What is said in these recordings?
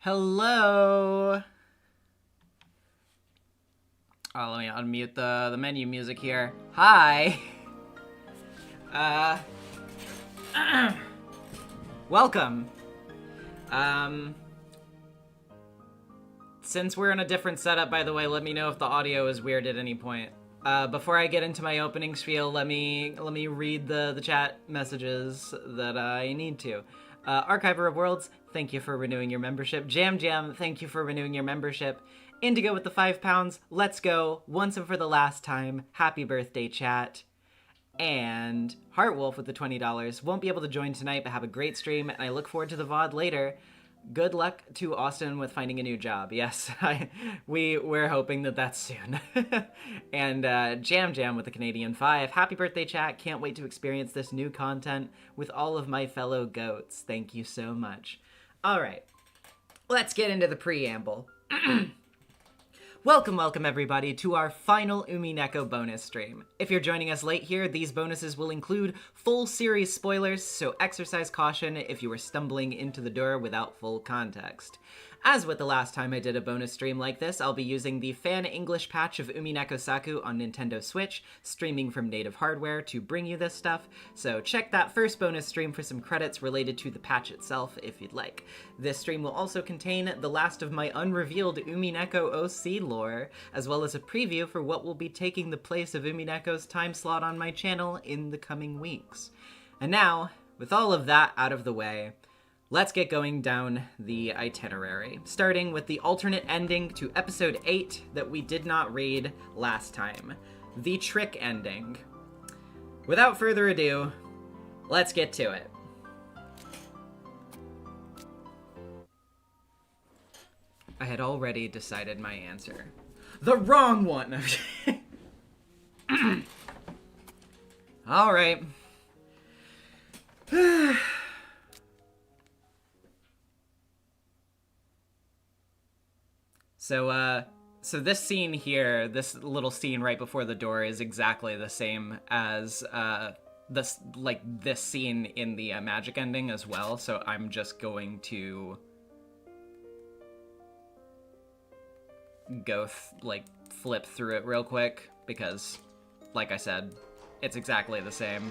Hello! Oh, let me unmute the menu music here. Hi! Welcome! Since we're in a different setup, by the way, let me know if the audio is weird at any point. Before I get into my opening spiel, let me read the chat messages that I need to. Archiver of Worlds, thank you for renewing your membership. Jam, thank you for renewing your membership. Indigo with the £5, let's go. Once and for the last time, happy birthday, chat. And Heartwolf with the $20, won't be able to join tonight, but have a great stream, and I look forward to the VOD later. Good luck to Austin with finding a new job. Yes, we're hoping that that's soon. And Jam with the Canadian 5. Happy birthday, chat. Can't wait to experience this new content with all of my fellow goats. Thank you so much. All right, let's get into the preamble. Welcome everybody to our final Umineko bonus stream. If you're joining us late here, these bonuses will include full series spoilers, so exercise caution if you were stumbling into the door without full context. As with the last time I did a bonus stream like this, I'll be using the fan English patch of Umineko Saku on Nintendo Switch, streaming from native hardware to bring you this stuff, so check that first bonus stream for some credits related to the patch itself if you'd like. This stream will also contain the last of my unrevealed Umineko OC lore, as well as a preview for what will be taking the place of Umineko's time slot on my channel in the coming weeks. And now, with all of that out of the way, let's get going down the itinerary, starting with the alternate ending to episode 8 that we did not read last time, the trick ending. Without further ado, let's get to it. I had already decided my answer. The wrong one! Alright. So this scene here, this little scene right before the door is exactly the same as, this scene in the magic ending as well, so I'm just going to go, flip through it real quick, because, like I said, it's exactly the same.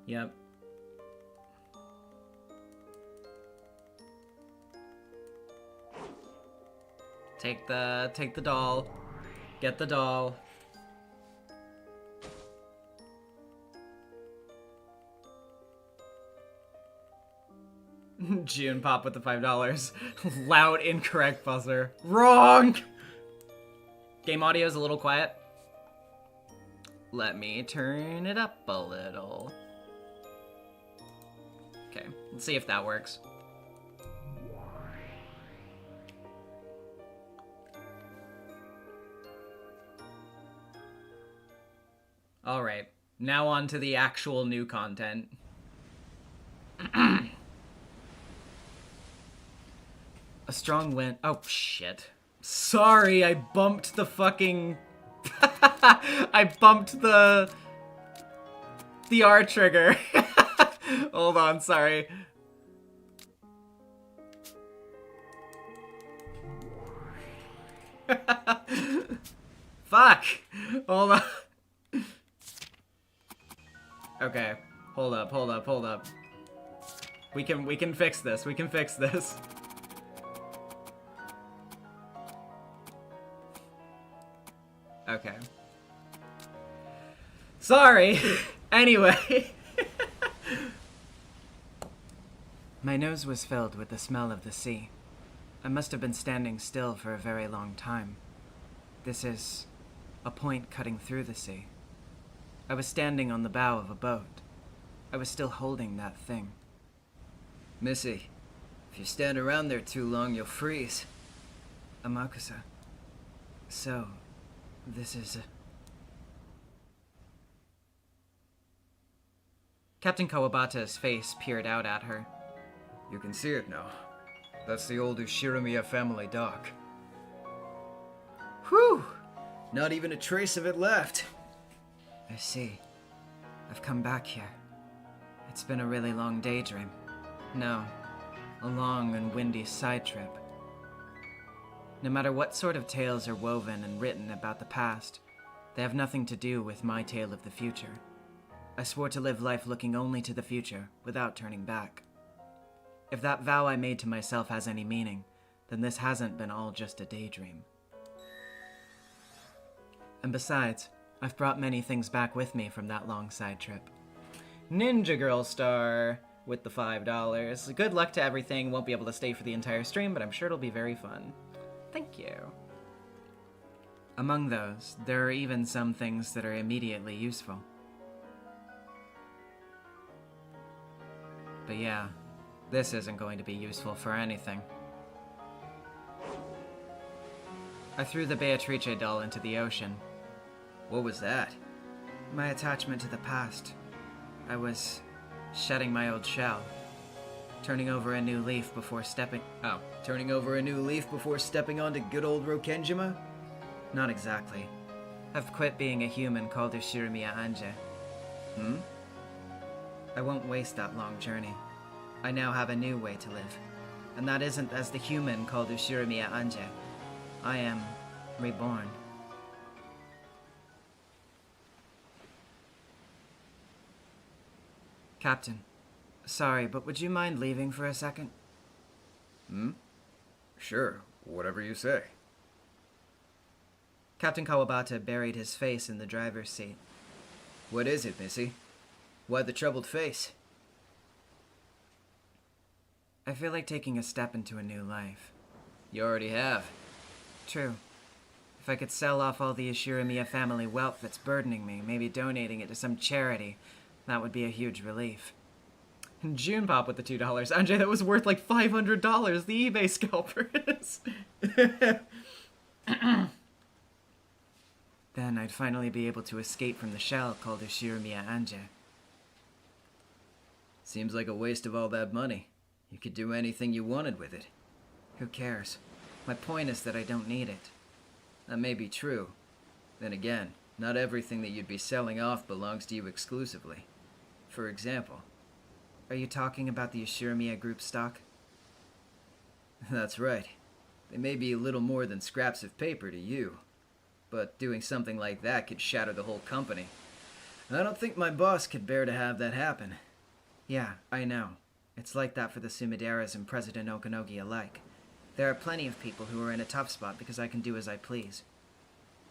Yep. Take the doll. Get the doll. June Pop with the $5. Loud incorrect buzzer. Wrong! Game audio is a little quiet. Let me turn it up a little. Okay, let's see if that works. Alright, now on to the actual new content. A strong wind. Oh, shit. Sorry, I bumped the fucking... I bumped the R trigger. Hold on, sorry. Fuck! Hold on. Okay. Hold up. We can fix this. We can fix this. Okay. Sorry. Anyway. My nose was filled with the smell of the sea. I must have been standing still for a very long time. This is a point cutting through the sea. I was standing on the bow of a boat. I was still holding that thing. Missy, if you stand around there too long, you'll freeze. Amakusa. So, this is a... Captain Kawabata's face peered out at her. You can see it now. That's the old Ushirimiya family dock. Whew! Not even a trace of it left. I see. I've come back here. It's been a really long daydream. No, a long and windy side trip. No matter what sort of tales are woven and written about the past, they have nothing to do with my tale of the future. I swore to live life looking only to the future, without turning back. If that vow I made to myself has any meaning, then this hasn't been all just a daydream. And besides, I've brought many things back with me from that long side trip. Ninja Girl Star with the $5. Good luck to everything. Won't be able to stay for the entire stream, but I'm sure it'll be very fun. Thank you. Among those, there are even some things that are immediately useful. But yeah, this isn't going to be useful for anything. I threw the Beatrice doll into the ocean. What was that? My attachment to the past. I was shedding my old shell. Turning over a new leaf before stepping... Oh, turning over a new leaf before stepping onto good old Rokenjima? Not exactly. I've quit being a human called Ushirimiya Anje. Hmm? I won't waste that long journey. I now have a new way to live. And that isn't as the human called Ushirimiya Anje. I am reborn. Captain, sorry, but would you mind leaving for a second? Hmm? Sure, whatever you say. Captain Kawabata buried his face in the driver's seat. What is it, Missy? Why the troubled face? I feel like taking a step into a new life. You already have. True. If I could sell off all the Ushirimiya family wealth that's burdening me, maybe donating it to some charity, that would be a huge relief. And June Pop with the $2. Anjay, that was worth like $500, the eBay scalper is. Then I'd finally be able to escape from the shell called Ushirimiya Anje. Seems like a waste of all that money. You could do anything you wanted with it. Who cares? My point is that I don't need it. That may be true. Then again, not everything that you'd be selling off belongs to you exclusively. For example... Are you talking about the Ushirimiya Group stock? That's right. They may be a little more than scraps of paper to you. But doing something like that could shatter the whole company. I don't think my boss could bear to have that happen. Yeah, I know. It's like that for the Sumideras and President Okanogi alike. There are plenty of people who are in a tough spot because I can do as I please.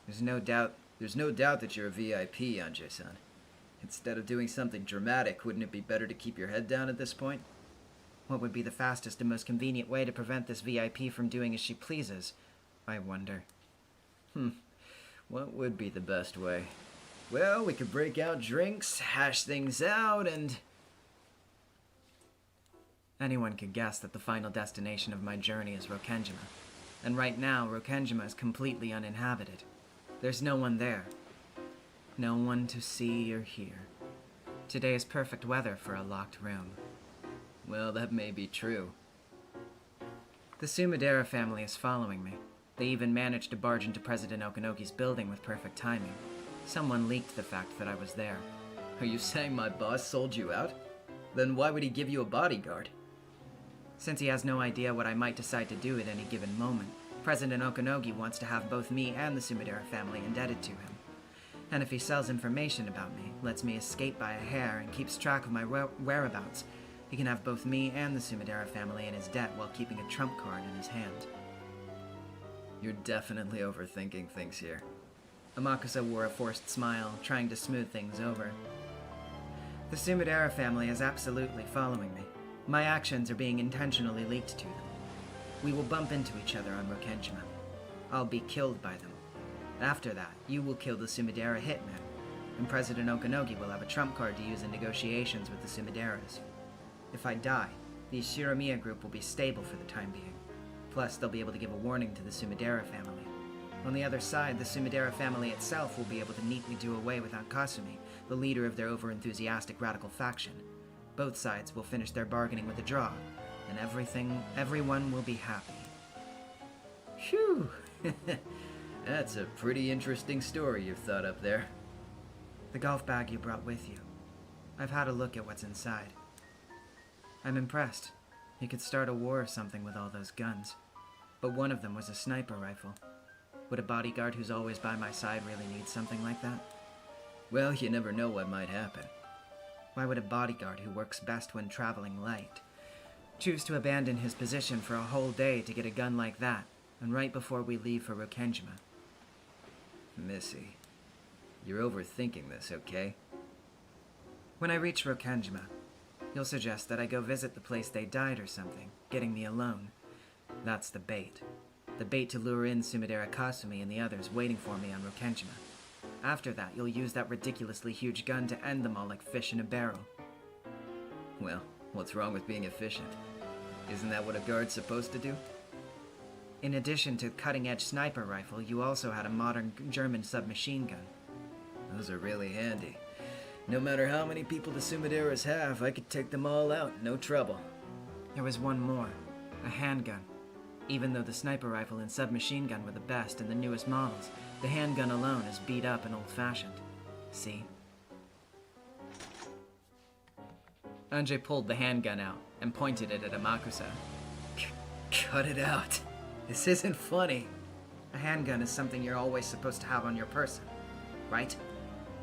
There's no doubt that you're a VIP, Anje-san. Instead of doing something dramatic, wouldn't it be better to keep your head down at this point? What would be the fastest and most convenient way to prevent this VIP from doing as she pleases? I wonder. What would be the best way? Well, we could break out drinks, hash things out, and... Anyone could guess that the final destination of my journey is Rokenjima. And right now, Rokenjima is completely uninhabited. There's no one there. No one to see or hear. Today is perfect weather for a locked room. Well, that may be true. The Sumidera family is following me. They even managed to barge into President Okanogi's building with perfect timing. Someone leaked the fact that I was there. Are you saying my boss sold you out? Then why would he give you a bodyguard? Since he has no idea what I might decide to do at any given moment, President Okanogi wants to have both me and the Sumidera family indebted to him. And if he sells information about me, lets me escape by a hair, and keeps track of my whereabouts, he can have both me and the Sumidera family in his debt while keeping a trump card in his hand. You're definitely overthinking things here. Amakusa wore a forced smile, trying to smooth things over. The Sumidera family is absolutely following me. My actions are being intentionally leaked to them. We will bump into each other on Rokenjima. I'll be killed by them. After that, you will kill the Sumidera hitman, and President Okanogi will have a trump card to use in negotiations with the Sumideras. If I die, the Shiromiya group will be stable for the time being. Plus, they'll be able to give a warning to the Sumidera family. On the other side, the Sumidera family itself will be able to neatly do away with Aunt Kasumi, the leader of their overenthusiastic radical faction. Both sides will finish their bargaining with a draw, and everyone will be happy. Phew! That's a pretty interesting story you've thought up there. The golf bag you brought with you. I've had a look at what's inside. I'm impressed. You could start a war or something with all those guns. But one of them was a sniper rifle. Would a bodyguard who's always by my side really need something like that? Well, you never know what might happen. Why would a bodyguard who works best when traveling light choose to abandon his position for a whole day to get a gun like that, and right before we leave for Rokenjima? Missy, you're overthinking this, okay? When I reach Rokenjima, you'll suggest that I go visit the place they died or something, getting me alone. That's the bait. The bait to lure in Sumidera Kasumi and the others waiting for me on Rokenjima. After that, you'll use that ridiculously huge gun to end them all like fish in a barrel. Well, what's wrong with being efficient? Isn't that what a guard's supposed to do? In addition to cutting-edge sniper rifle, you also had a modern German submachine gun. Those are really handy. No matter how many people the Sumideras have, I could take them all out, no trouble. There was one more, a handgun. Even though the sniper rifle and submachine gun were the best and the newest models, the handgun alone is beat up and old-fashioned. See? Anjay pulled the handgun out and pointed it at Amakusa. Cut it out. This isn't funny. A handgun is something you're always supposed to have on your person, right?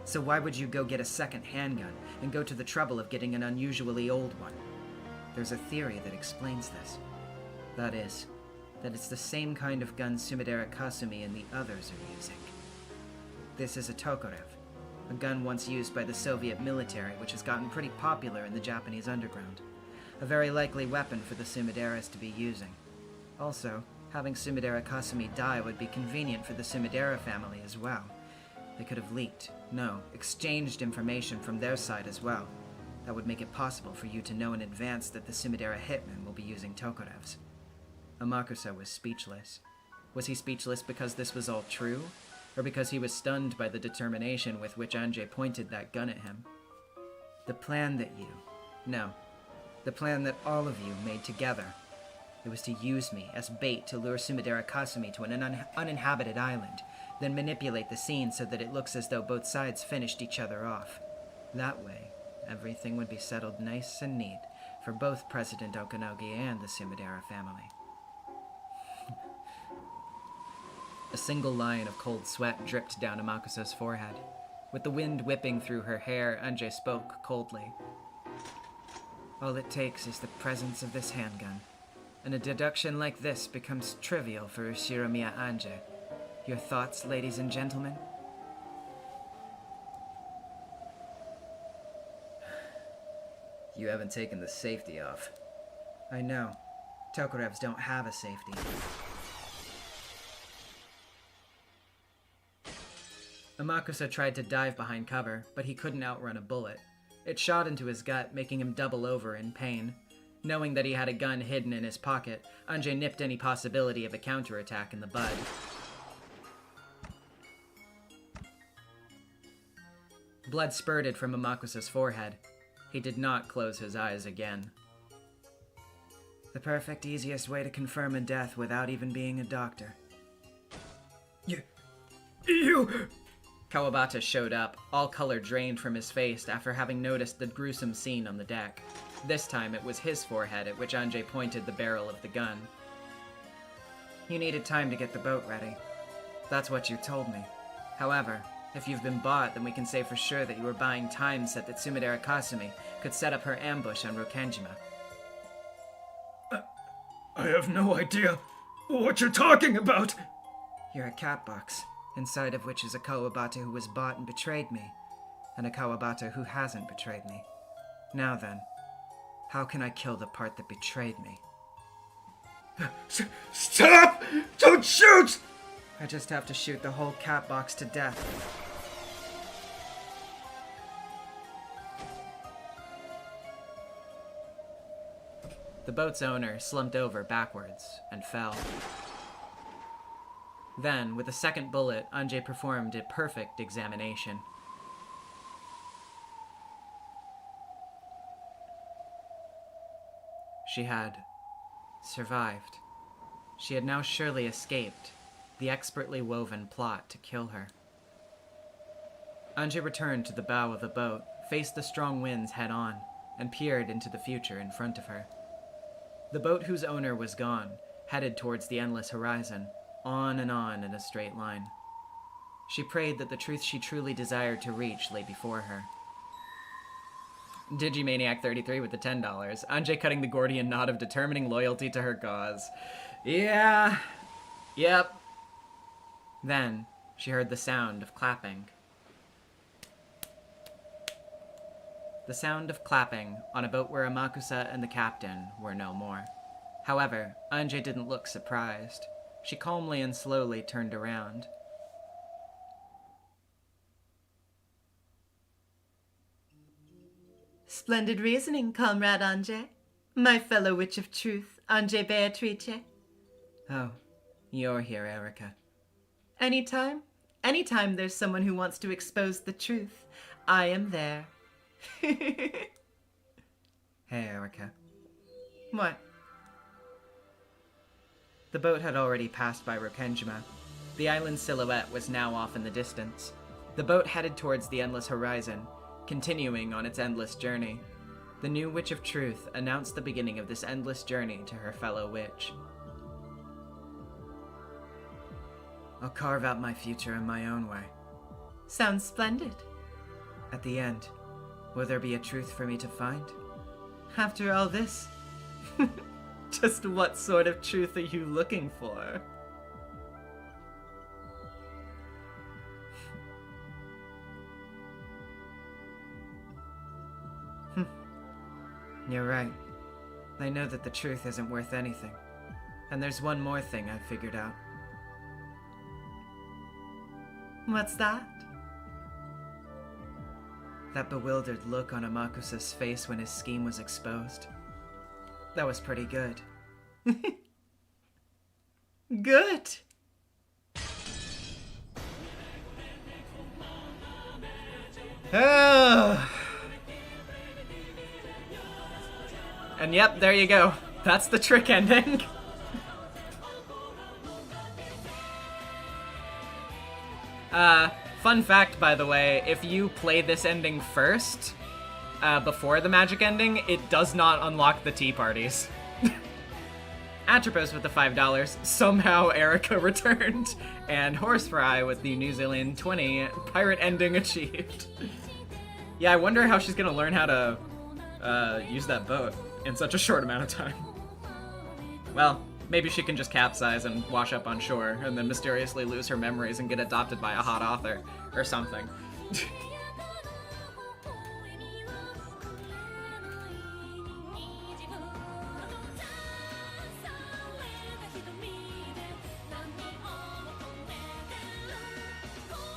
So why would you go get a second handgun and go to the trouble of getting an unusually old one? There's a theory that explains this. That is, that it's the same kind of gun Sumidera Kasumi and the others are using. This is a Tokarev, a gun once used by the Soviet military which has gotten pretty popular in the Japanese underground. A very likely weapon for the Sumideras to be using. Also, having Sumidera Kasumi die would be convenient for the Sumidera family as well. They could have exchanged information from their side as well. That would make it possible for you to know in advance that the Sumidera hitman will be using Tokarevs. Amakusa was speechless. Was he speechless because this was all true? Or because he was stunned by the determination with which Anjay pointed that gun at him? The plan that all of you made together. It was to use me as bait to lure Sumidera Kasumi to an uninhabited island, then manipulate the scene so that it looks as though both sides finished each other off. That way, everything would be settled nice and neat for both President Okanogi and the Sumidera family. A single line of cold sweat dripped down Amakusa's forehead. With the wind whipping through her hair, Anjay spoke coldly. All it takes is the presence of this handgun, and a deduction like this becomes trivial for Shiromiya Anjay. Your thoughts, ladies and gentlemen? You haven't taken the safety off. I know. Tokarevs don't have a safety. Amakusa tried to dive behind cover, but he couldn't outrun a bullet. It shot into his gut, making him double over in pain. Knowing that he had a gun hidden in his pocket, Anjay nipped any possibility of a counterattack in the bud. Blood spurted from Amakusa's forehead. He did not close his eyes again. The perfect easiest way to confirm a death without even being a doctor. You... Kawabata showed up, all color drained from his face after having noticed the gruesome scene on the deck. This time it was his forehead at which Anjay pointed the barrel of the gun. You needed time to get the boat ready. That's what you told me. However, if you've been bought, then we can say for sure that you were buying time so that Tsumidera Kasumi could set up her ambush on Rokenjima. I have no idea what you're talking about. You're a cat box, inside of which is a Kawabata who was bought and betrayed me, and a Kawabata who hasn't betrayed me. Now then, how can I kill the part that betrayed me? Stop! Don't shoot! I just have to shoot the whole cat box to death. The boat's owner slumped over backwards and fell. Then, with a second bullet, Anjay performed a perfect examination. She had survived. She had now surely escaped the expertly woven plot to kill her. Anjay returned to the bow of the boat, faced the strong winds head-on, and peered into the future in front of her. The boat whose owner was gone headed towards the endless horizon, on and on in a straight line. She prayed that the truth she truly desired to reach lay before her. Digimaniac33 with the $10. Anjay cutting the Gordian knot of determining loyalty to her cause. Yeah. Yep. Then, she heard the sound of clapping. The sound of clapping on a boat where Amakusa and the captain were no more. However, Anjay didn't look surprised. She calmly and slowly turned around. Splendid reasoning, Comrade Anjay. My fellow witch of truth, Anjay Beatrice. Oh, you're here, Erica. Anytime there's someone who wants to expose the truth, I am there. Hey, Erica. What? The boat had already passed by Rokenjima. The island's silhouette was now off in the distance. The boat headed towards the endless horizon, continuing on its endless journey. The new Witch of Truth announced the beginning of this endless journey to her fellow witch. I'll carve out my future in my own way. Sounds splendid. At the end, will there be a truth for me to find? After all this, just what sort of truth are you looking for? You're right. I know that the truth isn't worth anything. And there's one more thing I've figured out. What's that? That bewildered look on Amakusa's face when his scheme was exposed. That was pretty good. Good. And yep, there you go. That's the trick ending. Fun fact, by the way, if you play this ending first, before the magic ending, it does not unlock the tea parties. Atropos with the $5. Somehow Erica returned. And Horsefry with the New Zealand 20. Pirate ending achieved. Yeah, I wonder how she's gonna learn how to use that boat in such a short amount of time. Well, maybe she can just capsize and wash up on shore and then mysteriously lose her memories and get adopted by a hot author or something.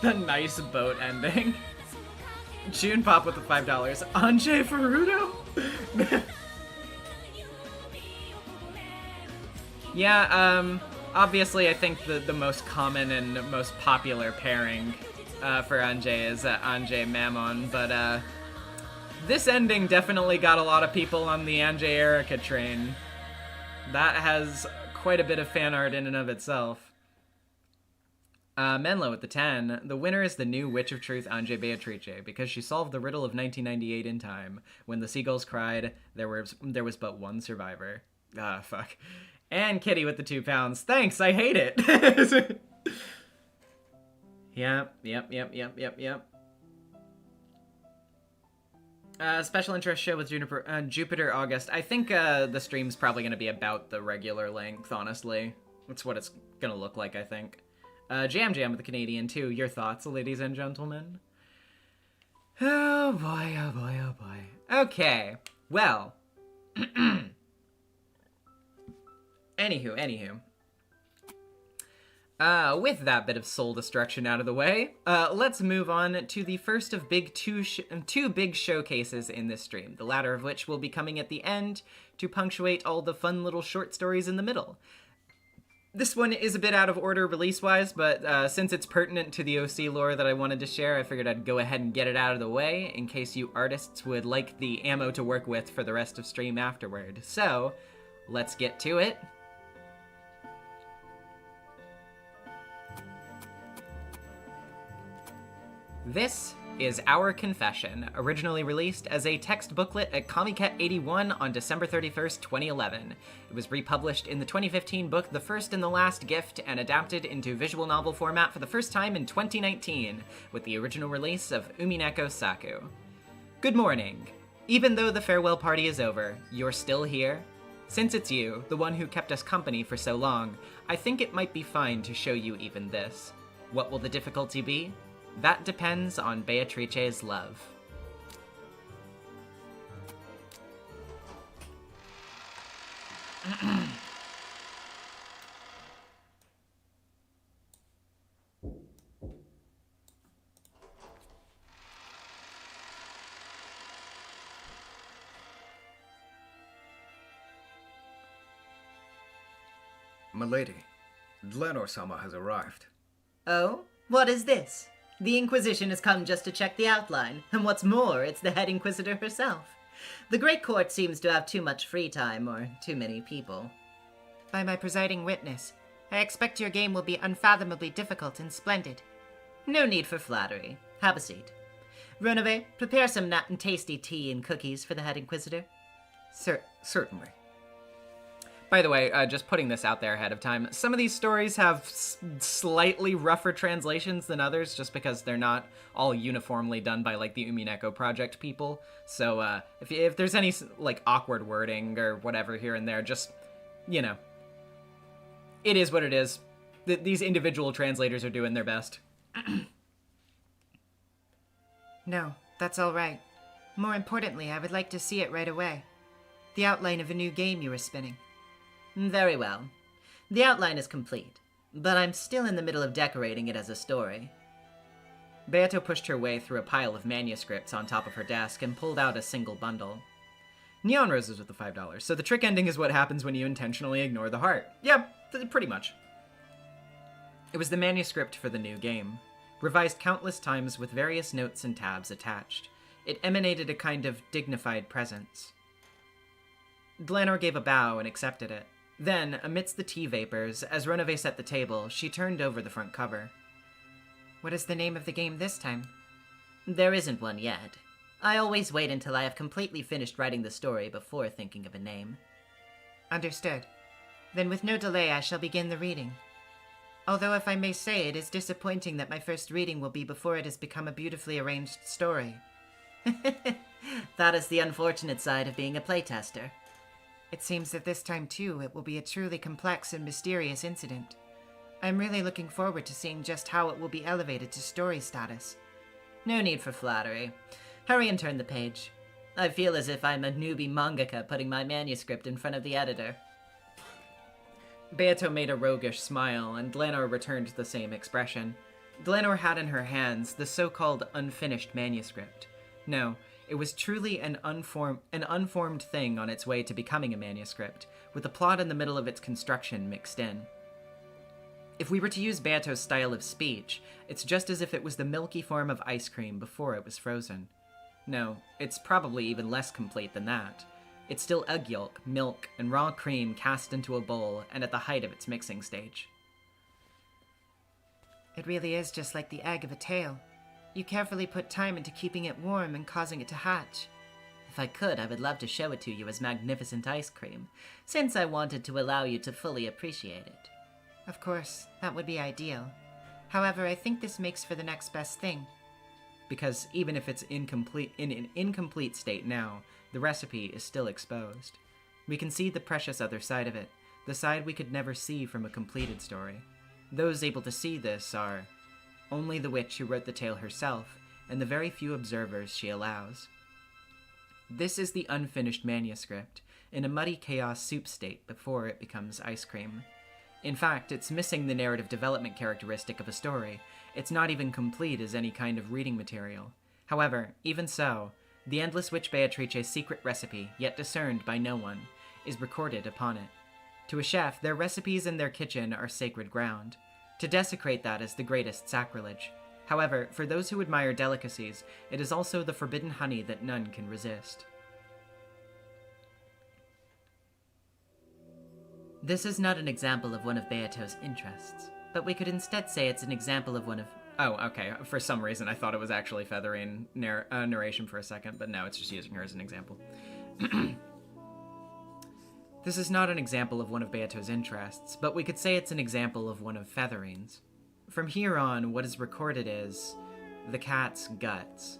The nice boat ending. June Pop with the $5. Anjay Furuto? Yeah, obviously I think the most common and most popular pairing for Anjay is Anjay Mammon, but this ending definitely got a lot of people on the Anjay Erica train. That has quite a bit of fan art in and of itself. Menlo with the 10. The winner is the new Witch of Truth, Anjay Beatrice, because she solved the riddle of 1998 in time. When the seagulls cried, there was but one survivor. Ah, fuck. And Kitty with the 2 pounds. Thanks, I hate it. Yep. Special interest show with Jupiter August. I think the stream's probably going to be about the regular length, honestly. That's what it's going to look like, I think. Jam with the Canadian, too. Your thoughts, ladies and gentlemen? Oh boy, oh boy, oh boy. Okay, well. Anywho. With that bit of soul destruction out of the way, let's move on to the first of two big showcases in this stream, the latter of which will be coming at the end to punctuate all the fun little short stories in the middle. This one is a bit out of order release-wise, but since it's pertinent to the OC lore that I wanted to share, I figured I'd go ahead and get it out of the way in case you artists would like the ammo to work with for the rest of stream afterward. So, let's get to it. This is Our Confession, originally released as a text booklet at Comiket 81 on December 31st, 2011. It was republished in the 2015 book The First and the Last Gift and adapted into visual novel format for the first time in 2019, with the original release of Umineko Saku. Good morning. Even though the farewell party is over, you're still here? Since it's you, the one who kept us company for so long, I think it might be fine to show you even this. What will the difficulty be? That depends on Beatrice's love. Milady, Dlenor-sama has arrived. Oh? What is this? The Inquisition has come just to check the outline, and what's more, it's the head Inquisitor herself. The Great Court seems to have too much free time, or too many people. By my presiding witness, I expect your game will be unfathomably difficult and splendid. No need for flattery. Have a seat. Renove, prepare some nut and tasty tea and cookies for the head Inquisitor. Certainly. By the way, just putting this out there ahead of time, some of these stories have slightly rougher translations than others, just because they're not all uniformly done by, like, the Umineko project people. So, if there's any, like, awkward wording or whatever here and there, just, you know, it is what it is. These individual translators are doing their best. No, that's all right. More importantly, I would like to see it right away. The outline of a new game you were spinning. Very well. The outline is complete, but I'm still in the middle of decorating it as a story. Beato pushed her way through a pile of manuscripts on top of her desk and pulled out a single bundle. Neon roses with the $5, so the trick ending is what happens when you intentionally ignore the heart. Yeah, pretty much. It was the manuscript for the new game, revised countless times with various notes and tabs attached. It emanated a kind of dignified presence. Dlenor gave a bow and accepted it. Then, amidst the tea vapors, as Renove set the table, she turned over the front cover. What is the name of the game this time? There isn't one yet. I always wait until I have completely finished writing the story before thinking of a name. Understood. Then with no delay I shall begin the reading. Although if I may say, it is disappointing that my first reading will be before it has become a beautifully arranged story. That is the unfortunate side of being a playtester. It seems that this time, too, it will be a truly complex and mysterious incident. I'm really looking forward to seeing just how it will be elevated to story status. No need for flattery. Hurry and turn the page. I feel as if I'm a newbie mangaka putting my manuscript in front of the editor. Beato made a roguish smile, and Dlenor returned the same expression. Dlenor had in her hands the so-called unfinished manuscript. No, it was truly an unformed thing on its way to becoming a manuscript, with the plot in the middle of its construction mixed in. If we were to use Beato's style of speech, it's just as if it was the milky form of ice cream before it was frozen. No, it's probably even less complete than that. It's still egg yolk, milk, and raw cream cast into a bowl and at the height of its mixing stage. It really is just like the egg of a tail. You carefully put time into keeping it warm and causing it to hatch. If I could, I would love to show it to you as magnificent ice cream, since I wanted to allow you to fully appreciate it. Of course, that would be ideal. However, I think this makes for the next best thing. Because even if it's in an incomplete state now, the recipe is still exposed. We can see the precious other side of it, the side we could never see from a completed story. Those able to see this are only the witch who wrote the tale herself, and the very few observers she allows. This is the unfinished manuscript, in a muddy chaos soup state before it becomes ice cream. In fact, it's missing the narrative development characteristic of a story. It's not even complete as any kind of reading material. However, even so, the Endless Witch Beatrice's secret recipe, yet discerned by no one, is recorded upon it. To a chef, their recipes in their kitchen are sacred ground. To desecrate that is the greatest sacrilege. However, for those who admire delicacies, it is also the forbidden honey that none can resist. This is not an example of one of Beato's interests, but we could instead say it's an example of one of... Oh, okay. For some reason, I thought it was actually feathering narration for a second, but no, it's just using her as an example. This is not an example of one of Beato's interests, but we could say it's an example of one of Feathering's. From here on, what is recorded is the cat's guts.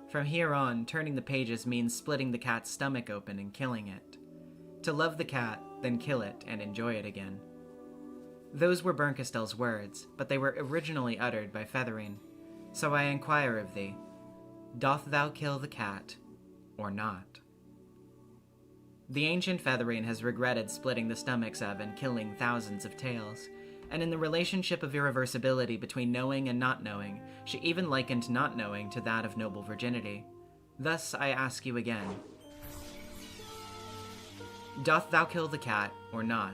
From here on, turning the pages means splitting the cat's stomach open and killing it. To love the cat, then kill it and enjoy it again. Those were Bernkastel's words, but they were originally uttered by Feathering. So I inquire of thee, doth thou kill the cat, or not? The ancient Feathering has regretted splitting the stomachs of and killing thousands of tales, and in the relationship of irreversibility between knowing and not knowing, she even likened not knowing to that of noble virginity. Thus I ask you again, doth thou kill the cat, or not?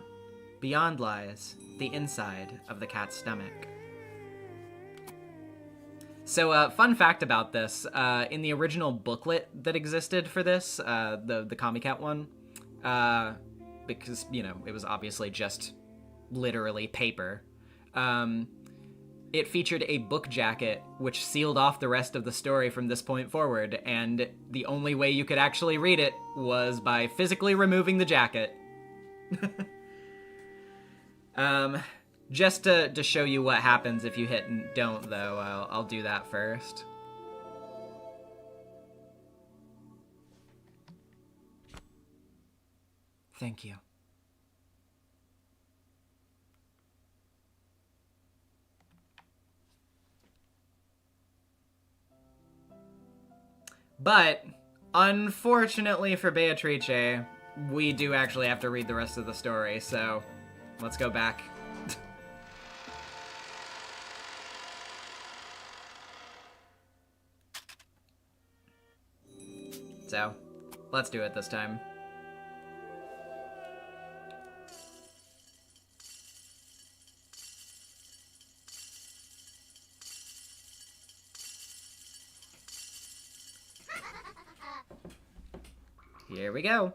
Beyond lies the inside of the cat's stomach. So, fun fact about this, in the original booklet that existed for this, the Comicat one, because, you know, it was obviously just literally paper, it featured a book jacket which sealed off the rest of the story from this point forward, and the only way you could actually read it was by physically removing the jacket. Just to show you what happens if you hit and don't, though, I'll do that first. Thank you. But, unfortunately for Beatrice, we do actually have to read the rest of the story, so let's go back. So, let's do it this time. Here we go.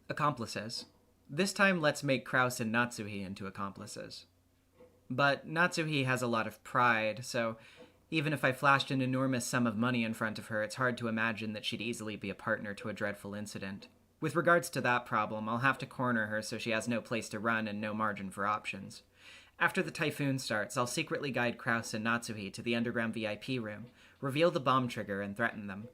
Accomplices. This time, let's make Kraus and Natsuhi into accomplices. But Natsuhi has a lot of pride, so even if I flashed an enormous sum of money in front of her, it's hard to imagine that she'd easily be a partner to a dreadful incident. With regards to that problem, I'll have to corner her so she has no place to run and no margin for options. After the typhoon starts, I'll secretly guide Kraus and Natsuhi to the underground VIP room, reveal the bomb trigger, and threaten them.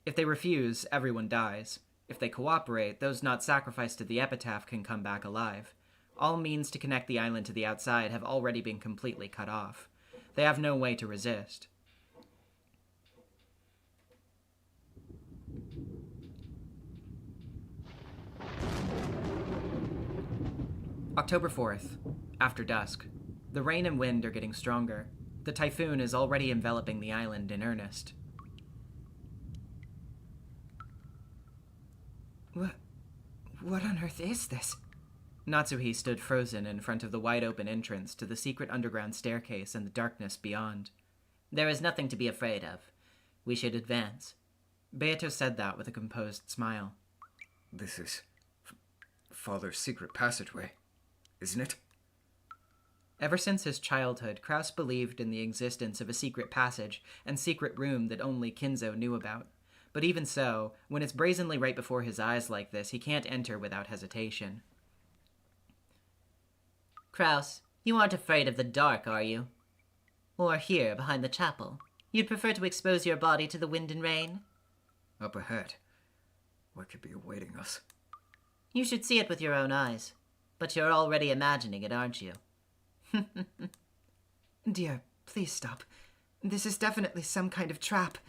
If they refuse, everyone dies. If they cooperate, those not sacrificed to the epitaph can come back alive. All means to connect the island to the outside have already been completely cut off. They have no way to resist. October 4th, after dusk. The rain and wind are getting stronger. The typhoon is already enveloping the island in earnest. What on earth is this? Natsuhi stood frozen in front of the wide-open entrance to the secret underground staircase and the darkness beyond. There is nothing to be afraid of. We should advance. Beato said that with a composed smile. This is Father's secret passageway, isn't it? Ever since his childhood, Kraus believed in the existence of a secret passage and secret room that only Kinzo knew about. But even so, when it's brazenly right before his eyes like this, he can't enter without hesitation. Kraus, you aren't afraid of the dark, are you? Or here, behind the chapel? You'd prefer to expose your body to the wind and rain? Up ahead. What could be awaiting us? You should see it with your own eyes. But you're already imagining it, aren't you? Dear, please stop. This is definitely some kind of trap.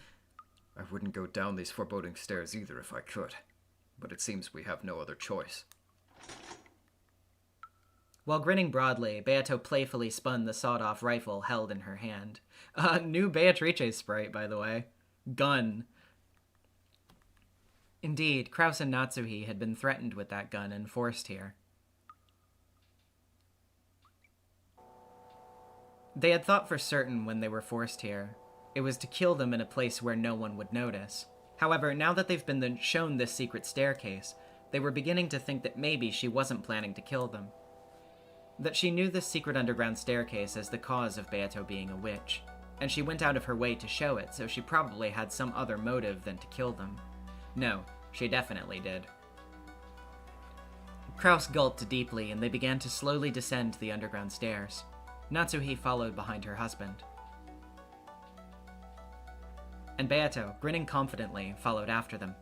I wouldn't go down these foreboding stairs either if I could. But it seems we have no other choice. While grinning broadly, Beato playfully spun the sawed-off rifle held in her hand. New Beatrice sprite, by the way. Gun. Indeed, Kraus and Natsuhi had been threatened with that gun and forced here. They had thought for certain when they were forced here, it was to kill them in a place where no one would notice. However, now that they've been shown this secret staircase, they were beginning to think that maybe she wasn't planning to kill them. That she knew this secret underground staircase as the cause of Beato being a witch, and she went out of her way to show it, so she probably had some other motive than to kill them. No, she definitely did. Kraus gulped deeply, and they began to slowly descend the underground stairs. Natsuhi followed behind her husband. And Beato, grinning confidently, followed after them.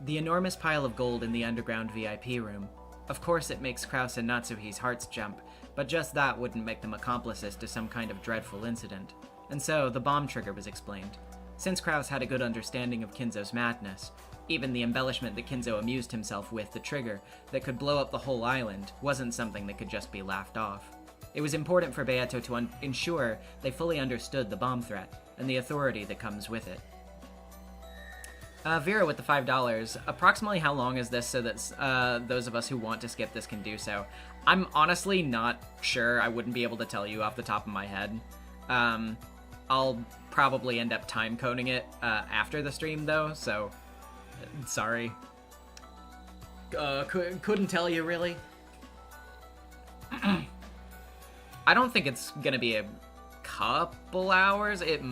The enormous pile of gold in the underground VIP room. Of course it makes Kraus and Natsuhi's hearts jump, but just that wouldn't make them accomplices to some kind of dreadful incident. And so, the bomb trigger was explained. Since Kraus had a good understanding of Kinzo's madness, even the embellishment that Kinzo amused himself with, the trigger, that could blow up the whole island, wasn't something that could just be laughed off. It was important for Beato to ensure they fully understood the bomb threat, and the authority that comes with it. Vera with the $5. Approximately how long is this so that those of us who want to skip this can do so? I'm honestly not sure. I wouldn't be able to tell you off the top of my head. I'll probably end up time coding it after the stream though, so sorry. Couldn't tell you really. I don't think it's gonna be a couple hours. It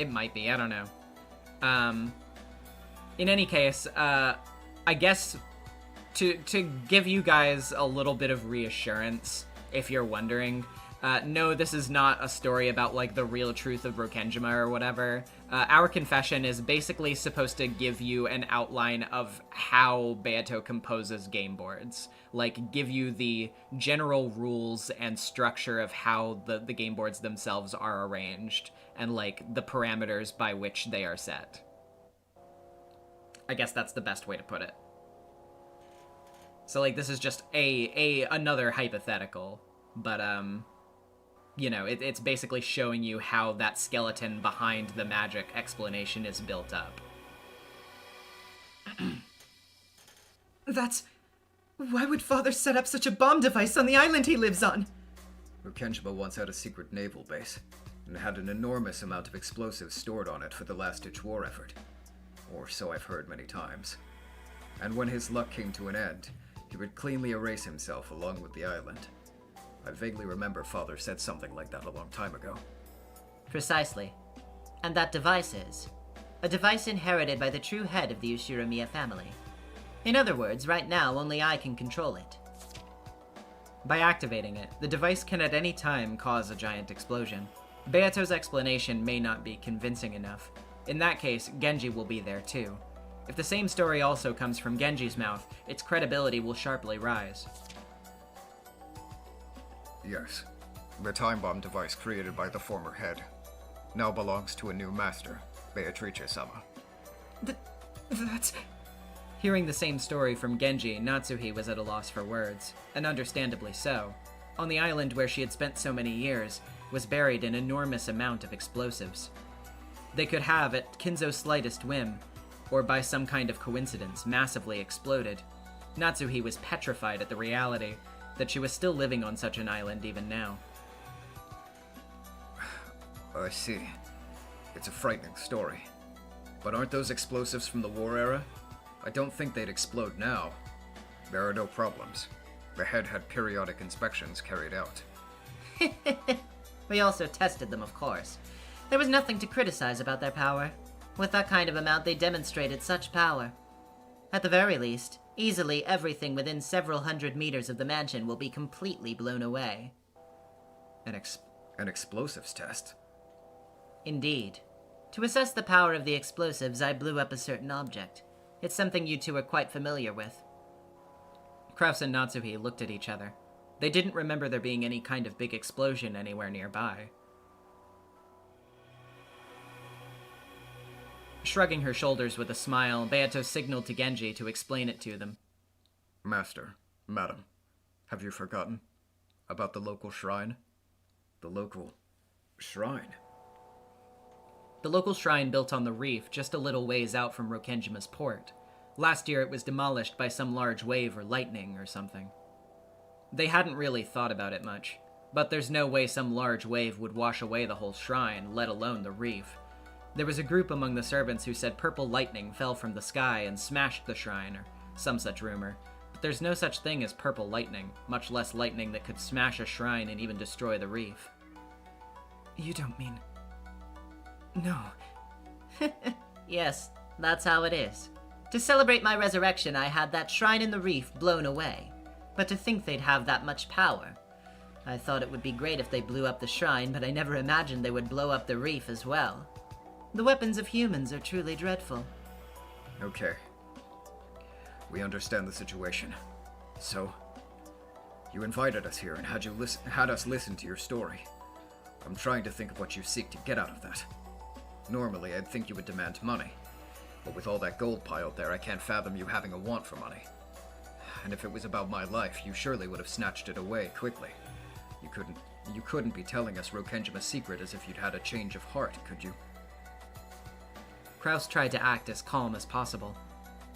might be. I don't know. In any case, I guess to give you guys a little bit of reassurance, if you're wondering, no, this is not a story about, like, the real truth of Rokenjima or whatever. Our confession is basically supposed to give you an outline of how Beato composes game boards. Like, give you the general rules and structure of how the game boards themselves are arranged, and, like, the parameters by which they are set. I guess that's the best way to put it. So, like, this is just another hypothetical, but, you know, it's basically showing you how that skeleton behind the magic explanation is built up. Why would Father set up such a bomb device on the island he lives on? Rokenjima once had a secret naval base, and had an enormous amount of explosives stored on it for the last-ditch war effort. Or so I've heard many times. And when his luck came to an end, he would cleanly erase himself along with the island. I vaguely remember Father said something like that a long time ago. Precisely. And that device is a device inherited by the true head of the Ushiromiya family. In other words, right now, only I can control it. By activating it, the device can at any time cause a giant explosion. Beato's explanation may not be convincing enough. In that case, Genji will be there too. If the same story also comes from Genji's mouth, its credibility will sharply rise. Yes. The time bomb device created by the former head now belongs to a new master, Beatrice-sama. That's... Hearing the same story from Genji, Natsuhi was at a loss for words, and understandably so. On the island where she had spent so many years was buried an enormous amount of explosives. They could have, at Kinzo's slightest whim, or by some kind of coincidence, massively exploded. Natsuhi was petrified at the reality that she was still living on such an island even now. I see. It's a frightening story. But aren't those explosives from the war era? I don't think they'd explode now. There are no problems. The head had periodic inspections carried out. We also tested them, of course. There was nothing to criticize about their power. With that kind of amount, they demonstrated such power. At the very least, easily everything within several hundred meters of the mansion will be completely blown away. An explosives test? Indeed. To assess the power of the explosives, I blew up a certain object. It's something you two are quite familiar with. Kraus and Natsuhi looked at each other. They didn't remember there being any kind of big explosion anywhere nearby. Shrugging her shoulders with a smile, Beato signaled to Genji to explain it to them. Master, Madam, have you forgotten about the local shrine? The local shrine? The local shrine built on the reef just a little ways out from Rokenjima's port. Last year it was demolished by some large wave or lightning or something. They hadn't really thought about it much, but there's no way some large wave would wash away the whole shrine, let alone the reef. There was a group among the servants who said purple lightning fell from the sky and smashed the shrine, or some such rumor. But there's no such thing as purple lightning, much less lightning that could smash a shrine and even destroy the reef. You don't mean... No. Yes, that's how it is. To celebrate my resurrection, I had that shrine in the reef blown away. But to think they'd have that much power. I thought it would be great if they blew up the shrine, but I never imagined they would blow up the reef as well. The weapons of humans are truly dreadful. Okay. We understand the situation. So, you invited us here and had us listen to your story. I'm trying to think of what you seek to get out of that. Normally, I'd think you would demand money. But with all that gold piled there, I can't fathom you having a want for money. And if it was about my life, you surely would have snatched it away quickly. You couldn't be telling us Rokenjima's secret as if you'd had a change of heart, could you? Kraus tried to act as calm as possible.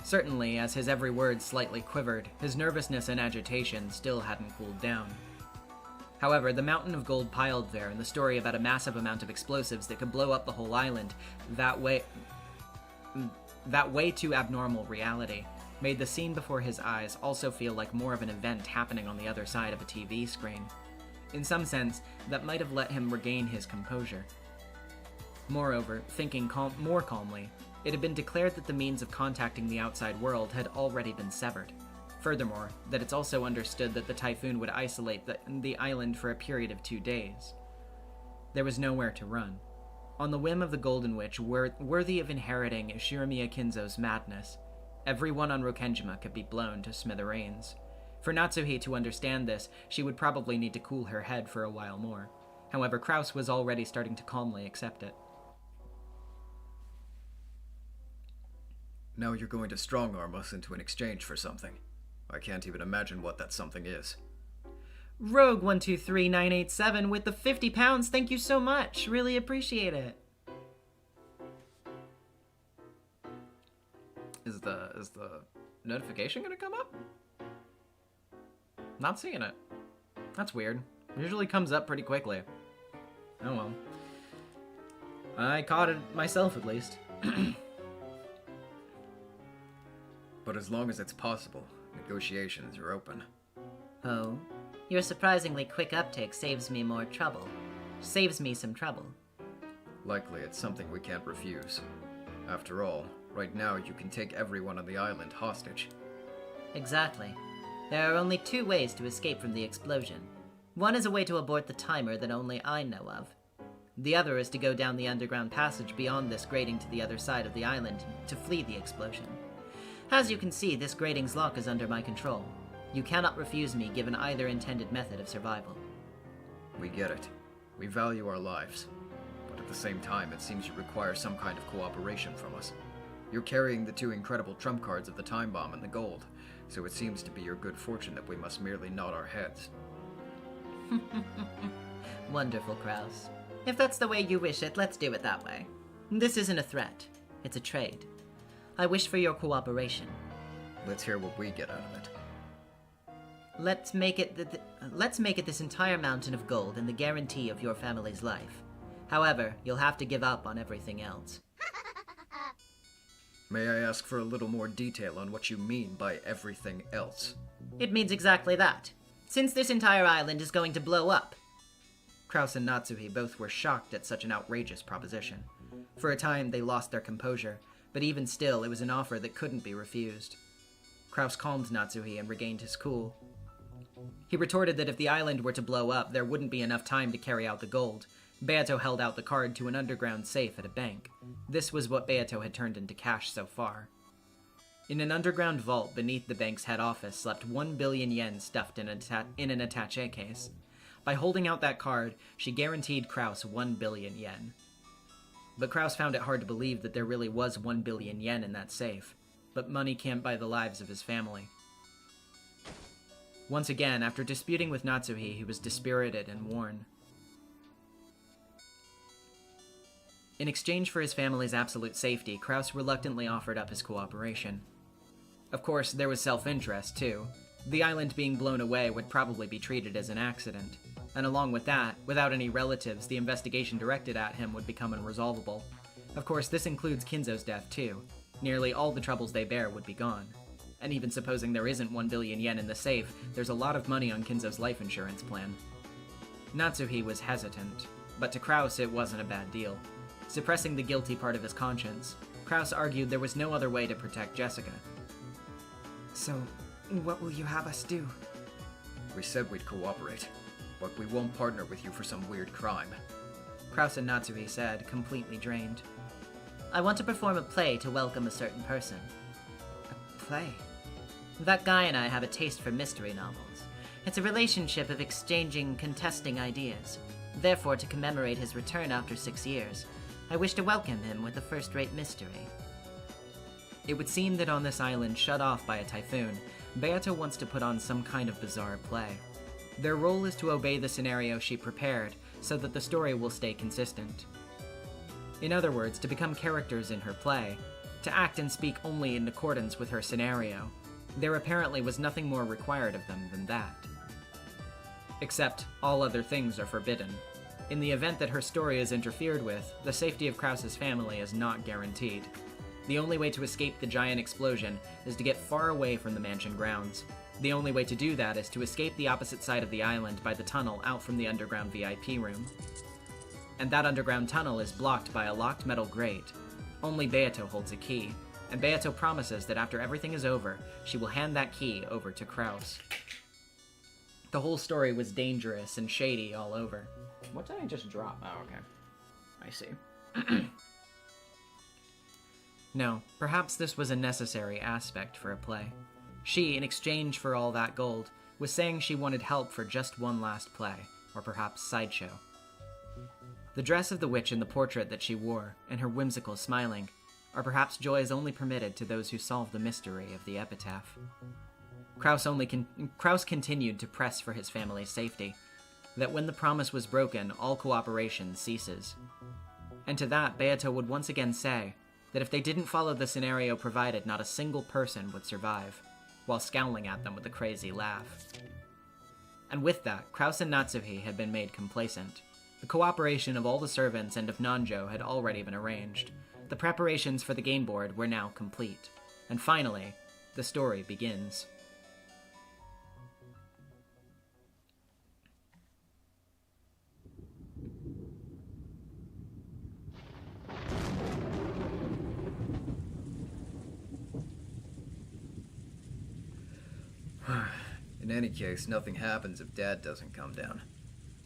Certainly, as his every word slightly quivered, his nervousness and agitation still hadn't cooled down. However, the mountain of gold piled there and the story about a massive amount of explosives that could blow up the whole island, that way too abnormal reality, made the scene before his eyes also feel like more of an event happening on the other side of a TV screen. In some sense, that might have let him regain his composure. Moreover, thinking more calmly, it had been declared that the means of contacting the outside world had already been severed. Furthermore, that it's also understood that the typhoon would isolate the island for a period of 2 days. There was nowhere to run. On the whim of the Golden Witch, worthy of inheriting Shiramiya Kinzo's madness, everyone on Rokenjima could be blown to smithereens. For Natsuhi to understand this, she would probably need to cool her head for a while more. However, Kraus was already starting to calmly accept it. Now you're going to strong-arm us into an exchange for something. I can't even imagine what that something is. Rogue123987 with the 50 pounds, thank you so much. Really appreciate it. Is the notification gonna come up? Not seeing it. That's weird. It usually comes up pretty quickly. Oh well. I caught it myself at least. But as long as it's possible, negotiations are open. Oh, your surprisingly quick uptake saves me more trouble. Saves me some trouble. Likely it's something we can't refuse. After all, right now you can take everyone on the island hostage. Exactly. There are only 2 ways to escape from the explosion. One is a way to abort the timer that only I know of. The other is to go down the underground passage beyond this grating to the other side of the island to flee the explosion. As you can see, this grating's lock is under my control. You cannot refuse me given either intended method of survival. We get it. We value our lives. But at the same time, it seems you require some kind of cooperation from us. You're carrying the 2 incredible trump cards of the time bomb and the gold, so it seems to be your good fortune that we must merely nod our heads. Wonderful, Kraus. If that's the way you wish it, let's do it that way. This isn't a threat. It's a trade. I wish for your cooperation. Let's hear what we get out of it. Let's make it this entire mountain of gold and the guarantee of your family's life. However, you'll have to give up on everything else. May I ask for a little more detail on what you mean by everything else? It means exactly that. Since this entire island is going to blow up. Kraus and Natsuhi both were shocked at such an outrageous proposition. For a time, they lost their composure, but even still, it was an offer that couldn't be refused. Kraus calmed Natsuhi and regained his cool. He retorted that if the island were to blow up, there wouldn't be enough time to carry out the gold. Beato held out the card to an underground safe at a bank. This was what Beato had turned into cash so far. In an underground vault beneath the bank's head office slept 1 billion yen stuffed in an attaché case. By holding out that card, she guaranteed Kraus 1 billion yen. But Kraus found it hard to believe that there really was 1 billion yen in that safe. But money can't buy the lives of his family. Once again, after disputing with Natsuhi, he was dispirited and worn. In exchange for his family's absolute safety, Kraus reluctantly offered up his cooperation. Of course, there was self-interest, too. The island being blown away would probably be treated as an accident. And along with that, without any relatives, the investigation directed at him would become unresolvable. Of course, this includes Kinzo's death, too. Nearly all the troubles they bear would be gone. And even supposing there isn't 1 billion yen in the safe, there's a lot of money on Kinzo's life insurance plan. Natsuhi was hesitant, but to Kraus it wasn't a bad deal. Suppressing the guilty part of his conscience, Kraus argued there was no other way to protect Jessica. So, what will you have us do? We said we'd cooperate, but we won't partner with you for some weird crime. Kraus and Natsuhi said, completely drained. I want to perform a play to welcome a certain person. A play? That guy and I have a taste for mystery novels. It's a relationship of exchanging, contesting ideas. Therefore, to commemorate his return after 6 years, I wish to welcome him with a first-rate mystery. It would seem that on this island shut off by a typhoon, Beato wants to put on some kind of bizarre play. Their role is to obey the scenario she prepared, so that the story will stay consistent. In other words, to become characters in her play, to act and speak only in accordance with her scenario. There apparently was nothing more required of them than that. Except, all other things are forbidden. In the event that her story is interfered with, the safety of Kraus's family is not guaranteed. The only way to escape the giant explosion is to get far away from the mansion grounds. The only way to do that is to escape the opposite side of the island by the tunnel out from the underground VIP room. And that underground tunnel is blocked by a locked metal grate. Only Beato holds a key, and Beato promises that after everything is over, she will hand that key over to Kraus. The whole story was dangerous and shady all over. What did I just drop? Oh, okay. I see. No, perhaps this was a necessary aspect for a play. She, in exchange for all that gold, was saying she wanted help for just one last play, or perhaps sideshow. The dress of the witch in the portrait that she wore, and her whimsical smiling, are perhaps joys only permitted to those who solve the mystery of the epitaph. Kraus continued to press for his family's safety, that when the promise was broken, all cooperation ceases. And to that, Beato would once again say that if they didn't follow the scenario provided, not a single person would survive, while scowling at them with a crazy laugh. And with that, Kraus and Natsuhi had been made complacent. The cooperation of all the servants and of Nanjo had already been arranged. The preparations for the game board were now complete. And finally, the story begins. In any case, nothing happens if Dad doesn't come down.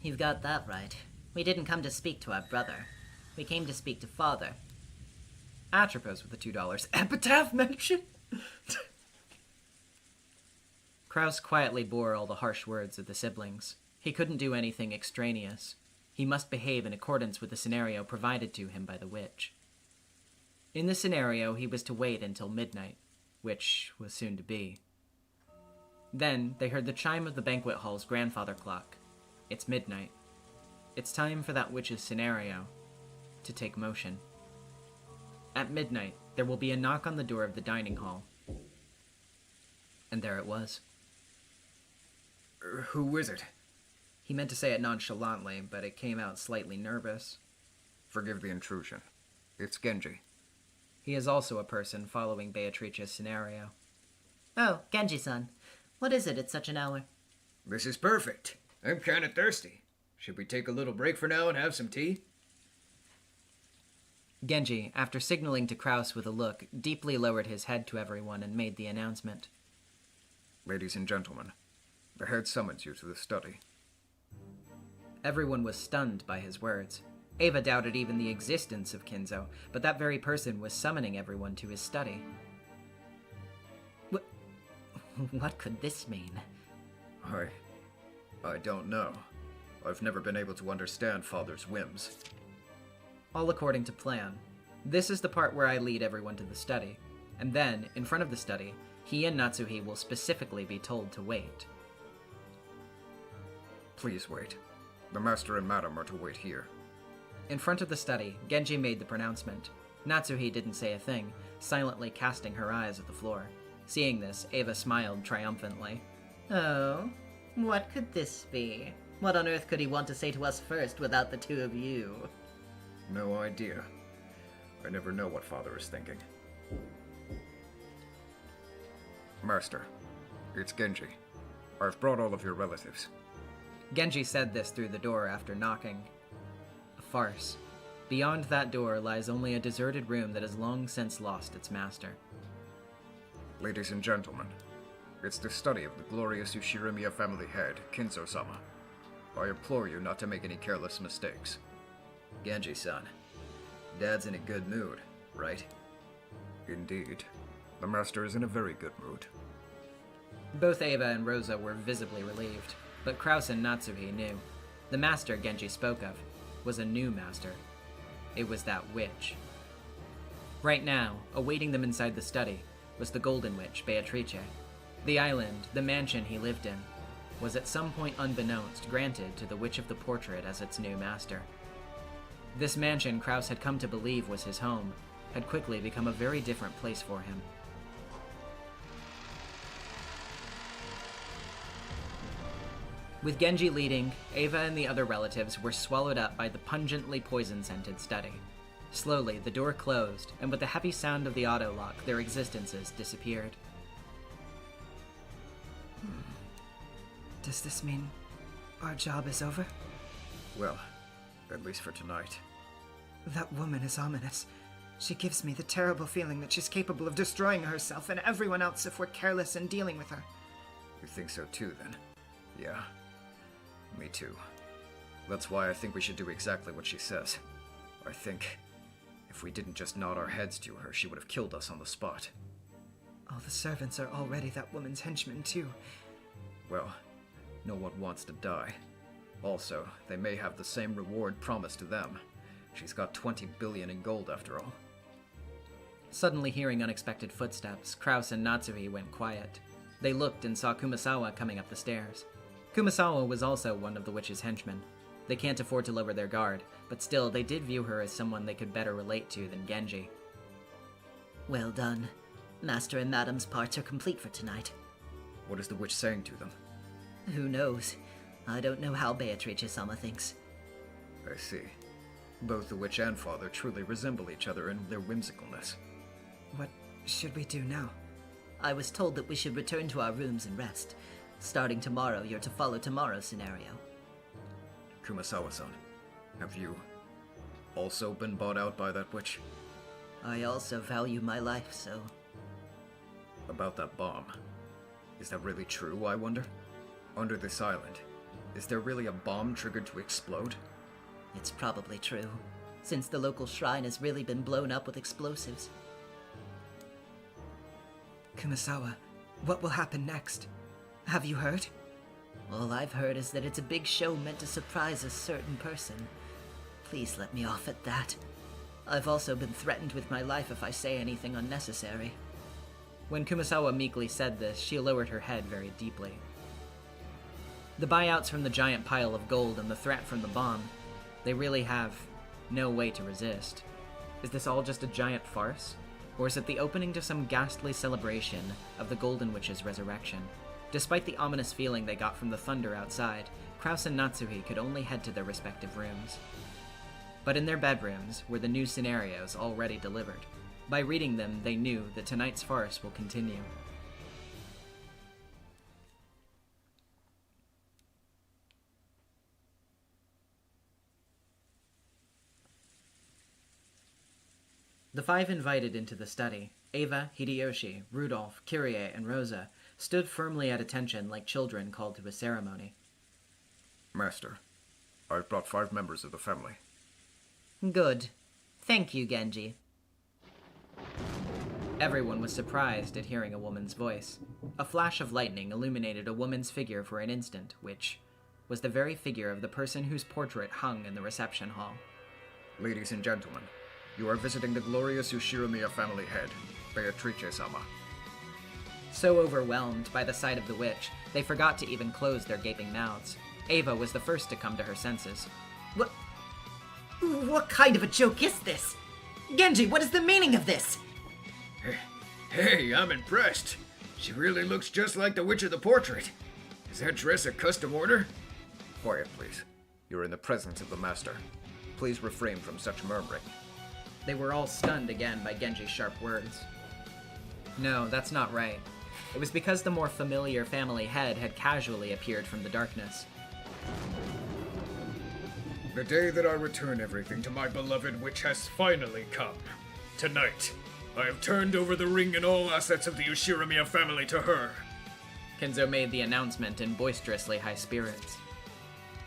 You've got that right. We didn't come to speak to our brother. We came to speak to Father. Atropos with the $2. Epitaph mention? Kraus quietly bore all the harsh words of the siblings. He couldn't do anything extraneous. He must behave in accordance with the scenario provided to him by the witch. In the scenario, he was to wait until midnight, which was soon to be. Then, they heard the chime of the banquet hall's grandfather clock. It's midnight. It's time for that witch's scenario to take motion. At midnight, there will be a knock on the door of the dining hall. And there it was. Who is it? He meant to say it nonchalantly, but it came out slightly nervous. Forgive the intrusion. It's Genji. He is also a person following Beatrice's scenario. Oh, Genji-san. What is it at such an hour? This is perfect. I'm kinda thirsty. Should we take a little break for now and have some tea? Genji, after signaling to Kraus with a look, deeply lowered his head to everyone and made the announcement. Ladies and gentlemen, the head summons you to the study. Everyone was stunned by his words. Eva doubted even the existence of Kinzo, but that very person was summoning everyone to his study. What could this mean? I don't know. I've never been able to understand Father's whims. All according to plan. This is the part where I lead everyone to the study, and then, in front of the study, he and Natsuhi will specifically be told to wait. Please wait. The Master and Madam are to wait here. In front of the study, Genji made the pronouncement. Natsuhi didn't say a thing, silently casting her eyes at the floor. Seeing this, Eva smiled triumphantly. Oh, what could this be? What on earth could he want to say to us first without the two of you? No idea. I never know what Father is thinking. Master, it's Genji. I've brought all of your relatives. Genji said this through the door after knocking. A farce. Beyond that door lies only a deserted room that has long since lost its master. Ladies and gentlemen, it's the study of the glorious Ushirimiya family head, Kinzo-sama. I implore you not to make any careless mistakes. Genji-san, Dad's in a good mood, right? Indeed. The Master is in a very good mood. Both Eva and Rosa were visibly relieved, but Kraus and Natsuhi knew. The master Genji spoke of was a new master. It was that witch. Right now, awaiting them inside the study, was the Golden Witch, Beatrice. The island, the mansion he lived in, was at some point unbeknownst granted to the Witch of the Portrait as its new master. This mansion Kraus had come to believe was his home had quickly become a very different place for him. With Genji leading, Eva and the other relatives were swallowed up by the pungently poison-scented study. Slowly, the door closed, and with the heavy sound of the auto-lock, their existences disappeared. Does this mean our job is over? Well, at least for tonight. That woman is ominous. She gives me the terrible feeling that she's capable of destroying herself and everyone else if we're careless in dealing with her. You think so too, then? Yeah. Me too. That's why I think we should do exactly what she says. I think if we didn't just nod our heads to her, she would have killed us on the spot. All the servants are already that woman's henchmen, too. Well, no one wants to die. Also, they may have the same reward promised to them. She's got 20 billion in gold after all. Suddenly hearing unexpected footsteps, Kraus and Natsuhi went quiet. They looked and saw Kumasawa coming up the stairs. Kumasawa was also one of the witch's henchmen. They can't afford to lower their guard, but still they did view her as someone they could better relate to than Genji. Well done. Master and Madam's parts are complete for tonight. What is the witch saying to them? Who knows? I don't know how Beatrice-sama thinks. I see. Both the witch and Father truly resemble each other in their whimsicalness. What should we do now? I was told that we should return to our rooms and rest. Starting tomorrow, you're to follow tomorrow's scenario. Kumasawa-san, have you also been bought out by that witch? I also value my life, so... About that bomb. Is that really true, I wonder? Under this island, is there really a bomb triggered to explode? It's probably true, since the local shrine has really been blown up with explosives. Kumasawa, what will happen next? Have you heard? All I've heard is that it's a big show meant to surprise a certain person. Please let me off at that. I've also been threatened with my life if I say anything unnecessary. When Kumasawa meekly said this, she lowered her head very deeply. The buyouts from the giant pile of gold and the threat from the bomb, they really have no way to resist. Is this all just a giant farce? Or is it the opening to some ghastly celebration of the Golden Witch's resurrection? Despite the ominous feeling they got from the thunder outside, Kraus and Natsuhi could only head to their respective rooms. But in their bedrooms were the new scenarios already delivered. By reading them, they knew that tonight's farce will continue. The five invited into the study, Eva, Hideyoshi, Rudolph, Kyrie, and Rosa, stood firmly at attention like children called to a ceremony. Master, I've brought 5 members of the family. Good. Thank you, Genji. Everyone was surprised at hearing a woman's voice. A flash of lightning illuminated a woman's figure for an instant, which was the very figure of the person whose portrait hung in the reception hall. Ladies and gentlemen, you are visiting the glorious Ushiramiya family head, Beatrice-sama. So overwhelmed by the sight of the witch, they forgot to even close their gaping mouths. Eva was the first to come to her senses. What kind of a joke is this? Genji, what is the meaning of this? Hey, I'm impressed. She really looks just like the witch of the portrait. Is that dress a custom order? Quiet, please. You're in the presence of the master. Please refrain from such murmuring. They were all stunned again by Genji's sharp words. No, that's not right. It was because the more familiar family head had casually appeared from the darkness. The day that I return everything to my beloved witch has finally come. Tonight, I have turned over the ring and all assets of the Ushiramiya family to her. Kinzo made the announcement in boisterously high spirits.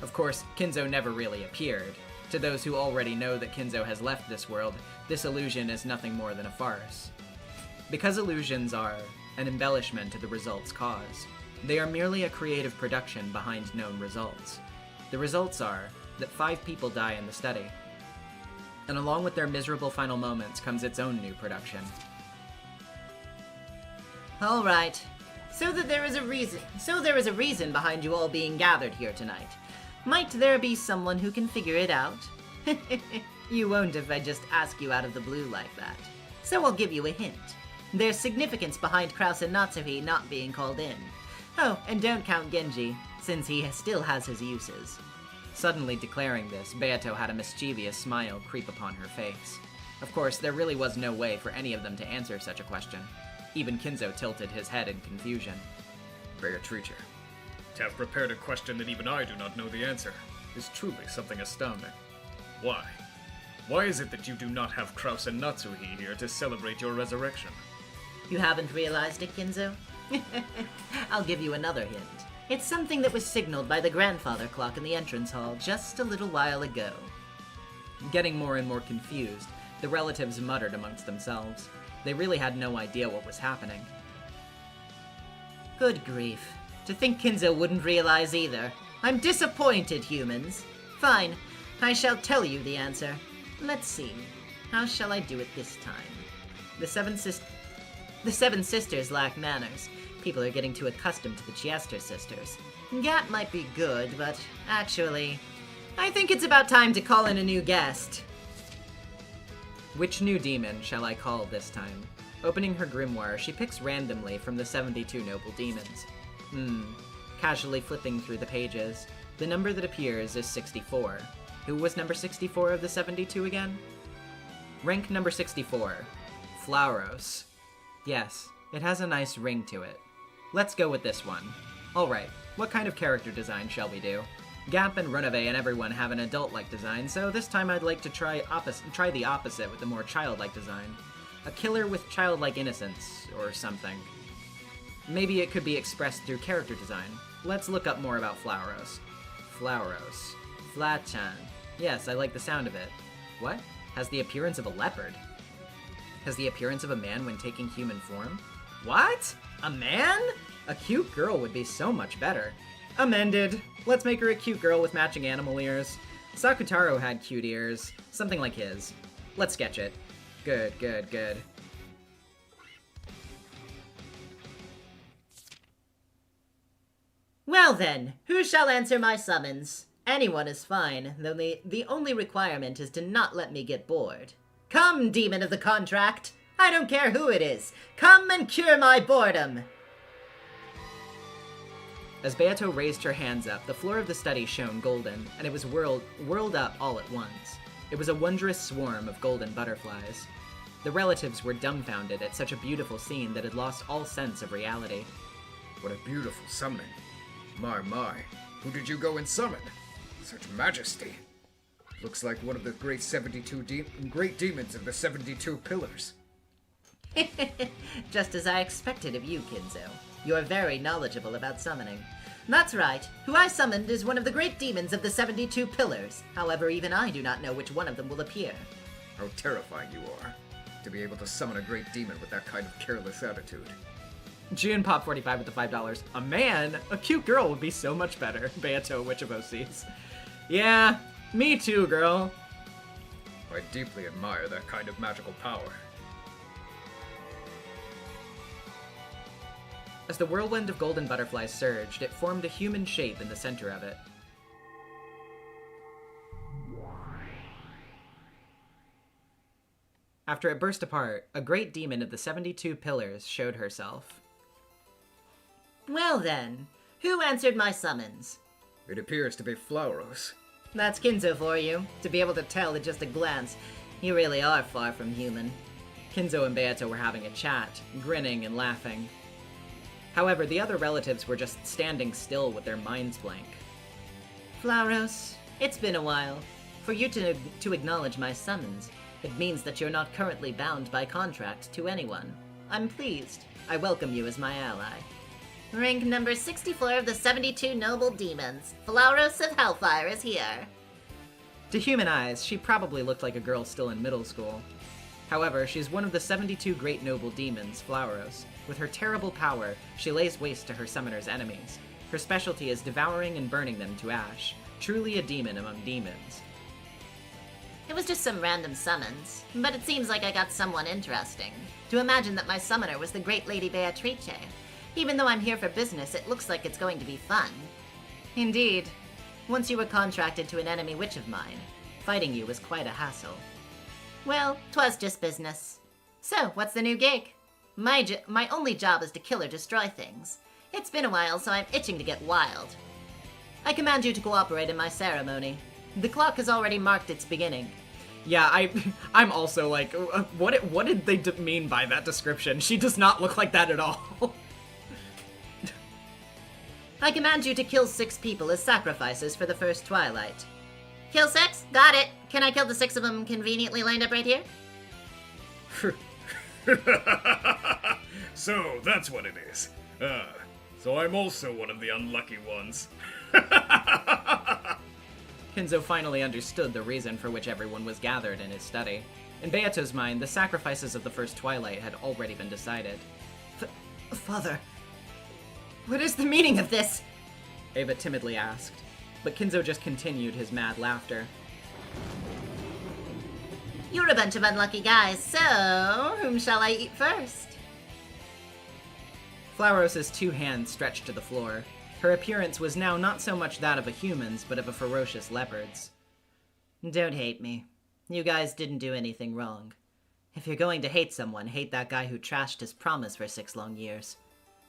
Of course, Kinzo never really appeared. To those who already know that Kinzo has left this world, this illusion is nothing more than a farce. Because illusions are an embellishment of the results caused, they are merely a creative production behind known results. The results are that 5 people die in the study. And along with their miserable final moments comes its own new production. All right. So there is a reason behind you all being gathered here tonight. Might there be someone who can figure it out? You won't if I just ask you out of the blue like that. So I'll give you a hint. There's significance behind Kraus and Natsuhi not being called in. Oh, and don't count Genji, since he still has his uses. Suddenly declaring this, Beato had a mischievous smile creep upon her face. Of course, there really was no way for any of them to answer such a question. Even Kinzo tilted his head in confusion. Beatrice, To have prepared a question that even I do not know the answer is truly something astounding. Why? Why is it that you do not have Kraus and Natsuhi here to celebrate your resurrection? You haven't realized it, Kinzo? I'll give you another hint. It's something that was signaled by the grandfather clock in the entrance hall just a little while ago. Getting more and more confused, the relatives muttered amongst themselves. They really had no idea what was happening. Good grief. To think Kinzo wouldn't realize either. I'm disappointed, humans. Fine, I shall tell you the answer. Let's see. How shall I do it this time? The seven sisters lack manners. People are getting too accustomed to the Chiester sisters. Gat might be good, but actually, I think it's about time to call in a new guest. Which new demon shall I call this time? Opening her grimoire, she picks randomly from the 72 noble demons. Casually flipping through the pages, the number that appears is 64. Who was number 64 of the 72 again? Rank number 64. Flauros. Yes, it has a nice ring to it. Let's go with this one. Alright, what kind of character design shall we do? Gap and Runaway and everyone have an adult-like design, so this time I'd like to try the opposite with a more childlike design. A killer with childlike innocence, or something. Maybe it could be expressed through character design. Let's look up more about Flauros. Flauros. Flachan. Yes, I like the sound of it. What? Has the appearance of a leopard. Has the appearance of a man when taking human form. What? A man? A cute girl would be so much better. Amended. Let's make her a cute girl with matching animal ears. Sakutaro had cute ears. Something like his. Let's sketch it. Good, good, good. Well then, who shall answer my summons? Anyone is fine, though the only requirement is to not let me get bored. Come, demon of the contract! I don't care who it is. Come and cure my boredom. As Beato raised her hands up, the floor of the study shone golden, and it was whirled up all at once. It was a wondrous swarm of golden butterflies. The relatives were dumbfounded at such a beautiful scene that had lost all sense of reality. What a beautiful summoning. My, who did you go and summon? Such majesty. Looks like one of the great 72 great demons of the 72 pillars. Just as I expected of you, Kinzo. You're very knowledgeable about summoning. That's right. Who I summoned is one of the great demons of the 72 pillars. However, even I do not know which one of them will appear. How terrifying you are, to be able to summon a great demon with that kind of careless attitude. June Pop 45 with the $5. A man? A cute girl would be so much better. Beato, Witch of OCs. Yeah, me too, girl. I deeply admire that kind of magical power. As the whirlwind of golden butterflies surged, it formed a human shape in the center of it. After it burst apart, a great demon of the 72 pillars showed herself. Well then, who answered my summons? It appears to be Flauros. That's Kinzo for you. To be able to tell at just a glance, you really are far from human. Kinzo and Beato were having a chat, grinning and laughing. However, the other relatives were just standing still with their minds blank. Flauros, it's been a while. For you to acknowledge my summons, it means that you're not currently bound by contract to anyone. I'm pleased. I welcome you as my ally. Rank number 64 of the 72 noble demons. Flauros of Hellfire is here. To human eyes, she probably looked like a girl still in middle school. However, she's one of the 72 great noble demons, Flauros. With her terrible power, she lays waste to her summoner's enemies. Her specialty is devouring and burning them to ash. Truly a demon among demons. It was just some random summons, but it seems like I got someone interesting. To imagine that my summoner was the great Lady Beatrice. Even though I'm here for business, it looks like it's going to be fun. Indeed. Once you were contracted to an enemy witch of mine, fighting you was quite a hassle. Well, 'twas just business. So, what's the new gig? My only job is to kill or destroy things. It's been a while, so I'm itching to get wild. I command you to cooperate in my ceremony. The clock has already marked its beginning. Yeah, I'm also like, what did they mean by that description? She does not look like that at all. I command you to kill 6 people as sacrifices for the first twilight. Kill 6? Got it. Can I kill the 6 of them conveniently lined up right here? So, that's what it is. So I'm also one of the unlucky ones. Kinzo finally understood the reason for which everyone was gathered in his study. In Beato's mind, the sacrifices of the first twilight had already been decided. Father, what is the meaning of this? Ava timidly asked, but Kinzo just continued his mad laughter. You're a bunch of unlucky guys, so whom shall I eat first? Flauros' 2 hands stretched to the floor. Her appearance was now not so much that of a human's, but of a ferocious leopard's. Don't hate me. You guys didn't do anything wrong. If you're going to hate someone, hate that guy who trashed his promise for 6 long years.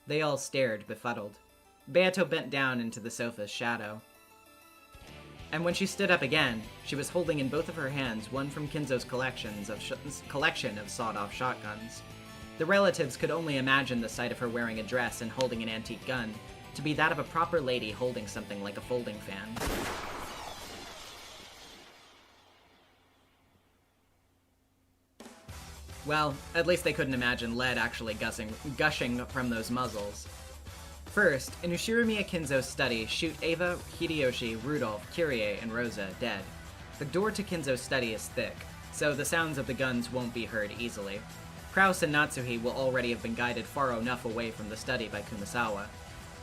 They all stared, befuddled. Beato bent down into the sofa's shadow. And when she stood up again, she was holding in both of her hands one from Kinzo's collection of sawed-off shotguns. The relatives could only imagine the sight of her wearing a dress and holding an antique gun to be that of a proper lady holding something like a folding fan. Well, at least they couldn't imagine lead actually gushing from those muzzles. First, in Ushirimiya Kinzo's study, shoot Ava, Hideyoshi, Rudolph, Kyrie, and Rosa dead. The door to Kinzo's study is thick, so the sounds of the guns won't be heard easily. Kraus and Natsuhi will already have been guided far enough away from the study by Kumasawa,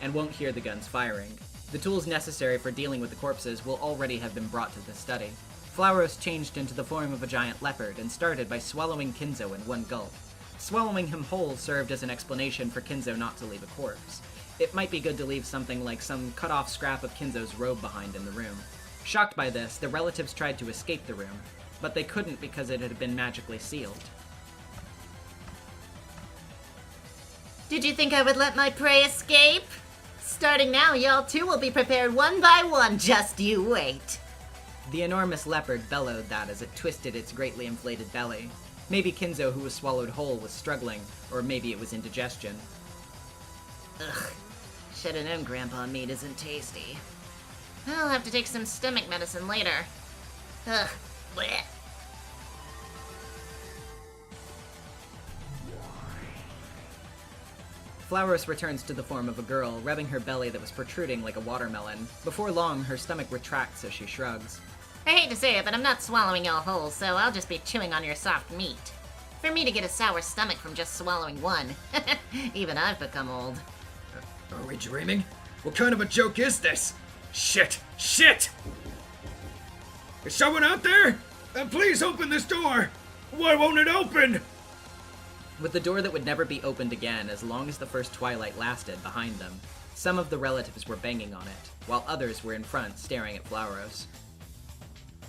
and won't hear the guns firing. The tools necessary for dealing with the corpses will already have been brought to the study. Flauros changed into the form of a giant leopard and started by swallowing Kinzo in one gulp. Swallowing him whole served as an explanation for Kinzo not to leave a corpse. It might be good to leave something like some cut-off scrap of Kinzo's robe behind in the room. Shocked by this, the relatives tried to escape the room, but they couldn't because it had been magically sealed. Did you think I would let my prey escape? Starting now, y'all too will be prepared one by one, just you wait. The enormous leopard bellowed that as it twisted its greatly inflated belly. Maybe Kinzo, who was swallowed whole, was struggling, or maybe it was indigestion. Ugh, should've known grandpa meat isn't tasty. I'll have to take some stomach medicine later. Ugh, bleh. Flowers returns to the form of a girl, rubbing her belly that was protruding like a watermelon. Before long, her stomach retracts as she shrugs. I hate to say it, but I'm not swallowing y'all whole, so I'll just be chewing on your soft meat. For me to get a sour stomach from just swallowing one. Even I've become old. Are we dreaming? What kind of a joke is this? Shit! Shit! Is someone out there? Please open this door! Why won't it open? With the door that would never be opened again as long as the first twilight lasted behind them, some of the relatives were banging on it, while others were in front staring at Flowros.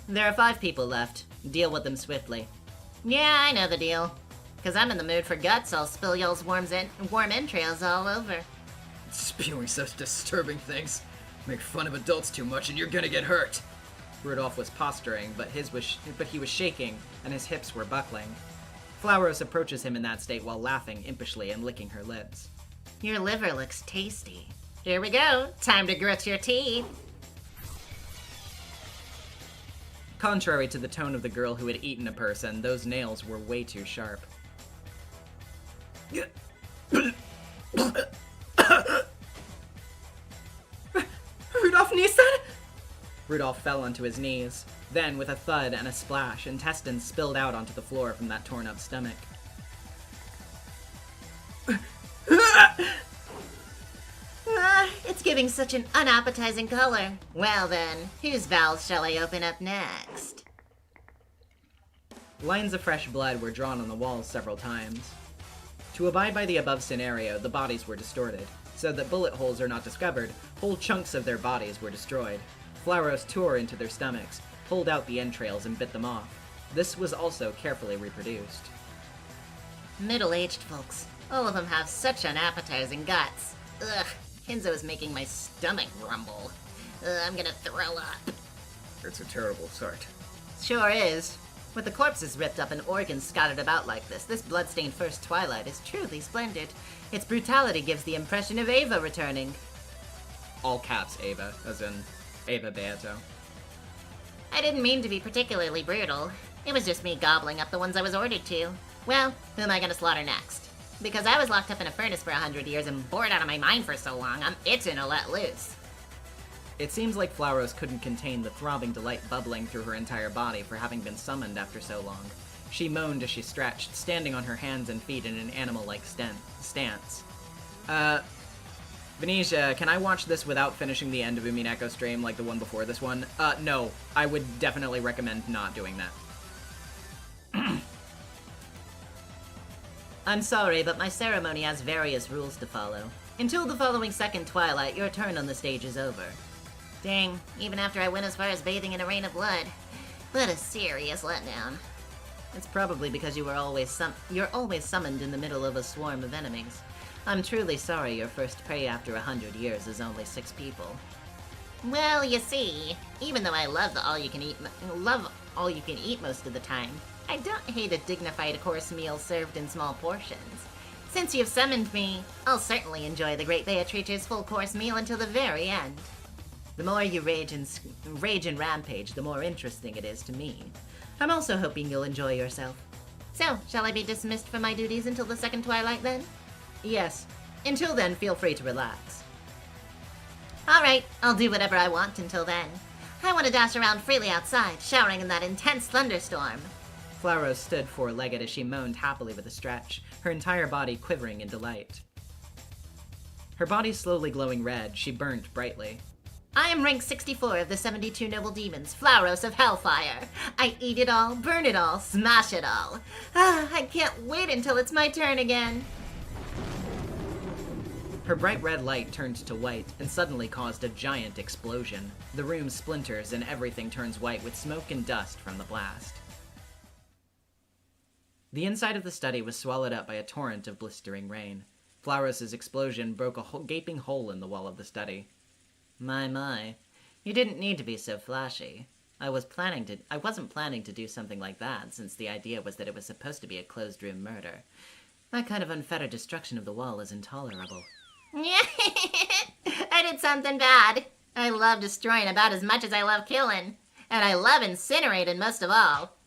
There are 5 people left. Deal with them swiftly. Yeah, I know the deal. 'Cause I'm in the mood for guts, I'll spill y'all's warm entrails all over. Spewing such disturbing things. Make fun of adults too much and you're gonna get hurt. Rudolph was posturing, but he was shaking, and his hips were buckling. Flowros approaches him in that state while laughing impishly and licking her lips. Your liver looks tasty. Here we go. Time to grit your teeth. Contrary to the tone of the girl who had eaten a person, those nails were way too sharp. Rudolph Nissan? Rudolph fell onto his knees. Then, with a thud and a splash, intestines spilled out onto the floor from that torn-up stomach. It's giving such an unappetizing color. Well then, whose valves shall I open up next? Lines of fresh blood were drawn on the walls several times. To abide by the above scenario, the bodies were distorted. So that bullet holes are not discovered, whole chunks of their bodies were destroyed. Flowros tore into their stomachs, pulled out the entrails, and bit them off. This was also carefully reproduced. Middle-aged folks. All of them have such unappetizing guts. Ugh, Kinzo is making my stomach rumble. I'm gonna throw up. It's a terrible sight. Sure is. With the corpses ripped up and organs scattered about like this bloodstained first twilight is truly splendid. Its brutality gives the impression of Ava returning. All caps Ava, as in Ava Beato. I didn't mean to be particularly brutal. It was just me gobbling up the ones I was ordered to. Well, who am I gonna slaughter next? Because I was locked up in a furnace for 100 years and bored out of my mind for so long, I'm itching to let loose. It seems like Flowros couldn't contain the throbbing delight bubbling through her entire body for having been summoned after so long. She moaned as she stretched, standing on her hands and feet in an animal-like stance. Venetia, can I watch this without finishing the end of Umineko stream like the one before this one? No. I would definitely recommend not doing that. I'm sorry, but my ceremony has various rules to follow. Until the following second twilight, your turn on the stage is over. Dang, even after I went as far as bathing in a rain of blood. What a serious letdown. It's probably because you're always summoned in the middle of a swarm of enemies. I'm truly sorry your first prey after 100 years is only 6 people. Well, you see, even though I love all you can eat most of the time, I don't hate a dignified course meal served in small portions. Since you've summoned me, I'll certainly enjoy the Great Beatrice's full course meal until the very end. The more you rage and rampage, the more interesting it is to me. I'm also hoping you'll enjoy yourself. So, shall I be dismissed from my duties until the second twilight then? Yes. Until then, feel free to relax. Alright, I'll do whatever I want until then. I want to dash around freely outside, showering in that intense thunderstorm. Flowros stood four-legged as she moaned happily with a stretch, her entire body quivering in delight. Her body slowly glowing red, she burned brightly. I am rank 64 of the 72 noble demons, Flowros of Hellfire. I eat it all, burn it all, smash it all. I can't wait until it's my turn again. Her bright red light turned to white and suddenly caused a giant explosion. The room splinters and everything turns white with smoke and dust from the blast. The inside of the study was swallowed up by a torrent of blistering rain. Flowers' explosion broke a gaping hole in the wall of the study. My. You didn't need to be so flashy. I wasn't planning to do something like that, since the idea was that it was supposed to be a closed-room murder. That kind of unfettered destruction of the wall is intolerable. I did something bad. I love destroying about as much as I love killing. And I love incinerating most of all.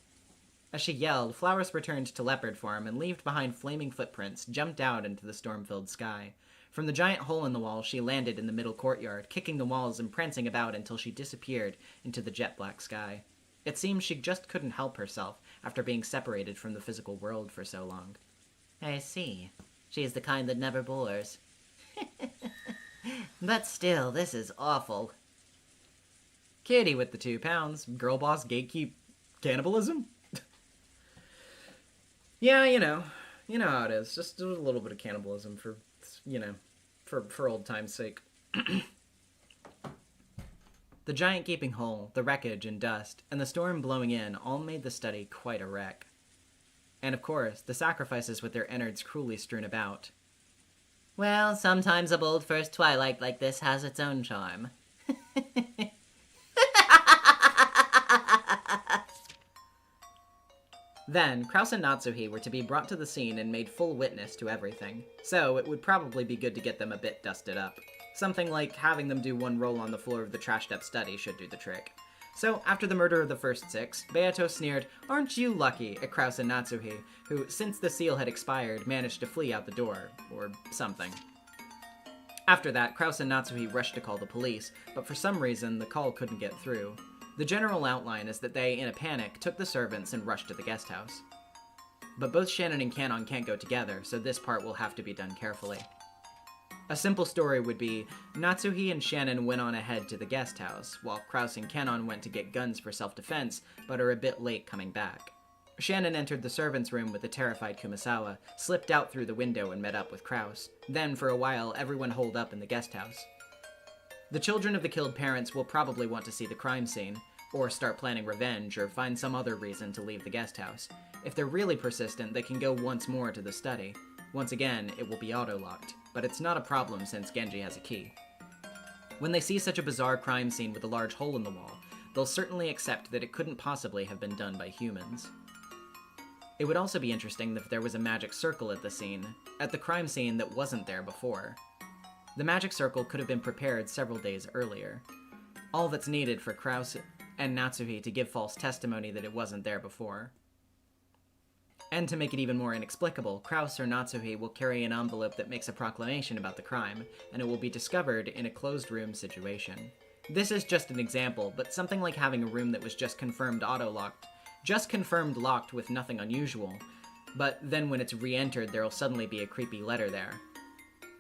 As she yelled, Flowers returned to leopard form and leaved behind flaming footprints, jumped out into the storm-filled sky. From the giant hole in the wall, she landed in the middle courtyard, kicking the walls and prancing about until she disappeared into the jet-black sky. It seemed she just couldn't help herself after being separated from the physical world for so long. I see. She's the kind that never bores. But still, this is awful. Kitty with the 2 pounds. Girl boss gatekeep cannibalism? Yeah, you know how it is. Just a little bit of cannibalism for, for old time's sake. The giant gaping hole, the wreckage and dust, and the storm blowing in all made the study quite a wreck. And of course, the sacrifices with their innards cruelly strewn about. Well, sometimes a bold first twilight like this has its own charm. Then, Kraus and Natsuhi were to be brought to the scene and made full witness to everything, so it would probably be good to get them a bit dusted up. Something like having them do one roll on the floor of the trashed-up study should do the trick. So, after the murder of the first 6, Beato sneered, "Aren't you lucky?" at Kraus and Natsuhi, who, since the seal had expired, managed to flee out the door, or something. After that, Kraus and Natsuhi rushed to call the police, but for some reason, the call couldn't get through. The general outline is that they, in a panic, took the servants and rushed to the guest house. But both Shannon and Canon can't go together, so this part will have to be done carefully. A simple story would be, Natsuhi and Shannon went on ahead to the guest house, while Kraus and Canon went to get guns for self-defense, but are a bit late coming back. Shannon entered the servants' room with the terrified Kumasawa, slipped out through the window and met up with Kraus. Then, for a while, everyone holed up in the guest house. The children of the killed parents will probably want to see the crime scene, or start planning revenge, or find some other reason to leave the guest house. If they're really persistent, they can go once more to the study. Once again, it will be auto-locked, but it's not a problem since Genji has a key. When they see such a bizarre crime scene with a large hole in the wall, they'll certainly accept that it couldn't possibly have been done by humans. It would also be interesting if there was a magic circle at the crime scene that wasn't there before. The magic circle could have been prepared several days earlier. All that's needed for Kraus and Natsuhi to give false testimony that it wasn't there before. And to make it even more inexplicable, Kraus or Natsuhi will carry an envelope that makes a proclamation about the crime, and it will be discovered in a closed-room situation. This is just an example, but something like having a room that was just confirmed auto-locked, just confirmed locked with nothing unusual, but then when it's re-entered there'll suddenly be a creepy letter there.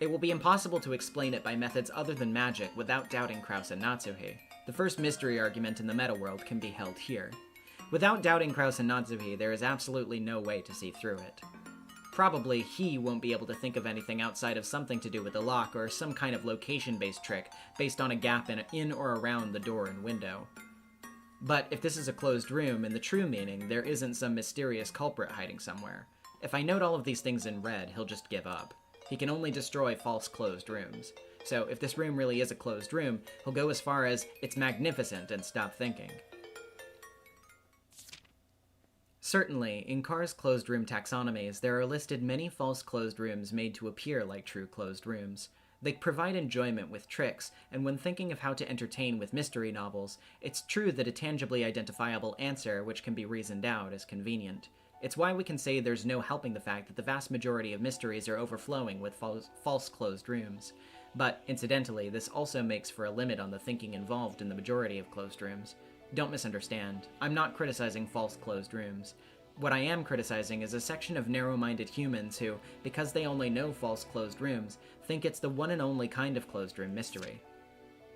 It will be impossible to explain it by methods other than magic without doubting Kraus and Natsuhi. The first mystery argument in the meta world can be held here. Without doubting Kraus and Natsuhi, there is absolutely no way to see through it. Probably he won't be able to think of anything outside of something to do with the lock or some kind of location-based trick based on a gap in or around the door and window. But if this is a closed room in the true meaning, there isn't some mysterious culprit hiding somewhere. If I note all of these things in red, he'll just give up. He can only destroy false closed rooms. So if this room really is a closed room, he'll go as far as, "It's magnificent," and stop thinking. Certainly, in Carr's closed room taxonomies, there are listed many false closed rooms made to appear like true closed rooms. They provide enjoyment with tricks, and when thinking of how to entertain with mystery novels, it's true that a tangibly identifiable answer which can be reasoned out is convenient. It's why we can say there's no helping the fact that the vast majority of mysteries are overflowing with false closed rooms. But, incidentally, this also makes for a limit on the thinking involved in the majority of closed rooms. Don't misunderstand. I'm not criticizing false closed rooms. What I am criticizing is a section of narrow-minded humans who, because they only know false closed rooms, think it's the one and only kind of closed room mystery.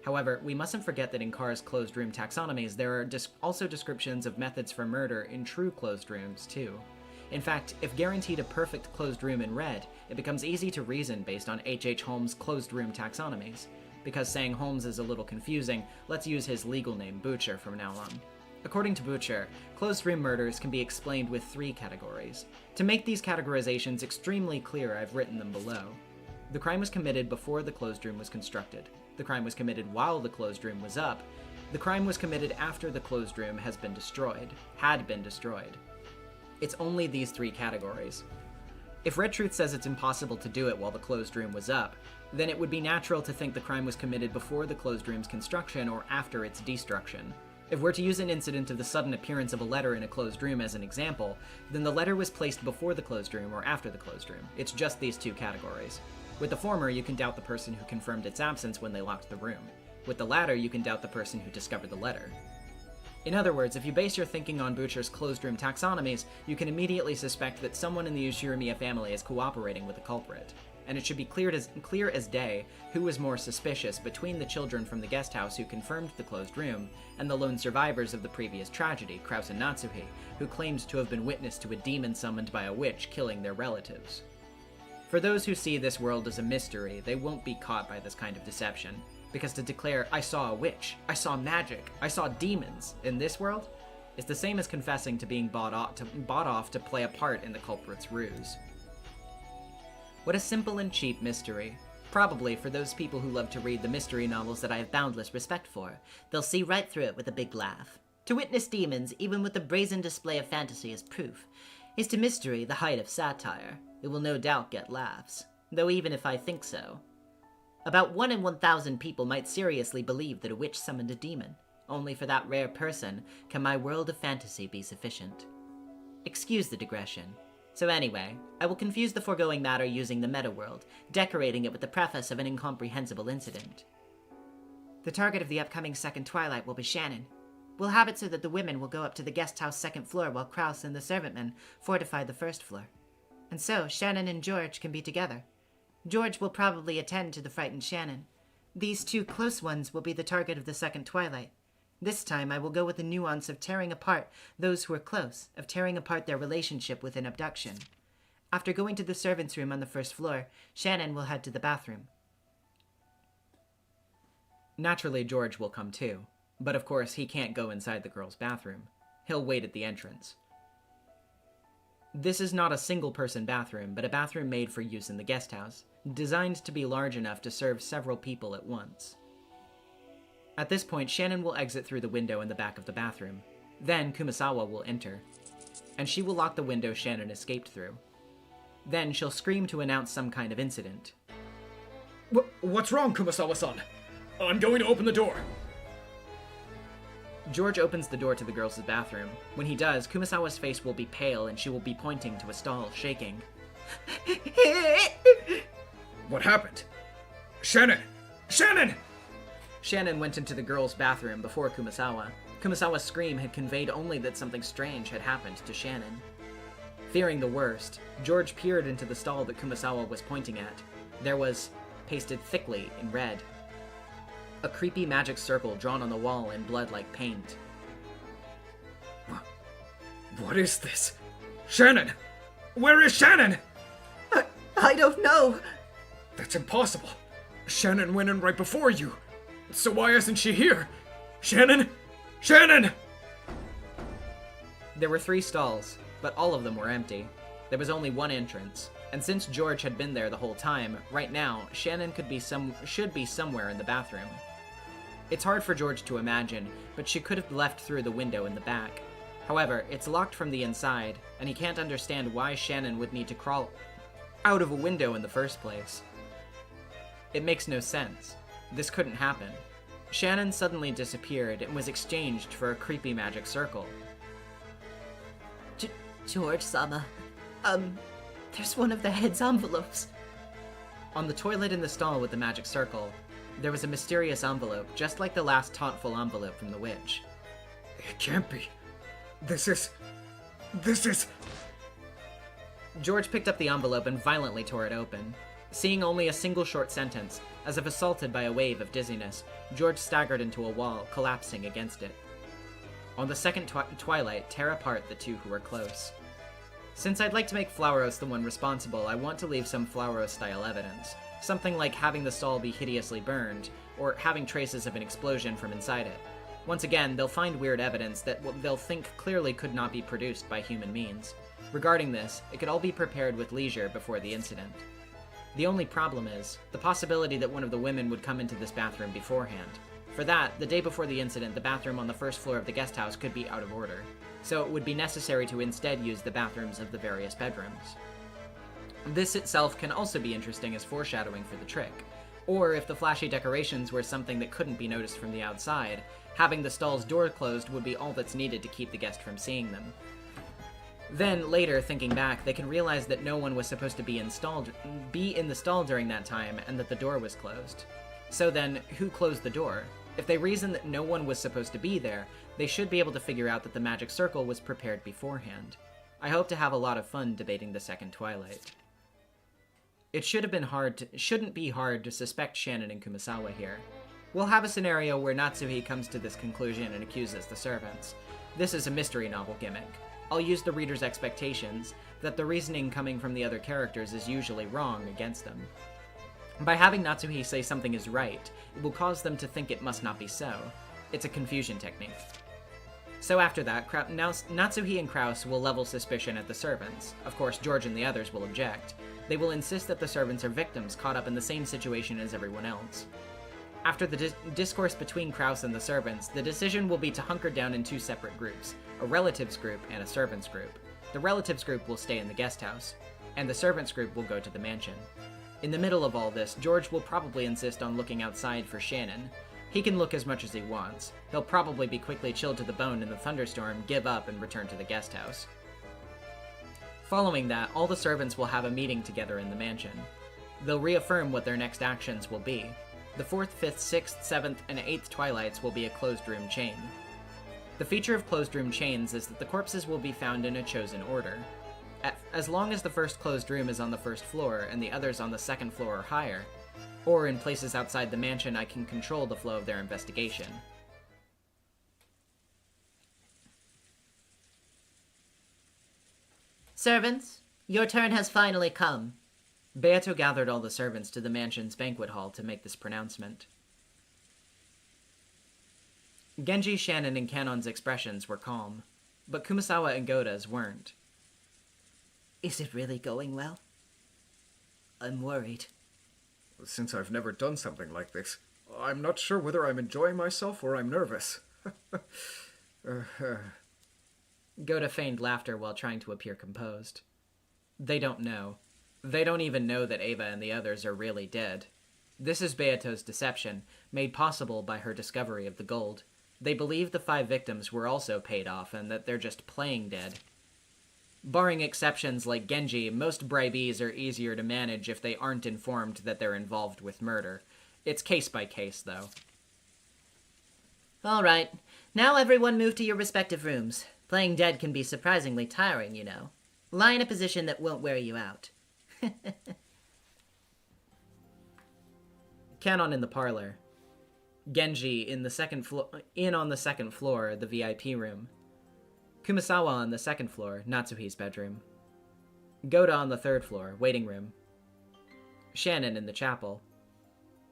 However, we mustn't forget that in Carr's closed room taxonomies, there are also descriptions of methods for murder in true closed rooms, too. In fact, if guaranteed a perfect closed room in red, it becomes easy to reason based on H.H. Holmes' closed room taxonomies. Because saying Holmes is a little confusing, let's use his legal name, Butcher, from now on. According to Butcher, closed room murders can be explained with 3 categories. To make these categorizations extremely clear, I've written them below. The crime was committed before the closed room was constructed. The crime was committed while the closed room was up. The crime was committed after the closed room had been destroyed. It's only these 3 categories. If Red Truth says it's impossible to do it while the closed room was up, then it would be natural to think the crime was committed before the closed room's construction or after its destruction. If we're to use an incident of the sudden appearance of a letter in a closed room as an example, then the letter was placed before the closed room or after the closed room. It's just these 2 categories. With the former, you can doubt the person who confirmed its absence when they locked the room. With the latter, you can doubt the person who discovered the letter. In other words, if you base your thinking on Butcher's closed room taxonomies, you can immediately suspect that someone in the Ushirimiya family is cooperating with the culprit. And it should be clear as day who was more suspicious between the children from the guest house who confirmed the closed room and the lone survivors of the previous tragedy, Kraus and Natsuhi, who claimed to have been witness to a demon summoned by a witch killing their relatives. For those who see this world as a mystery, they won't be caught by this kind of deception, because to declare, I saw a witch, I saw magic, I saw demons in this world, is the same as confessing to being bought off to play a part in the culprit's ruse. What a simple and cheap mystery. Probably for those people who love to read the mystery novels that I have boundless respect for. They'll see right through it with a big laugh. To witness demons, even with the brazen display of fantasy as proof, is to mystery the height of satire. It will no doubt get laughs, though even if I think so. About 1 in 1,000 people might seriously believe that a witch summoned a demon. Only for that rare person can my world of fantasy be sufficient. Excuse the digression. So anyway, I will confuse the foregoing matter using the meta-world, decorating it with the preface of an incomprehensible incident. The target of the upcoming second twilight will be Shannon. We'll have it so that the women will go up to the guest house second floor while Kraus and the servantmen fortify the first floor. And so, Shannon and George can be together. George will probably attend to the frightened Shannon. These 2 close ones will be the target of the second twilight. This time I will go with the nuance of tearing apart those who are close, of tearing apart their relationship with an abduction. After going to the servants' room on the first floor, Shannon will head to the bathroom. Naturally, George will come too, but of course he can't go inside the girls' bathroom. He'll wait at the entrance. This is not a single-person bathroom, but a bathroom made for use in the guest house, designed to be large enough to serve several people at once. At this point, Shannon will exit through the window in the back of the bathroom. Then Kumasawa will enter, and she will lock the window Shannon escaped through. Then she'll scream to announce some kind of incident. What's wrong, Kumasawa-san? I'm going to open the door. George opens the door to the girls' bathroom. When he does, Kumasawa's face will be pale and she will be pointing to a stall, shaking. What happened? Shannon! Shannon! Shannon went into the girls' bathroom before Kumasawa. Kumasawa's scream had conveyed only that something strange had happened to Shannon. Fearing the worst, George peered into the stall that Kumasawa was pointing at. There was, pasted thickly in red, a creepy magic circle drawn on the wall in blood-like paint. What is this? Shannon! Where is Shannon? I don't know. That's impossible. Shannon went in right before you. So why isn't she here? Shannon! Shannon! There were 3 stalls, but all of them were empty. There was only one entrance, and since George had been there the whole time, right now, Shannon should be somewhere in the bathroom. It's hard for George to imagine, but she could have left through the window in the back. However, it's locked from the inside, and he can't understand why Shannon would need to crawl out of a window in the first place. It makes no sense. This couldn't happen. Shannon suddenly disappeared and was exchanged for a creepy magic circle. George-sama, there's one of the head's envelopes. On the toilet in the stall with the magic circle, there was a mysterious envelope, just like the last tauntful envelope from the witch. It can't be. This is... George picked up the envelope and violently tore it open. Seeing only a single short sentence, as if assaulted by a wave of dizziness, George staggered into a wall, collapsing against it. On the second twilight, tear apart the 2 who were close. Since I'd like to make Flauros the one responsible, I want to leave some Flauros-style evidence. Something like having the stall be hideously burned, or having traces of an explosion from inside it. Once again, they'll find weird evidence that they'll think clearly could not be produced by human means. Regarding this, it could all be prepared with leisure before the incident. The only problem is the possibility that one of the women would come into this bathroom beforehand. For that, the day before the incident, the bathroom on the first floor of the guest house could be out of order, so it would be necessary to instead use the bathrooms of the various bedrooms. This itself can also be interesting as foreshadowing for the trick, or if the flashy decorations were something that couldn't be noticed from the outside, having the stall's door closed would be all that's needed to keep the guest from seeing them. Then, later, thinking back, they can realize that no one was supposed to be in the stall during that time, and that the door was closed. So then, who closed the door? If they reason that no one was supposed to be there, they should be able to figure out that the magic circle was prepared beforehand. I hope to have a lot of fun debating the second Twilight. It shouldn't be hard to suspect Shannon and Kumasawa here. We'll have a scenario where Natsuhi comes to this conclusion and accuses the servants. This is a mystery novel gimmick. I'll use the reader's expectations that the reasoning coming from the other characters is usually wrong against them. By having Natsuhi say something is right, it will cause them to think it must not be so. It's a confusion technique. So after that, Natsuhi and Kraus will level suspicion at the servants. Of course, George and the others will object. They will insist that the servants are victims caught up in the same situation as everyone else. After the discourse between Kraus and the servants, the decision will be to hunker down in two separate groups, a relatives group and a servants group. The relatives group will stay in the guest house, and the servants group will go to the mansion. In the middle of all this, George will probably insist on looking outside for Shannon. He can look as much as he wants. He'll probably be quickly chilled to the bone in the thunderstorm, give up, and return to the guest house. Following that, all the servants will have a meeting together in the mansion. They'll reaffirm what their next actions will be. The 4th, 5th, 6th, 7th, and 8th Twilights will be a closed room chain. The feature of closed room chains is that the corpses will be found in a chosen order. As long as the first closed room is on the first floor and the others on the second floor or higher, or in places outside the mansion, I can control the flow of their investigation. Servants, your turn has finally come. Beato gathered all the servants to the mansion's banquet hall to make this pronouncement. Genji, Shannon, and Kanon's expressions were calm, but Kumasawa and Goda's weren't. Is it really going well? I'm worried. Since I've never done something like this, I'm not sure whether I'm enjoying myself or I'm nervous. Goda feigned laughter while trying to appear composed. They don't know. They don't even know that Ava and the others are really dead. This is Beato's deception, made possible by her discovery of the gold. They believe the 5 victims were also paid off and that they're just playing dead. Barring exceptions like Genji, most bribees are easier to manage if they aren't informed that they're involved with murder. It's case by case, though. All right. Now everyone move to your respective rooms. Playing dead can be surprisingly tiring, you know. Lie in a position that won't wear you out. Kanon in the parlor. Genji in on the second floor, the VIP room. Kumasawa on the second floor, Natsuhi's bedroom. Goda on the third floor, waiting room. Shannon in the chapel.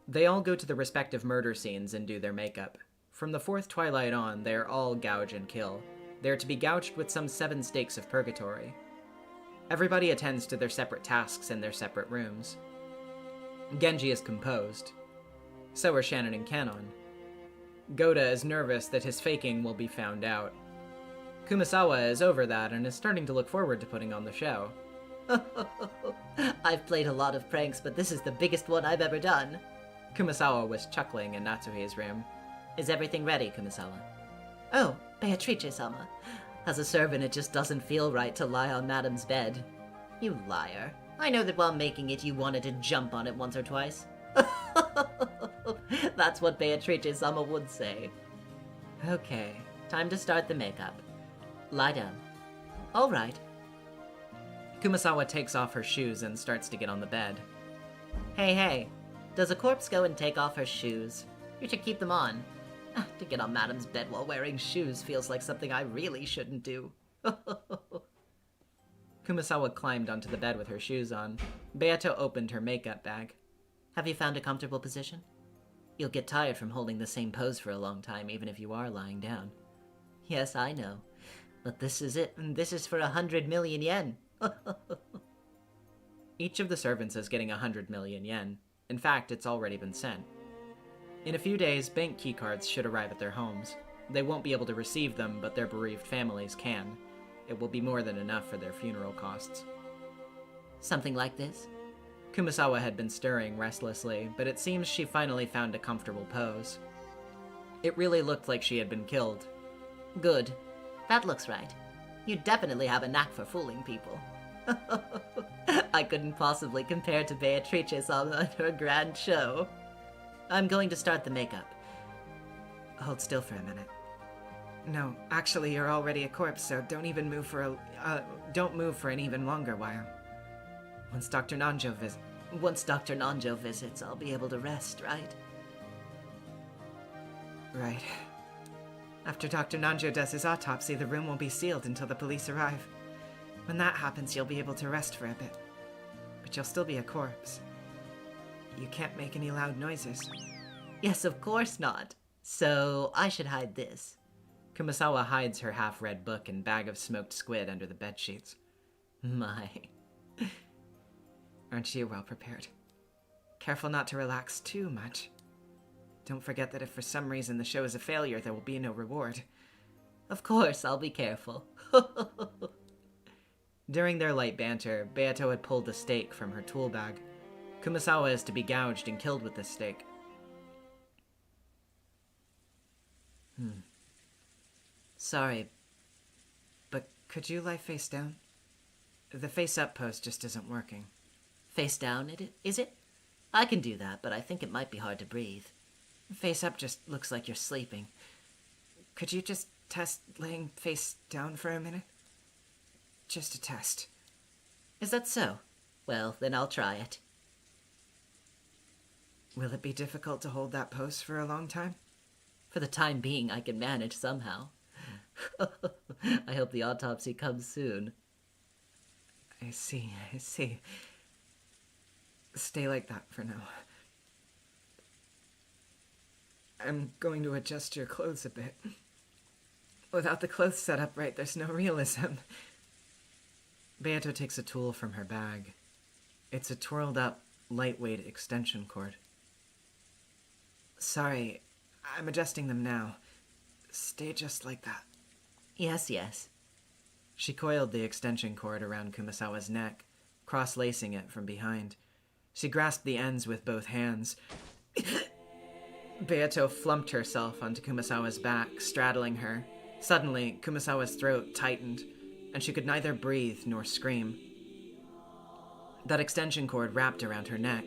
They all go to the respective murder scenes and do their makeup. From the 4th Twilight on, they are all gouge and kill. They are to be gouged with some 7 stakes of purgatory. Everybody attends to their separate tasks in their separate rooms. Genji is composed. So are Shannon and Kanon. Goda is nervous that his faking will be found out. Kumasawa is over that and is starting to look forward to putting on the show. I've played a lot of pranks, but this is the biggest one I've ever done. Kumasawa was chuckling in Natsuhi's room. Is everything ready, Kumasawa? Oh, Beatrice-sama. As a servant, it just doesn't feel right to lie on Madame's bed. You liar. I know that while making it, you wanted to jump on it once or twice. That's what Beatrice-sama would say. Okay, time to start the makeup. Lie down. All right. Kumasawa takes off her shoes and starts to get on the bed. Hey, does a corpse go and take off her shoes? You should keep them on. To get on Madame's bed while wearing shoes feels like something I really shouldn't do. Kumasawa climbed onto the bed with her shoes on. Beato opened her makeup bag. Have you found a comfortable position? You'll get tired from holding the same pose for a long time, even if you are lying down. Yes, I know. But this is it, and this is for 100 million yen. Each of the servants is getting 100 million yen. In fact, it's already been sent. In a few days, bank keycards should arrive at their homes. They won't be able to receive them, but their bereaved families can. It will be more than enough for their funeral costs. Something like this? Kumasawa had been stirring restlessly, but it seems she finally found a comfortable pose. It really looked like she had been killed. Good. That looks right. You definitely have a knack for fooling people. I couldn't possibly compare to Beatrice's on her grand show. I'm going to start the makeup. Hold still for a minute. No, actually, you're already a corpse, so don't move for an even longer while. Once Dr. Nanjo visits, I'll be able to rest, right? Right. After Dr. Nanjo does his autopsy, the room will be sealed until the police arrive. When that happens, you'll be able to rest for a bit. But you'll still be a corpse. You can't make any loud noises. Yes, of course not. So, I should hide this. Kumasawa hides her half-read book and bag of smoked squid under the bedsheets. My. Aren't you well prepared? Careful not to relax too much. Don't forget that if for some reason the show is a failure, there will be no reward. Of course, I'll be careful. During their light banter, Beato had pulled a stake from her tool bag. Kumasawa is to be gouged and killed with this stake. Sorry, but could you lie face down? The face-up pose just isn't working. Face down, is it? I can do that, but I think it might be hard to breathe. Face up just looks like you're sleeping. Could you just test laying face down for a minute? Just a test. Is that so? Well, then I'll try it. Will it be difficult to hold that pose for a long time? For the time being, I can manage somehow. I hope the autopsy comes soon. I see. Stay like that for now. I'm going to adjust your clothes a bit. Without the clothes set up right, there's no realism. Beato takes a tool from her bag. It's a twirled up, lightweight extension cord. Sorry, I'm adjusting them now. Stay just like that. Yes. She coiled the extension cord around Kumasawa's neck, cross-lacing it from behind. She grasped the ends with both hands. Beato flumped herself onto Kumasawa's back, straddling her. Suddenly, Kumasawa's throat tightened, and she could neither breathe nor scream. That extension cord wrapped around her neck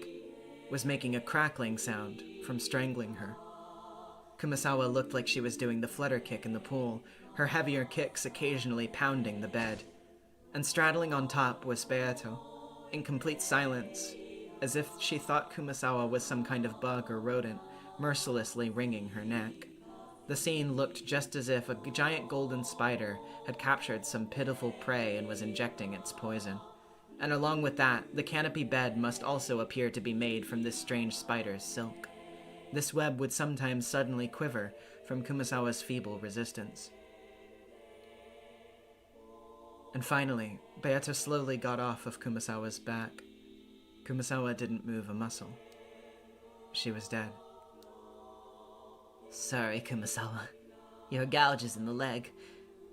was making a crackling sound from strangling her. Kumasawa looked like she was doing the flutter kick in the pool, her heavier kicks occasionally pounding the bed. And straddling on top was Beato, in complete silence, as if she thought Kumasawa was some kind of bug or rodent, mercilessly wringing her neck. The scene looked just as if a giant golden spider had captured some pitiful prey and was injecting its poison. And along with that, the canopy bed must also appear to be made from this strange spider's silk. This web would sometimes suddenly quiver from Kumasawa's feeble resistance. And finally, Beato slowly got off of Kumasawa's back. Kumasawa didn't move a muscle. She was dead. Sorry, Kumasawa. Your gouge is in the leg.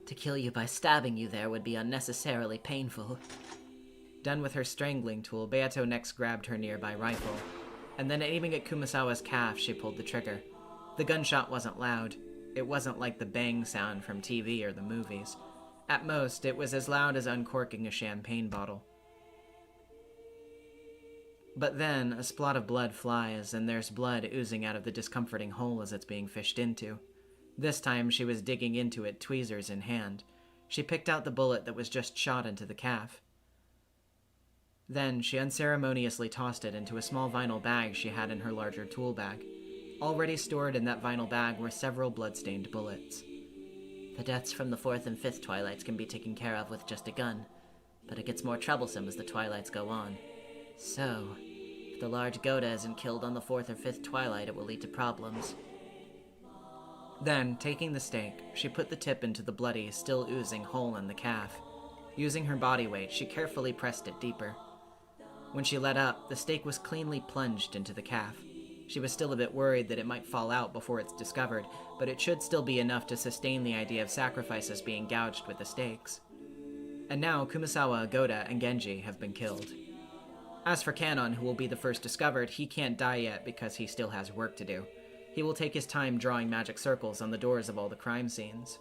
To kill you by stabbing you there would be unnecessarily painful. Done with her strangling tool, Beato next grabbed her nearby rifle, and then aiming at Kumasawa's calf, she pulled the trigger. The gunshot wasn't loud. It wasn't like the bang sound from TV or the movies. At most, it was as loud as uncorking a champagne bottle. But then, a splot of blood flies, and there's blood oozing out of the discomforting hole as it's being fished into. This time, she was digging into it, tweezers in hand. She picked out the bullet that was just shot into the calf. Then, she unceremoniously tossed it into a small vinyl bag she had in her larger tool bag. Already stored in that vinyl bag were several blood-stained bullets. The deaths from the 4th and 5th Twilights can be taken care of with just a gun, but it gets more troublesome as the Twilights go on. So, if the large Goda isn't killed on the 4th or 5th Twilight, it will lead to problems. Then, taking the stake, she put the tip into the bloody, still oozing hole in the calf. Using her body weight, she carefully pressed it deeper. When she let up, the stake was cleanly plunged into the calf. She was still a bit worried that it might fall out before it's discovered, but it should still be enough to sustain the idea of sacrifices being gouged with the stakes. And now Kumasawa, Agoda, and Genji have been killed. As for Kanon, who will be the first discovered, he can't die yet because he still has work to do. He will take his time drawing magic circles on the doors of all the crime scenes.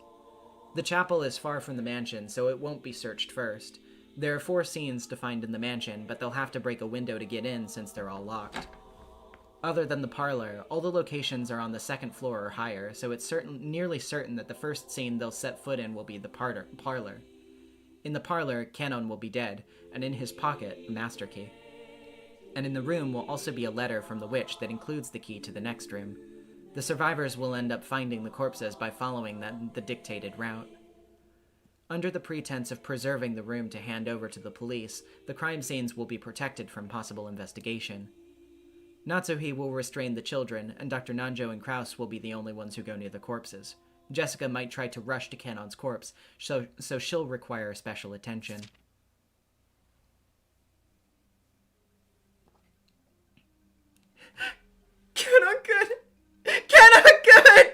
The chapel is far from the mansion, so it won't be searched first. There are 4 scenes to find in the mansion, but they'll have to break a window to get in since they're all locked. Other than the parlor, all the locations are on the 2nd floor or higher, so it's nearly certain that the first scene they'll set foot in will be the parlor. In the parlor, Kanon will be dead, and in his pocket, a master key. And in the room will also be a letter from the witch that includes the key to the next room. The survivors will end up finding the corpses by following the dictated route. Under the pretense of preserving the room to hand over to the police, the crime scenes will be protected from possible investigation. Natsuhi will restrain the children, and Dr. Nanjo and Kraus will be the only ones who go near the corpses. Jessica might try to rush to Kanon's corpse, so she'll require special attention. Kanon-kun! Kanon-kun!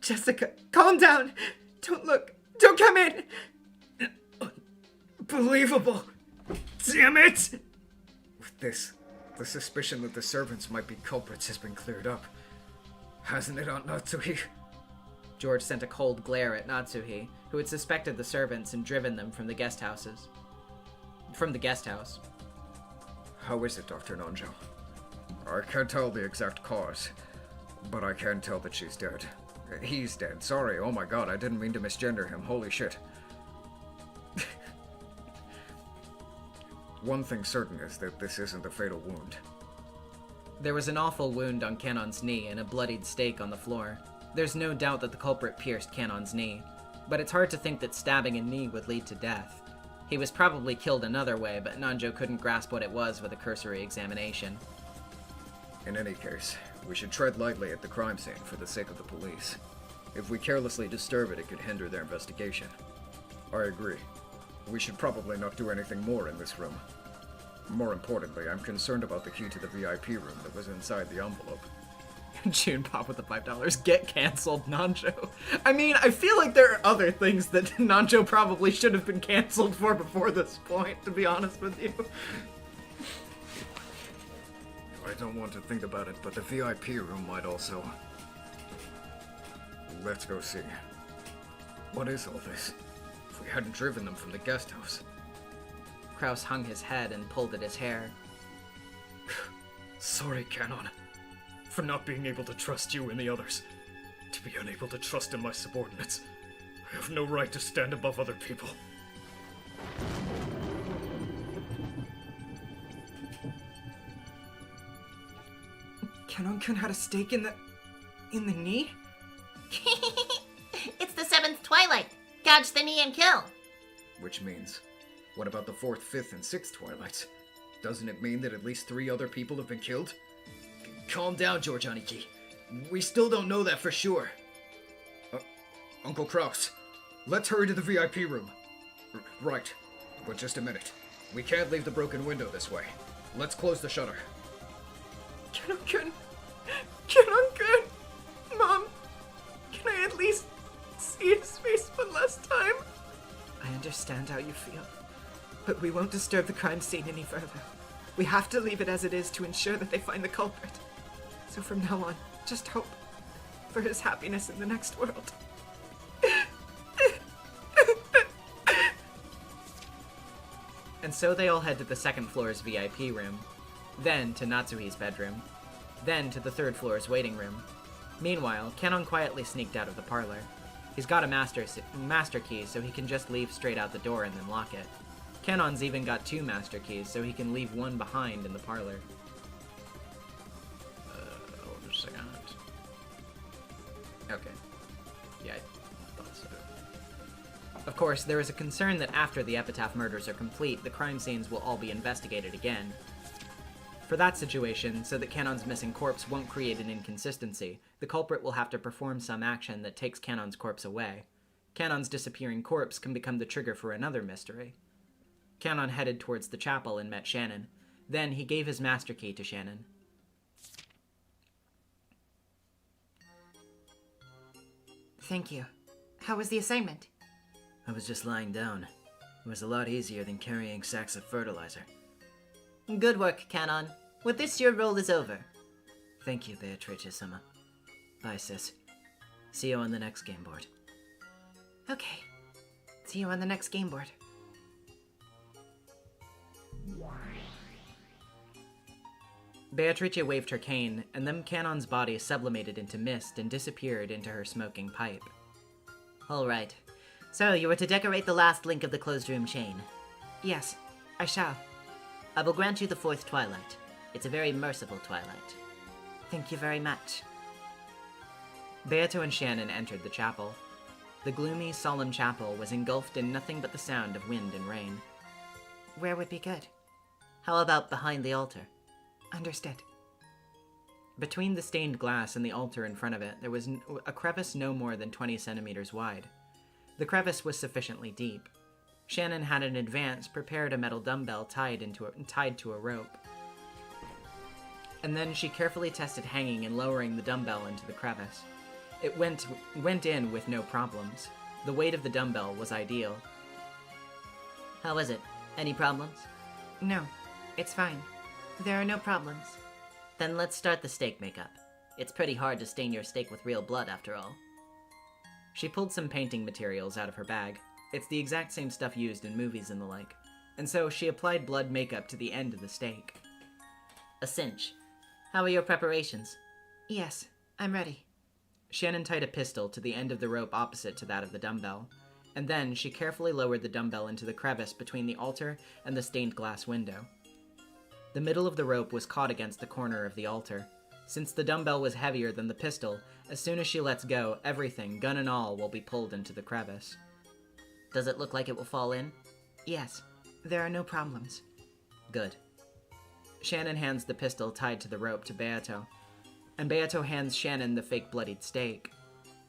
Jessica, calm down! Don't look! Don't come in! Unbelievable! Damn it! With this, the suspicion that the servants might be culprits has been cleared up. Hasn't it, Aunt Natsuhi? George sent a cold glare at Natsuhi, who had suspected the servants and driven them from the guest house. How is it, Dr. Nanjo? I can't tell the exact cause, but I can tell that she's dead. He's dead. Sorry, oh my god, I didn't mean to misgender him. Holy shit. One thing certain is that this isn't a fatal wound. There was an awful wound on Kanon's knee and a bloodied stake on the floor. There's no doubt that the culprit pierced Kanon's knee, but it's hard to think that stabbing a knee would lead to death. He was probably killed another way, but Nanjo couldn't grasp what it was with a cursory examination. In any case, we should tread lightly at the crime scene for the sake of the police. If we carelessly disturb it, it could hinder their investigation. I agree. We should probably not do anything more in this room. More importantly, I'm concerned about the key to the VIP room that was inside the envelope. June pop with the $5. Get canceled, Nanjo. I mean, I feel like there are other things that Nanjo probably should have been canceled for before this point, to be honest with you. I don't want to think about it, but the VIP room might also... Let's go see. What is all this? If we hadn't driven them from the guest house. Kraus hung his head and pulled at his hair. Sorry, Kanon, for not being able to trust you and the others. To be unable to trust in my subordinates. I have no right to stand above other people. Kanon-kun had a stake in the knee? It's the 7th Twilight. Gouge the knee and kill. Which means, what about the 4th, 5th, and 6th Twilights? Doesn't it mean that at least 3 other people have been killed? Calm down, George Aniki. We still don't know that for sure. Uncle Kraus, let's hurry to the VIP room. Right, but just a minute. We can't leave the broken window this way. Let's close the shutter. Kanon-kun! Kanon-kun! Mom, can I at least see his face one last time? I understand how you feel, but we won't disturb the crime scene any further. We have to leave it as it is to ensure that they find the culprit. So from now on, just hope for his happiness in the next world. And so they all head to the 2nd floor's VIP room, then to Natsuhi's bedroom, then to the 3rd floor's waiting room. Meanwhile, Kanon quietly sneaked out of the parlor. He's got a master key, so he can just leave straight out the door and then lock it. Kanon's even got 2 master keys, so he can leave one behind in the parlor. Hold a second. Okay. Yeah, I thought so. Of course, there is a concern that after the Epitaph murders are complete, the crime scenes will all be investigated again. For that situation, so that Kanon's missing corpse won't create an inconsistency, the culprit will have to perform some action that takes Kanon's corpse away. Kanon's disappearing corpse can become the trigger for another mystery. Canon headed towards the chapel and met Shannon. Then he gave his master key to Shannon. Thank you. How was the assignment? I was just lying down. It was a lot easier than carrying sacks of fertilizer. Good work, Canon. With this, your role is over. Thank you, Beatrice-sama. Bye, sis. See you on the next game board. Okay. See you on the next game board. Beatrice waved her cane, and then Canon's body sublimated into mist and disappeared into her smoking pipe. All right. So, you were to decorate the last link of the closed room chain. Yes, I shall. I will grant you the 4th twilight. It's a very merciful twilight. Thank you very much. Beato and Shannon entered the chapel. The gloomy, solemn chapel was engulfed in nothing but the sound of wind and rain. Where would be good? How about behind the altar? Understood. Between the stained glass and the altar in front of it, there was a crevice no more than 20 centimeters wide. The crevice was sufficiently deep. Shannon had in advance prepared a metal dumbbell tied to a rope. And then she carefully tested hanging and lowering the dumbbell into the crevice. It went in with no problems. The weight of the dumbbell was ideal. How is it? Any problems? No, it's fine. There are no problems. Then let's start the steak makeup. It's pretty hard to stain your steak with real blood, after all. She pulled some painting materials out of her bag. It's the exact same stuff used in movies and the like. And so she applied blood makeup to the end of the steak. A cinch. How are your preparations? Yes, I'm ready. Shannon tied a pistol to the end of the rope opposite to that of the dumbbell, and then she carefully lowered the dumbbell into the crevice between the altar and the stained glass window. The middle of the rope was caught against the corner of the altar. Since the dumbbell was heavier than the pistol, as soon as she lets go, everything, gun and all, will be pulled into the crevice. Does it look like it will fall in? Yes, there are no problems. Good. Shannon hands the pistol tied to the rope to Beato, and Beato hands Shannon the fake bloodied steak.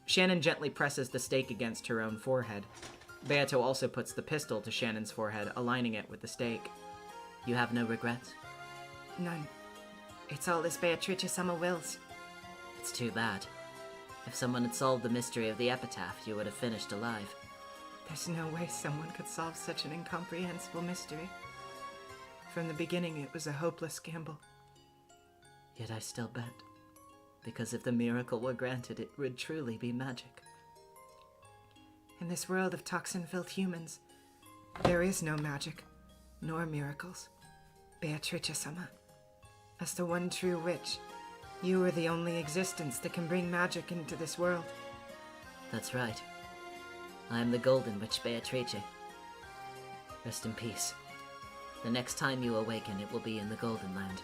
Shannon gently presses the steak against her own forehead. Beato also puts the pistol to Shannon's forehead, aligning it with the steak. You have no regrets? None. It's all as Beatrice-sama wills. It's too bad. If someone had solved the mystery of the epitaph, you would have finished alive. There's no way someone could solve such an incomprehensible mystery. From the beginning, it was a hopeless gamble. Yet I still bet. Because if the miracle were granted, it would truly be magic. In this world of toxin-filled humans, there is no magic, nor miracles. Beatrice-sama, as the one true witch, you are the only existence that can bring magic into this world. That's right. I am the Golden Witch Beatrice. Rest in peace. The next time you awaken, it will be in the Golden Land.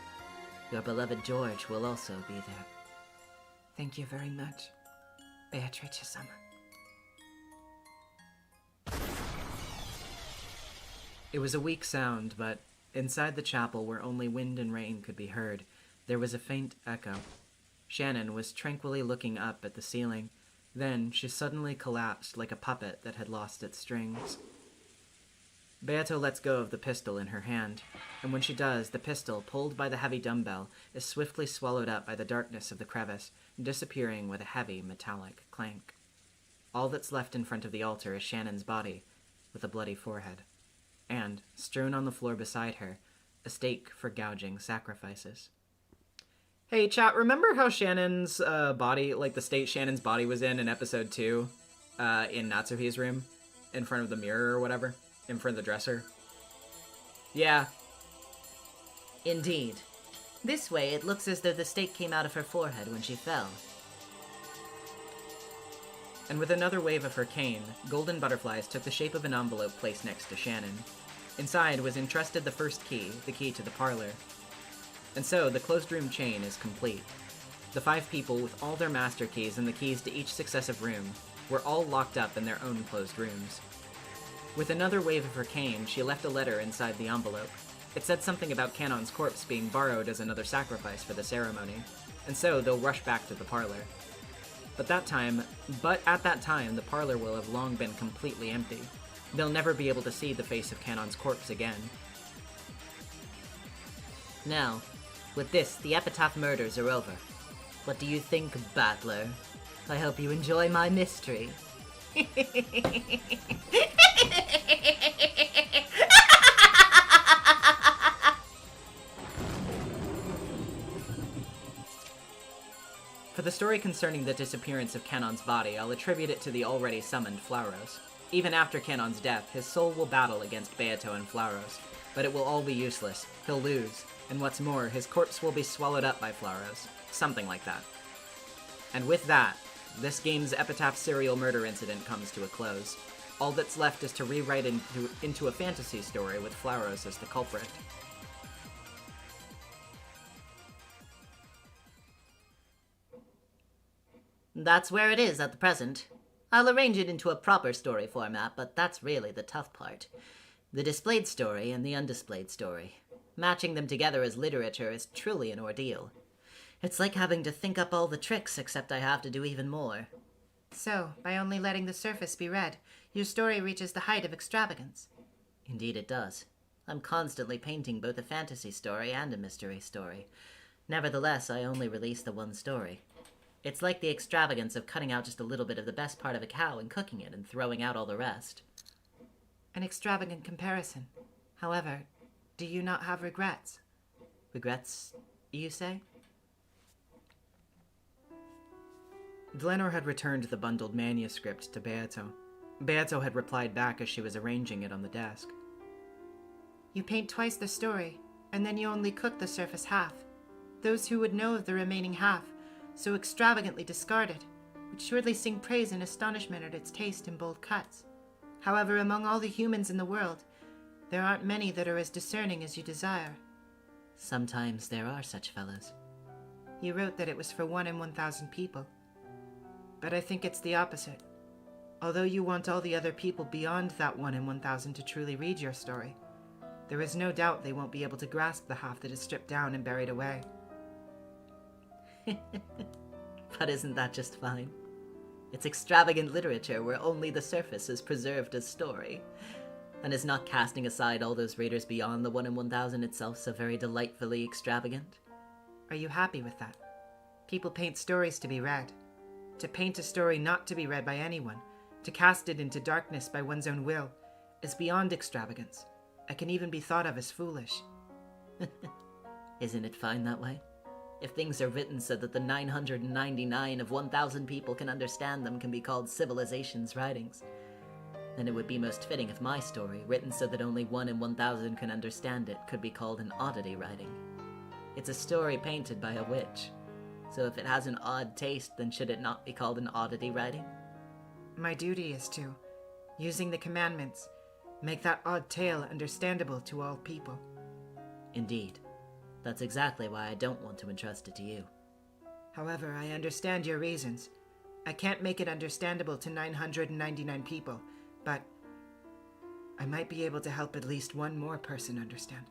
Your beloved George will also be there. Thank you very much, Beatrice-sama. It was a weak sound, but inside the chapel where only wind and rain could be heard, there was a faint echo. Shannon was tranquilly looking up at the ceiling. Then she suddenly collapsed like a puppet that had lost its strings. Beato lets go of the pistol in her hand, and when she does, the pistol, pulled by the heavy dumbbell, is swiftly swallowed up by the darkness of the crevice, disappearing with a heavy, metallic clank. All that's left in front of the altar is Shannon's body, with a bloody forehead. And, strewn on the floor beside her, a stake for gouging sacrifices. Hey, chat, remember how Shannon's body, like the state Shannon's body was in episode 2, in Natsuhi's room? In front of the mirror or whatever? In front of the dresser? Yeah. Indeed. This way, it looks as though the stake came out of her forehead when she fell. And with another wave of her cane, golden butterflies took the shape of an envelope placed next to Shannon. Inside was entrusted the first key, the key to the parlor. And so, the closed room chain is complete. The 5 people, with all their master keys and the keys to each successive room, were all locked up in their own closed rooms. With another wave of her cane, she left a letter inside the envelope. It said something about Canon's corpse being borrowed as another sacrifice for the ceremony, and so they'll rush back to the parlor. But at that time, the parlor will have long been completely empty. They'll never be able to see the face of Canon's corpse again. Now, with this, the Epitaph murders are over. What do you think, Battler? I hope you enjoy my mystery. For the story concerning the disappearance of Canon's body, I'll attribute it to the already summoned Flauros. Even after Canon's death, his soul will battle against Beato and Flauros, but it will all be useless. He'll lose, and what's more, his corpse will be swallowed up by Flauros. Something like that. And with that, this game's Epitaph serial murder incident comes to a close. All that's left is to rewrite into a fantasy story with Flauros as the culprit. That's where it is at the present. I'll arrange it into a proper story format, but that's really the tough part. The displayed story and the undisplayed story. Matching them together as literature is truly an ordeal. It's like having to think up all the tricks, except I have to do even more. So, by only letting the surface be read, your story reaches the height of extravagance. Indeed it does. I'm constantly painting both a fantasy story and a mystery story. Nevertheless, I only release the one story. It's like the extravagance of cutting out just a little bit of the best part of a cow and cooking it and throwing out all the rest. An extravagant comparison. However, do you not have regrets? Regrets, you say? Dlenor had returned the bundled manuscript to Beato. Beato had replied back as she was arranging it on the desk. You paint twice the story, and then you only cook the surface half. Those who would know of the remaining half, so extravagantly discarded, would surely sing praise and astonishment at its taste in bold cuts. However, among all the humans in the world, there aren't many that are as discerning as you desire. Sometimes there are such fellows. You wrote that it was for 1 in 1,000 people. But I think it's the opposite. Although you want all the other people beyond that 1 in 1,000 to truly read your story, there is no doubt they won't be able to grasp the half that is stripped down and buried away. But isn't that just fine? It's extravagant literature where only the surface is preserved as story, and is not casting aside all those readers beyond the 1 in 1,000 itself so very delightfully extravagant? Are you happy with that? People paint stories to be read. To paint a story not to be read by anyone, to cast it into darkness by one's own will, is beyond extravagance. It can even be thought of as foolish. Isn't it fine that way? If things are written so that the 999 of 1,000 people can understand them can be called civilization's writings, then it would be most fitting if my story, written so that only 1 in 1,000 can understand it, could be called an oddity writing. It's a story painted by a witch. So if it has an odd taste, then should it not be called an oddity writing? My duty is to, using the commandments, make that odd tale understandable to all people. Indeed. That's exactly why I don't want to entrust it to you. However, I understand your reasons. I can't make it understandable to 999 people, but I might be able to help at least one more person understand.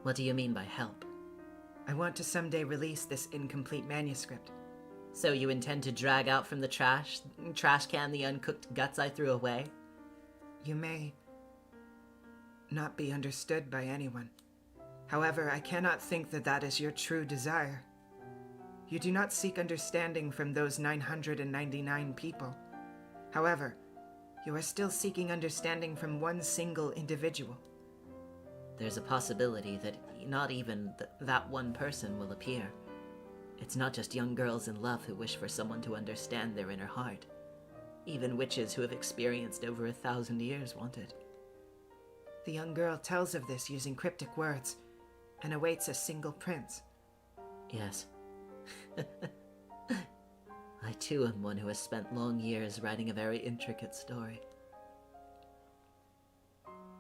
What do you mean by help? I want to someday release this incomplete manuscript. So you intend to drag out from the trash can the uncooked guts I threw away? You may not be understood by anyone. However, I cannot think that that is your true desire. You do not seek understanding from those 999 people. However, you are still seeking understanding from one single individual. There's a possibility that not even that one person will appear. It's not just young girls in love who wish for someone to understand their inner heart. Even witches who have experienced over 1,000 years want it. The young girl tells of this using cryptic words, and awaits a single prince. Yes. I too am one who has spent long years writing a very intricate story.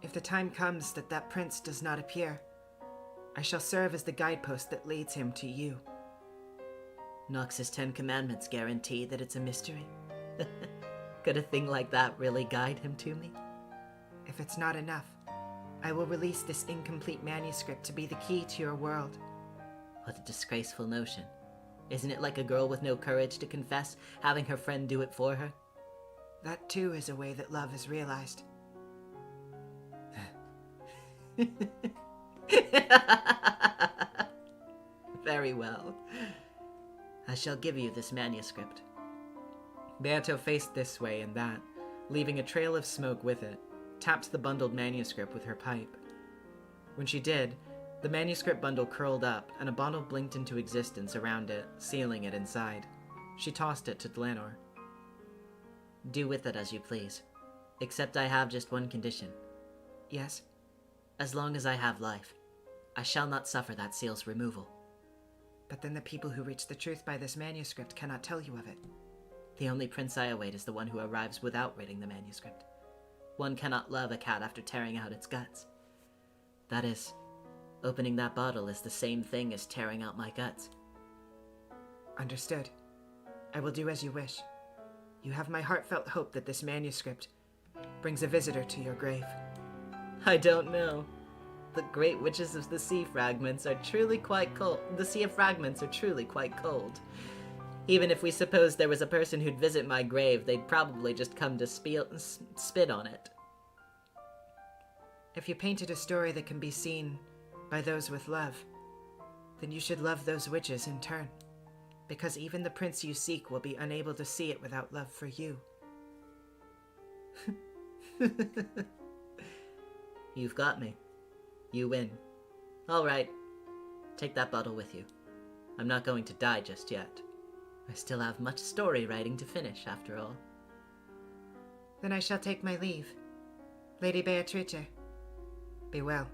If the time comes that that prince does not appear, I shall serve as the guidepost that leads him to you. Nox's 10 Commandments guarantee that it's a mystery? Could a thing like that really guide him to me? If it's not enough, I will release this incomplete manuscript to be the key to your world. What a disgraceful notion. Isn't it like a girl with no courage to confess, having her friend do it for her? That too is a way that love is realized. Very well. I shall give you this manuscript. Beato faced this way and that, leaving a trail of smoke with it, tapped the bundled manuscript with her pipe. When she did, the manuscript bundle curled up, and a bottle blinked into existence around it, sealing it inside. She tossed it to Dlanor. Do with it as you please. Except I have just one condition. Yes? As long as I have life, I shall not suffer that seal's removal. But then the people who reach the truth by this manuscript cannot tell you of it. The only prince I await is the one who arrives without reading the manuscript. One cannot love a cat after tearing out its guts. That is, opening that bottle is the same thing as tearing out my guts. Understood. I will do as you wish. You have my heartfelt hope that this manuscript brings a visitor to your grave. I don't know. The great witches of the sea fragments are truly quite cold. The sea of fragments are truly quite cold. Even if we suppose there was a person who'd visit my grave, they'd probably just come to spit on it. If you painted a story that can be seen by those with love, then you should love those witches in turn, because even the prince you seek will be unable to see it without love for you. You've got me. You win. All right. Take that bottle with you. I'm not going to die just yet. I still have much story writing to finish, after all. Then I shall take my leave. Lady Beatrice, be well.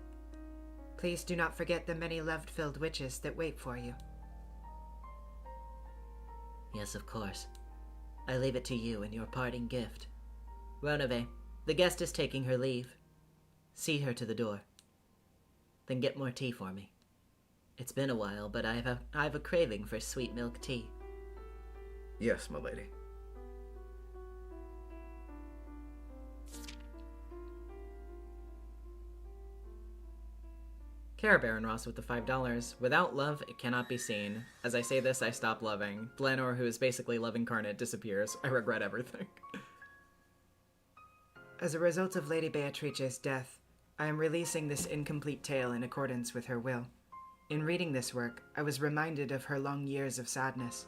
Please do not forget the many love-filled witches that wait for you. Yes, of course. I leave it to you in your parting gift. Ronove, the guest is taking her leave. See her to the door. Then get more tea for me. It's been a while, but I have a craving for sweet milk tea. Yes, my lady. Cara Baron Ross with the $5. Without love, it cannot be seen. As I say this, I stop loving. Dlanor, who is basically love incarnate, disappears. I regret everything. As a result of Lady Beatrice's death, I am releasing this incomplete tale in accordance with her will. In reading this work, I was reminded of her long years of sadness,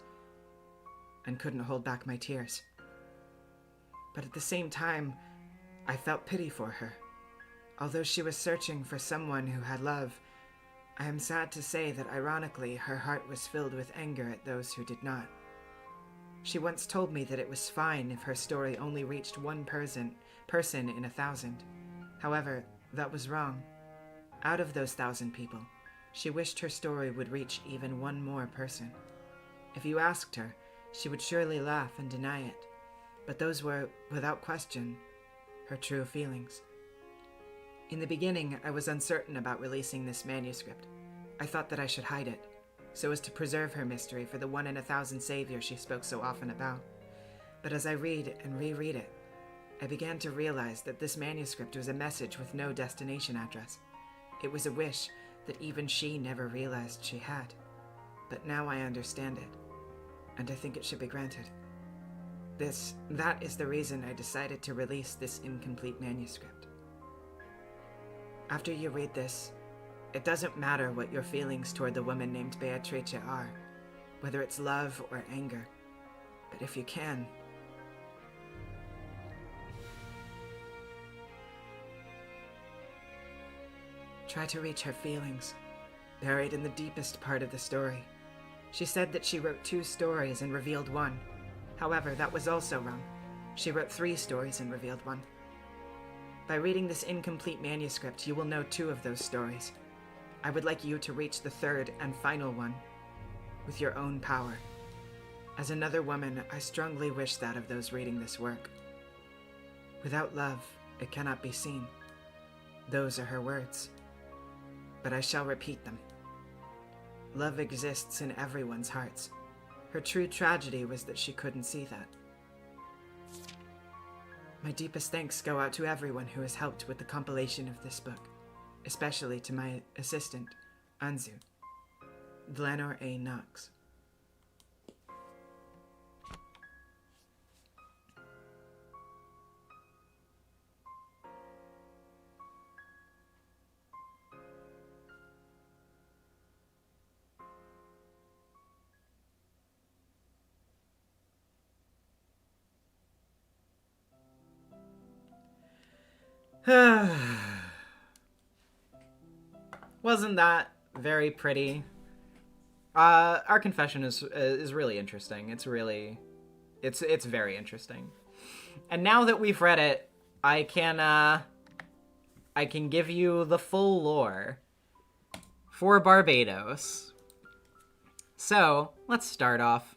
and couldn't hold back my tears. But at the same time, I felt pity for her. Although she was searching for someone who had love, I am sad to say that ironically, her heart was filled with anger at those who did not. She once told me that it was fine if her story only reached one person in 1,000. However, that was wrong. Out of those 1,000 people, she wished her story would reach even one more person. If you asked her, she would surely laugh and deny it, but those were, without question, her true feelings. In the beginning, I was uncertain about releasing this manuscript. I thought that I should hide it, so as to preserve her mystery for the 1 in 1,000 savior she spoke so often about. But as I read and reread it, I began to realize that this manuscript was a message with no destination address. It was a wish that even she never realized she had. But now I understand it, and I think it should be granted. That is the reason I decided to release this incomplete manuscript. After you read this, it doesn't matter what your feelings toward the woman named Beatrice are, whether it's love or anger. But if you can, try to reach her feelings, buried in the deepest part of the story. She said that she wrote 2 stories and revealed 1. However, that was also wrong. She wrote 3 stories and revealed 1. By reading this incomplete manuscript, you will know 2 of those stories. I would like you to reach the 3rd and final one, with your own power. As another woman, I strongly wish that of those reading this work. Without love, it cannot be seen. Those are her words. But I shall repeat them. Love exists in everyone's hearts. Her true tragedy was that she couldn't see that. My deepest thanks go out to everyone who has helped with the compilation of this book, especially to my assistant, Anzu, Dlanor A. Knox. Wasn't that very pretty? Our confession is really interesting. It's very interesting. And now that we've read it, I can give you the full lore for Barbados. So, let's start off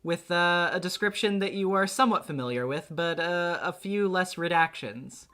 with a description that you are somewhat familiar with, but a few less redactions.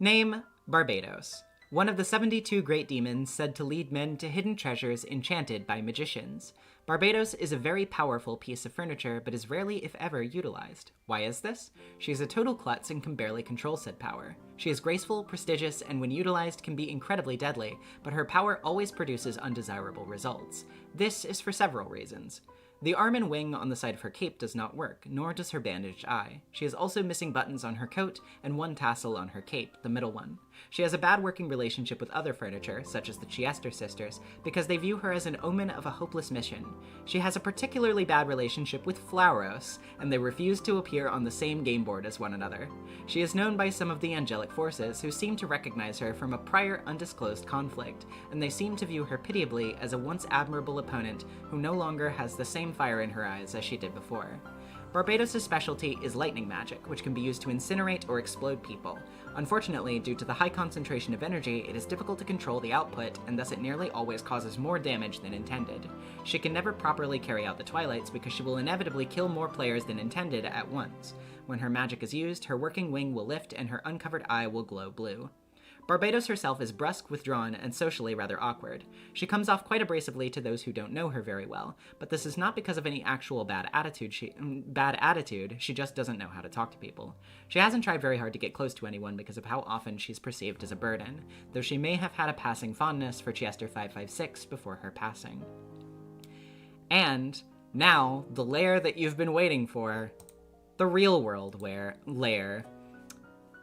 Name, Barbados. One of the 72 great demons said to lead men to hidden treasures enchanted by magicians. Barbados is a very powerful piece of furniture, but is rarely, if ever, utilized. Why is this? She is a total klutz and can barely control said power. She is graceful, prestigious, and when utilized can be incredibly deadly, but her power always produces undesirable results. This is for several reasons. The arm and wing on the side of her cape does not work, nor does her bandaged eye. She is also missing buttons on her coat and one tassel on her cape, the middle one. She has a bad working relationship with other furniture, such as the Chiester sisters, because they view her as an omen of a hopeless mission. She has a particularly bad relationship with Flauros, and they refuse to appear on the same game board as one another. She is known by some of the angelic forces, who seem to recognize her from a prior undisclosed conflict, and they seem to view her pitiably as a once admirable opponent who no longer has the same fire in her eyes as she did before. Barbados' specialty is lightning magic, which can be used to incinerate or explode people. Unfortunately, due to the high concentration of energy, it is difficult to control the output, and thus it nearly always causes more damage than intended. She can never properly carry out the Twilights because she will inevitably kill more players than intended at once. When her magic is used, her working wing will lift and her uncovered eye will glow blue. Barbados herself is brusque, withdrawn, and socially rather awkward. She comes off quite abrasively to those who don't know her very well, but this is not because of any actual bad attitude, she just doesn't know how to talk to people. She hasn't tried very hard to get close to anyone because of how often she's perceived as a burden, though she may have had a passing fondness for Chiester 556 before her passing. And now, the lair that you've been waiting for, the real world lair.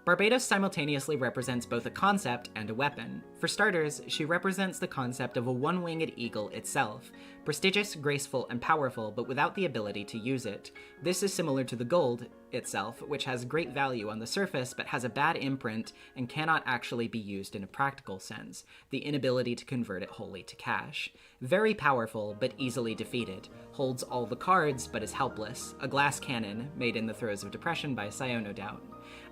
Barbados simultaneously represents both a concept and a weapon. For starters, she represents the concept of a one-winged eagle itself, prestigious, graceful, and powerful, but without the ability to use it. This is similar to the gold itself, which has great value on the surface, but has a bad imprint and cannot actually be used in a practical sense, the inability to convert it wholly to cash. Very powerful, but easily defeated. Holds all the cards, but is helpless. A glass cannon, made in the throes of depression by Sayo, no doubt.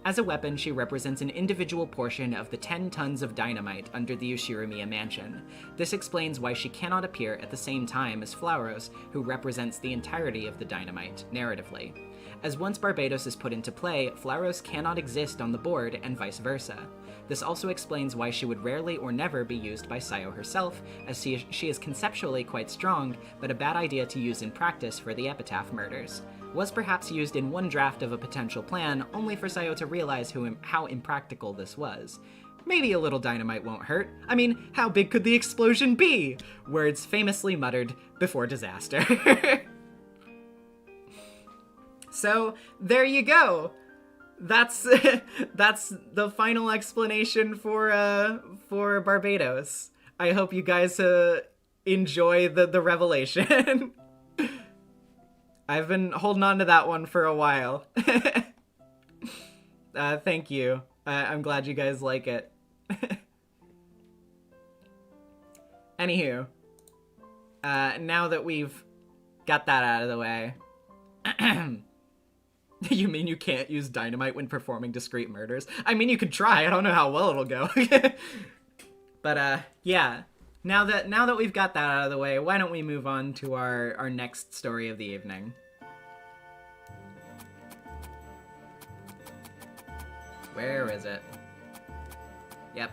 As a weapon, she represents an individual portion of the 10 tons of dynamite under the Ushiromiya mansion. This explains why she cannot appear at the same time as Flauros, who represents the entirety of the dynamite, narratively. As once Barbados is put into play, Flauros cannot exist on the board, and vice versa. This also explains why she would rarely or never be used by Sayo herself, as she is conceptually quite strong, but a bad idea to use in practice for the Epitaph murders. Was perhaps used in one draft of a potential plan, only for Sayo to realize how impractical this was. Maybe a little dynamite won't hurt. I mean, how big could the explosion be? Words famously muttered before disaster. So, there you go. That's the final explanation for Barbados. I hope you guys enjoy the revelation. I've been holding on to that one for a while. Thank you. I'm glad you guys like it. Anywho, now that we've got that out of the way. You mean you can't use dynamite when performing discrete murders? I mean, you could try. I don't know how well it'll go. But, yeah. Now that we've got that out of the way, why don't we move on to our next story of the evening. Where is it? Yep.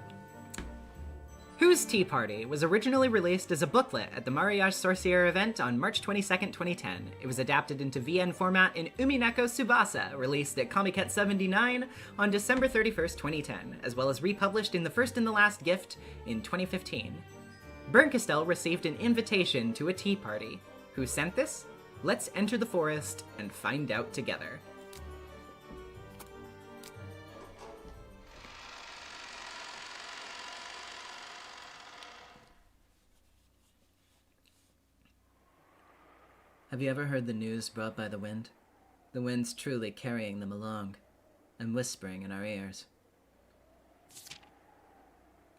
Whose Tea Party was originally released as a booklet at the Mariage Sorcière event on March 22nd, 2010. It was adapted into VN format in Umineko Tsubasa, released at Comiket 79 on December 31st, 2010, as well as republished in The First and the Last Gift in 2015. Bernkastel received an invitation to a tea party. Who sent this? Let's enter the forest and find out together. Have you ever heard the news brought by the wind? The wind's truly carrying them along, and whispering in our ears.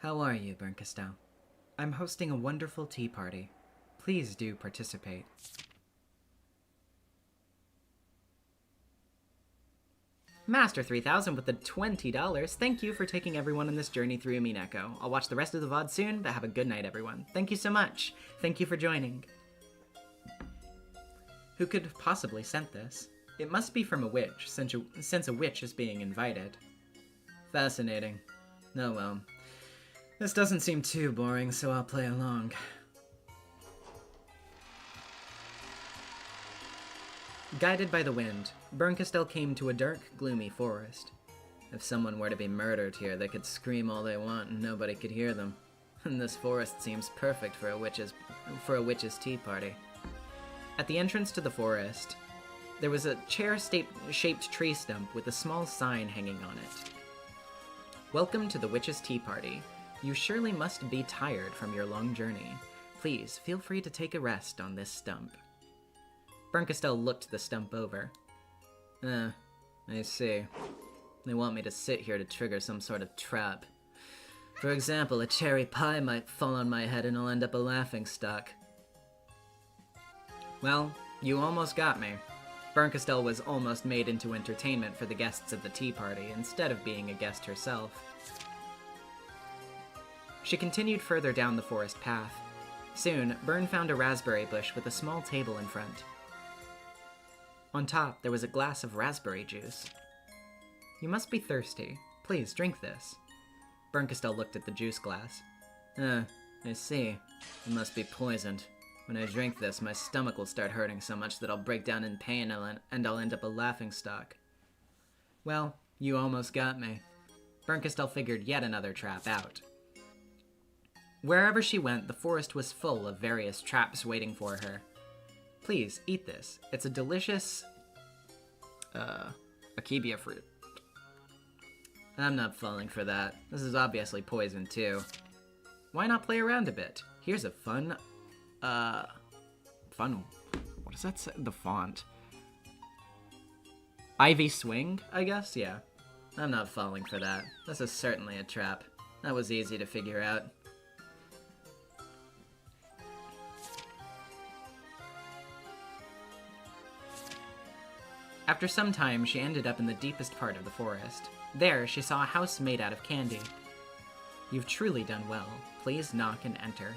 How are you, Bernkastel? I'm hosting a wonderful tea party. Please do participate. Master 3000 with the $20. Thank you for taking everyone on this journey through Umineko. I'll watch the rest of the VOD soon, but have a good night, everyone. Thank you so much. Thank you for joining. Who could have possibly sent this? It must be from a witch, since a witch is being invited. Fascinating. Oh well. This doesn't seem too boring, so I'll play along. Guided by the wind, Bernkastel came to a dark, gloomy forest. If someone were to be murdered here, they could scream all they want and nobody could hear them. And this forest seems perfect for a witch's tea party. At the entrance to the forest, there was a chair-shaped tree stump with a small sign hanging on it. Welcome to the witch's tea party. You surely must be tired from your long journey. Please, feel free to take a rest on this stump. Bernkastel looked the stump over. I see. They want me to sit here to trigger some sort of trap. For example, a cherry pie might fall on my head and I'll end up a laughingstock. Well, you almost got me. Bernkastel was almost made into entertainment for the guests of the tea party, instead of being a guest herself. She continued further down the forest path. Soon, Bern found a raspberry bush with a small table in front. On top, there was a glass of raspberry juice. You must be thirsty. Please, drink this. Bernkastel looked at the juice glass. I see. It must be poisoned. When I drink this, my stomach will start hurting so much that I'll break down in pain and I'll end up a laughingstock. Well, you almost got me. Bernkastel figured yet another trap out. Wherever she went, the forest was full of various traps waiting for her. Please, eat this. It's a delicious, akebia fruit. I'm not falling for that. This is obviously poison, too. Why not play around a bit? Here's a fun, what does that say? The font. Ivy Swing, I guess? Yeah. I'm not falling for that. This is certainly a trap. That was easy to figure out. After some time, she ended up in the deepest part of the forest. There, she saw a house made out of candy. You've truly done well. Please knock and enter.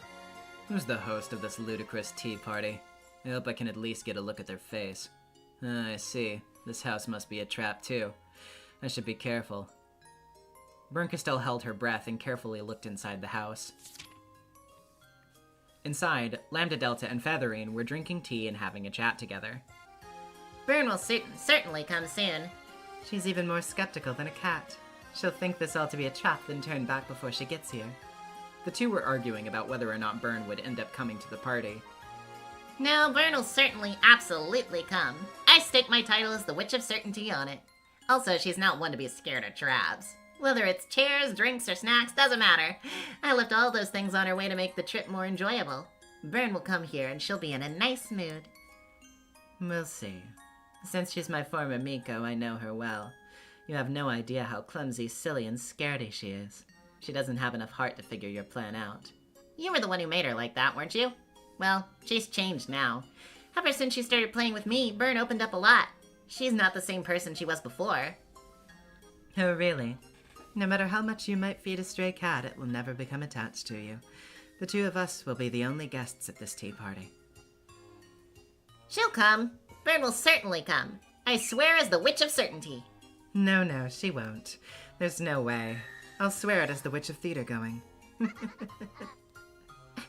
Who's the host of this ludicrous tea party? I hope I can at least get a look at their face. I see. This house must be a trap, too. I should be careful. Bernkastel held her breath and carefully looked inside the house. Inside, Lambda Delta and Featherine were drinking tea and having a chat together. Bern will certainly come soon. She's even more skeptical than a cat. She'll think this all to be a trap, then turn back before she gets here. The two were arguing about whether or not Bern would end up coming to the party. No, Bern will certainly, absolutely come. I stake my title as the Witch of Certainty on it. Also, she's not one to be scared of traps. Whether it's chairs, drinks, or snacks, doesn't matter. I left all those things on her way to make the trip more enjoyable. Bern will come here and she'll be in a nice mood. We'll see. Since she's my former Miko, I know her well. You have no idea how clumsy, silly, and scaredy she is. She doesn't have enough heart to figure your plan out. You were the one who made her like that, weren't you? Well, she's changed now. Ever since she started playing with me, Bern opened up a lot. She's not the same person she was before. Oh, really? No matter how much you might feed a stray cat, it will never become attached to you. The two of us will be the only guests at this tea party. She'll come. Bern will certainly come. I swear as the Witch of Certainty. No, she won't. There's no way. I'll swear it as the Witch of Theater going.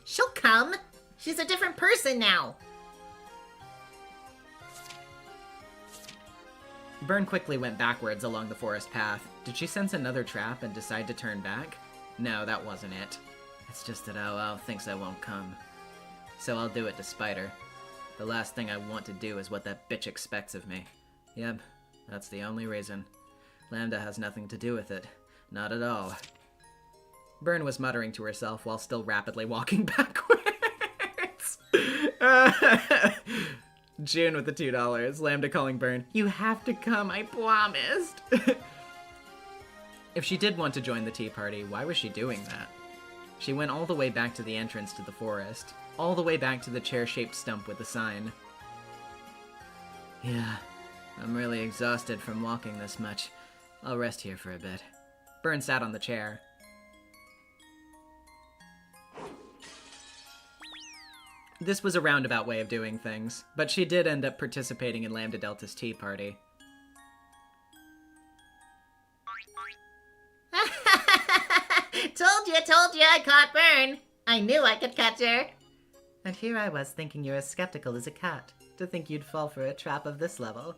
She'll come. She's a different person now. Bern quickly went backwards along the forest path. Did she sense another trap and decide to turn back? No, that wasn't it. It's just that Ao thinks I won't come. So I'll do it despite her. The last thing I want to do is what that bitch expects of me. Yep, that's the only reason. Lambda has nothing to do with it. Not at all. Bern was muttering to herself while still rapidly walking backwards. June with the $2. Lambda calling Bern. You have to come, I promised. If she did want to join the tea party, why was she doing that? She went all the way back to the entrance to the forest, all the way back to the chair-shaped stump with the sign. Yeah, I'm really exhausted from walking this much. I'll rest here for a bit. Byrne sat on the chair. This was a roundabout way of doing things, but she did end up participating in Lambda Delta's tea party. Told you I caught Byrne. I knew I could catch her. And here I was thinking you're as skeptical as a cat, to think you'd fall for a trap of this level.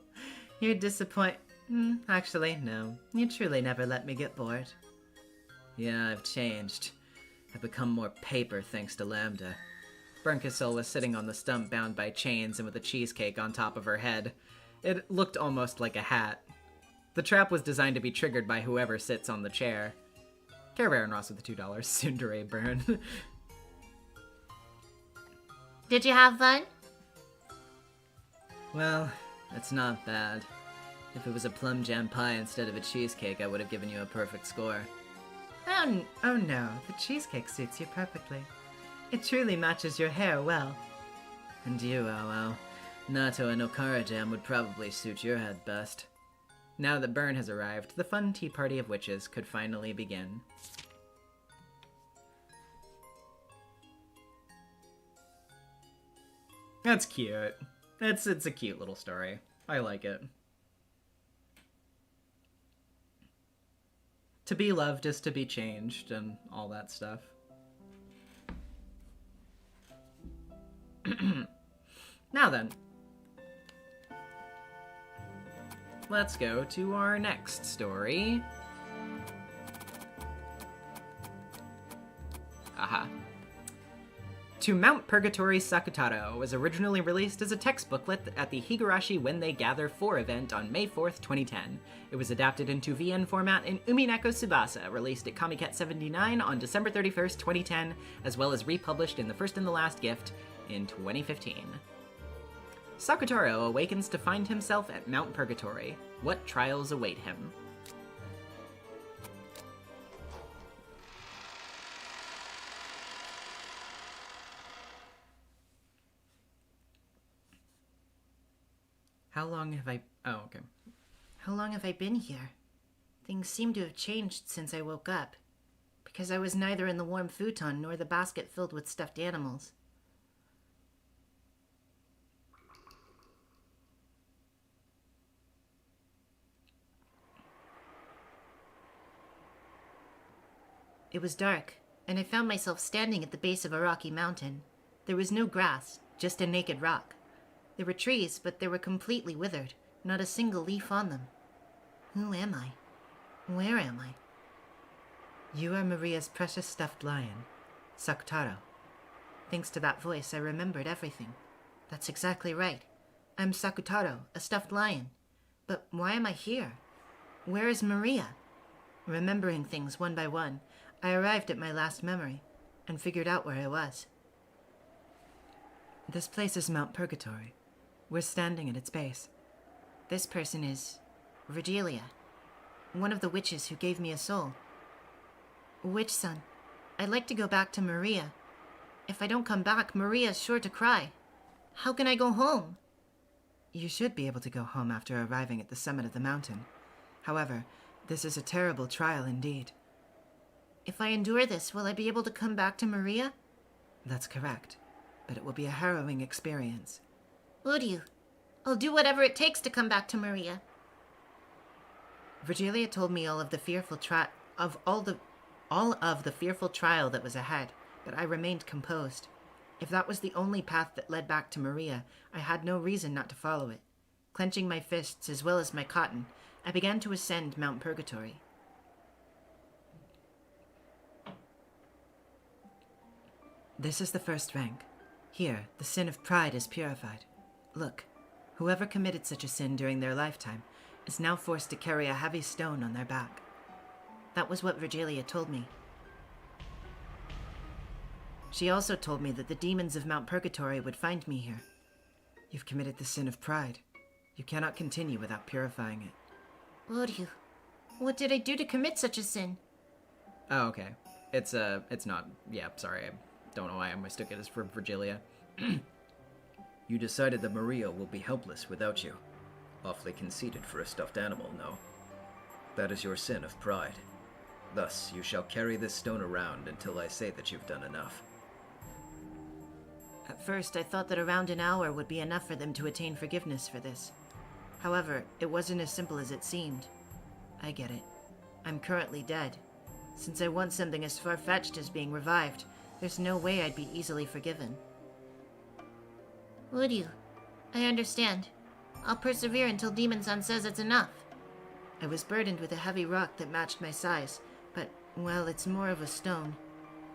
You'd disappoint... actually, no. You truly never let me get bored. Yeah, I've changed. I've become more paper thanks to Lambda. Byrne was sitting on the stump bound by chains and with a cheesecake on top of her head. It looked almost like a hat. The trap was designed to be triggered by whoever sits on the chair. Care Baron Ross with the $2. Tsundere Byrne. Did you have fun? Well, it's not bad. If it was a plum jam pie instead of a cheesecake, I would have given you a perfect score. Oh no, the cheesecake suits you perfectly. It truly matches your hair well. And you, Ao. Natto and Okara jam would probably suit your head best. Now that Byrne has arrived, the fun tea party of witches could finally begin. That's cute. It's a cute little story. I like it. To be loved is to be changed and all that stuff. Now then, let's go to our next story. Aha. To Mount Purgatory Sakutaro was originally released as a text booklet at the Higurashi When They Gather 4 event on May 4th, 2010. It was adapted into VN format in Umineko Tsubasa, released at Comiket 79 on December 31st, 2010, as well as republished in The First and the Last Gift in 2015. Sakutaro awakens to find himself at Mount Purgatory. What trials await him? How long have I... Oh, okay. How long have I been here? Things seem to have changed since I woke up, because I was neither in the warm futon nor the basket filled with stuffed animals. It was dark, and I found myself standing at the base of a rocky mountain. There was no grass, just a naked rock. There were trees, but they were completely withered, not a single leaf on them. Who am I? Where am I? You are Maria's precious stuffed lion, Sakutaro. Thanks to that voice, I remembered everything. That's exactly right. I'm Sakutaro, a stuffed lion. But why am I here? Where is Maria? Remembering things one by one, I arrived at my last memory, and figured out where I was. This place is Mount Purgatory. We're standing at its base. This person is Virgilia, one of the witches who gave me a soul. Witch son, I'd like to go back to Maria. If I don't come back, Maria's sure to cry. How can I go home? You should be able to go home after arriving at the summit of the mountain. However, this is a terrible trial indeed. If I endure this, will I be able to come back to Maria? That's correct, but it will be a harrowing experience. Would you? I'll do whatever it takes to come back to Maria. Virgilia told me all of the fearful trial that was ahead, but I remained composed. If that was the only path that led back to Maria, I had no reason not to follow it. Clenching my fists as well as my cotton, I began to ascend Mount Purgatory. This is the first rank. Here, the sin of pride is purified. Look, whoever committed such a sin during their lifetime is now forced to carry a heavy stone on their back. That was what Virgilia told me. She also told me that the demons of Mount Purgatory would find me here. You've committed the sin of pride. You cannot continue without purifying it. Would you? What did I do to commit such a sin? Oh, okay. It's not. Yeah, sorry. I don't know why I mistook it as for Virgilia. You decided that Maria will be helpless without you. Awfully conceited for a stuffed animal, no? That is your sin of pride. Thus, you shall carry this stone around until I say that you've done enough. At first, I thought that around an hour would be enough for them to attain forgiveness for this. However, it wasn't as simple as it seemed. I get it. I'm currently dead. Since I want something as far-fetched as being revived, there's no way I'd be easily forgiven. Would you? I understand. I'll persevere until Demon-san says it's enough. I was burdened with a heavy rock that matched my size, but, well, it's more of a stone.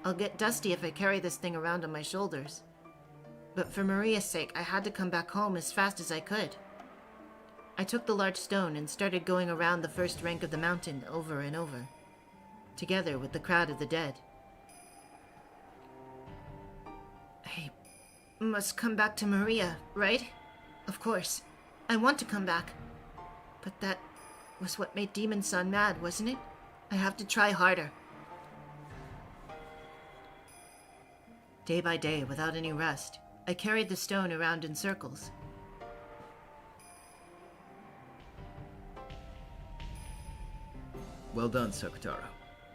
I'll get dusty if I carry this thing around on my shoulders. But for Maria's sake, I had to come back home as fast as I could. I took the large stone and started going around the first rank of the mountain over and over, together with the crowd of the dead. I must come back to Maria, right? Of course. I want to come back. But that was what made Demon-san mad, wasn't it? I have to try harder. Day by day, without any rest, I carried the stone around in circles. Well done, Sakutaro.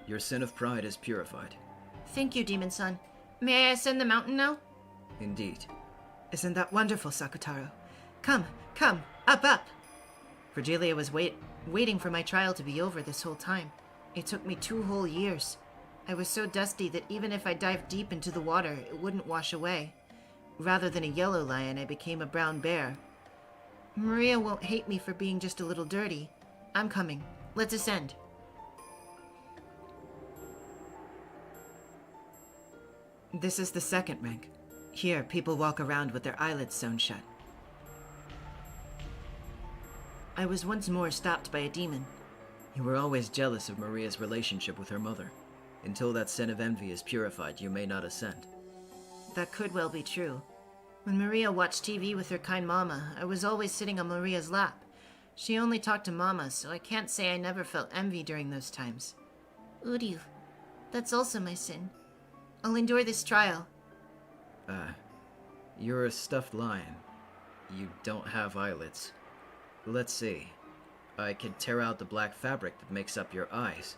Your sin of pride is purified. Thank you, Demon-san. May I ascend the mountain now? Indeed. Isn't that wonderful, Sakutaro? Come, up! Virgilia was waiting for my trial to be over this whole time. It took me 2 whole years. I was so dusty that even if I dived deep into the water, it wouldn't wash away. Rather than a yellow lion, I became a brown bear. Maria won't hate me for being just a little dirty. I'm coming. Let's ascend. This is the second rank. Here, people walk around with their eyelids sewn shut. I was once more stopped by a demon. You were always jealous of Maria's relationship with her mother. Until that sin of envy is purified, you may not ascend. That could well be true. When Maria watched TV with her kind mama, I was always sitting on Maria's lap. She only talked to mama, so I can't say I never felt envy during those times. Uryu, That's also my sin. I'll endure this trial. You're a stuffed lion. You don't have eyelids. Let's see. I could tear out the black fabric that makes up your eyes.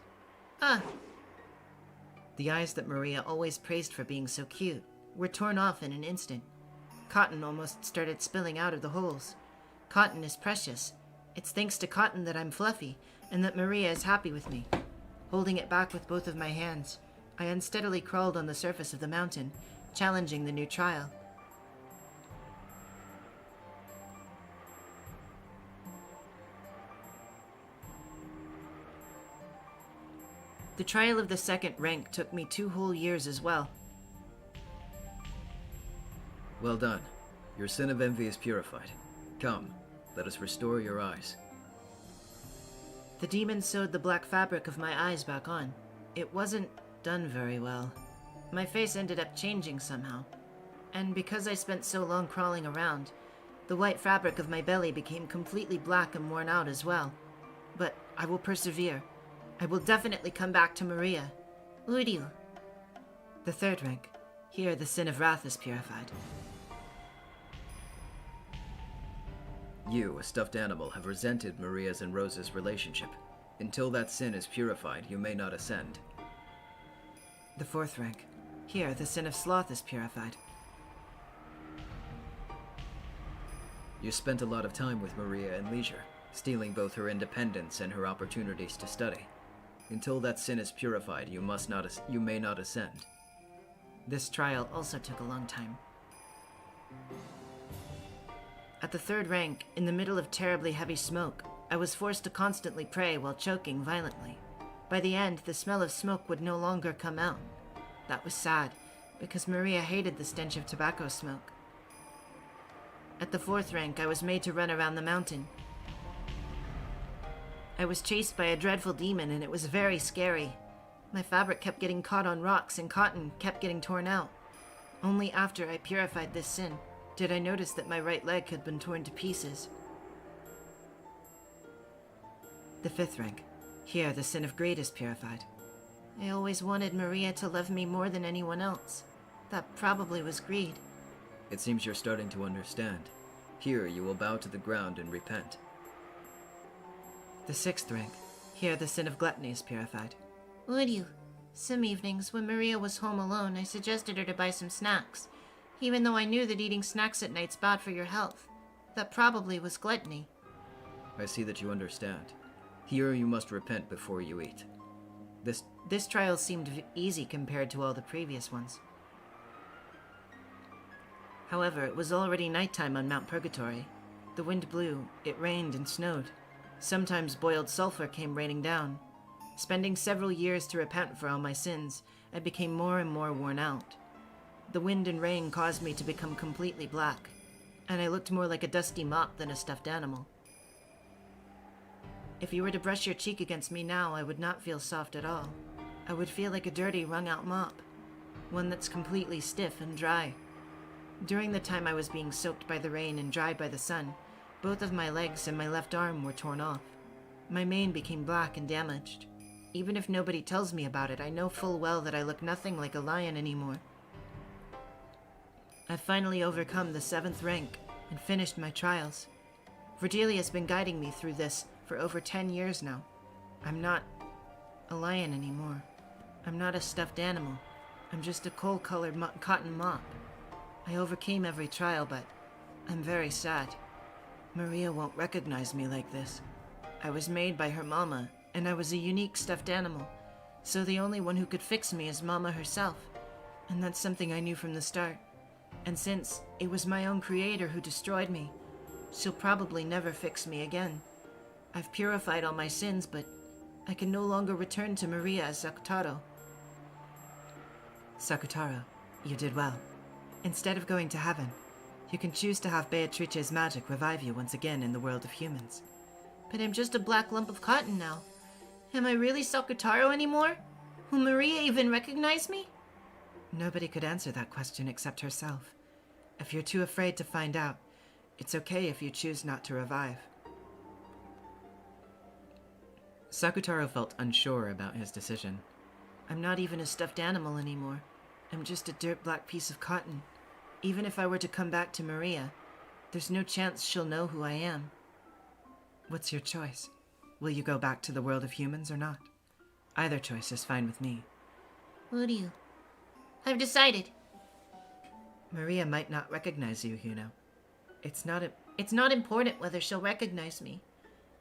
The eyes that Maria always praised for being so cute were torn off in an instant. Cotton almost started spilling out of the holes. Cotton is precious. It's thanks to cotton that I'm fluffy, and that Maria is happy with me. Holding it back with both of my hands, I unsteadily crawled on the surface of the mountain, challenging the new trial. The trial of the second rank took me 2 whole years as well. Well done. Your sin of envy is purified. Come, let us restore your eyes. The demon sewed the black fabric of my eyes back on. It wasn't done very well. My face ended up changing somehow. And because I spent so long crawling around, the white fabric of my belly became completely black and worn out as well. But I will persevere. I will definitely come back to Maria. Uryu. The third rank. Here, the sin of wrath is purified. You, a stuffed animal, have resented Maria's and Rose's relationship. Until that sin is purified, you may not ascend. The fourth rank. Here, the sin of sloth is purified. You spent a lot of time with Maria in leisure, stealing both her independence and her opportunities to study. Until that sin is purified, you may not ascend. This trial also took a long time. At the third rank, in the middle of terribly heavy smoke, I was forced to constantly pray while choking violently. By the end, the smell of smoke would no longer come out. That was sad, because Maria hated the stench of tobacco smoke. At the fourth rank, I was made to run around the mountain. I was chased by a dreadful demon, and it was very scary. My fabric kept getting caught on rocks, and cotton kept getting torn out. Only after I purified this sin did I notice that my right leg had been torn to pieces. The fifth rank. Here, the sin of greed is purified. I always wanted Maria to love me more than anyone else. That probably was greed. It seems you're starting to understand. Here, you will bow to the ground and repent. The 6th rank. Here, the sin of gluttony is purified. Would you? Some evenings, when Maria was home alone, I suggested her to buy some snacks, even though I knew that eating snacks at night's bad for your health. That probably was gluttony. I see that you understand. Here, you must repent before you eat. This trial seemed easy compared to all the previous ones. However, it was already nighttime on Mount Purgatory. The wind blew, it rained and snowed. Sometimes boiled sulfur came raining down. Spending several years to repent for all my sins, I became more and more worn out. The wind and rain caused me to become completely black, and I looked more like a dusty mop than a stuffed animal. If you were to brush your cheek against me now, I would not feel soft at all. I would feel like a dirty, wrung-out mop, one that's completely stiff and dry. During the time I was being soaked by the rain and dried by the sun, both of my legs and my left arm were torn off. My mane became black and damaged. Even if nobody tells me about it, I know full well that I look nothing like a lion anymore. I've finally overcome the 7th rank and finished my trials. Verdelia's been guiding me through this for over 10 years now. I'm not a lion anymore. I'm not a stuffed animal. I'm just a coal-colored cotton mop. I overcame every trial, but I'm very sad. Maria won't recognize me like this. I was made by her mama, and I was a unique stuffed animal, so the only one who could fix me is Mama herself, and that's something I knew from the start. And since it was my own creator who destroyed me, she'll probably never fix me again. I've purified all my sins, but I can no longer return to Maria as Sakutaro. Sakutaro, you did well. Instead of going to heaven, you can choose to have Beatrice's magic revive you once again in the world of humans. But I'm just a black lump of cotton now. Am I really Sakutaro anymore? Will Maria even recognize me? Nobody could answer that question except herself. If you're too afraid to find out, it's okay if you choose not to revive. Sakutaro felt unsure about his decision. I'm not even a stuffed animal anymore. I'm just a dirt black piece of cotton. Even if I were to come back to Maria, there's no chance she'll know who I am. What's your choice? Will you go back to the world of humans or not? Either choice is fine with me. Would you? I've decided. Maria might not recognize you, you know. It's not important whether she'll recognize me.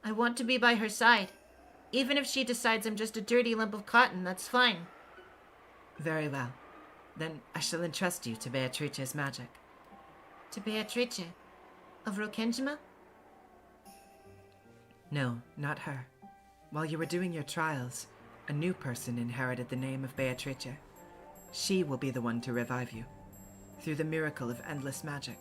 I want to be by her side. Even if she decides I'm just a dirty lump of cotton, that's fine. Very well. Then I shall entrust you to Beatrice's magic. To Beatrice? Of Rokenjima? No, not her. While you were doing your trials, a new person inherited the name of Beatrice. She will be the one to revive you, through the miracle of endless magic.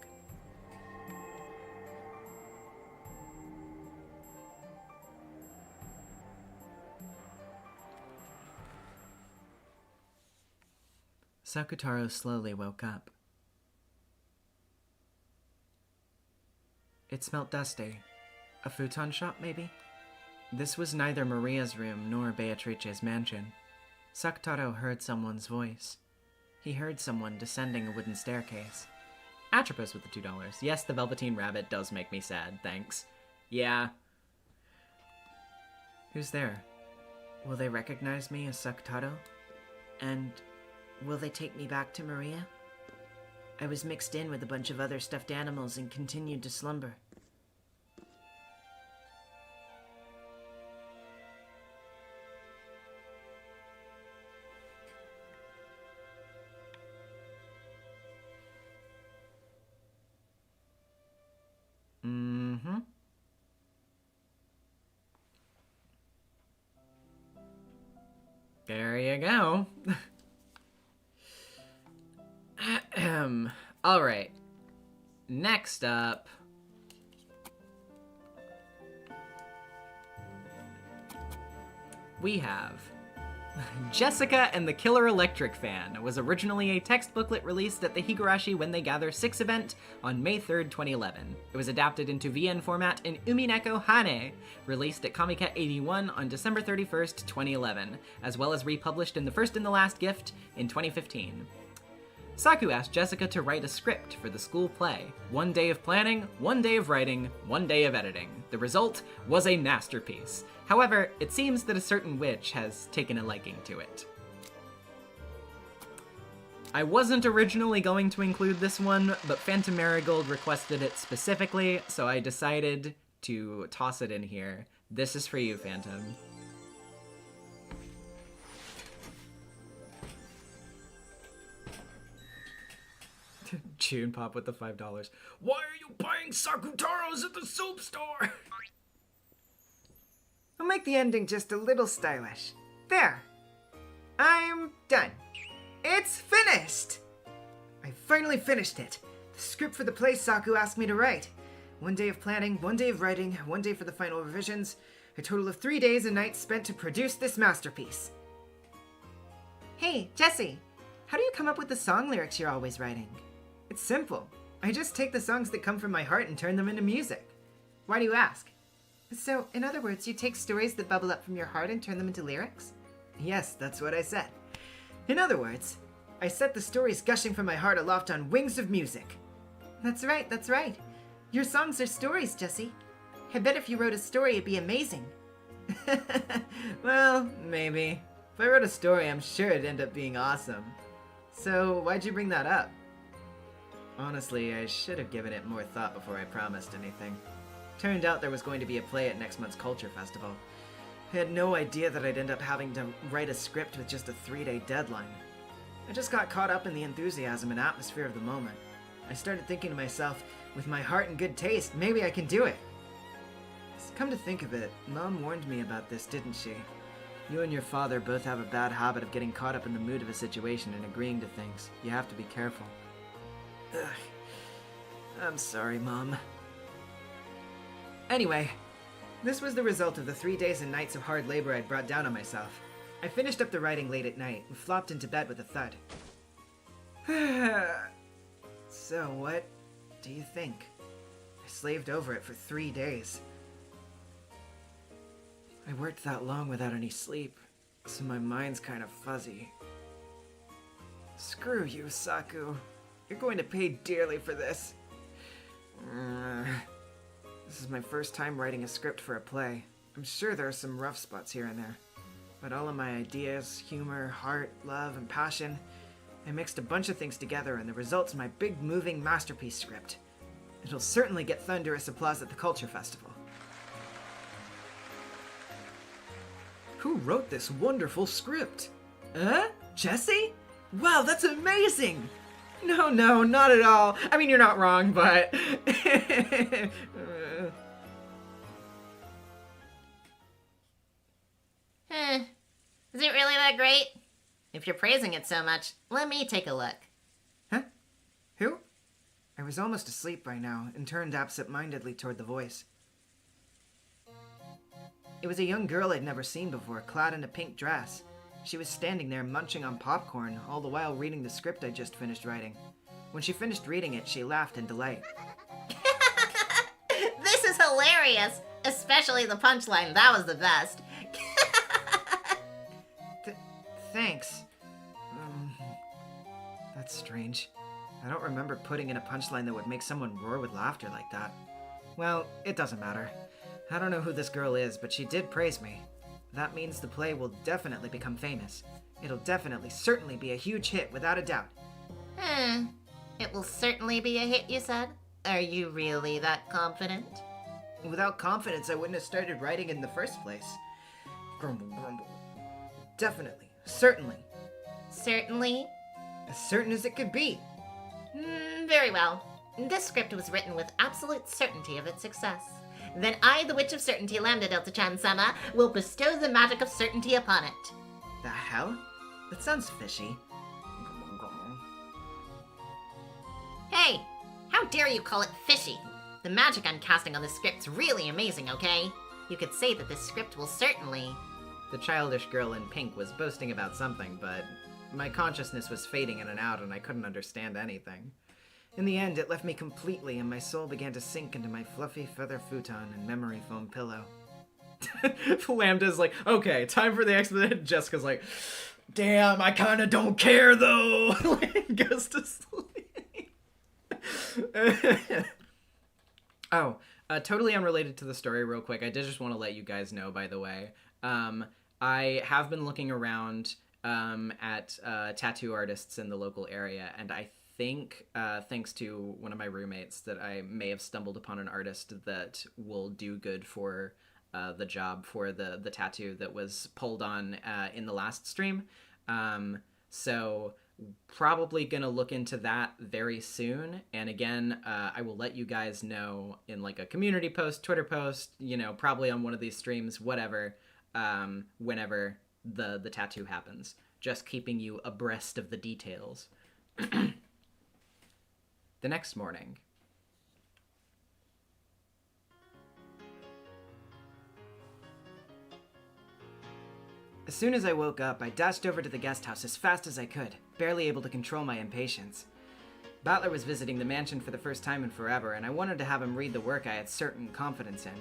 Sakutaro slowly woke up. It smelt dusty. A futon shop, maybe? This was neither Maria's room nor Beatrice's mansion. Sakutaro heard someone's voice. He heard someone descending a wooden staircase. Atropos with the $2. Yes, the Velveteen Rabbit does make me sad, thanks. Yeah. Who's there? Will they recognize me as Sakutaro? And will they take me back to Maria? I was mixed in with a bunch of other stuffed animals and continued to slumber. There you go. Alright. Next up... we have Jessica and the Killer Electric Fan was originally a text booklet released at the Higurashi When They Gather 6 event on May 3rd, 2011. It was adapted into VN format in Umineko Hane, released at Comiket 81 on December 31st, 2011, as well as republished in The First and the Last Gift in 2015. Saku asked Jessica to write a script for the school play. 1 day of planning, 1 day of writing, 1 day of editing. The result was a masterpiece. However, it seems that a certain witch has taken a liking to it. I wasn't originally going to include this one, but Phantom Marigold requested it specifically, so I decided to toss it in here. This is for you, Phantom. June Pop with the $5. Why are you buying Sakutaros at the soap store? I'll make the ending just a little stylish. There. I'm done. It's finished! I finally finished it. The script for the play Saku asked me to write. 1 day of planning, 1 day of writing, 1 day for the final revisions. A total of 3 days and nights spent to produce this masterpiece. Hey, Jesse. How do you come up with the song lyrics you're always writing? It's simple. I just take the songs that come from my heart and turn them into music. Why do you ask? So, in other words, you take stories that bubble up from your heart and turn them into lyrics? Yes, that's what I said. In other words, I set the stories gushing from my heart aloft on wings of music. That's right, that's right. Your songs are stories, Jesse. I bet if you wrote a story, it'd be amazing. Well, maybe. If I wrote a story, I'm sure it'd end up being awesome. So, why'd you bring that up? Honestly, I should have given it more thought before I promised anything. Turned out there was going to be a play at next month's Culture Festival. I had no idea that I'd end up having to write a script with just a 3-day deadline. I just got caught up in the enthusiasm and atmosphere of the moment. I started thinking to myself, with my heart and good taste, maybe I can do it. Come to think of it, Mom warned me about this, didn't she? You and your father both have a bad habit of getting caught up in the mood of a situation and agreeing to things. You have to be careful. Ugh. I'm sorry, Mom. Anyway, this was the result of the 3 days and nights of hard labor I'd brought down on myself. I finished up the writing late at night and flopped into bed with a thud. So what do you think? I slaved over it for 3 days. I worked that long without any sleep, so my mind's kind of fuzzy. Screw you, Saku. You're going to pay dearly for this. This is my first time writing a script for a play. I'm sure there are some rough spots here and there. But all of my ideas, humor, heart, love, and passion, I mixed a bunch of things together and the result's my big moving masterpiece script. It'll certainly get thunderous applause at the Culture Festival. Who wrote this wonderful script? Jesse? Wow, that's amazing! No, not at all. I mean, you're not wrong, but... Is it really that great? If you're praising it so much, let me take a look. Huh? Who? I was almost asleep by now and turned absent-mindedly toward the voice. It was a young girl I'd never seen before, clad in a pink dress. She was standing there munching on popcorn, all the while reading the script I just finished writing. When she finished reading it, she laughed in delight. This is hilarious! Especially the punchline, that was the best. Thanks. That's strange. I don't remember putting in a punchline that would make someone roar with laughter like that. Well, it doesn't matter. I don't know who this girl is, but she did praise me. That means the play will definitely become famous. It'll definitely, certainly be a huge hit, without a doubt. It will certainly be a hit, you said? Are you really that confident? Without confidence, I wouldn't have started writing in the first place. Grumble, grumble. Definitely. Certainly. Certainly? As certain as it could be. Very well. This script was written with absolute certainty of its success. Then I, the Witch of Certainty, Lambda Delta-chan-sama, will bestow the magic of certainty upon it. The hell? That sounds fishy. Hey! How dare you call it fishy? The magic I'm casting on this script's really amazing, okay? You could say that this script will certainly... The childish girl in pink was boasting about something, but my consciousness was fading in and out and I couldn't understand anything. In the end, it left me completely, and my soul began to sink into my fluffy feather futon and memory foam pillow. Lambda's like, okay, time for the explanation. Jessica's like, damn, I kinda don't care though. Goes to sleep. Oh, totally unrelated to the story real quick. I did just want to let you guys know, by the way. I have been looking around at tattoo artists in the local area, and I think, thanks to one of my roommates, that I may have stumbled upon an artist that will do good for the job for the tattoo that was pulled on in the last stream. So probably gonna look into that very soon. And again, I will let you guys know in like a community post, Twitter post, you know, probably on one of these streams, whatever, whenever the tattoo happens. Just keeping you abreast of the details. The next morning. As soon as I woke up, I dashed over to the guest house as fast as I could, barely able to control my impatience. Butler was visiting the mansion for the first time in forever, and I wanted to have him read the work I had certain confidence in.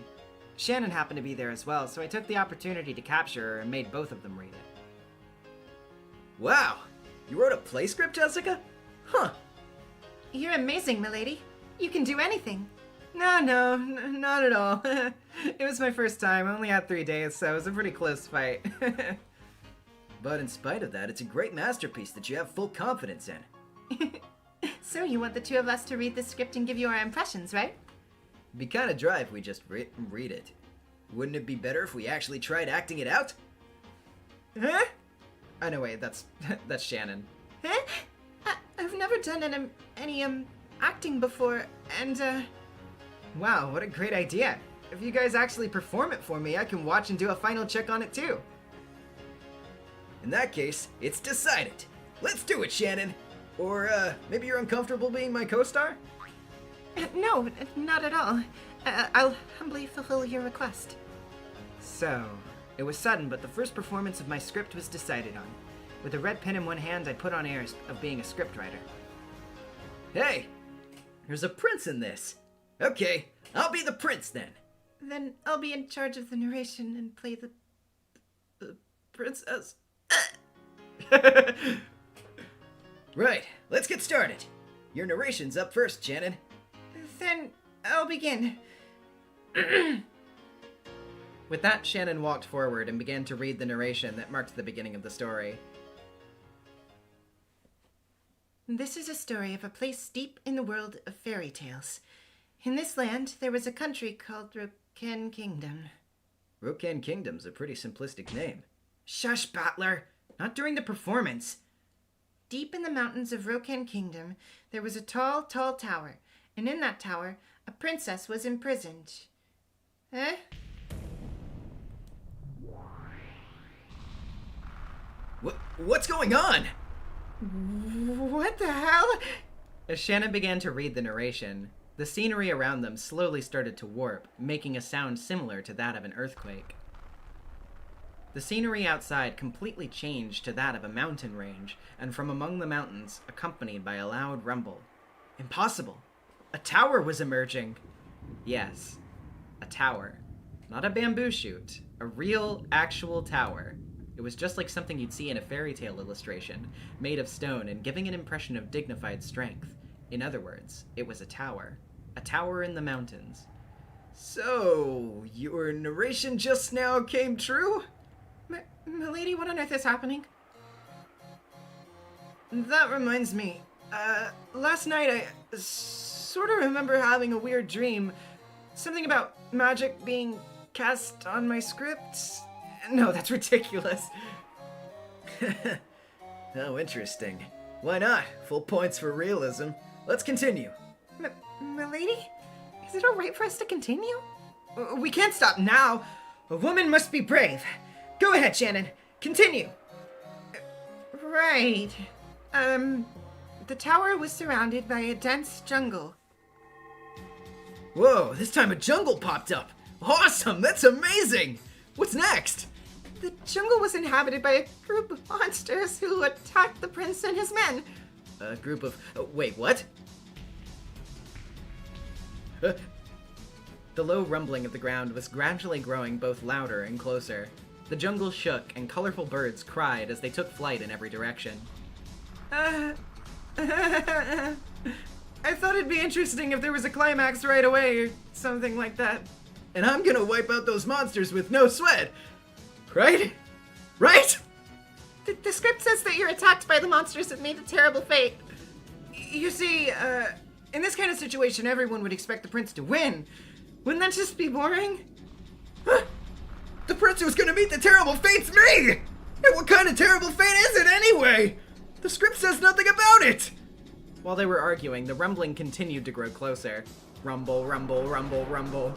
Shannon happened to be there as well, so I took the opportunity to capture her and made both of them read it. Wow! You wrote a play script, Jessica? Huh. You're amazing, milady. You can do anything. No, not at all. It was my first time. I only had 3 days, so it was a pretty close fight. But in spite of that, it's a great masterpiece that you have full confidence in. So you want the two of us to read the script and give you our impressions, right? It'd be kind of dry if we just read it. Wouldn't it be better if we actually tried acting it out? Huh? Oh, no, wait, that's Shannon. Huh? I've never done any acting before, and, Wow, what a great idea. If you guys actually perform it for me, I can watch and do a final check on it too. In that case, it's decided. Let's do it, Shannon. Or, maybe you're uncomfortable being my co-star? no, not at all. I'll humbly fulfill your request. So, it was sudden, but the first performance of my script was decided on. With a red pen in one hand, I put on airs of being a scriptwriter. Hey, there's a prince in this. Okay, I'll be the prince then. Then I'll be in charge of the narration and play the princess. Right, let's get started. Your narration's up first, Shannon. Then I'll begin. With that, Shannon walked forward and began to read the narration that marked the beginning of the story. This is a story of a place deep in the world of fairy tales. In this land, there was a country called Rokan Kingdom. Rokan Kingdom's a pretty simplistic name. Shush, Butler! Not during the performance. Deep in the mountains of Rokan Kingdom, there was a tall, tall tower, and in that tower, a princess was imprisoned. Eh? What's going on? What the hell? As Shannon began to read the narration, the scenery around them slowly started to warp, making a sound similar to that of an earthquake. The scenery outside completely changed to that of a mountain range, and from among the mountains, accompanied by a loud rumble. Impossible. A tower was emerging. Yes, a tower. Not a bamboo shoot, a real, actual tower. It was just like something you'd see in a fairy tale illustration, made of stone and giving an impression of dignified strength. In other words, it was a tower. A tower in the mountains. So, your narration just now came true? Milady, what on earth is happening? That reminds me. Last night I sort of remember having a weird dream. Something about magic being cast on my scripts. No, that's ridiculous. How interesting. Why not? Full points for realism. Let's continue. Milady? Is it alright for us to continue? We can't stop now. A woman must be brave. Go ahead, Shannon. Continue. Right. The tower was surrounded by a dense jungle. Whoa, this time a jungle popped up. Awesome, that's amazing. What's next? The jungle was inhabited by a group of monsters who attacked the prince and his men. A group of... wait, what? The low rumbling of the ground was gradually growing both louder and closer. The jungle shook, and colorful birds cried as they took flight in every direction. I thought it'd be interesting if there was a climax right away or something like that. And I'm gonna wipe out those monsters with no sweat! Right? Right? The script says that you're attacked by the monsters that meet a terrible fate. You see, in this kind of situation, everyone would expect the prince to win. Wouldn't that just be boring? The prince who's gonna meet the terrible fate's me! And what kind of terrible fate is it anyway? The script says nothing about it! While they were arguing, the rumbling continued to grow closer. Rumble, rumble, rumble, rumble.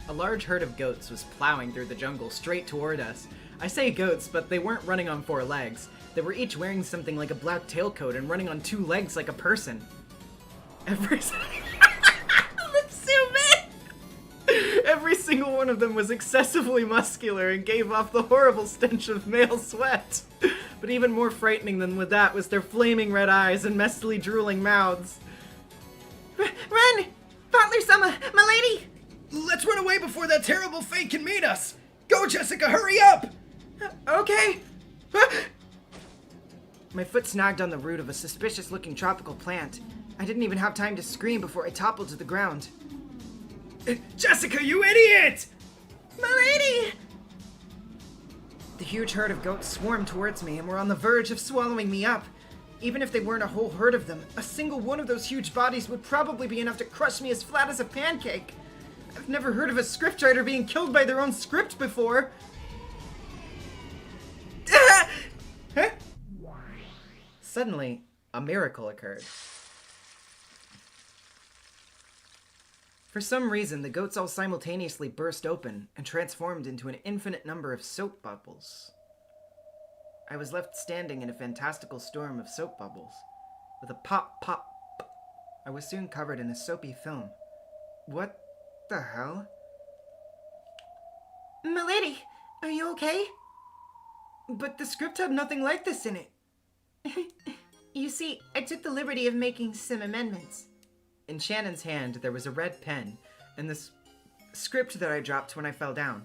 A large herd of goats was plowing through the jungle straight toward us. I say goats, but they weren't running on 4 legs. They were each wearing something like a black tailcoat and running on 2 legs like a person. Every single one of them was excessively muscular and gave off the horrible stench of male sweat. But even more frightening than with that was their flaming red eyes and messily drooling mouths. Run! Butler-sama, my lady! Let's run away before that terrible fate can meet us! Go, Jessica, hurry up! Okay. My foot snagged on the root of a suspicious-looking tropical plant. I didn't even have time to scream before I toppled to the ground. Jessica, you idiot! My lady! The huge herd of goats swarmed towards me and were on the verge of swallowing me up. Even if they weren't a whole herd of them, a single one of those huge bodies would probably be enough to crush me as flat as a pancake. I've never heard of a scriptwriter being killed by their own script before. Huh? Suddenly, a miracle occurred. For some reason, the goats all simultaneously burst open and transformed into an infinite number of soap bubbles. I was left standing in a fantastical storm of soap bubbles. With a pop, pop, pop, I was soon covered in a soapy film. What the hell? My lady, are you okay? But the script had nothing like this in it. You see, I took the liberty of making some amendments. In Shannon's hand, there was a red pen, and this script that I dropped when I fell down.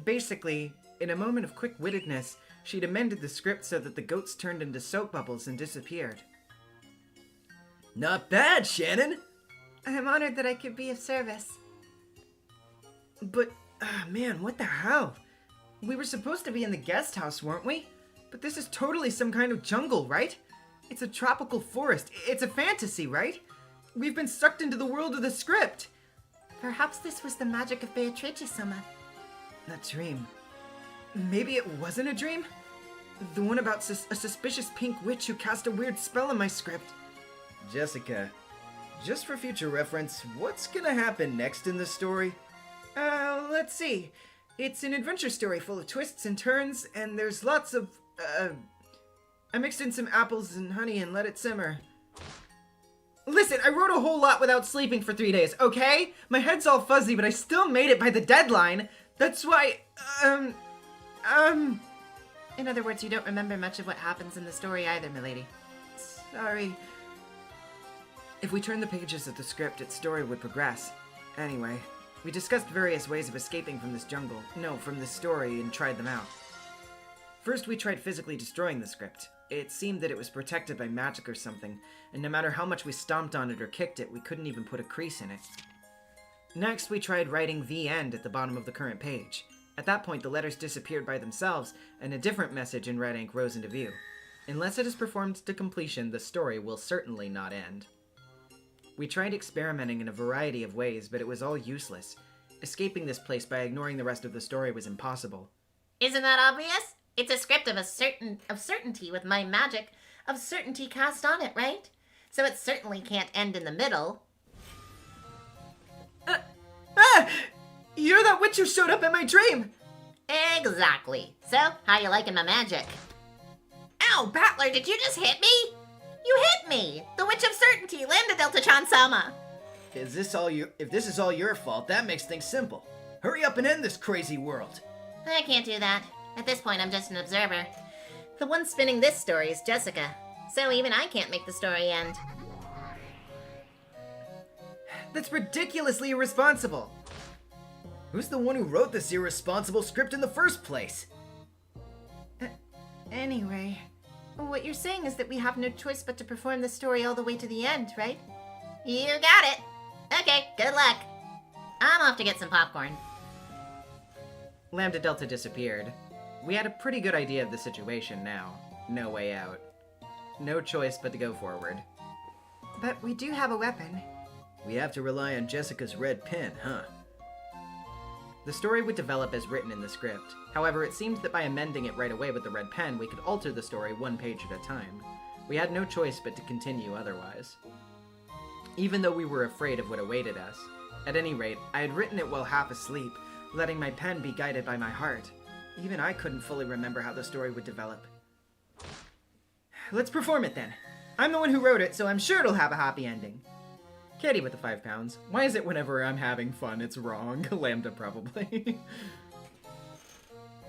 Basically, in a moment of quick-wittedness, she'd amended the script so that the goats turned into soap bubbles and disappeared. Not bad, Shannon! I'm honored that I could be of service. But, man, what the hell? We were supposed to be in the guest house, weren't we? But this is totally some kind of jungle, right? It's a tropical forest. It's a fantasy, right? We've been sucked into the world of the script. Perhaps this was the magic of Beatrice-sama. That dream. Maybe it wasn't a dream? The one about a suspicious pink witch who cast a weird spell on my script. Jessica, just for future reference, what's gonna happen next in the story? Let's see. It's an adventure story full of twists and turns, and there's lots of, I mixed in some apples and honey and let it simmer. Listen, I wrote a whole lot without sleeping for 3 days, okay? My head's all fuzzy, but I still made it by the deadline. That's why, In other words, you don't remember much of what happens in the story either, milady. Sorry. If we turned the pages of the script, its story would progress. Anyway, we discussed various ways of escaping from this jungle. No, from this story, and tried them out. First, we tried physically destroying the script. It seemed that it was protected by magic or something, and no matter how much we stomped on it or kicked it, we couldn't even put a crease in it. Next, we tried writing The End at the bottom of the current page. At that point, the letters disappeared by themselves, and a different message in red ink rose into view. Unless it is performed to completion, the story will certainly not end. We tried experimenting in a variety of ways, but it was all useless. Escaping this place by ignoring the rest of the story was impossible. Isn't that obvious? It's a script of certainty with my magic of certainty cast on it, right? So it certainly can't end in the middle. You're that witch who showed up in my dream! Exactly. So, how you liking my magic? Ow, Battler, did you just hit me? You hit me! The Witch of Certainty, Lambda Deltatron Sama! If this is all your fault, that makes things simple. Hurry up and end this crazy world. I can't do that. At this point, I'm just an observer. The one spinning this story is Jessica, so even I can't make the story end. That's ridiculously irresponsible. Who's the one who wrote this irresponsible script in the first place? Anyway, what you're saying is that we have no choice but to perform the story all the way to the end, right? You got it! Okay, good luck. I'm off to get some popcorn. Lambda Delta disappeared. We had a pretty good idea of the situation now. No way out. No choice but to go forward. But we do have a weapon. We have to rely on Jessica's red pen, huh? The story would develop as written in the script. However, it seemed that by amending it right away with the red pen, we could alter the story one page at a time. We had no choice but to continue otherwise. Even though we were afraid of what awaited us. At any rate, I had written it while half asleep, letting my pen be guided by my heart. Even I couldn't fully remember how the story would develop. Let's perform it then. I'm the one who wrote it, so I'm sure it'll have a happy ending. Katie with the 5 pounds. Why is it whenever I'm having fun, it's wrong? Lambda, probably.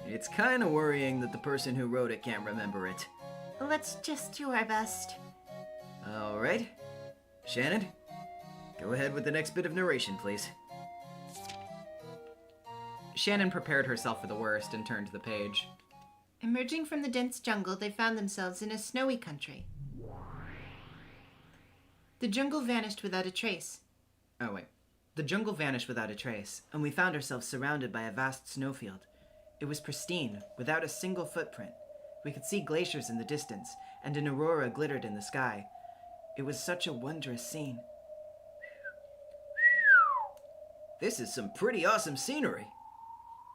It's kind of worrying that the person who wrote it can't remember it. Let's just do our best. All right. Shannon, go ahead with the next bit of narration, please. Shannon prepared herself for the worst and turned the page. Emerging from the dense jungle, they found themselves in a snowy country. The jungle vanished without a trace. Oh, wait. The jungle vanished without a trace, and we found ourselves surrounded by a vast snowfield. It was pristine, without a single footprint. We could see glaciers in the distance, and an aurora glittered in the sky. It was such a wondrous scene. This is some pretty awesome scenery.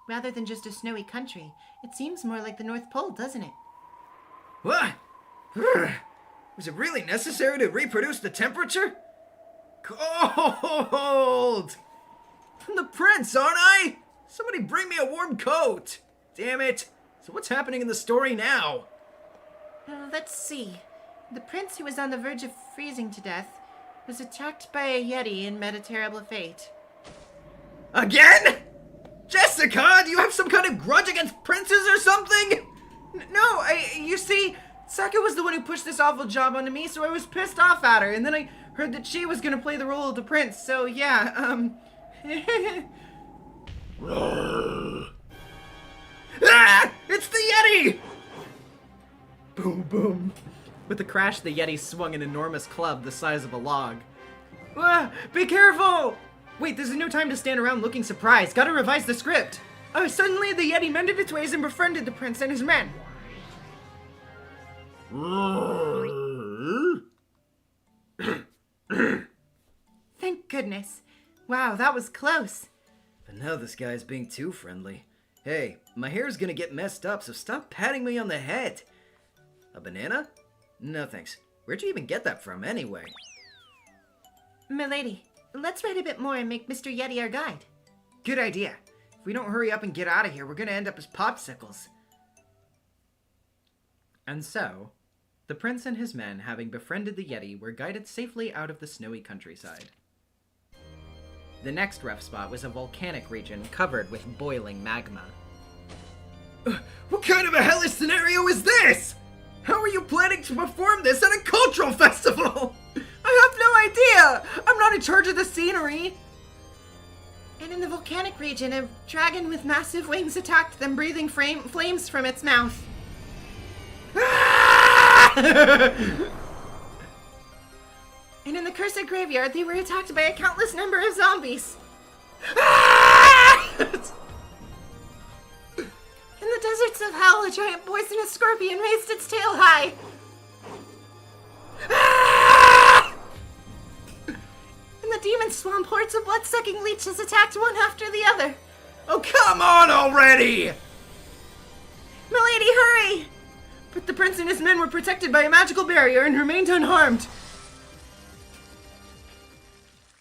Rather than just a snowy country, it seems more like the North Pole, doesn't it? What? Was it really necessary to reproduce the temperature? Cold! I'm the prince, aren't I? Somebody bring me a warm coat! Damn it! So what's happening in the story now? Let's see. The prince who was on the verge of freezing to death was attacked by a yeti and met a terrible fate. Again? Jessica, do you have some kind of grudge against princes or something? No, you see, Saka was the one who pushed this awful job onto me, so I was pissed off at her, and then I heard that she was gonna play the role of the prince, so yeah, Ah! It's the Yeti! Boom, boom. With the crash, the Yeti swung an enormous club the size of a log. Ah, be careful! Wait, there's no time to stand around looking surprised. Gotta revise the script. Suddenly the Yeti mended its ways and befriended the prince and his men. Thank goodness. Wow, that was close. But now this guy's being too friendly. Hey, my hair's gonna get messed up, so stop patting me on the head. A banana? No thanks. Where'd you even get that from, anyway? Milady, let's write a bit more and make Mr. Yeti our guide. Good idea. If we don't hurry up and get out of here, we're gonna end up as popsicles. And so, the prince and his men, having befriended the Yeti, were guided safely out of the snowy countryside. The next rough spot was a volcanic region covered with boiling magma. What kind of a hellish scenario is this? How are you planning to perform this at a cultural festival? I have no idea! I'm not in charge of the scenery! And in the volcanic region, a dragon with massive wings attacked them, breathing flames from its mouth. And in the cursed graveyard, they were attacked by a countless number of zombies. In the deserts of hell, a giant poisonous scorpion raised its tail high. In the demon swamp, hordes of blood-sucking leeches attacked one after the other. Oh, come on already! Milady, hurry! But the prince and his men were protected by a magical barrier and remained unharmed.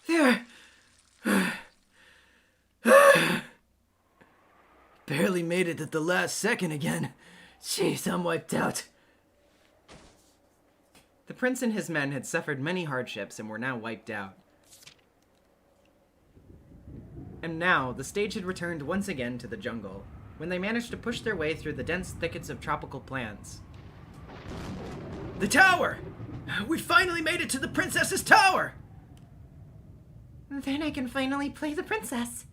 There. Barely made it at the last second again. Jeez, I'm wiped out. The prince and his men had suffered many hardships and were now wiped out. And now, the stage had returned once again to the jungle, when they managed to push their way through the dense thickets of tropical plants. The tower! We finally made it to the princess's tower! Then I can finally play the princess.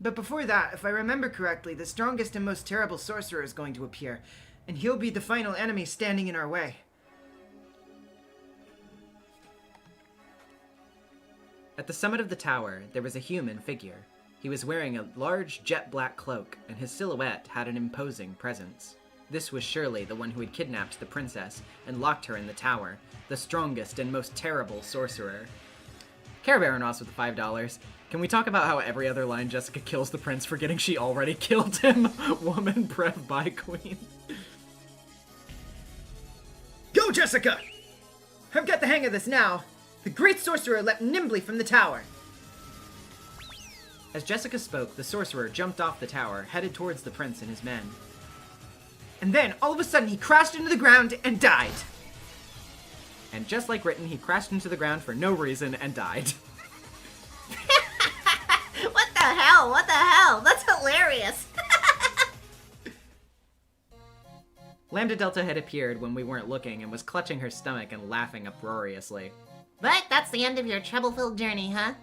But before that, if I remember correctly, the strongest and most terrible sorcerer is going to appear, and he'll be the final enemy standing in our way. At the summit of the tower, there was a human figure. He was wearing a large jet black cloak, and his silhouette had an imposing presence. This was surely the one who had kidnapped the princess and locked her in the tower, the strongest and most terrible sorcerer. Care Baronos with the $5. Can we talk about how every other line Jessica kills the prince, forgetting she already killed him? Woman breath by queen. Go, Jessica! I've got the hang of this now. The great sorcerer leapt nimbly from the tower. As Jessica spoke, the sorcerer jumped off the tower, headed towards the prince and his men. And then, all of a sudden, he crashed into the ground and died. And just like written, he crashed into the ground for no reason and died. What the hell? What the hell? That's hilarious. Lambda Delta had appeared when we weren't looking and was clutching her stomach and laughing uproariously. But that's the end of your trouble-filled journey, huh?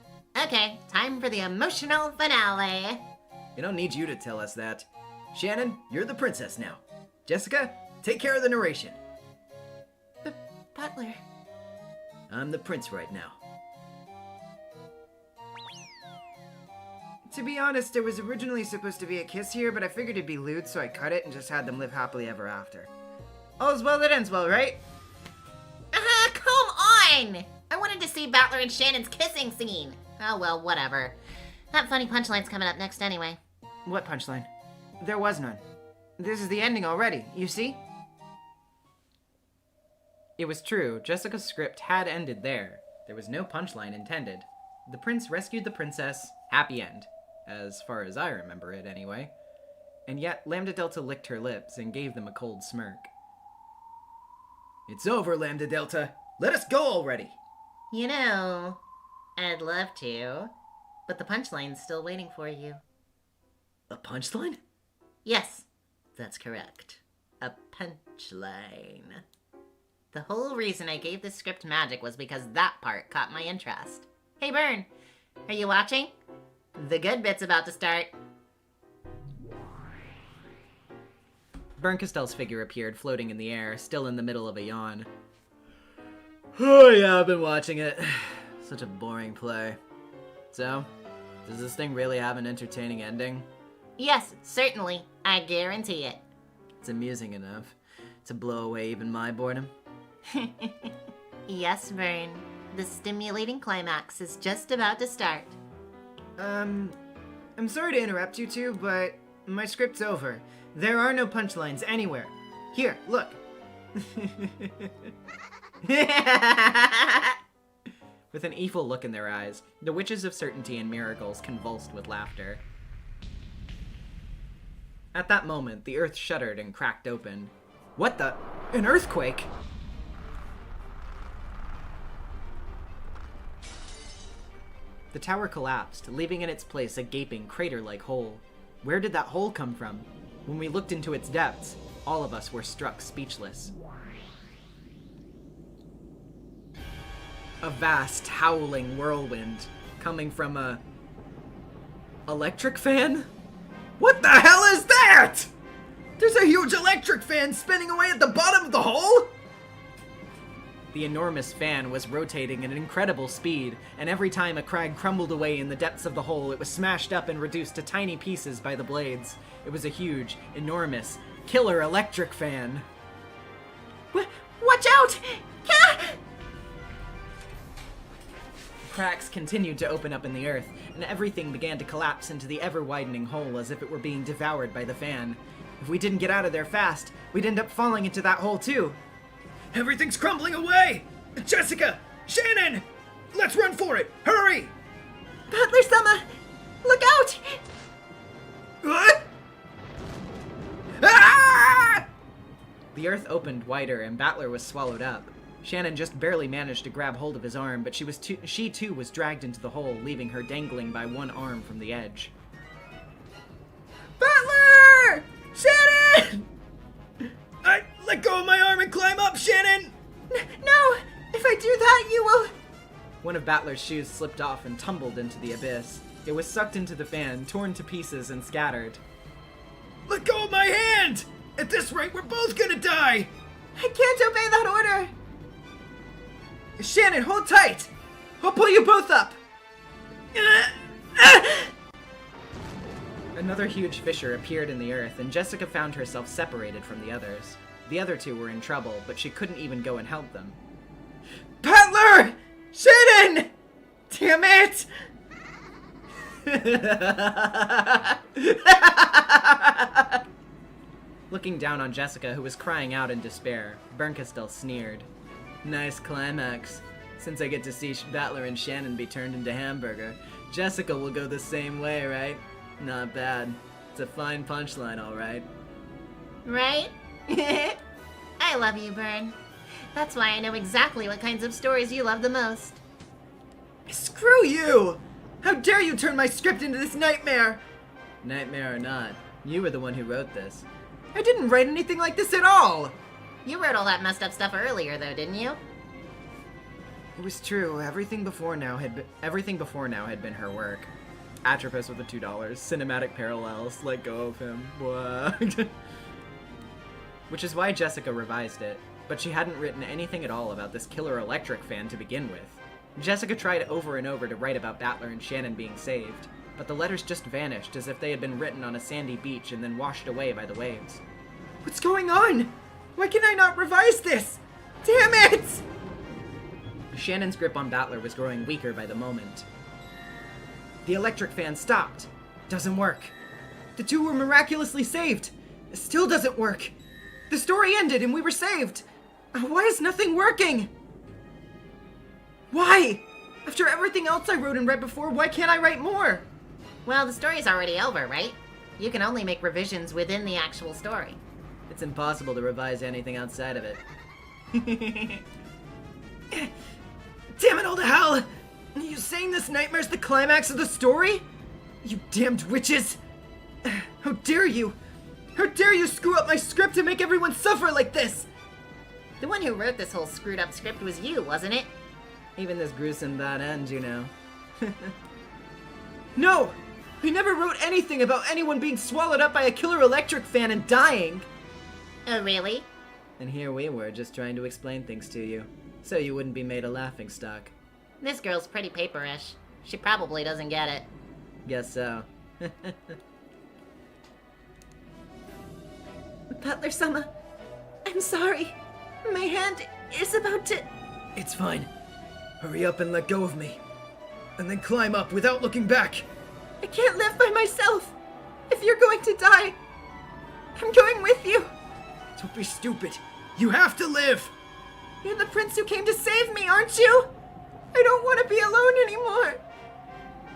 Okay, time for the emotional finale. We don't need you to tell us that. Shannon, you're the princess now. Jessica, take care of the narration. Butler. I'm the prince right now. To be honest, it was originally supposed to be a kiss here, but I figured it'd be lewd, so I cut it and just had them live happily ever after. All's well that ends well, right? Come on! I wanted to see Battler and Shannon's kissing scene. Oh well, whatever. That funny punchline's coming up next anyway. What punchline? There was none. This is the ending already, you see? It was true, Jessica's script had ended there. There was no punchline intended. The prince rescued the princess, happy end. As far as I remember it, anyway. And yet, Lambda Delta licked her lips and gave them a cold smirk. It's over, Lambda Delta. Let us go already. You know, I'd love to, but the punchline's still waiting for you. A punchline? Yes, that's correct. A punchline. The whole reason I gave this script magic was because that part caught my interest. Hey, Bern, are you watching? The good bit's about to start. Bern Costell's figure appeared floating in the air, still in the middle of a yawn. Oh yeah, I've been watching it. Such a boring play. So, does this thing really have an entertaining ending? Yes, certainly. I guarantee it. It's amusing enough to blow away even my boredom. Yes, Vern. The stimulating climax is just about to start. I'm sorry to interrupt you two, but my script's over. There are no punchlines anywhere. Here, look. With an evil look in their eyes, the witches of certainty and miracles convulsed with laughter. At that moment, the earth shuddered and cracked open. What the? An earthquake? The tower collapsed, leaving in its place a gaping, crater-like hole. Where did that hole come from? When we looked into its depths, all of us were struck speechless. A vast, howling whirlwind coming from a... electric fan? What the hell is that? There's a huge electric fan spinning away at the bottom of the hole? The enormous fan was rotating at an incredible speed, and every time a crag crumbled away in the depths of the hole, it was smashed up and reduced to tiny pieces by the blades. It was a huge, enormous, killer electric fan. Watch out! Cracks continued to open up in the earth, and everything began to collapse into the ever-widening hole as if it were being devoured by the fan. If we didn't get out of there fast, we'd end up falling into that hole too. Everything's crumbling away! Jessica! Shannon! Let's run for it! Hurry! Butler Summer! Look out! What? The earth opened wider and Battler was swallowed up. Shannon just barely managed to grab hold of his arm, but she too was dragged into the hole, leaving her dangling by one arm from the edge. Battler! Shannon! Let go of my arm and climb up, Shannon! No! If I do that, you will... One of Battler's shoes slipped off and tumbled into the abyss. It was sucked into the fan, torn to pieces, and scattered. Let go of my hand! At this rate, we're both gonna die! I can't obey that order! Shannon, hold tight! I'll pull you both up! Another huge fissure appeared in the earth, and Jessica found herself separated from the others. The other two were in trouble, but she couldn't even go and help them. Battler! Shannon! Damn it! Looking down on Jessica, who was crying out in despair, Bernkastel sneered. Nice climax. Since I get to see Battler and Shannon be turned into hamburger, Jessica will go the same way, right? Not bad. It's a fine punchline, all right. Right? I love you, Bern. That's why I know exactly what kinds of stories you love the most. Screw you! How dare you turn my script into this nightmare! Nightmare or not, you were the one who wrote this. I didn't write anything like this at all! You wrote all that messed up stuff earlier, though, didn't you? It was true. Everything before now had been her work. Atropos with the $2, cinematic parallels, let go of him. What? Which is why Jessica revised it, but she hadn't written anything at all about this killer electric fan to begin with. Jessica tried over and over to write about Battler and Shannon being saved, but the letters just vanished as if they had been written on a sandy beach and then washed away by the waves. What's going on? Why can I not revise this? Damn it! Shannon's grip on Battler was growing weaker by the moment. The electric fan stopped. Doesn't work. The two were miraculously saved. It still doesn't work. The story ended and we were saved. Why is nothing working? Why? After everything else I wrote and read before, why can't I write more? Well, the story's already over, right? You can only make revisions within the actual story. It's impossible to revise anything outside of it. Damn it all to hell! Are you saying this nightmare's the climax of the story? You damned witches! How dare you! How dare you screw up my script and make everyone suffer like this! The one who wrote this whole screwed up script was you, wasn't it? Even this gruesome bad end, you know. No! I never wrote anything about anyone being swallowed up by a killer electric fan and dying! Oh, really? And here we were, just trying to explain things to you, so you wouldn't be made a laughingstock. This girl's pretty paperish. She probably doesn't get it. Guess so. Butler-sama, I'm sorry. My hand is about to... It's fine. Hurry up and let go of me. And then climb up without looking back. I can't live by myself. If you're going to die, I'm going with you. Don't be stupid. You have to live. You're the prince who came to save me, aren't you? I don't want to be alone anymore.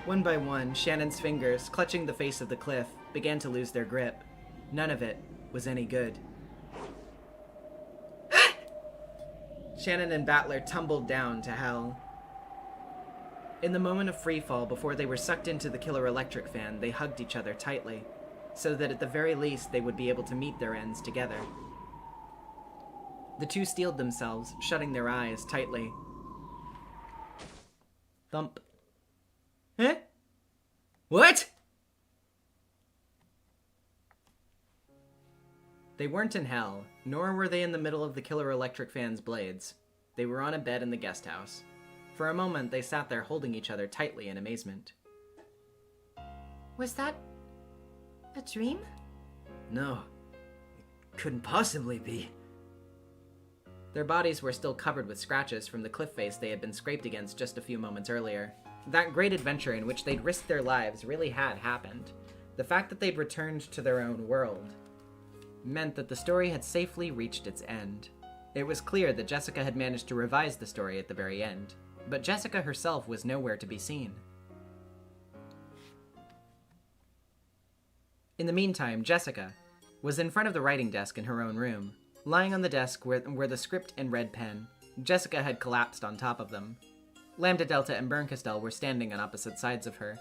One by one, Shannon's fingers, clutching the face of the cliff, began to lose their grip. None of it was any good. Shannon and Battler tumbled down to hell. In the moment of freefall, before they were sucked into the killer electric fan, they hugged each other tightly, so that at the very least they would be able to meet their ends together. The two steeled themselves, shutting their eyes tightly. Thump. Eh? What? They weren't in hell, nor were they in the middle of the killer electric fan's blades. They were on a bed in the guest house. For a moment, they sat there holding each other tightly in amazement. Was that a dream? No. It couldn't possibly be. Their bodies were still covered with scratches from the cliff face they had been scraped against just a few moments earlier. That great adventure in which they'd risked their lives really had happened. The fact that they'd returned to their own world meant that the story had safely reached its end. It was clear that Jessica had managed to revise the story at the very end, but Jessica herself was nowhere to be seen. In the meantime, Jessica was in front of the writing desk in her own room. Lying on the desk were the script and red pen. Jessica had collapsed on top of them. Lambda Delta and Bernkastel were standing on opposite sides of her.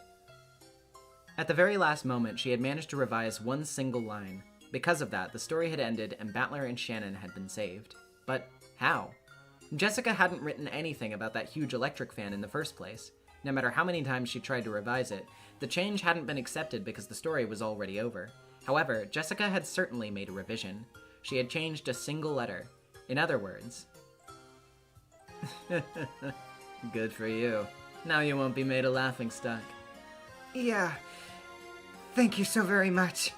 At the very last moment, she had managed to revise one single line. Because of that, the story had ended and Battler and Shannon had been saved. But how? Jessica hadn't written anything about that huge electric fan in the first place. No matter how many times she tried to revise it, the change hadn't been accepted because the story was already over. However, Jessica had certainly made a revision. She had changed a single letter. In other words... Good for you. Now you won't be made a laughingstock. Yeah. Thank you so very much.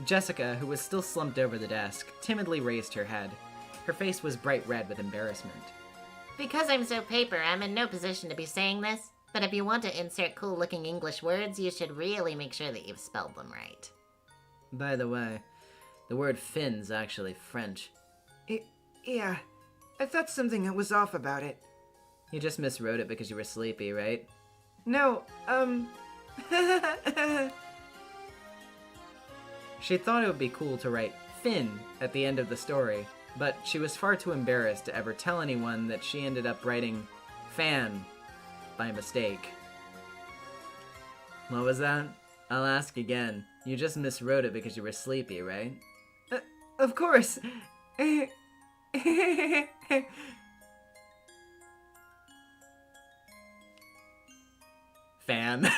Jessica, who was still slumped over the desk, timidly raised her head. Her face was bright red with embarrassment. Because I'm so paper, I'm in no position to be saying this, but if you want to insert cool-looking English words, you should really make sure that you've spelled them right. By the way, the word Finn's actually French. Yeah. I thought something was off about it. You just miswrote it because you were sleepy, right? No, She thought it would be cool to write Finn at the end of the story, but she was far too embarrassed to ever tell anyone that she ended up writing fan by mistake. What was that? I'll ask again. You just miswrote it because you were sleepy, right? Of course. Fan.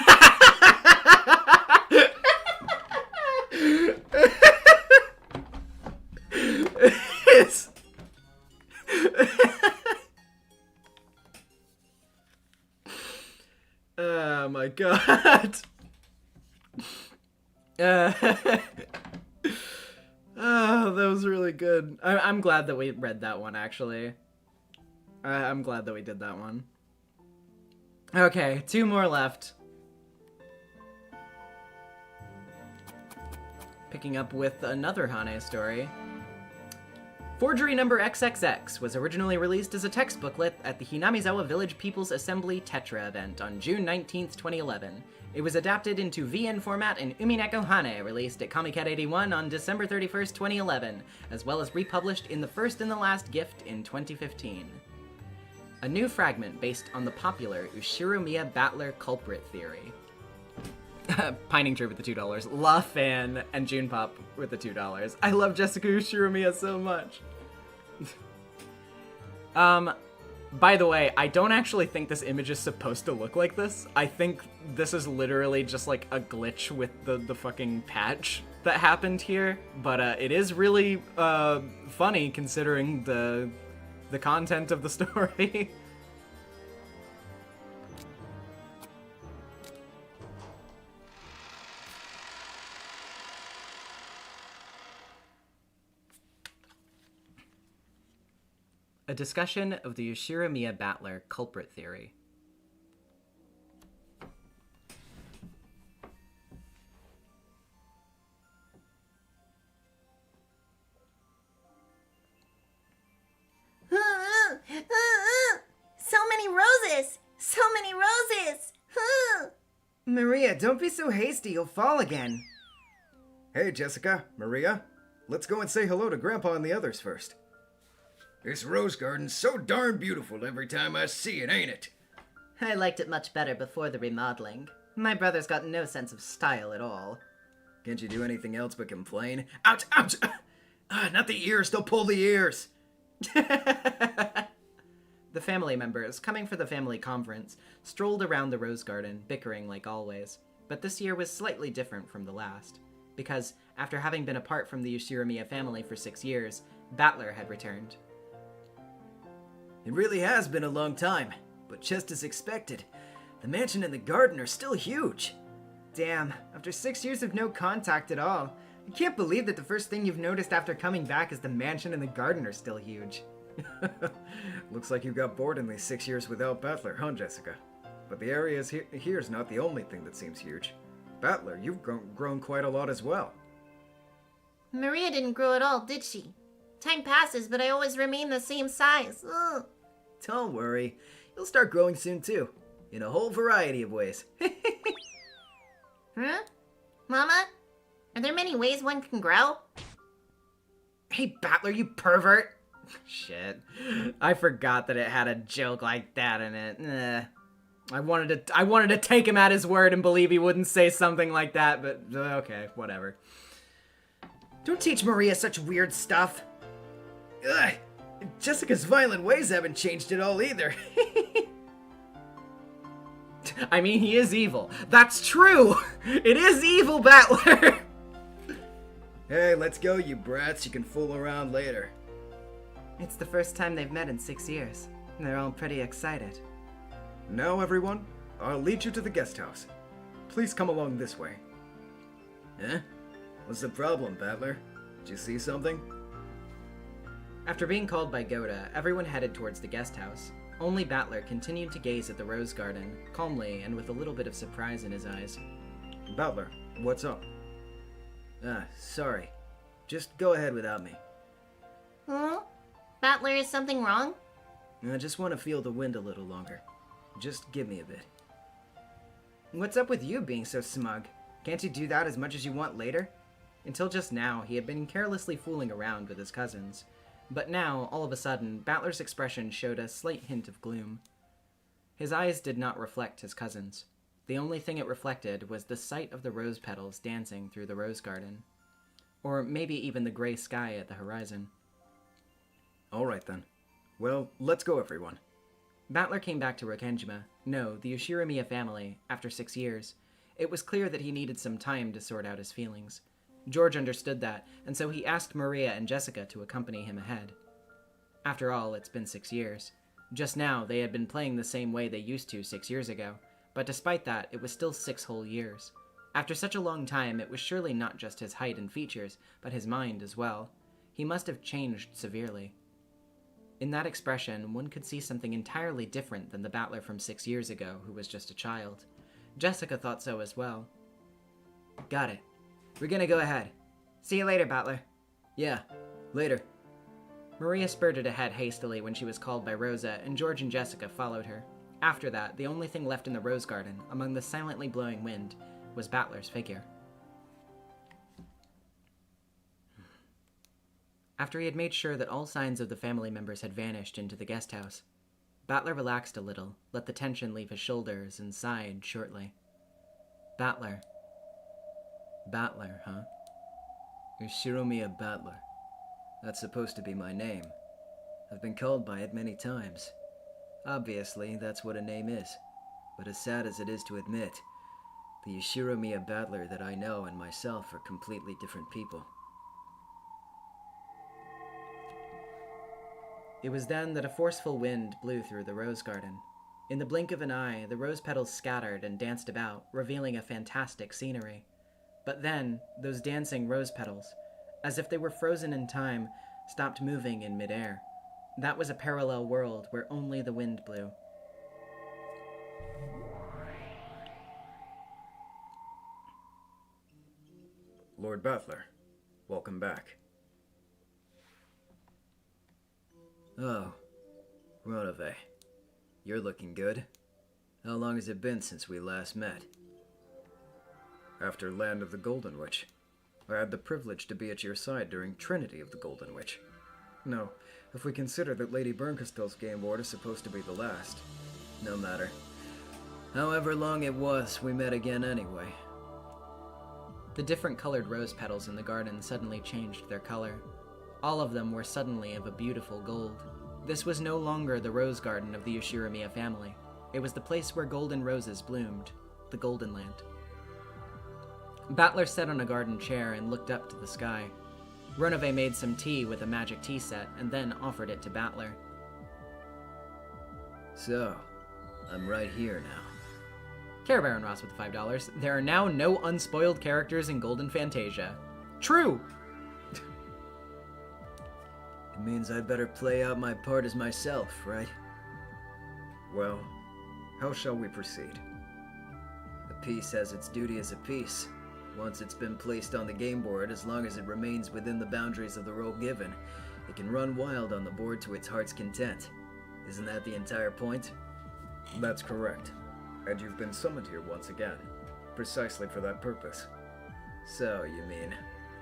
It's... Oh my god. Oh, that was really good. I'm glad that we read that one, actually. I'm glad that we did that one. Okay, 2 more left. Picking up with another Hane story. Forgery number XXX was originally released as a text booklet at the Hinamizawa Village People's Assembly Tetra event on June 19th, 2011. It was adapted into VN format in Umineko Hane, released at Comiket 81 on December 31st, 2011, as well as republished in The First and the Last Gift in 2015. A new fragment based on the popular Ushiromiya Battler culprit theory. Pining Tree with the $2. La Fan and June Pop with the $2. I love Jessica Ushiromiya so much. By the way, I don't actually think this image is supposed to look like this. I think this is literally just like a glitch with the fucking patch that happened here. But it is really funny considering the content of the story. A discussion of the Ushiromiya Battler culprit theory. So many roses! So many roses! Maria, don't be so hasty, you'll fall again. Hey, Jessica, Maria. Let's go and say hello to Grandpa and the others first. This rose garden's so darn beautiful every time I see it, ain't it? I liked it much better before the remodeling. My brother's got no sense of style at all. Can't you do anything else but complain? Ouch, ouch! Not the ears, don't pull the ears! The family members, coming for the family conference, strolled around the rose garden, bickering like always. But this year was slightly different from the last, because after having been apart from the Ushiromiya family for 6 years, Battler had returned. It really has been a long time, but just as expected, the mansion and the garden are still huge. Damn, after 6 years of no contact at all, I can't believe that the first thing you've noticed after coming back is the mansion and the garden are still huge. Looks like you got bored in these 6 years without Battler, huh, Jessica? But the area here's not the only thing that seems huge. Battler, you've grown quite a lot as well. Maria didn't grow at all, did she? Time passes, but I always remain the same size. Ugh. Don't worry, you'll start growing soon too, in a whole variety of ways. Huh? Mama? Are there many ways one can grow? Hey, Battler, you pervert! Shit. I forgot that it had a joke like that in it. I wanted to take him at his word and believe he wouldn't say something like that, but okay, whatever. Don't teach Maria such weird stuff. Ugh. Jessica's violent ways haven't changed at all either. I mean, he is evil. That's true! It is evil, Battler! Hey, let's go, you brats. You can fool around later. It's the first time they've met in 6 years. They're all pretty excited. Now, everyone, I'll lead you to the guest house. Please come along this way. Huh? What's the problem, Battler? Did you see something? After being called by Goda, everyone headed towards the guest house. Only Battler continued to gaze at the rose garden, calmly and with a little bit of surprise in his eyes. Battler, what's up? Sorry. Just go ahead without me. Huh? Battler, is something wrong? I just want to feel the wind a little longer. Just give me a bit. What's up with you being so smug? Can't you do that as much as you want later? Until just now, he had been carelessly fooling around with his cousins. But now, all of a sudden, Battler's expression showed a slight hint of gloom. His eyes did not reflect his cousin's. The only thing it reflected was the sight of the rose petals dancing through the rose garden. Or maybe even the gray sky at the horizon. All right, then. Well, let's go, everyone. Battler came back to Rokenjima, no, the Yoshirimiya family, after 6 years. It was clear that he needed some time to sort out his feelings. George understood that, and so he asked Maria and Jessica to accompany him ahead. After all, it's been 6 years. Just now, they had been playing the same way they used to 6 years ago, but despite that, it was still 6 whole years. After such a long time, it was surely not just his height and features, but his mind as well. He must have changed severely. In that expression, one could see something entirely different than the Battler from 6 years ago, who was just a child. Jessica thought so as well. Got it. We're gonna go ahead. See you later, Battler. Yeah, later. Maria spurted ahead hastily when she was called by Rosa, and George and Jessica followed her. After that, the only thing left in the rose garden, among the silently blowing wind, was Battler's figure. After he had made sure that all signs of the family members had vanished into the guest house, Battler relaxed a little, let the tension leave his shoulders, and sighed shortly. Battler. Battler, huh? Yoshirimiya Battler. That's supposed to be my name. I've been called by it many times. Obviously, that's what a name is. But as sad as it is to admit, the Yoshirimiya Battler that I know and myself are completely different people. It was then that a forceful wind blew through the rose garden. In the blink of an eye, the rose petals scattered and danced about, revealing a fantastic scenery. But then, those dancing rose petals, as if they were frozen in time, stopped moving in midair. That was a parallel world where only the wind blew. Lord Battler, welcome back. Oh, Ronove. You're looking good. How long has it been since we last met? After Land of the Golden Witch, I had the privilege to be at your side during Trinity of the Golden Witch. No, if we consider that Lady Burncastell's game board is supposed to be the last. No matter. However long it was, we met again anyway. The different colored rose petals in the garden suddenly changed their color. All of them were suddenly of a beautiful gold. This was no longer the rose garden of the Yoshirimiya family. It was the place where golden roses bloomed, the Golden Land. Battler sat on a garden chair and looked up to the sky. Ronove made some tea with a magic tea set and then offered it to Battler. So, I'm right here now. Care Baron Ross with the $5. There are now no unspoiled characters in Golden Fantasia. True! It means I'd better play out my part as myself, right? Well, how shall we proceed? A piece has its duty as a piece. Once it's been placed on the game board, as long as it remains within the boundaries of the role given, it can run wild on the board to its heart's content. Isn't that the entire point? That's correct. And you've been summoned here once again, precisely for that purpose. So, you mean,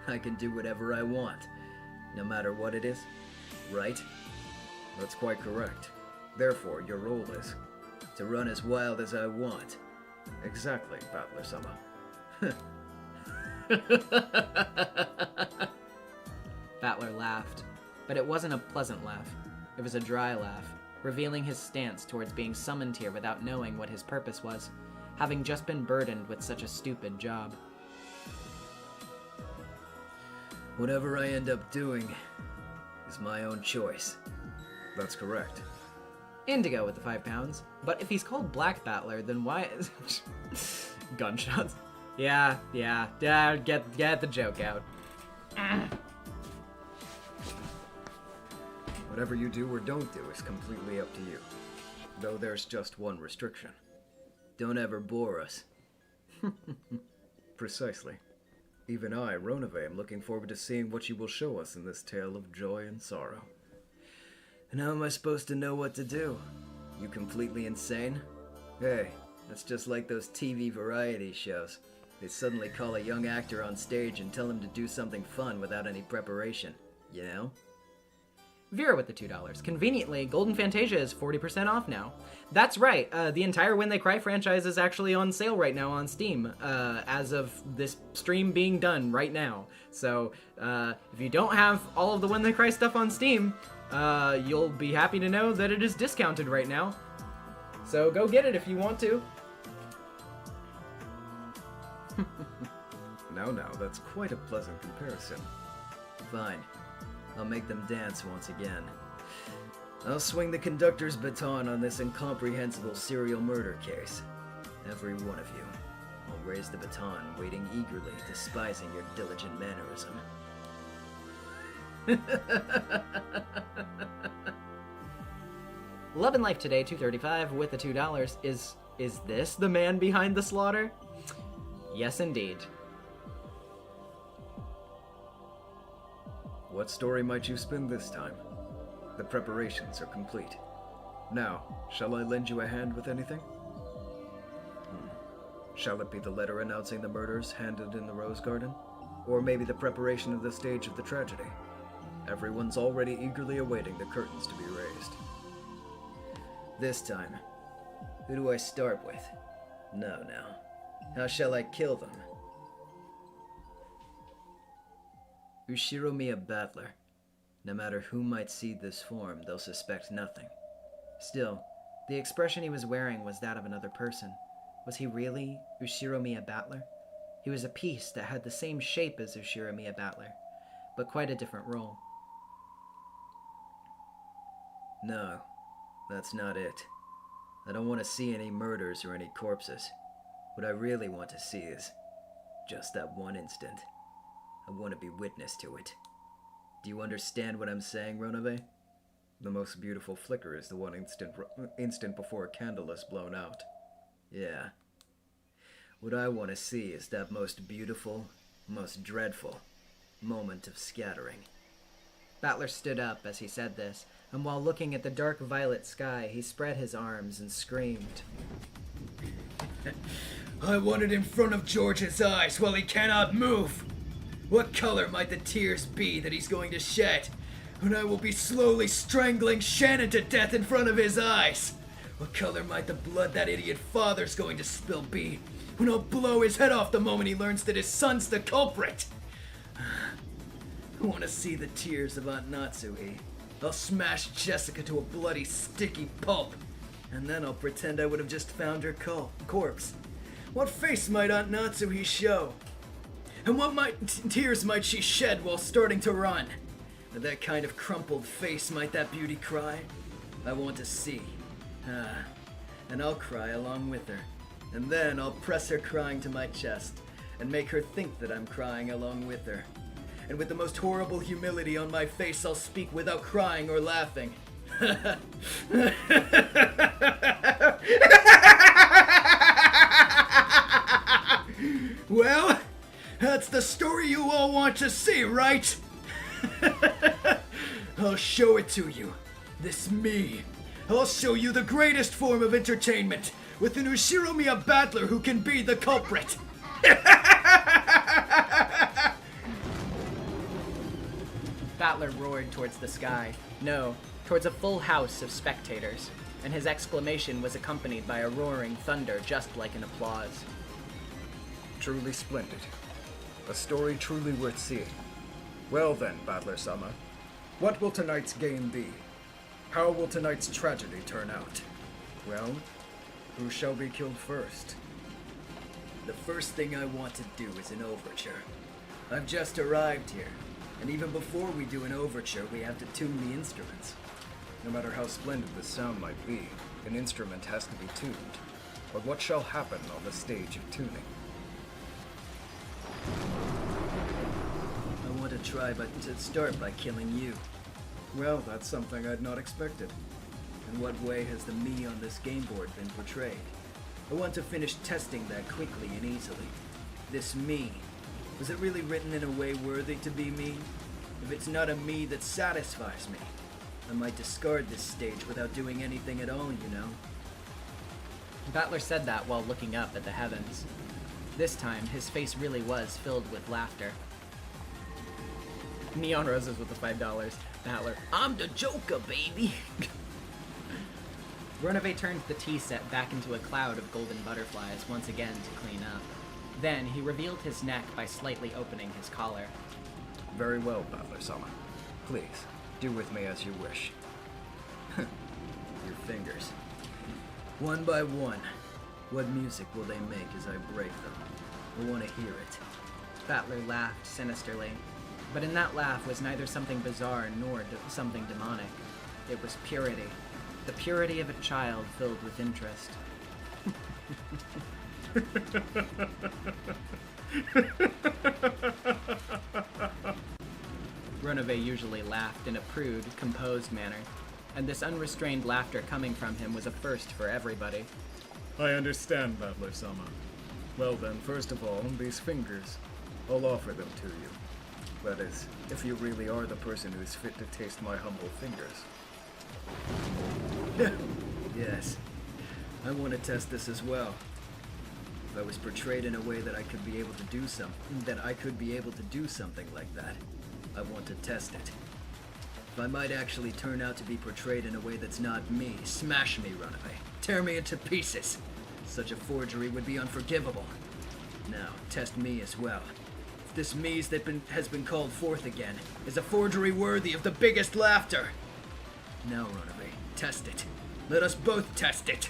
I can do whatever I want? no matter what it is, right? That's quite correct. Therefore, your role is... To run as wild as I want. Exactly, Battler-sama. Battler laughed, but it wasn't a pleasant laugh. It was a dry laugh, revealing his stance towards being summoned here without knowing what his purpose was, having just been burdened with such a stupid job. Whatever I end up doing is my own choice. That's correct. Indigo with the 5 pounds. But if he's called Black Battler, then why is... Gunshots. Yeah, get the joke out. Whatever you do or don't do is completely up to you. Though there's just one restriction. Don't ever bore us. Precisely. Even I, Ronave, am looking forward to seeing what you will show us in this tale of joy and sorrow. And how am I supposed to know what to do? You completely insane? Hey, that's just like those TV variety shows. They suddenly call a young actor on stage and tell him to do something fun without any preparation, you know? Vera with the $2. Conveniently, Golden Fantasia is 40% off now. That's right, the entire When They Cry franchise is actually on sale right now on Steam, as of this stream being done right now. So, if you don't have all of the When They Cry stuff on Steam, you'll be happy to know that it is discounted right now. So go get it if you want to. Now, that's quite a pleasant comparison. Fine. I'll make them dance once again. I'll swing the conductor's baton on this incomprehensible serial murder case. Every one of you. I'll raise the baton, waiting eagerly, despising your diligent mannerism. Love and Life Today 235 with the $2. Is this the man behind the slaughter? Yes, indeed. What story might you spin this time? The preparations are complete. Now, shall I lend you a hand with anything? Shall it be the letter announcing the murders handed in the Rose Garden? Or maybe the preparation of the stage of the tragedy? Everyone's already eagerly awaiting the curtains to be raised. This time, who do I start with? No. How shall I kill them? Ushiromiya Battler. No matter who might see this form, they'll suspect nothing. Still, the expression he was wearing was that of another person. Was he really Ushiromiya Battler? He was a piece that had the same shape as Ushiromiya Battler, but quite a different role. No, that's not it. I don't want to see any murders or any corpses. What I really want to see is just that one instant. I want to be witness to it. Do you understand what I'm saying, Ronave? The most beautiful flicker is the one instant before a candle is blown out. Yeah. What I want to see is that most beautiful, most dreadful moment of scattering. Battler stood up as he said this, and while looking at the dark violet sky, he spread his arms and screamed. I want it in front of George's eyes while he cannot move. What color might the tears be that he's going to shed when I will be slowly strangling Shannon to death in front of his eyes? What color might the blood that idiot father's going to spill be when I'll blow his head off the moment he learns that his son's the culprit? I want to see the tears of Aunt Natsuhi. I'll smash Jessica to a bloody, sticky pulp, and then I'll pretend I would have just found her corpse. What face might Aunt Natsuhi show? And what tears might she shed while starting to run? With that kind of crumpled face might that beauty cry? I want to see. And I'll cry along with her. And then I'll press her crying to my chest and make her think that I'm crying along with her. And with the most horrible humility on my face, I'll speak without crying or laughing. Well, that's the story you all want to see, right? I'll show it to you. This me. I'll show you the greatest form of entertainment with an Ushiromiya Battler who can be the culprit. Battler roared towards the sky. No, towards a full house of spectators, and his exclamation was accompanied by a roaring thunder just like an applause. Truly splendid. A story truly worth seeing. Well then, Battler-sama, what will tonight's game be? How will tonight's tragedy turn out? Well, who shall be killed first? The first thing I want to do is an overture. I've just arrived here, and even before we do an overture, we have to tune the instruments. No matter how splendid the sound might be, an instrument has to be tuned. But what shall happen on the stage of tuning? I want to to start by killing you. Well, that's something I'd not expected. In what way has the me on this game board been portrayed? I want to finish testing that quickly and easily. This me, was it really written in a way worthy to be me? If it's not a me that satisfies me, I might discard this stage without doing anything at all, you know? Battler said that while looking up at the heavens. This time, his face really was filled with laughter. Neon Roses with the $5. Battler, I'm the Joker, baby! Ronove turned the tea set back into a cloud of golden butterflies once again to clean up. Then, he revealed his neck by slightly opening his collar. Very well, Battler-sama. Please, do with me as you wish. Your fingers. One by one. What music will they make as I break them? I want to hear it. Battler laughed sinisterly, but in that laugh was neither something bizarre nor something demonic. It was purity. The purity of a child filled with interest. Ronove usually laughed in a prude, composed manner, and this unrestrained laughter coming from him was a first for everybody. I understand, Battler-sama. Well then, first of all, these fingers. I'll offer them to you. That is, if you really are the person who is fit to taste my humble fingers. Yes. I want to test this as well. If I was portrayed in a way that I could be able to do something like that, I want to test it. If I might actually turn out to be portrayed in a way that's not me, smash me, Ronove. Tear me into pieces. Such a forgery would be unforgivable. Now, test me as well. If this me has been called forth again is a forgery worthy of the biggest laughter. Now, Ronove, test it. Let us both test it.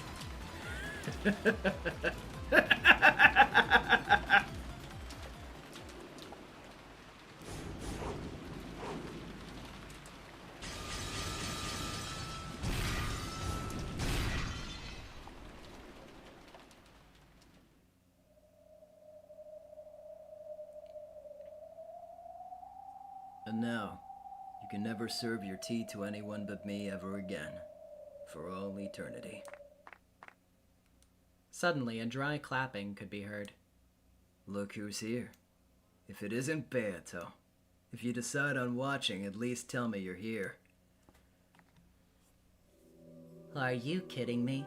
And now, you can never serve your tea to anyone but me ever again. For all eternity. Suddenly, a dry clapping could be heard. Look who's here. If it isn't Beato. If you decide on watching, at least tell me you're here. Are you kidding me?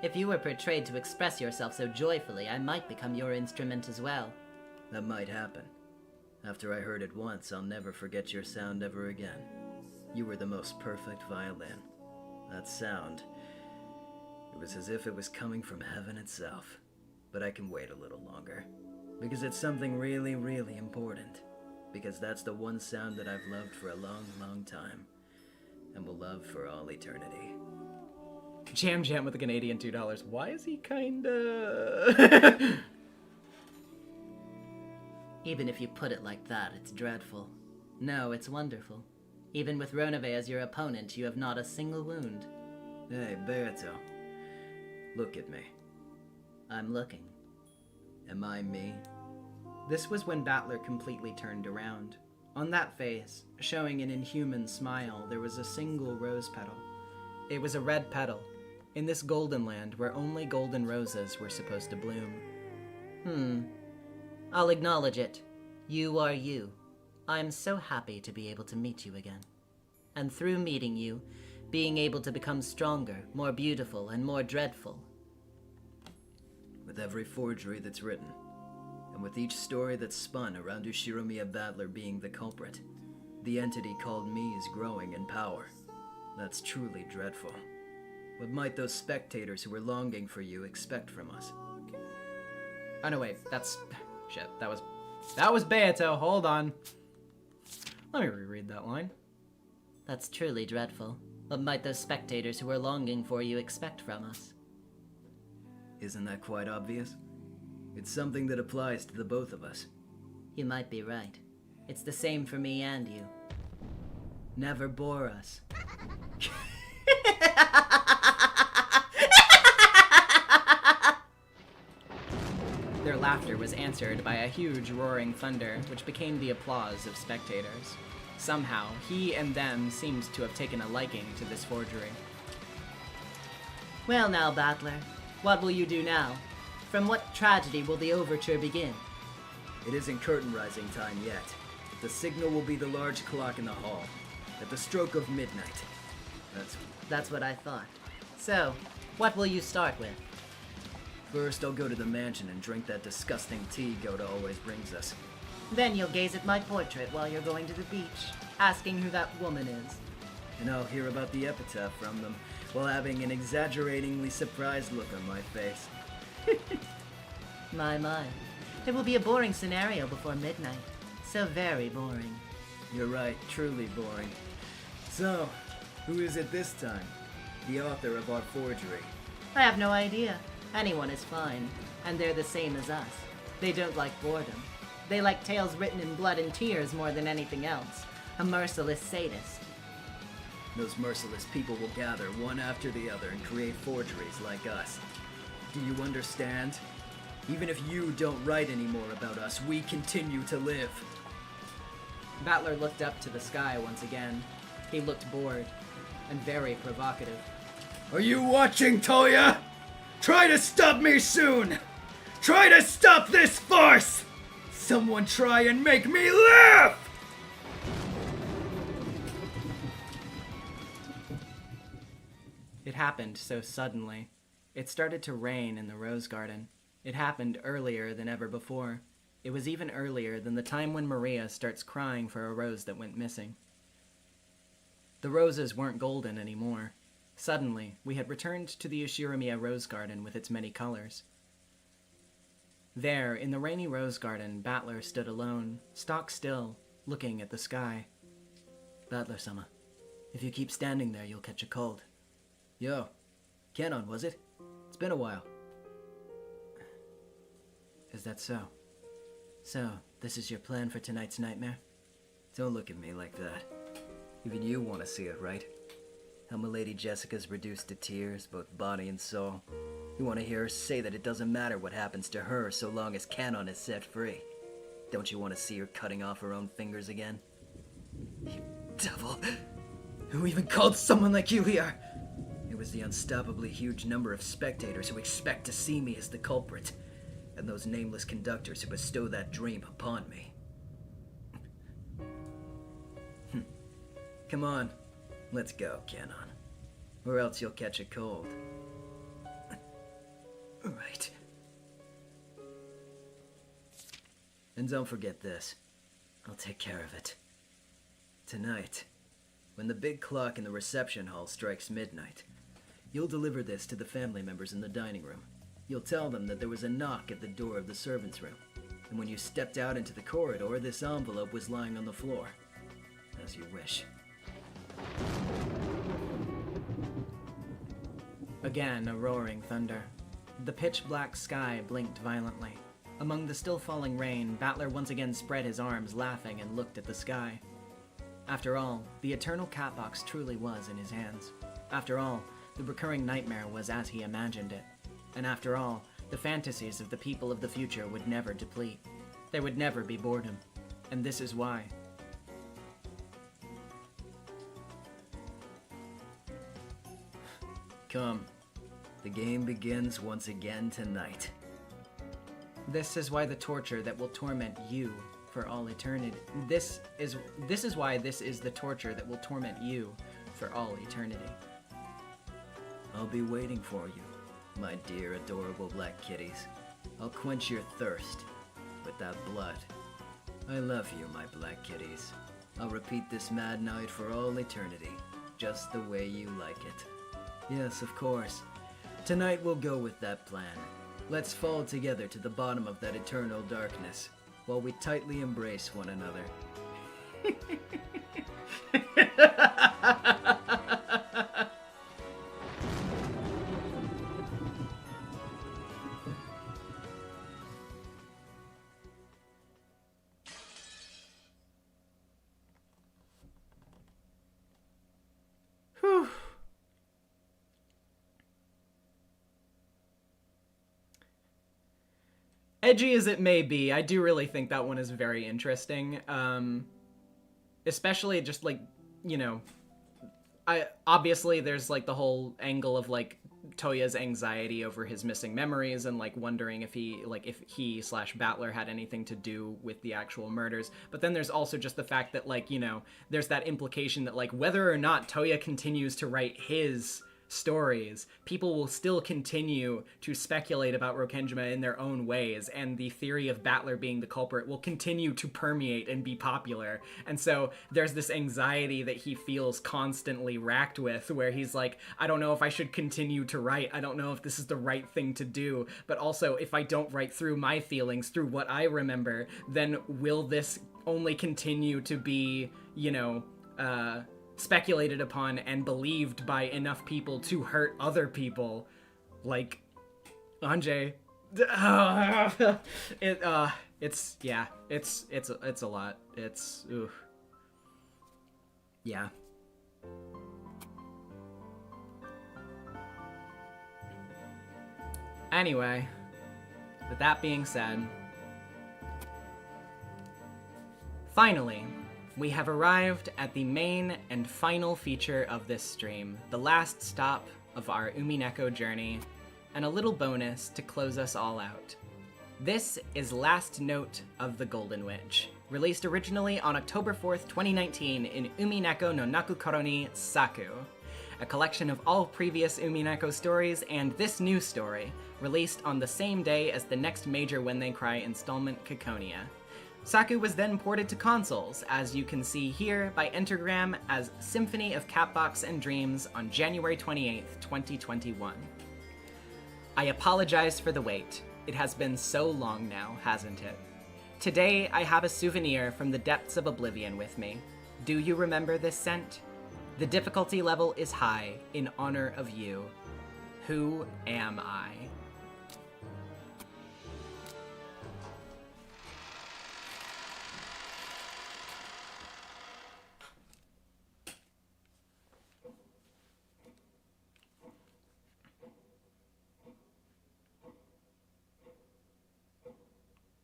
If you were portrayed to express yourself so joyfully, I might become your instrument as well. That might happen. After I heard it once, I'll never forget your sound ever again. You were the most perfect violin. That sound, it was as if it was coming from heaven itself. But I can wait a little longer. Because it's something really, really important. Because that's the one sound that I've loved for a long, long time. And will love for all eternity. Jam Jam with a Canadian $2. Why is he kinda... Even if you put it like that, it's dreadful. No, it's wonderful. Even with Ronove as your opponent, you have not a single wound. Hey, Beato. Look at me. I'm looking. Am I me? This was when Battler completely turned around. On that face, showing an inhuman smile, there was a single rose petal. It was a red petal, in this golden land where only golden roses were supposed to bloom. I'll acknowledge it. You are you. I'm so happy to be able to meet you again. And through meeting you, being able to become stronger, more beautiful, and more dreadful. With every forgery that's written, and with each story that's spun around Ushiromiya Battler being the culprit, The entity called me is growing in power. That's truly dreadful. What might those spectators who are longing for you expect from us? Oh no, wait, that's... Shit, that was Beato, hold on. Let me reread that line. That's truly dreadful. What might those spectators who are longing for you expect from us? Isn't that quite obvious? It's something that applies to the both of us. You might be right. It's the same for me and you. Never bore us. Their laughter was answered by a huge roaring thunder, which became the applause of spectators. Somehow, he and them seemed to have taken a liking to this forgery. Well now, Battler, what will you do now? From what tragedy will the overture begin? It isn't curtain rising time yet. The signal will be the large clock in the hall, at the stroke of midnight. That's what I thought. So, what will you start with? First, I'll go to the mansion and drink that disgusting tea Goda always brings us. Then you'll gaze at my portrait while you're going to the beach, asking who that woman is. And I'll hear about the epitaph from them, while having an exaggeratingly surprised look on my face. My. It will be a boring scenario before midnight. So very boring. You're right, truly boring. So, who is it this time? The author of our forgery. I have no idea. Anyone is fine, and they're the same as us. They don't like boredom. They like tales written in blood and tears more than anything else. A merciless sadist. Those merciless people will gather one after the other and create forgeries like us. Do you understand? Even if you don't write anymore about us, we continue to live. Battler looked up to the sky once again. He looked bored and very provocative. Are you watching, Toya? Try to stop me soon! Try to stop this farce! Someone try and make me laugh! It happened so suddenly. It started to rain in the rose garden. It happened earlier than ever before. It was even earlier than the time when Maria starts crying for a rose that went missing. The roses weren't golden anymore. Suddenly, we had returned to the Ushirimiya rose garden with its many colors. There, in the rainy rose garden, Battler stood alone, stock still, looking at the sky. Battler-sama, if you keep standing there, you'll catch a cold. Yo, Canon, was it? It's been a while. Is that so? So, this is your plan for tonight's nightmare? Don't look at me like that. Even you want to see it, right? How Milady Jessica's reduced to tears, both body and soul. You want to hear her say that it doesn't matter what happens to her so long as Canon is set free. Don't you want to see her cutting off her own fingers again? You devil! Who even called someone like you here? It was the unstoppably huge number of spectators who expect to see me as the culprit, and those nameless conductors who bestow that dream upon me. Come on, let's go, Canon. Or else you'll catch a cold. Right. And don't forget this. I'll take care of it. Tonight, when the big clock in the reception hall strikes midnight, you'll deliver this to the family members in the dining room. You'll tell them that there was a knock at the door of the servants' room, and when you stepped out into the corridor, this envelope was lying on the floor. As you wish. Again, a roaring thunder. The pitch-black sky blinked violently. Among the still falling rain, Battler once again spread his arms, laughing, and looked at the sky. After all, the eternal cat box truly was in his hands. After all, the recurring nightmare was as he imagined it. And after all, the fantasies of the people of the future would never deplete. There would never be boredom. And this is why. Come. The game begins once again tonight. This is why the torture that will torment you for all eternity. This is why this is the torture that will torment you for all eternity. I'll be waiting for you, my dear adorable black kitties. I'll quench your thirst with that blood. I love you, my black kitties. I'll repeat this mad night for all eternity, just the way you like it. Yes, of course. Tonight we'll go with that plan. Let's fall together to the bottom of that eternal darkness, while we tightly embrace one another. Whew. Edgy as it may be, I do really think that one is very interesting. Especially just like, you know, obviously there's like the whole angle of like Toya's anxiety over his missing memories and like wondering if he / Battler had anything to do with the actual murders. But then there's also just the fact that like, you know, there's that implication that like whether or not Toya continues to write his stories, people will still continue to speculate about Rokenjima in their own ways, and the theory of Battler being the culprit will continue to permeate and be popular. And so there's this anxiety that he feels constantly racked with, where he's like, I don't know if I should continue to write, I don't know if this is the right thing to do, but also if I don't write through my feelings, through what I remember, then will this only continue to be, you know, speculated upon and believed by enough people to hurt other people, like Anjay. It's a lot. It's oof. Yeah. Anyway, with that being said, finally, we have arrived at the main and final feature of this stream, the last stop of our Umineko journey, and a little bonus to close us all out. This is Last Note of the Golden Witch, released originally on October 4th, 2019 in Umineko no Nakukoro ni Saku, a collection of all previous Umineko stories and this new story, released on the same day as the next major When They Cry installment, Kikonia. Saku was then ported to consoles, as you can see here, by Entergram as Symphony of Catbox and Dreams on January 28th, 2021. I apologize for the wait. It has been so long now, hasn't it? Today, I have a souvenir from the depths of oblivion with me. Do you remember this scent? The difficulty level is high, in honor of you. Who am I?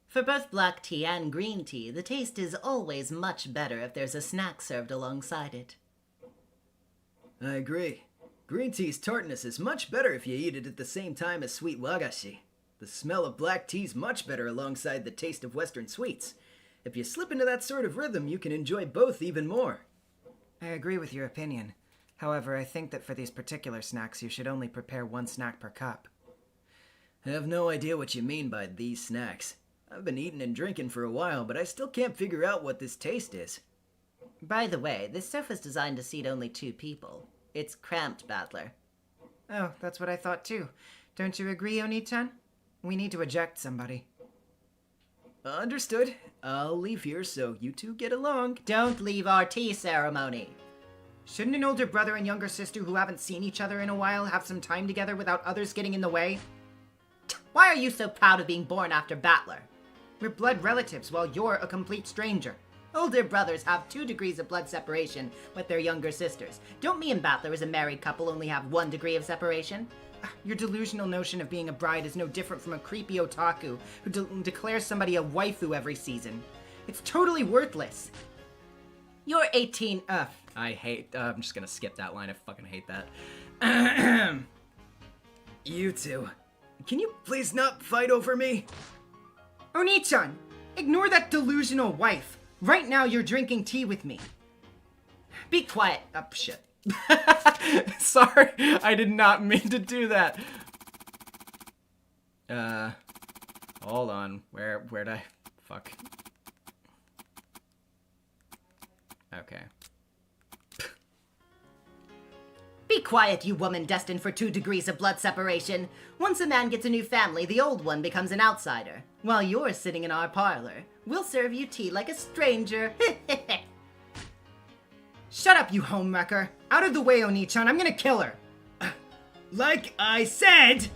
For both black tea and green tea, the taste is always much better if there's a snack served alongside it. I agree. Green tea's tartness is much better if you eat it at the same time as sweet wagashi. The smell of black tea's much better alongside the taste of Western sweets. If you slip into that sort of rhythm, you can enjoy both even more. I agree with your opinion. However, I think that for these particular snacks, you should only prepare one snack per cup. I have no idea what you mean by these snacks. I've been eating and drinking for a while, but I still can't figure out what this taste is. By the way, this sofa's designed to seat only 2 people. It's cramped, Battler. Oh, that's what I thought too. Don't you agree, Oni-chan? We need to eject somebody. Understood. I'll leave here so you two get along. Don't leave our tea ceremony. Shouldn't an older brother and younger sister who haven't seen each other in a while have some time together without others getting in the way? Why are you so proud of being born after Battler? We're blood relatives while you're a complete stranger. Older brothers have 2 degrees of blood separation with their younger sisters. Don't me and Battler as a married couple only have 1 degree of separation? Your delusional notion of being a bride is no different from a creepy otaku who declares somebody a waifu every season. It's totally worthless. You're 18. I'm just gonna skip that line. I fucking hate that. You two, can you please not fight over me? Oni-chan, ignore that delusional wife. Right now you're drinking tea with me. Be quiet. Oh, shit. Sorry, I did not mean to do that. Hold on. Where'd I... Fuck. Okay. Be quiet, you woman destined for 2 degrees of blood separation. Once a man gets a new family, the old one becomes an outsider. While you're sitting in our parlor, we'll serve you tea like a stranger. Shut up, you homewrecker! Out of the way, Oni-chan, I'm gonna kill her! Like I said,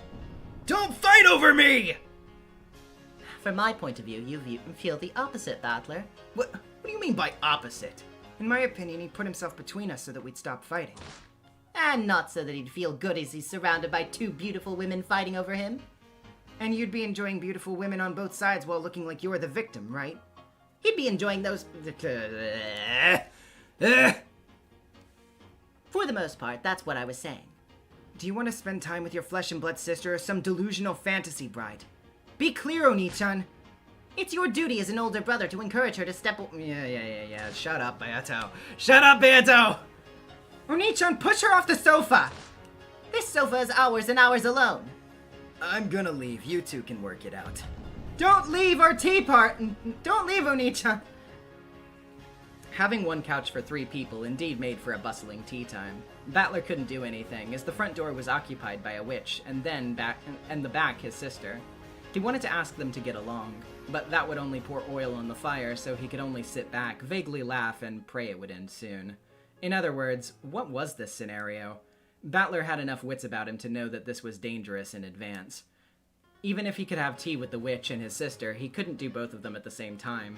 don't fight over me! From my point of view, you feel the opposite, Battler. What do you mean by opposite? In my opinion, he put himself between us so that we'd stop fighting. And not so that he'd feel good as he's surrounded by 2 beautiful women fighting over him. And you'd be enjoying beautiful women on both sides while looking like you're the victim, right? He'd be enjoying those... For the most part, that's what I was saying. Do you want to spend time with your flesh and blood sister or some delusional fantasy bride? Be clear, Oni-chan! It's your duty as an older brother to encourage her to step... Yeah. Shut up, Beato. Shut up, Beato! Oni-chan, push her off the sofa! This sofa is ours and ours alone. I'm gonna leave. You two can work it out. Don't leave our tea part! Don't leave, Oni-chan! Having one couch for 3 people indeed made for a bustling tea time. Battler couldn't do anything, as the front door was occupied by a witch, and the back his sister. He wanted to ask them to get along, but that would only pour oil on the fire, so he could only sit back, vaguely laugh, and pray it would end soon. In other words, what was this scenario? Battler had enough wits about him to know that this was dangerous in advance. Even if he could have tea with the witch and his sister, he couldn't do both of them at the same time.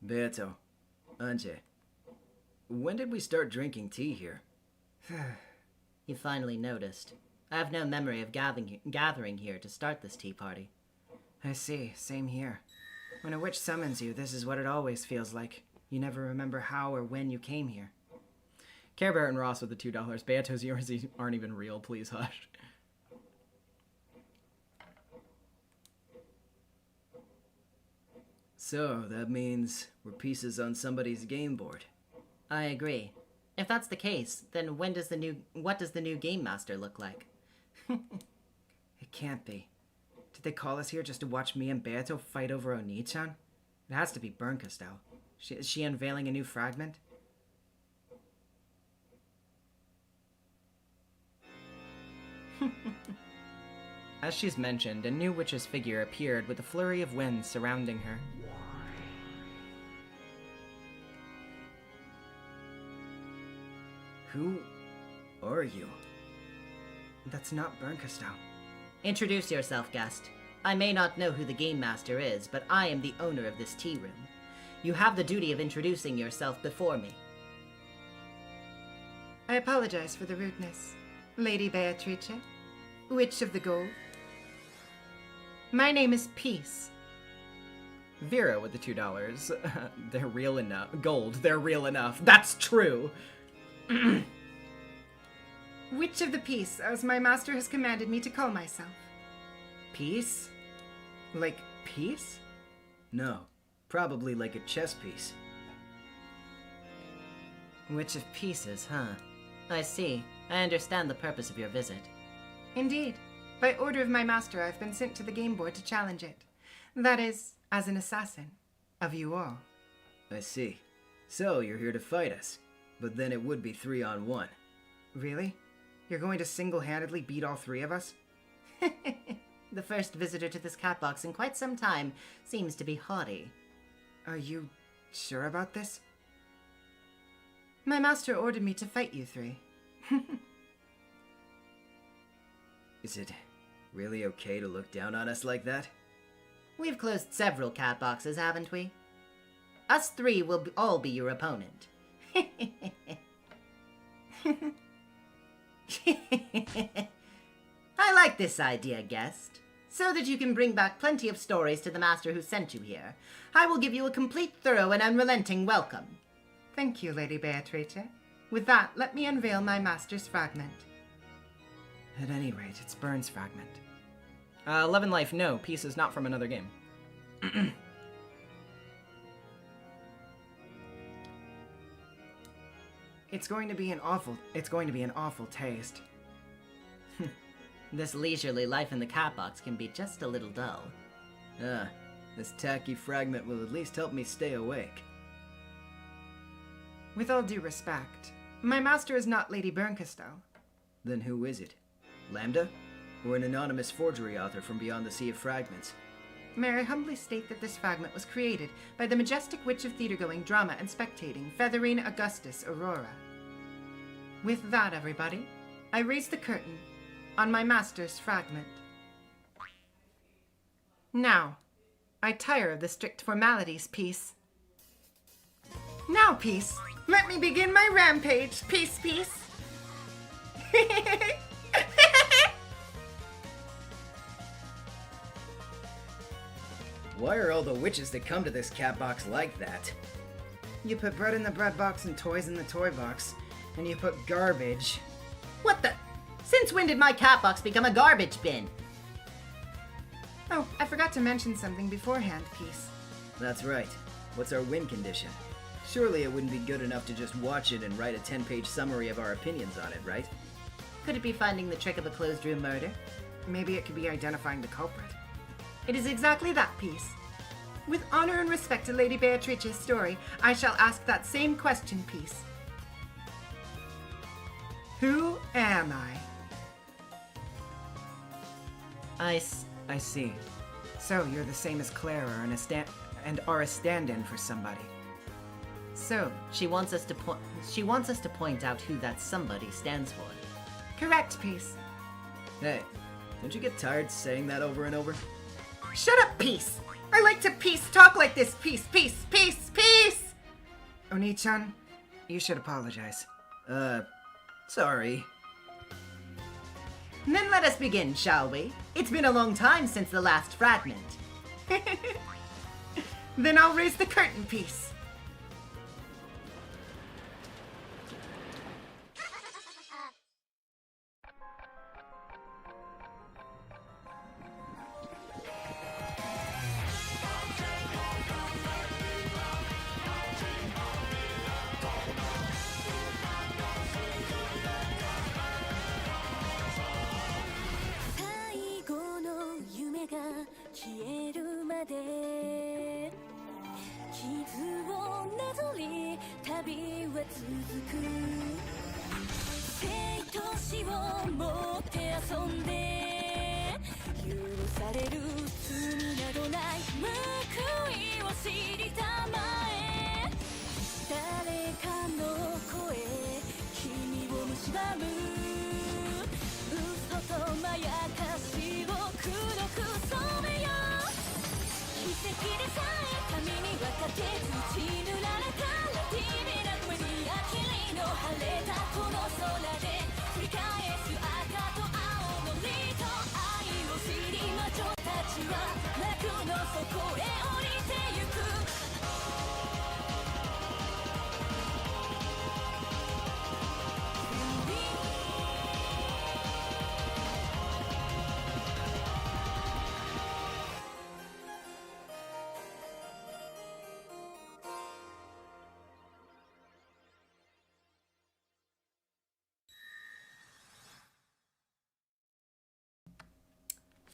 Beato, Anje, when did we start drinking tea here? You finally noticed. I have no memory of gathering here to start this tea party. I see, same here. When a witch summons you, this is what it always feels like. You never remember how or when you came here. Care Bear and Ross with the $2. Beato's yours aren't even real, please hush. So, that means we're pieces on somebody's game board. I agree. If that's the case, then what does the new game master look like? It can't be. Did they call us here just to watch me and Beato fight over Oni-chan? It has to be Burnka style. Is she unveiling a new fragment? As she's mentioned, a new witch's figure appeared with a flurry of wind surrounding her. Who are you? That's not Burnka style. Introduce yourself, guest. I may not know who the game master is, but I am the owner of this tea room. You have the duty of introducing yourself before me. I apologize for the rudeness. Lady Beatrice, Witch of the Gold. My name is Peace. Vera with the $2. They're real enough. Gold, they're real enough. That's true! Witch of the Peace, as my master has commanded me to call myself. Piece? Like peace? No, probably like a chess piece. Witch of Pieces, huh? I see. I understand the purpose of your visit. Indeed. By order of my master, I've been sent to the game board to challenge it. That is, as an assassin. Of you all. I see. So, you're here to fight us. But then it would be 3-on-1. Really? You're going to single-handedly beat all 3 of us? The first visitor to this cat box in quite some time seems to be haughty. Are you sure about this? My master ordered me to fight you 3. Is it really okay to look down on us like that? We've closed several cat boxes, haven't we? Us 3 will all be your opponent. I like this idea, guest. So that you can bring back plenty of stories to the master who sent you here, I will give you a complete, thorough, and unrelenting welcome. Thank you, Lady Beatrice. With that, let me unveil my master's fragment. At any rate, it's Burn's fragment. 11 life, no. Peace is not from another game. It's going to be an awful taste. This leisurely life in the cat box can be just a little dull. Ah, this tacky fragment will at least help me stay awake. With all due respect, my master is not Lady Berncastow. Then who is it? Lambda? Or an anonymous forgery author from beyond the Sea of Fragments? May I humbly state that this fragment was created by the majestic witch of theater-going, drama, and spectating, Featherine Augustus Aurora. With that, everybody, I raise the curtain on my master's fragment. Now, I tire of the strict formalities, Peace. Now, Peace, let me begin my rampage, Peace. Why are all the witches that come to this cat box like that? You put bread in the bread box and toys in the toy box, and you put garbage. What the? Since when did my cat box become a garbage bin? Oh, I forgot to mention something beforehand, Peace. That's right. What's our win condition? Surely it wouldn't be good enough to just watch it and write a 10-page summary of our opinions on it, right? Could it be finding the trick of a closed room murder? Maybe it could be identifying the culprit. It is exactly that, Peace. With honor and respect to Lady Beatrice's story, I shall ask that same question, Peace. Who am I? I see. So you're the same as Clara and are a stand-in for somebody. So, She wants us to point out who that somebody stands for. correct, Peace. Hey, don't you get tired saying that over and over? Shut up, Peace! I like to talk like this, Peace! Oni-chan, you should apologize. Sorry. Then let us begin, shall we? It's been a long time since the last fragment. Then I'll raise the curtain, Peace.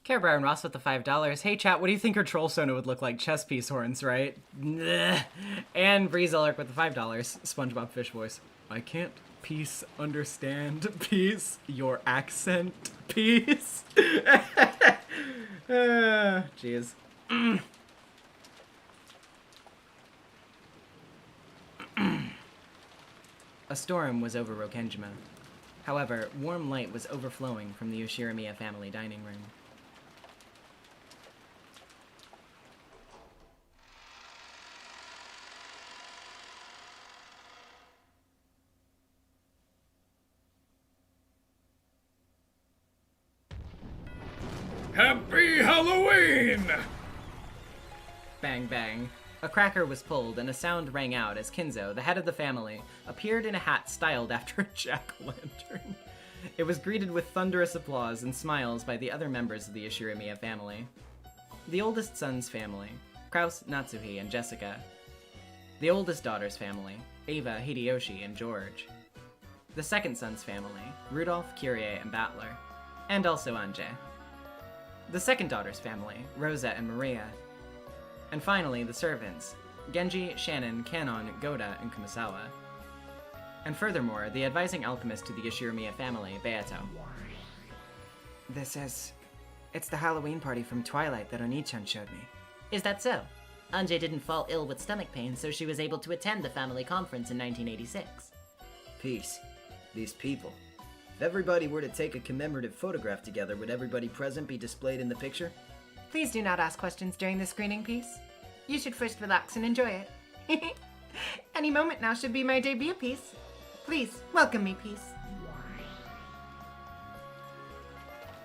Care Brown Ross with the $5. Hey chat, what do you think her troll sona would look like? Chess piece horns, right? And Breeze Elric with the $5. SpongeBob Fish voice. I can't understand your accent jeez. A storm was over Rokenjima. However, warm light was overflowing from the Yoshirimiya family dining room. Happy Halloween! Bang bang. A cracker was pulled and a sound rang out as Kinzo, the head of the family, appeared in a hat styled after a jack-o'-lantern. It was greeted with thunderous applause and smiles by the other members of the Yoshirimiya family. The oldest son's family, Kraus, Natsuhi, and Jessica. The oldest daughter's family, Ava, Hideyoshi, and George. The second son's family, Rudolph, Kyrie, and Battler. and also Anje. The second daughter's family, Rosa and Maria. And finally, the servants, Genji, Shannon, Kanon, Goda, and Kumasawa. And furthermore, the advising alchemist to the Yoshiromiya family, Beato. It's the Halloween party from Twilight that Oni-chan showed me. Is that so? Anje didn't fall ill with stomach pain, so she was able to attend the family conference in 1986. Peace. These people. If everybody were to take a commemorative photograph together, would everybody present be displayed in the picture? Please do not ask questions during the screening piece. You should first relax and enjoy it. Any moment now should be my debut piece. Please, welcome me, piece.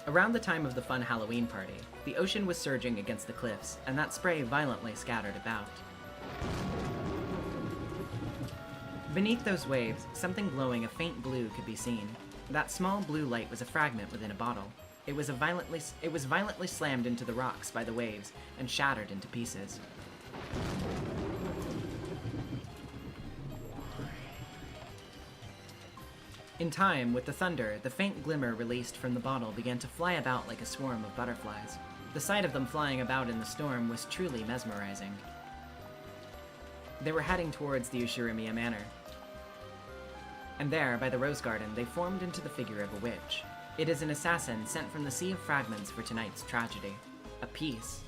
Around the time of the fun Halloween party, the ocean was surging against the cliffs, and that spray violently scattered about. Beneath those waves, something glowing a faint blue could be seen. That small blue light was a fragment within a bottle. It was violently slammed into the rocks by the waves and shattered into pieces. In time, with the thunder, the faint glimmer released from the bottle began to fly about like a swarm of butterflies. The sight of them flying about in the storm was truly mesmerizing. They were heading towards the Ushirimiya Manor. And there, by the rose garden, they formed into the figure of a witch. It is an assassin sent from the Sea of Fragments for tonight's tragedy. A piece.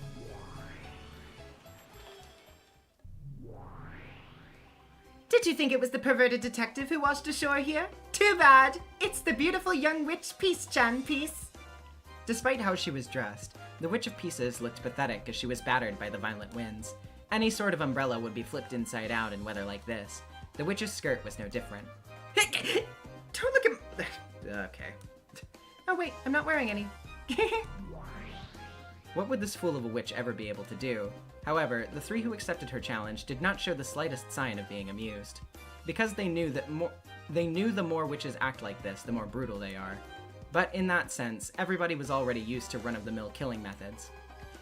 Did you think it was the perverted detective who washed ashore here? Too bad! It's the beautiful young witch Peace-chan, piece. Despite how she was dressed, the Witch of Pieces looked pathetic as she was battered by the violent winds. Any sort of umbrella would be flipped inside out in weather like this. The witch's skirt was no different. Don't look at Okay. Oh wait, I'm not wearing any. What would this fool of a witch ever be able to do? However, the three who accepted her challenge did not show the slightest sign of being amused. Because they knew the more witches act like this, the more brutal they are. But in that sense, everybody was already used to run-of-the-mill killing methods.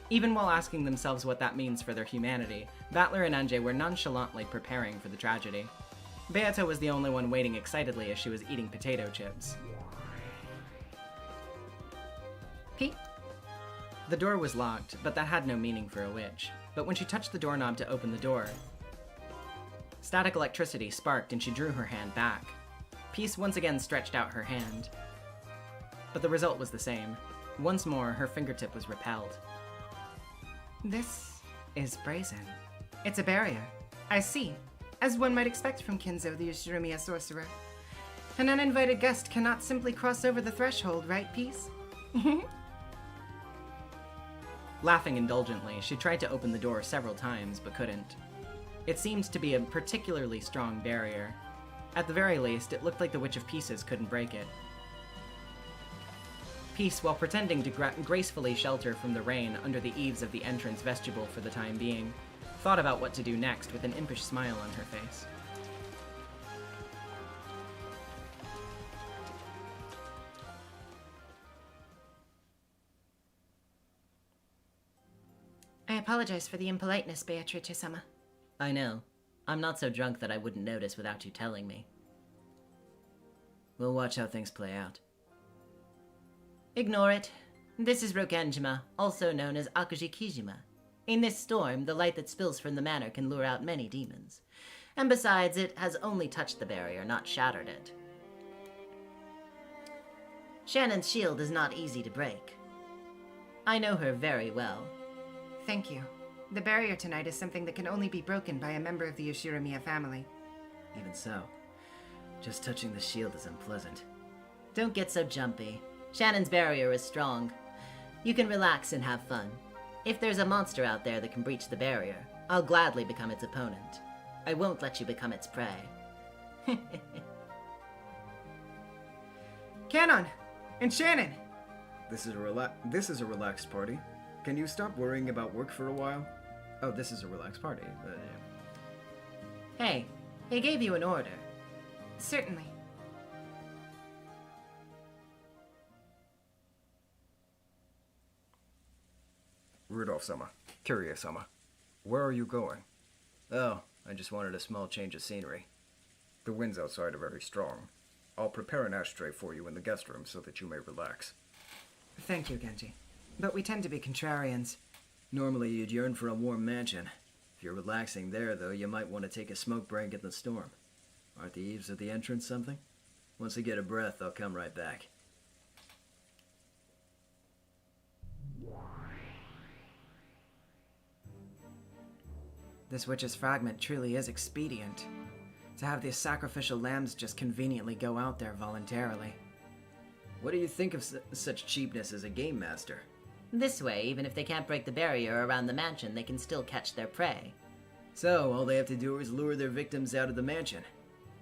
Even while asking themselves what that means for their humanity, Battler and Anje were nonchalantly preparing for the tragedy. Beato was the only one waiting excitedly as she was eating potato chips. Pete? The door was locked, but that had no meaning for a witch. But when she touched the doorknob to open the door, static electricity sparked and she drew her hand back. Peace once again stretched out her hand. But the result was the same. Once more, her fingertip was repelled. This is brazen. It's a barrier. I see. As one might expect from Kinzo, the Yoshiromiya sorcerer. An uninvited guest cannot simply cross over the threshold, right, Peace? Laughing indulgently, she tried to open the door several times, but couldn't. It seemed to be a particularly strong barrier. At the very least, it looked like the Witch of Pieces couldn't break it. Peace, while pretending to gracefully shelter from the rain under the eaves of the entrance vestibule for the time being, thought about what to do next with an impish smile on her face. I apologize for the impoliteness, Beatrice-sama. I know. I'm not so drunk that I wouldn't notice without you telling me. We'll watch how things play out. Ignore it. This is Rokenjima, also known as Akujikijima. In this storm, the light that spills from the manor can lure out many demons. And besides, it has only touched the barrier, not shattered it. Shannon's shield is not easy to break. I know her very well. Thank you. The barrier tonight is something that can only be broken by a member of the Yoshiromiya family. Even so, just touching the shield is unpleasant. Don't get so jumpy. Shannon's barrier is strong. You can relax and have fun. If there's a monster out there that can breach the barrier, I'll gladly become its opponent. I won't let you become its prey. Kanon! And Shannon! This is a relaxed party. Can you stop worrying about work for a while? Oh, this is a relaxed party. Hey, he gave you an order. Certainly. Rudolph-sama, Kiryu-sama, where are you going? Oh, I just wanted a small change of scenery. The winds outside are very strong. I'll prepare an ashtray for you in the guest room so that you may relax. Thank you, Genji. But we tend to be contrarians. Normally you'd yearn for a warm mansion. If you're relaxing there, though, you might want to take a smoke break in the storm. Aren't the eaves of the entrance something? Once I get a breath, I'll come right back. This witch's fragment truly is expedient. To have these sacrificial lambs just conveniently go out there voluntarily. What do you think of such cheapness as a game master? This way, even if they can't break the barrier around the mansion, they can still catch their prey. So, all they have to do is lure their victims out of the mansion.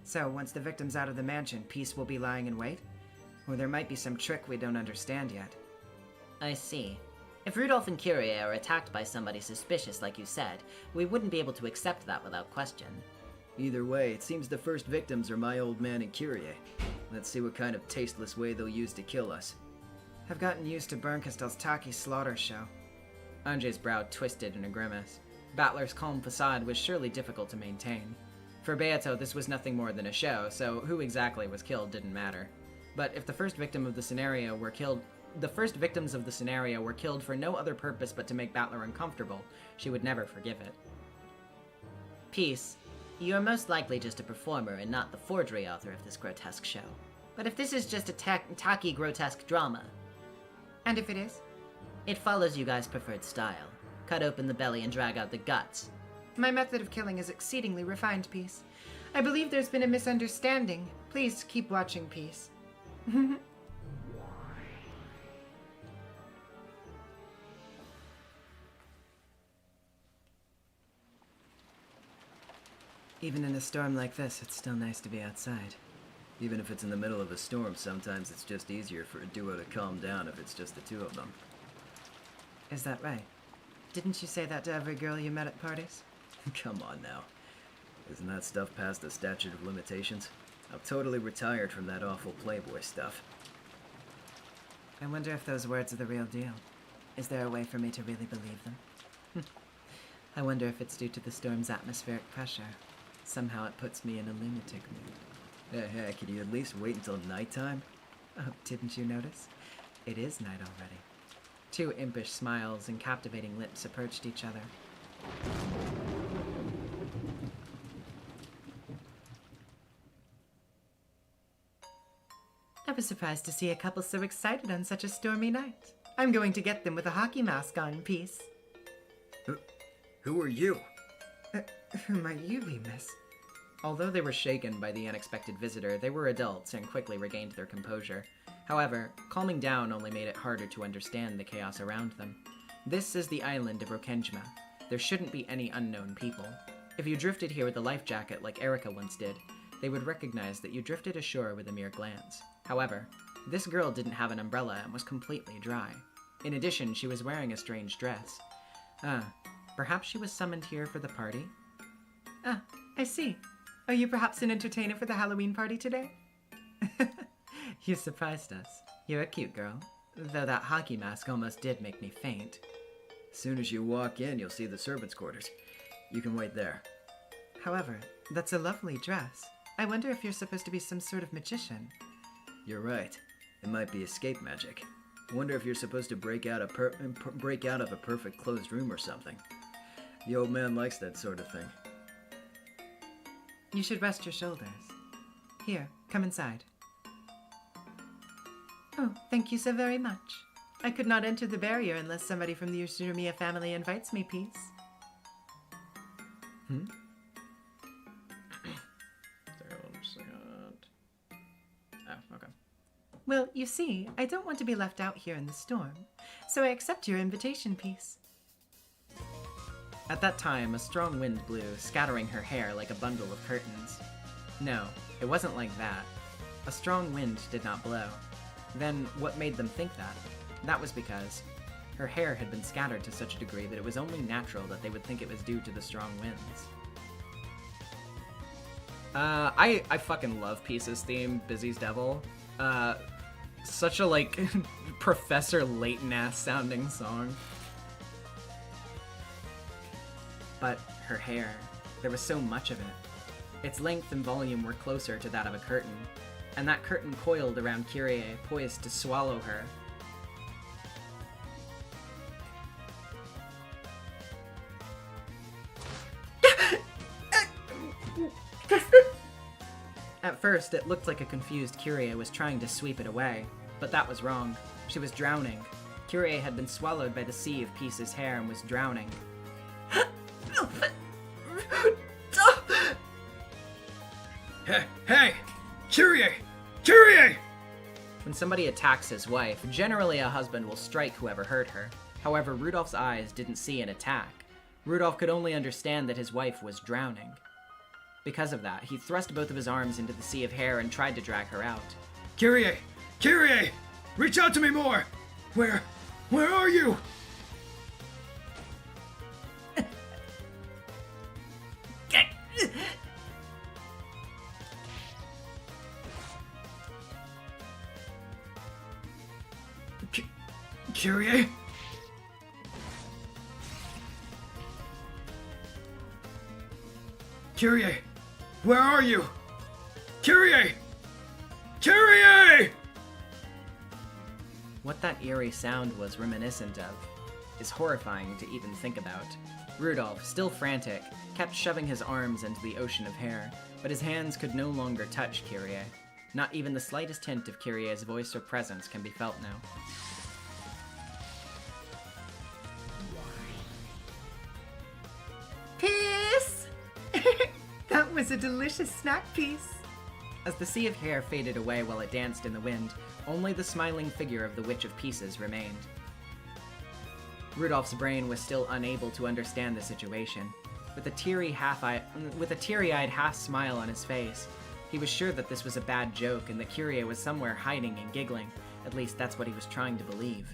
So, once the victim's out of the mansion, peace will be lying in wait? Or there might be some trick we don't understand yet. I see. If Rudolph and Kyrie are attacked by somebody suspicious like you said, we wouldn't be able to accept that without question. Either way, it seems the first victims are my old man and Kyrie. Let's see what kind of tasteless way they'll use to kill us. I've gotten used to Bernkastel's tacky slaughter show. Anjay's brow twisted in a grimace. Battler's calm facade was surely difficult to maintain. For Beato, this was nothing more than a show, so who exactly was killed didn't matter. But if the first victims of the scenario were killed for no other purpose but to make Battler uncomfortable, she would never forgive it. Peace, you are most likely just a performer and not the forgery author of this grotesque show. But if this is just a tacky grotesque drama... And if it is? It follows you guys' preferred style. Cut open the belly and drag out the guts. My method of killing is exceedingly refined, Peace. I believe there's been a misunderstanding. Please keep watching, Peace. Even in a storm like this, it's still nice to be outside. Even if it's in the middle of a storm, sometimes it's just easier for a duo to calm down if it's just the two of them. Is that right? Didn't you say that to every girl you met at parties? Come on now. Isn't that stuff past the statute of limitations? I'm totally retired from that awful Playboy stuff. I wonder if those words are the real deal. Is there a way for me to really believe them? I wonder if it's due to the storm's atmospheric pressure. Somehow it puts me in a lunatic mood. Hey, can you at least wait until nighttime? Oh, didn't you notice? It is night already. Two impish smiles and captivating lips approached each other. I was surprised to see a couple so excited on such a stormy night. I'm going to get them with a hockey mask on, Peace. Who are you? Who might you be, miss? Although they were shaken by the unexpected visitor, they were adults and quickly regained their composure. However, calming down only made it harder to understand the chaos around them. This is the island of Rokenjima. There shouldn't be any unknown people. If you drifted here with a life jacket like Erika once did, they would recognize that you drifted ashore with a mere glance. However, this girl didn't have an umbrella and was completely dry. In addition, she was wearing a strange dress. Perhaps she was summoned here for the party? Ah, I see. Are you perhaps an entertainer for the Halloween party today? You surprised us. You're a cute girl. Though that hockey mask almost did make me faint. As soon as you walk in, you'll see the servants' quarters. You can wait there. However, that's a lovely dress. I wonder if you're supposed to be some sort of magician. You're right. It might be escape magic. Wonder if you're supposed to break out of a perfect closed room or something. The old man likes that sort of thing. You should rest your shoulders. Here, come inside. Oh, thank you so very much. I could not enter the barrier unless somebody from the NezumiVA family invites me, Peace. One second. Oh, okay. Well, you see, I don't want to be left out here in the storm, so I accept your invitation, Peace. At that time, a strong wind blew, scattering her hair like a bundle of curtains. No, it wasn't like that. A strong wind did not blow. Then, what made them think that? That was because her hair had been scattered to such a degree that it was only natural that they would think it was due to the strong winds. I fucking love Peace's theme, Busy's Devil. Such a, Professor Layton-ass sounding song. But her hair, there was so much of it. Its length and volume were closer to that of a curtain, and that curtain coiled around Kyrie, poised to swallow her. At first, it looked like a confused Kyrie was trying to sweep it away, but that was wrong. She was drowning. Kyrie had been swallowed by the sea of Peace's hair and was drowning. Hey! Kyrie! Kyrie! When somebody attacks his wife, generally a husband will strike whoever hurt her. However, Rudolph's eyes didn't see an attack. Rudolph could only understand that his wife was drowning. Because of that, he thrust both of his arms into the sea of hair and tried to drag her out. Kyrie! Kyrie! Reach out to me more! Where are you? Kyrie? Kyrie! Where are you? Kyrie! Kyrie! What that eerie sound was reminiscent of is horrifying to even think about. Rudolph, still frantic, kept shoving his arms into the ocean of hair, but his hands could no longer touch Kyrie. Not even the slightest hint of Kyrie's voice or presence can be felt now. Peace! That was a delicious snack piece. As the sea of hair faded away while it danced in the wind, only the smiling figure of the Witch of Pieces remained. Rudolph's brain was still unable to understand the situation. With a teary-eyed half-smile on his face, he was sure that this was a bad joke and that Kyrie was somewhere hiding and giggling. At least that's what he was trying to believe.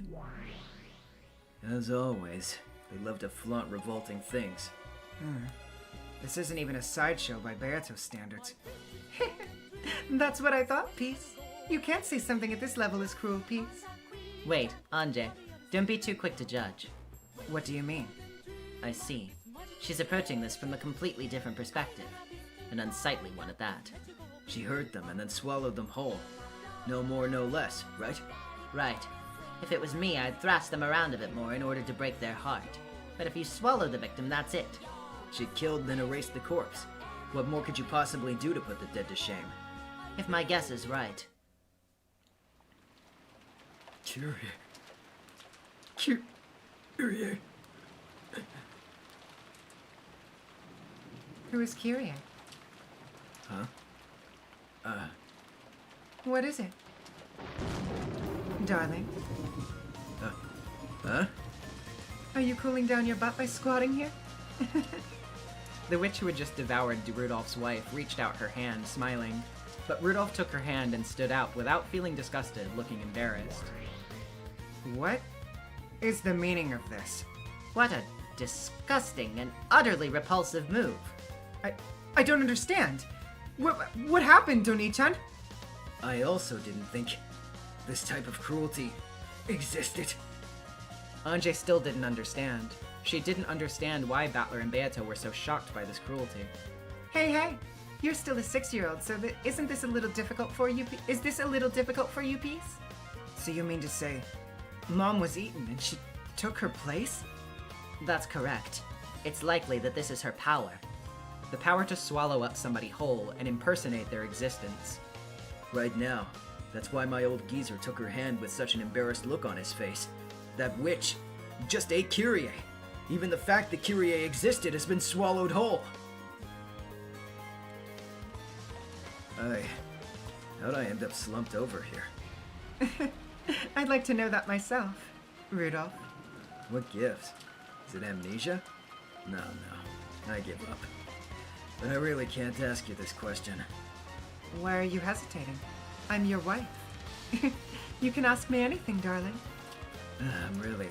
As always, they love to flaunt revolting things. This isn't even a sideshow by Beato standards. That's what I thought, Peace. You can't say something at this level is cruel, Peace. Wait, Anjay, don't be too quick to judge. What do you mean? I see. She's approaching this from a completely different perspective. An unsightly one at that. She hurt them and then swallowed them whole. No more, no less, right? Right. If it was me, I'd thrash them around a bit more in order to break their heart. But if you swallow the victim, that's it. She killed, then erased the corpse. What more could you possibly do to put the dead to shame? If my guess is right. Kyrie. Kyrie. Who is Kyrie? Huh? What is it? Darling, Huh? are you cooling down your butt by squatting here? The witch who had just devoured Rudolph's wife reached out her hand, smiling. But Rudolph took her hand and stood out without feeling disgusted, looking embarrassed. What is the meaning of this? What a disgusting and utterly repulsive move. I don't understand. What happened, Doni-chan? I also didn't think this type of cruelty existed. Anjay still didn't understand. She didn't understand why Battler and Beato were so shocked by this cruelty. Hey, you're still a 6-year-old, so isn't this a little difficult for you? Is this a little difficult for you, Peace? So you mean to say, Mom was eaten and she took her place? That's correct. It's likely that this is her power. The power to swallow up somebody whole and impersonate their existence. Right now, that's why my old geezer took her hand with such an embarrassed look on his face. That witch just ate Kyrie. Even the fact that Kyrie existed has been swallowed whole. How'd I end up slumped over here? I'd like to know that myself, Rudolph. What gives? Is it amnesia? No, I give up. But I really can't ask you this question. Why are you hesitating? I'm your wife. You can ask me anything, darling. I'm really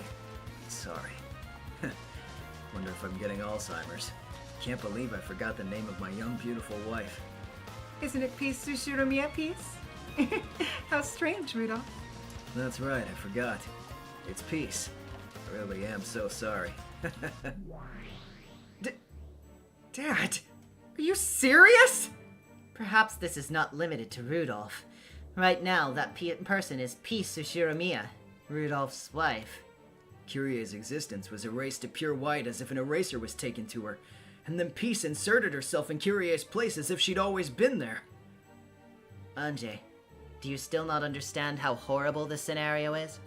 sorry. Wonder if I'm getting Alzheimer's. Can't believe I forgot the name of my young, beautiful wife. Isn't it Peace Sushiromiya, Peace? How strange, Rudolph. That's right, I forgot. It's Peace. I really am so sorry. Dad, are you serious? Perhaps this is not limited to Rudolph. Right now, that person is Peace Sushiromiya, Rudolph's wife. Kyrie's existence was erased to pure white as if an eraser was taken to her, and then Peace inserted herself in Kyrie's place as if she'd always been there. Anjay, do you still not understand how horrible this scenario is?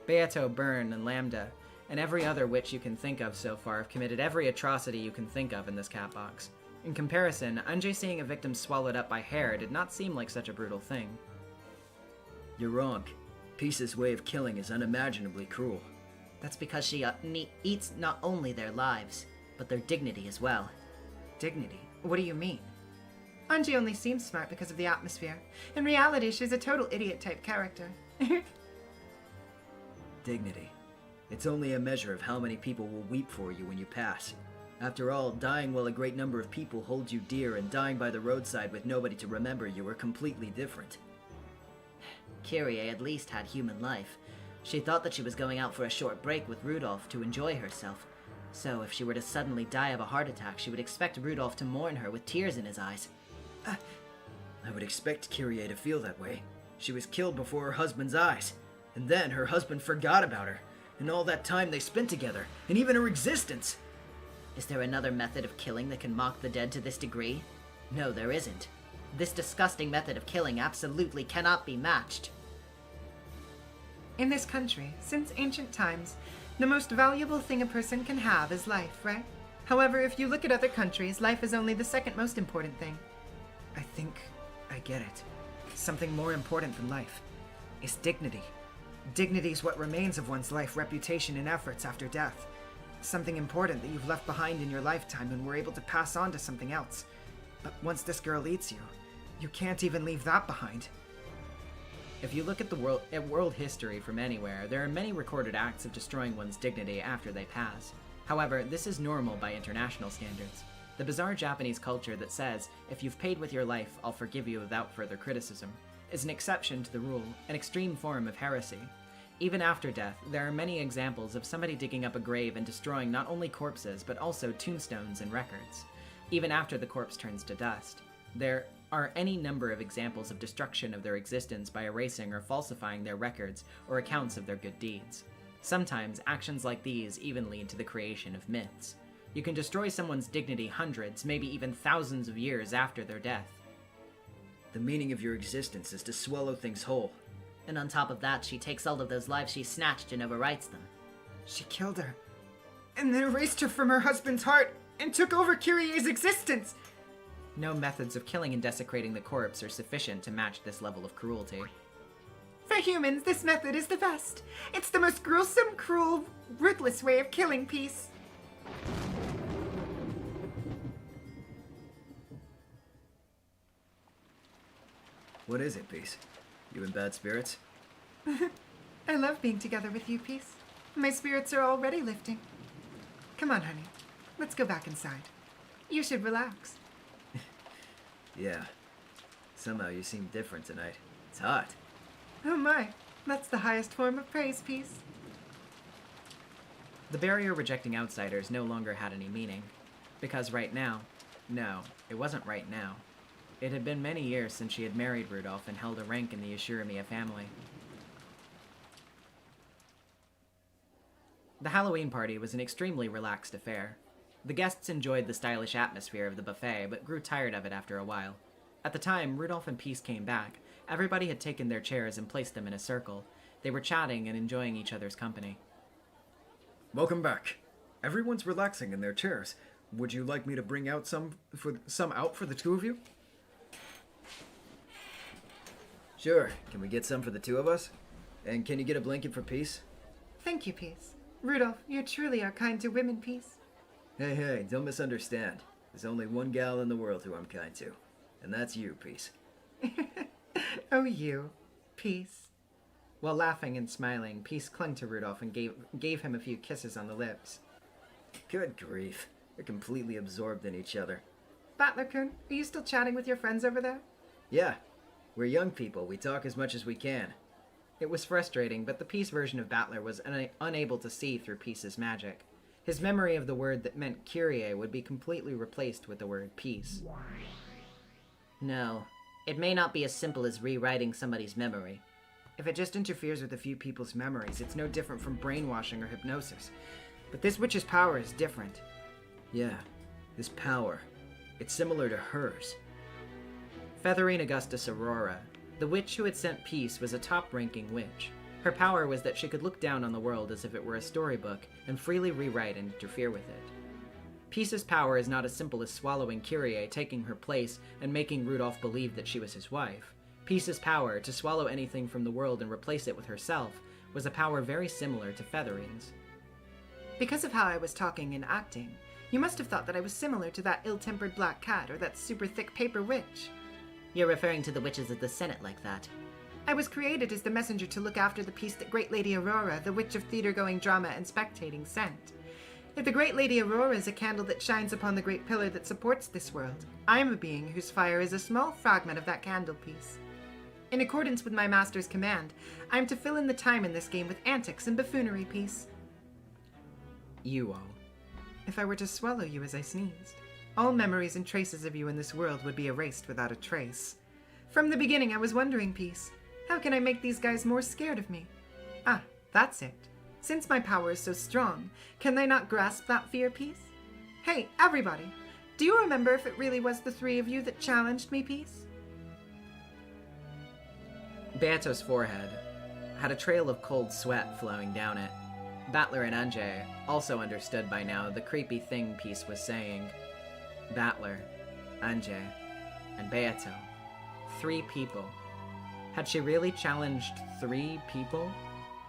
Beato, Byrne, and Lambda, and every other witch you can think of so far have committed every atrocity you can think of in this cat box. In comparison, Anjay seeing a victim swallowed up by hair did not seem like such a brutal thing. You're wrong. Peace's way of killing is unimaginably cruel. That's because she eats not only their lives, but their dignity as well. Dignity? What do you mean? Anji only seems smart because of the atmosphere. In reality, she's a total idiot-type character. Dignity. It's only a measure of how many people will weep for you when you pass. After all, dying while a great number of people hold you dear and dying by the roadside with nobody to remember you are completely different. Kyrie at least had human life. She thought that she was going out for a short break with Rudolph to enjoy herself. So if she were to suddenly die of a heart attack, she would expect Rudolph to mourn her with tears in his eyes. I would expect Kyrie to feel that way. She was killed before her husband's eyes. And then her husband forgot about her. And all that time they spent together, and even her existence. Is there another method of killing that can mock the dead to this degree? No, there isn't. This disgusting method of killing absolutely cannot be matched. In this country, since ancient times, the most valuable thing a person can have is life, right? However, if you look at other countries, life is only the second most important thing. I think I get it. Something more important than life is dignity. Dignity is what remains of one's life, reputation, and efforts after death. Something important that you've left behind in your lifetime and were able to pass on to something else. But once this girl eats you, you can't even leave that behind. If you look at world history from anywhere, there are many recorded acts of destroying one's dignity after they pass. However, this is normal by international standards. The bizarre Japanese culture that says, if you've paid with your life, I'll forgive you without further criticism, is an exception to the rule, an extreme form of heresy. Even after death, there are many examples of somebody digging up a grave and destroying not only corpses, but also tombstones and records. Even after the corpse turns to dust. There are any number of examples of destruction of their existence by erasing or falsifying their records or accounts of their good deeds. Sometimes, actions like these even lead to the creation of myths. You can destroy someone's dignity hundreds, maybe even thousands of years after their death. The meaning of your existence is to swallow things whole. And on top of that, she takes all of those lives she snatched and overwrites them. She killed her, and then erased her from her husband's heart, and took over Kyrie's existence! No methods of killing and desecrating the corpse are sufficient to match this level of cruelty. For humans, this method is the best. It's the most gruesome, cruel, ruthless way of killing peace. What is it, Peace? You in bad spirits? I love being together with you, Peace. My spirits are already lifting. Come on, honey. Let's go back inside. You should relax. Yeah. Somehow you seem different tonight. It's hot. Oh my, that's the highest form of praise, Peace. The barrier rejecting outsiders no longer had any meaning. Because right now, no, it wasn't right now. It had been many years since she had married Rudolph and held a rank in the Ashuramiya family. The Halloween party was an extremely relaxed affair. The guests enjoyed the stylish atmosphere of the buffet, but grew tired of it after a while. At the time Rudolph and Peace came back, everybody had taken their chairs and placed them in a circle. They were chatting and enjoying each other's company. Welcome back. Everyone's relaxing in their chairs. Would you like me to bring out some out for the two of you? Sure. Can we get some for the two of us? And can you get a blanket for Peace? Thank you, Peace. Rudolph, you truly are kind to women, Peace. Hey, don't misunderstand. There's only one gal in the world who I'm kind to. And that's you, Peace. Oh, you. Peace. While laughing and smiling, Peace clung to Rudolph and gave him a few kisses on the lips. Good grief. They're completely absorbed in each other. Battler-kun, are you still chatting with your friends over there? Yeah. We're young people. We talk as much as we can. It was frustrating, but the Peace version of Battler was unable to see through Peace's magic. His memory of the word that meant Kyrie would be completely replaced with the word peace. No, it may not be as simple as rewriting somebody's memory. If it just interferes with a few people's memories, it's no different from brainwashing or hypnosis. But this witch's power is different. Yeah, this power. It's similar to hers. Featherine Augustus Aurora, the witch who had sent Peace, was a top-ranking witch. Her power was that she could look down on the world as if it were a storybook and freely rewrite and interfere with it. Peace's power is not as simple as swallowing Kyrie, taking her place, and making Rudolph believe that she was his wife. Peace's power, to swallow anything from the world and replace it with herself, was a power very similar to Featherine's. Because of how I was talking and acting, you must have thought that I was similar to that ill-tempered black cat or that super thick paper witch. You're referring to the witches of the Senate like that. I was created as the messenger to look after the peace that Great Lady Aurora, the witch of theater-going drama and spectating, sent. If the Great Lady Aurora is a candle that shines upon the great pillar that supports this world, I am a being whose fire is a small fragment of that candle piece. In accordance with my master's command, I am to fill in the time in this game with antics and buffoonery, Peace. You all. If I were to swallow you as I sneezed, all memories and traces of you in this world would be erased without a trace. From the beginning I was wondering, Peace, how can I make these guys more scared of me? Ah, that's it. Since my power is so strong, can they not grasp that fear, Peace? Hey, everybody, do you remember if it really was the three of you that challenged me, Peace? Beato's forehead had a trail of cold sweat flowing down it. Battler and Anjay also understood by now the creepy thing Peace was saying. Battler, Anjay, and Beato. 3 people. Had she really challenged 3 people?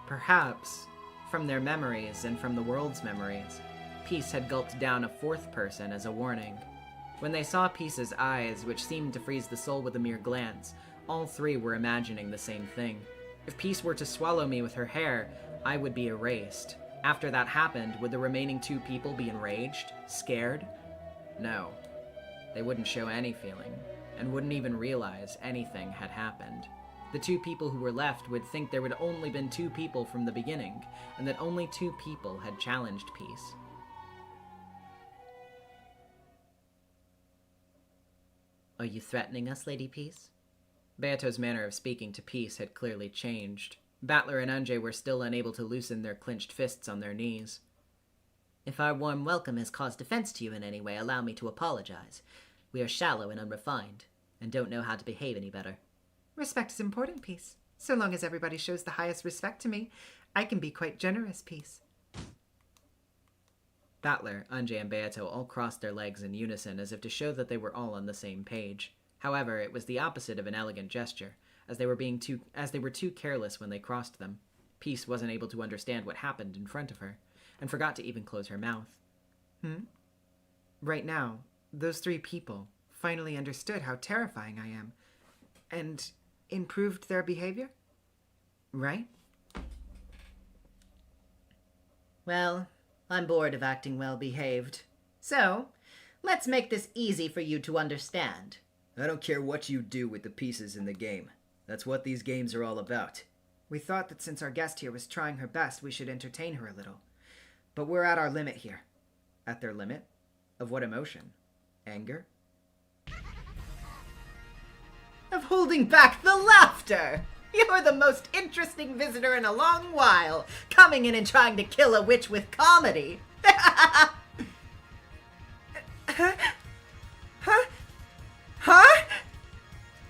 Perhaps, from their memories and from the world's memories, Peace had gulped down a 4th person as a warning. When they saw Peace's eyes, which seemed to freeze the soul with a mere glance, all 3 were imagining the same thing. If Peace were to swallow me with her hair, I would be erased. After that happened, would the remaining 2 people be enraged? Scared? No. They wouldn't show any feeling, and wouldn't even realize anything had happened. The 2 people who were left would think there would only been 2 people from the beginning, and that only 2 people had challenged Peace. Are you threatening us, Lady Peace? Beato's manner of speaking to Peace had clearly changed. Battler and Anjay were still unable to loosen their clenched fists on their knees. If our warm welcome has caused offense to you in any way, allow me to apologize. We are shallow and unrefined, and don't know how to behave any better. Respect is important, Peace. So long as everybody shows the highest respect to me, I can be quite generous, Peace. Battler, Anjay, and Beato all crossed their legs in unison as if to show that they were all on the same page. However, it was the opposite of an elegant gesture, as they were too careless when they crossed them. Peace wasn't able to understand what happened in front of her, and forgot to even close her mouth. Right now, those 3 people finally understood how terrifying I am, and improved their behavior? Right? Well, I'm bored of acting well-behaved. So, let's make this easy for you to understand. I don't care what you do with the pieces in the game. That's what these games are all about. We thought that since our guest here was trying her best, we should entertain her a little. But we're at our limit here. At their limit? Of what emotion? Anger? Of holding back the laughter! You're the most interesting visitor in a long while, coming in and trying to kill a witch with comedy! Huh?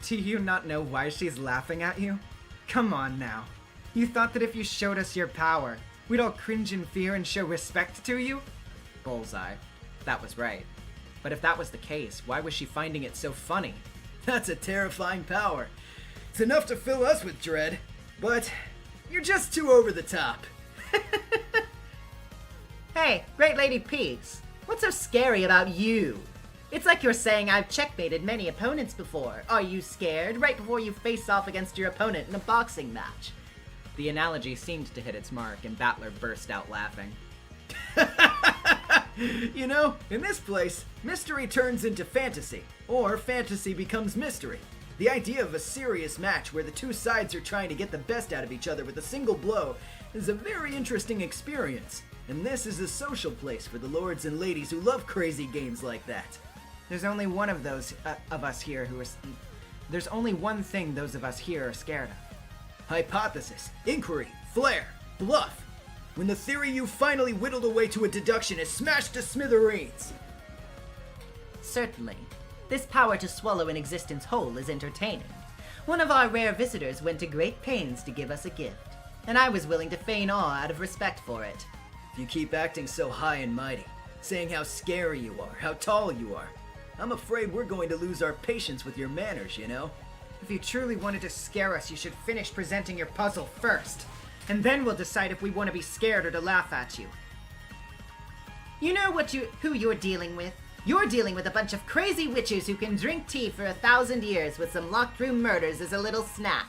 Do you not know why she's laughing at you? Come on now. You thought that if you showed us your power, we'd all cringe in fear and show respect to you? Bullseye. That was right. But if that was the case, why was she finding it so funny? That's a terrifying power. It's enough to fill us with dread, but you're just too over the top. Hey, Great Lady Peace, what's so scary about you? It's like you're saying I've checkmated many opponents before. Are you scared? Right before you face off against your opponent in a boxing match. The analogy seemed to hit its mark, and Battler burst out laughing. You know, in this place, mystery turns into fantasy, or fantasy becomes mystery. The idea of a serious match where the 2 sides are trying to get the best out of each other with a single blow is a very interesting experience, and this is a social place for the lords and ladies who love crazy games like that. There's only one of those of us here who are... There's only one thing those of us here are scared of. Hypothesis, inquiry, flair, bluff. When the theory you finally whittled away to a deduction is smashed to smithereens. Certainly. This power to swallow an existence whole is entertaining. One of our rare visitors went to great pains to give us a gift, and I was willing to feign awe out of respect for it. If you keep acting so high and mighty, saying how scary you are, how tall you are, I'm afraid we're going to lose our patience with your manners, you know? If you truly wanted to scare us, you should finish presenting your puzzle first. And then we'll decide if we want to be scared or to laugh at you. You know who you're dealing with? You're dealing with a bunch of crazy witches who can drink tea for 1,000 years with some locked room murders as a little snack.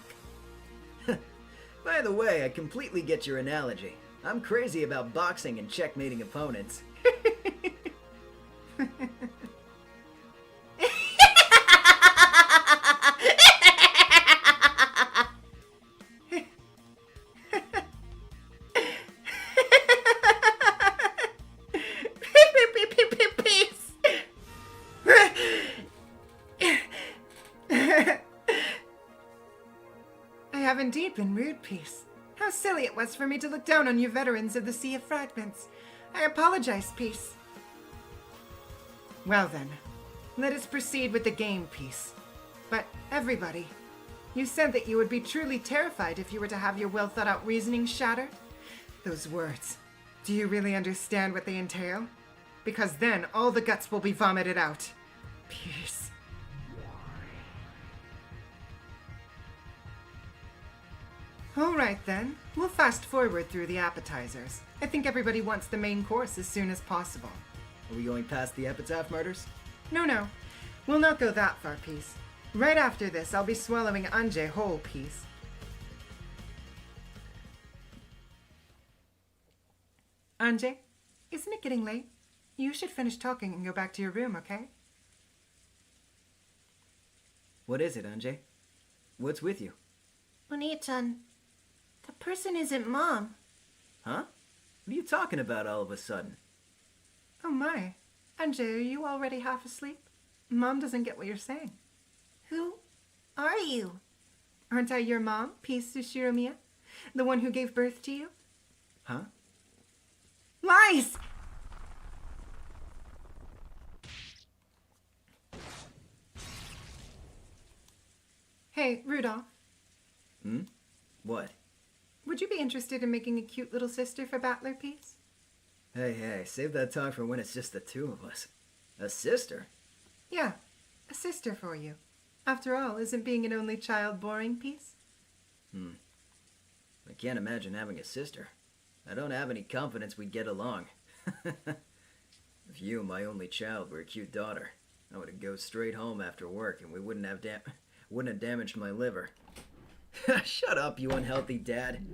By the way, I completely get your analogy. I'm crazy about boxing and checkmating opponents. I have indeed been rude, Peace. How silly it was for me to look down on you veterans of the Sea of Fragments. I apologize, Peace. Well then, let us proceed with the game, Peace. But everybody, you said that you would be truly terrified if you were to have your well-thought-out reasoning shattered. Those words, do you really understand what they entail? Because then all the guts will be vomited out. Peace. Alright then, we'll fast forward through the appetizers. I think everybody wants the main course as soon as possible. Are we going past the epitaph murders? No. We'll not go that far, Peace. Right after this, I'll be swallowing Anje whole, Peace. Anje, isn't it getting late? You should finish talking and go back to your room, okay? What is it, Anje? What's with you? Oni-chan, the person isn't Mom. Huh? What are you talking about all of a sudden? Oh my. Anje, are you already half asleep? Mom doesn't get what you're saying. Who are you? Aren't I your mom, Peace Sushiromiya? The one who gave birth to you? Huh? Lies! Hey, Rudolph. Hmm? What? Would you be interested in making a cute little sister for Battler, Peace? Hey, save that talk for when it's just the two of us. A sister? Yeah, a sister for you. After all, isn't being an only child boring, Peace? I can't imagine having a sister. I don't have any confidence we'd get along. If you, my only child, were a cute daughter, I would go straight home after work and we wouldn't have damaged my liver. Shut up, you unhealthy dad.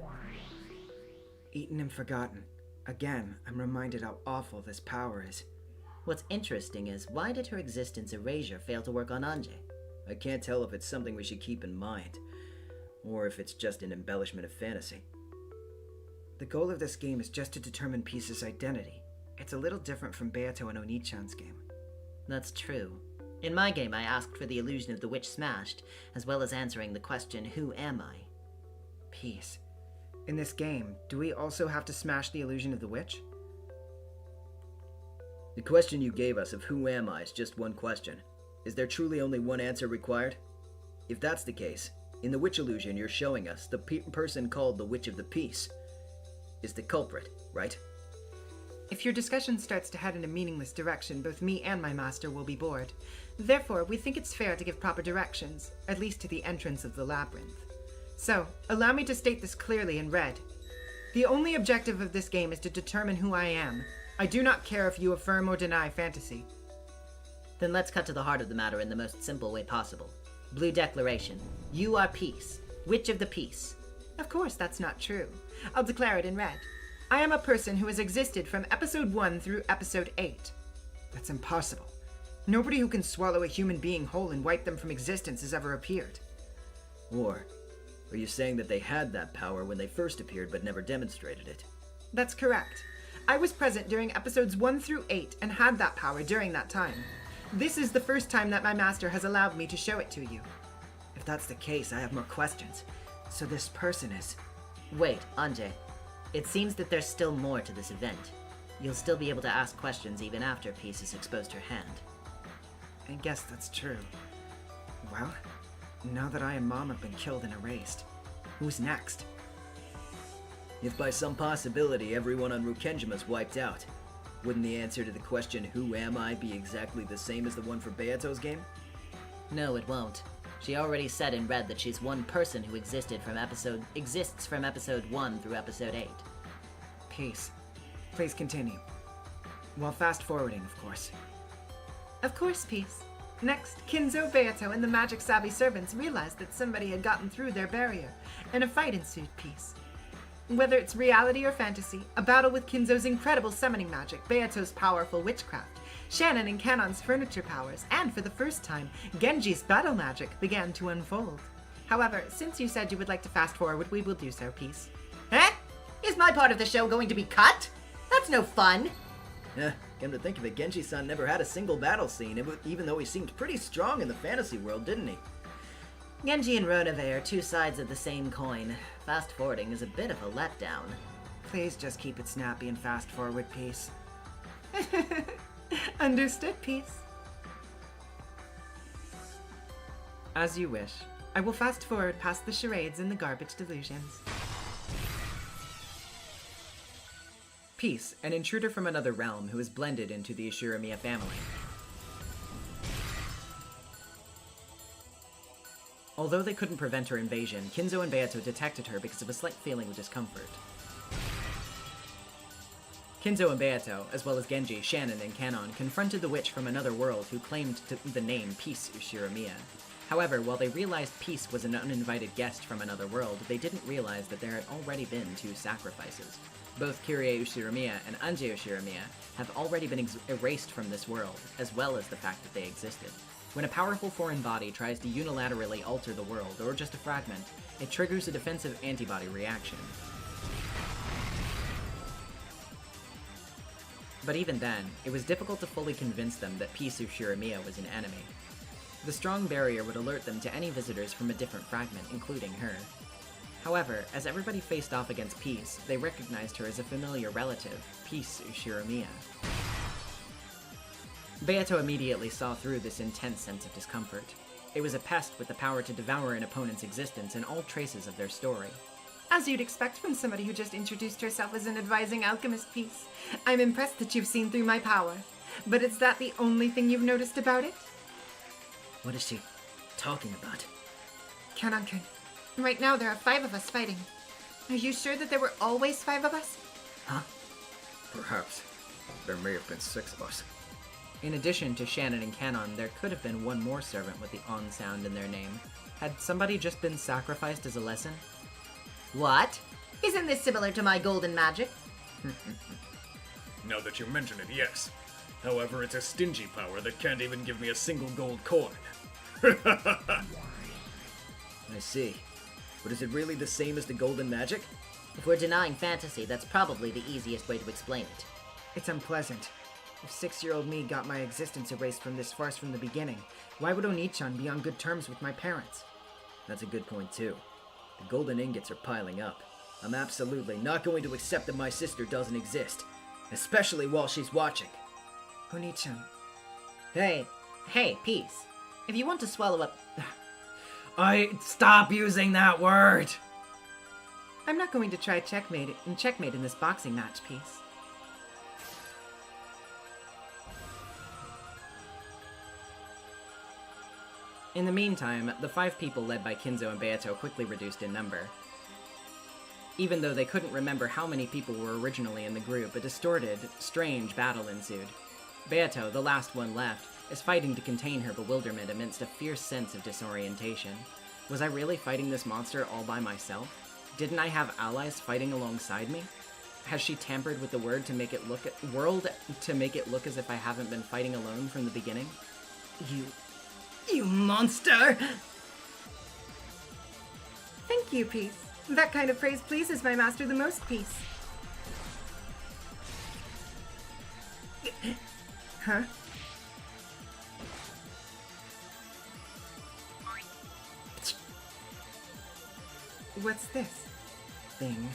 Eaten and forgotten. Again, I'm reminded how awful this power is. What's interesting is, why did her existence erasure fail to work on Anje? I can't tell if it's something we should keep in mind, or if it's just an embellishment of fantasy. The goal of this game is just to determine Peace's identity. It's a little different from Beato and Oni-chan's game. That's true. In my game, I asked for the illusion of the witch smashed, as well as answering the question, who am I? Peace. In this game, do we also have to smash the illusion of the witch? The question you gave us of who am I is just one question. Is there truly only one answer required? If that's the case, in the witch illusion you're showing us, the person called the Witch of the Peace is the culprit, right? If your discussion starts to head in a meaningless direction, both me and my master will be bored. Therefore, we think it's fair to give proper directions, at least to the entrance of the labyrinth. So, allow me to state this clearly in red. The only objective of this game is to determine who I am. I do not care if you affirm or deny fantasy. Then let's cut to the heart of the matter in the most simple way possible. Blue declaration. You are Peace. Witch of the Peace. Of course that's not true. I'll declare it in red. I am a person who has existed from episode 1 through episode 8. That's impossible. Nobody who can swallow a human being whole and wipe them from existence has ever appeared. Or are you saying that they had that power when they first appeared but never demonstrated it? That's correct. I was present during episodes 1 through 8 and had that power during that time. This is the first time that my master has allowed me to show it to you. If that's the case, I have more questions. So this person is... Wait, Anje. It seems that there's still more to this event. You'll still be able to ask questions even after Peace has exposed her hand. I guess that's true. Well, now that I and Mom have been killed and erased, who's next? If by some possibility everyone on Rukenjima's wiped out, wouldn't the answer to the question, who am I, be exactly the same as the one for Beato's game? No, it won't. She already said in red that she's one person who exists from episode 1 through episode 8. Peace. Please continue. While fast forwarding, of course. Of course, Peace. Next, Kinzo, Beato, and the magic-savvy servants realized that somebody had gotten through their barrier, and a fight ensued, Peace. Whether it's reality or fantasy, a battle with Kinzo's incredible summoning magic, Beato's powerful witchcraft, Shannon and Kanon's furniture powers, and for the first time, Genji's battle magic began to unfold. However, since you said you would like to fast forward, we will do so, Peace. Huh? Is my part of the show going to be cut? That's no fun! Come to think of it, Genji-san never had a single battle scene, even though he seemed pretty strong in the fantasy world, didn't he? Genji and Ronave are two sides of the same coin. Fast forwarding is a bit of a letdown. Please just keep it snappy and fast forward, Peace. Understood, Peace. As you wish. I will fast forward past the charades and the garbage delusions. Peace, an intruder from another realm who is blended into the Ishiramiya family. Although they couldn't prevent her invasion, Kinzo and Beato detected her because of a slight feeling of discomfort. Kinzo and Beato, as well as Genji, Shannon, and Kanon, confronted the witch from another world who claimed the name Peace Ushiramiya. However, while they realized Peace was an uninvited guest from another world, they didn't realize that there had already been 2 sacrifices. Both Kyrie Ushiramiya and Anje Ushiramiya have already been erased from this world, as well as the fact that they existed. When a powerful foreign body tries to unilaterally alter the world, or just a fragment, it triggers a defensive antibody reaction. But even then, it was difficult to fully convince them that Peace Ushiramiya was an enemy. The strong barrier would alert them to any visitors from a different fragment, including her. However, as everybody faced off against Peace, they recognized her as a familiar relative, Peace Ushiramiya. Beato immediately saw through this intense sense of discomfort. It was a pest with the power to devour an opponent's existence and all traces of their story. As you'd expect from somebody who just introduced herself as an advising alchemist, Peace. I'm impressed that you've seen through my power. But is that the only thing you've noticed about it? What is she talking about? Kanon-kun, right now there are 5 of us fighting. Are you sure that there were always 5 of us? Huh? Perhaps. There may have been 6 of us. In addition to Shannon and Kanon, there could have been one more servant with the on sound in their name. Had somebody just been sacrificed as a lesson? What? Isn't this similar to my golden magic? Now that you mention it, yes. However, it's a stingy power that can't even give me a single gold coin. I see. But is it really the same as the golden magic? If we're denying fantasy, that's probably the easiest way to explain it. It's unpleasant. If 6-year-old me got my existence erased from this farce from the beginning, why would Oni-chan be on good terms with my parents? That's a good point, too. The golden ingots are piling up. I'm absolutely not going to accept that my sister doesn't exist. Especially while she's watching. Oni-chan. Hey, Peace. If you want to swallow up... Stop using that word! I'm not going to try checkmate in this boxing match, Peace. In the meantime, the 5 people led by Kinzo and Beato quickly reduced in number. Even though they couldn't remember how many people were originally in the group, a distorted, strange battle ensued. Beato, the last one left, is fighting to contain her bewilderment amidst a fierce sense of disorientation. Was I really fighting this monster all by myself? Didn't I have allies fighting alongside me? Has she tampered with the word to make it look as if I haven't been fighting alone from the beginning? You monster! Thank you, Peace. That kind of praise pleases my master the most, Peace. Huh? What's this thing?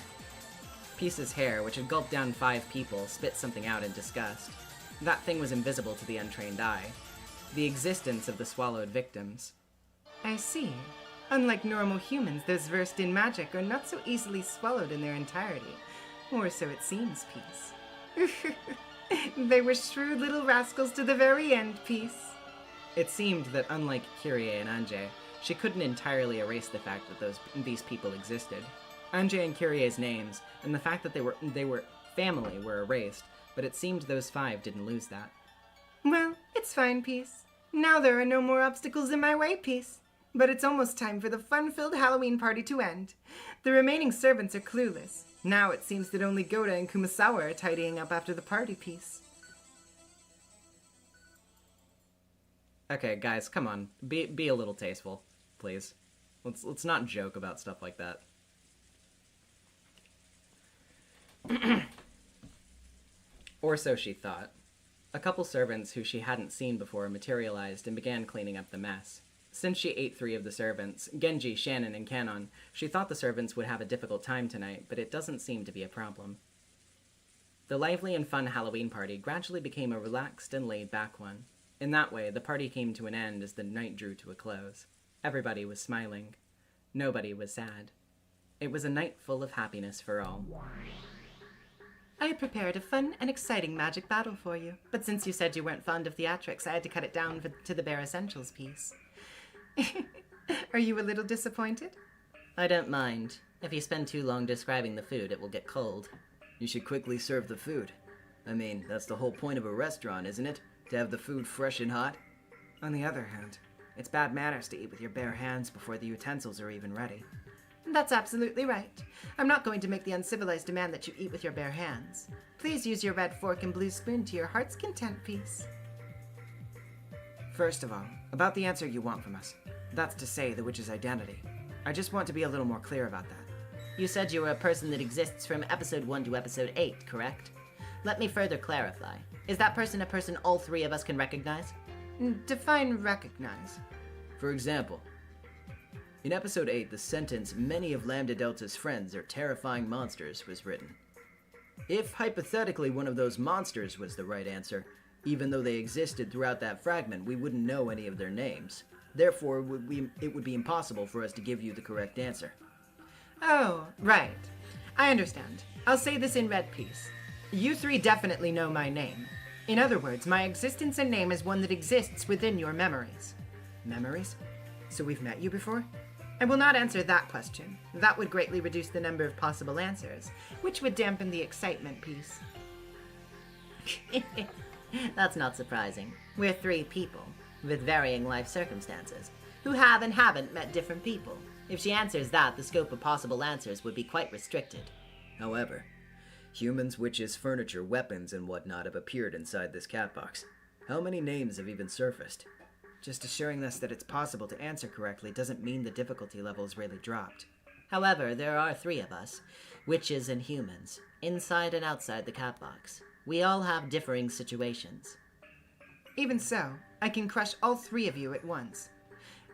Peace's hair, which had gulped down 5 people, spit something out in disgust. That thing was invisible to the untrained eye. the existence of the swallowed victims. I see. Unlike normal humans, those versed in magic are not so easily swallowed in their entirety. Or so it seems, Peace. They were shrewd little rascals to the very end, Peace. It seemed that unlike Kyrie and Anjay, she couldn't entirely erase the fact that these people existed. Anjay and Kyrie's names, and the fact that they were family were erased, but it seemed those 5 didn't lose that. Well, it's fine, Peace. Now there are no more obstacles in my way, Peace. But it's almost time for the fun-filled Halloween party to end. The remaining servants are clueless. Now it seems that only Goda and Kumasawa are tidying up after the party, Peace. Okay, guys, come on. Be a little tasteful, please. Let's not joke about stuff like that. Or so she thought. A couple servants who she hadn't seen before materialized and began cleaning up the mess. Since she ate 3 of the servants, Genji, Shannon, and Kanon, she thought the servants would have a difficult time tonight, but it doesn't seem to be a problem. The lively and fun Halloween party gradually became a relaxed and laid-back one. In that way, the party came to an end as the night drew to a close. Everybody was smiling. Nobody was sad. It was a night full of happiness for all. I had prepared a fun and exciting magic battle for you, but since you said you weren't fond of theatrics, I had to cut it down to the bare essentials, Peace. Are you a little disappointed? I don't mind. If you spend too long describing the food, it will get cold. You should quickly serve the food. I mean, that's the whole point of a restaurant, isn't it? To have the food fresh and hot? On the other hand, it's bad manners to eat with your bare hands before the utensils are even ready. That's absolutely right. I'm not going to make the uncivilized demand that you eat with your bare hands. Please use your red fork and blue spoon to your heart's content, Peace. First of all, about the answer you want from us. That's to say, the witch's identity. I just want to be a little more clear about that. You said you were a person that exists from episode 1 to episode 8, correct? Let me further clarify. Is that person a person all 3 of us can recognize? Define recognize. For example, in episode 8, the sentence, "Many of Lambda Delta's friends are terrifying monsters," was written. If hypothetically one of those monsters was the right answer, even though they existed throughout that fragment, we wouldn't know any of their names. Therefore, it would be impossible for us to give you the correct answer. Oh, right. I understand. I'll say this in red, Peace. You 3 definitely know my name. In other words, my existence and name is one that exists within your memories. Memories? So we've met you before? I will not answer that question. That would greatly reduce the number of possible answers, which would dampen the excitement, Peace. That's not surprising. We're 3 people, with varying life circumstances, who have and haven't met different people. If she answers that, the scope of possible answers would be quite restricted. However, humans, witches, furniture, weapons, and whatnot have appeared inside this cat box. How many names have even surfaced? Just assuring us that it's possible to answer correctly doesn't mean the difficulty level is really dropped. However, there are 3 of us, witches and humans, inside and outside the cat box. We all have differing situations. Even so, I can crush all 3 of you at once.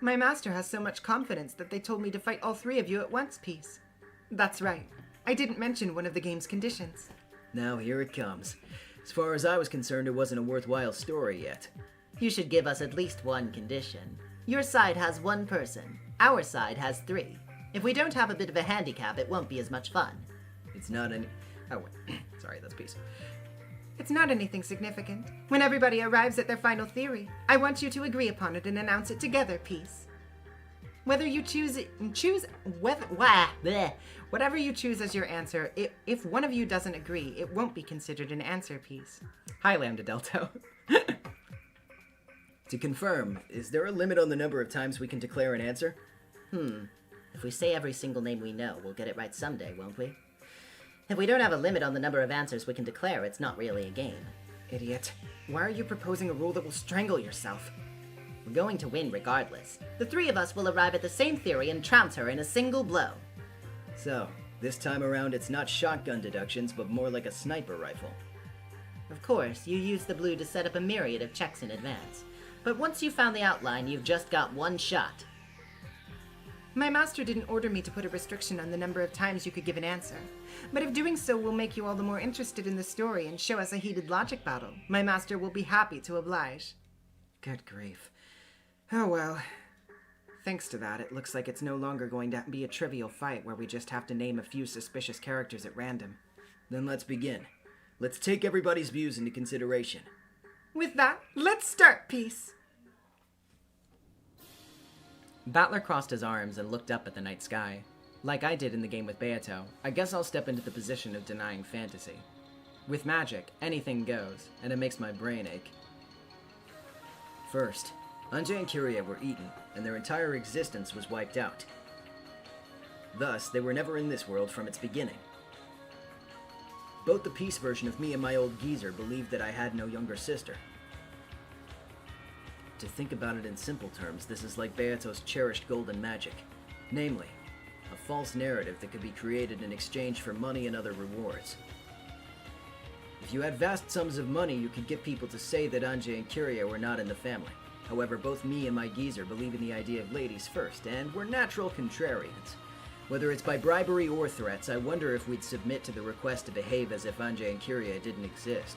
My master has so much confidence that they told me to fight all 3 of you at once, Peace. That's right. I didn't mention one of the game's conditions. Now here it comes. As far as I was concerned, it wasn't a worthwhile story yet. You should give us at least one condition. Your side has 1 person. Our side has 3. If we don't have a bit of a handicap, it won't be as much fun. It's not any... Oh, wait. Sorry, that's Peace. It's not anything significant. When everybody arrives at their final theory, I want you to agree upon it and announce it together, Peace. Whether you whatever you choose as your answer, if one of you doesn't agree, it won't be considered an answer, Peace. Hi, Lambda Delta. To confirm, is there a limit on the number of times we can declare an answer? If we say every single name we know, we'll get it right someday, won't we? If we don't have a limit on the number of answers we can declare, it's not really a game. Idiot. Why are you proposing a rule that will strangle yourself? We're going to win regardless. The 3 of us will arrive at the same theory and trounce her in a single blow. So, this time around it's not shotgun deductions, but more like a sniper rifle. Of course, you use the blue to set up a myriad of checks in advance. But once you've found the outline, you've just got 1 shot. My master didn't order me to put a restriction on the number of times you could give an answer. But if doing so will make you all the more interested in the story and show us a heated logic battle, my master will be happy to oblige. Good grief. Oh well. Thanks to that, it looks like it's no longer going to be a trivial fight where we just have to name a few suspicious characters at random. Then let's begin. Let's take everybody's views into consideration. With that, let's start, Peace. Battler crossed his arms and looked up at the night sky. Like I did in the game with Beato, I guess I'll step into the position of denying fantasy. With magic, anything goes, and it makes my brain ache. First, Anjay and Kiria were eaten, and their entire existence was wiped out. Thus, they were never in this world from its beginning. Both the peace version of me and my old geezer believed that I had no younger sister. To think about it in simple terms, this is like Beato's cherished golden magic. Namely, a false narrative that could be created in exchange for money and other rewards. If you had vast sums of money, you could get people to say that Anjay and Kiria were not in the family. However, both me and my geezer believe in the idea of ladies first, and we're natural contrarians. Whether it's by bribery or threats, I wonder if we'd submit to the request to behave as if Anjay and Kiria didn't exist.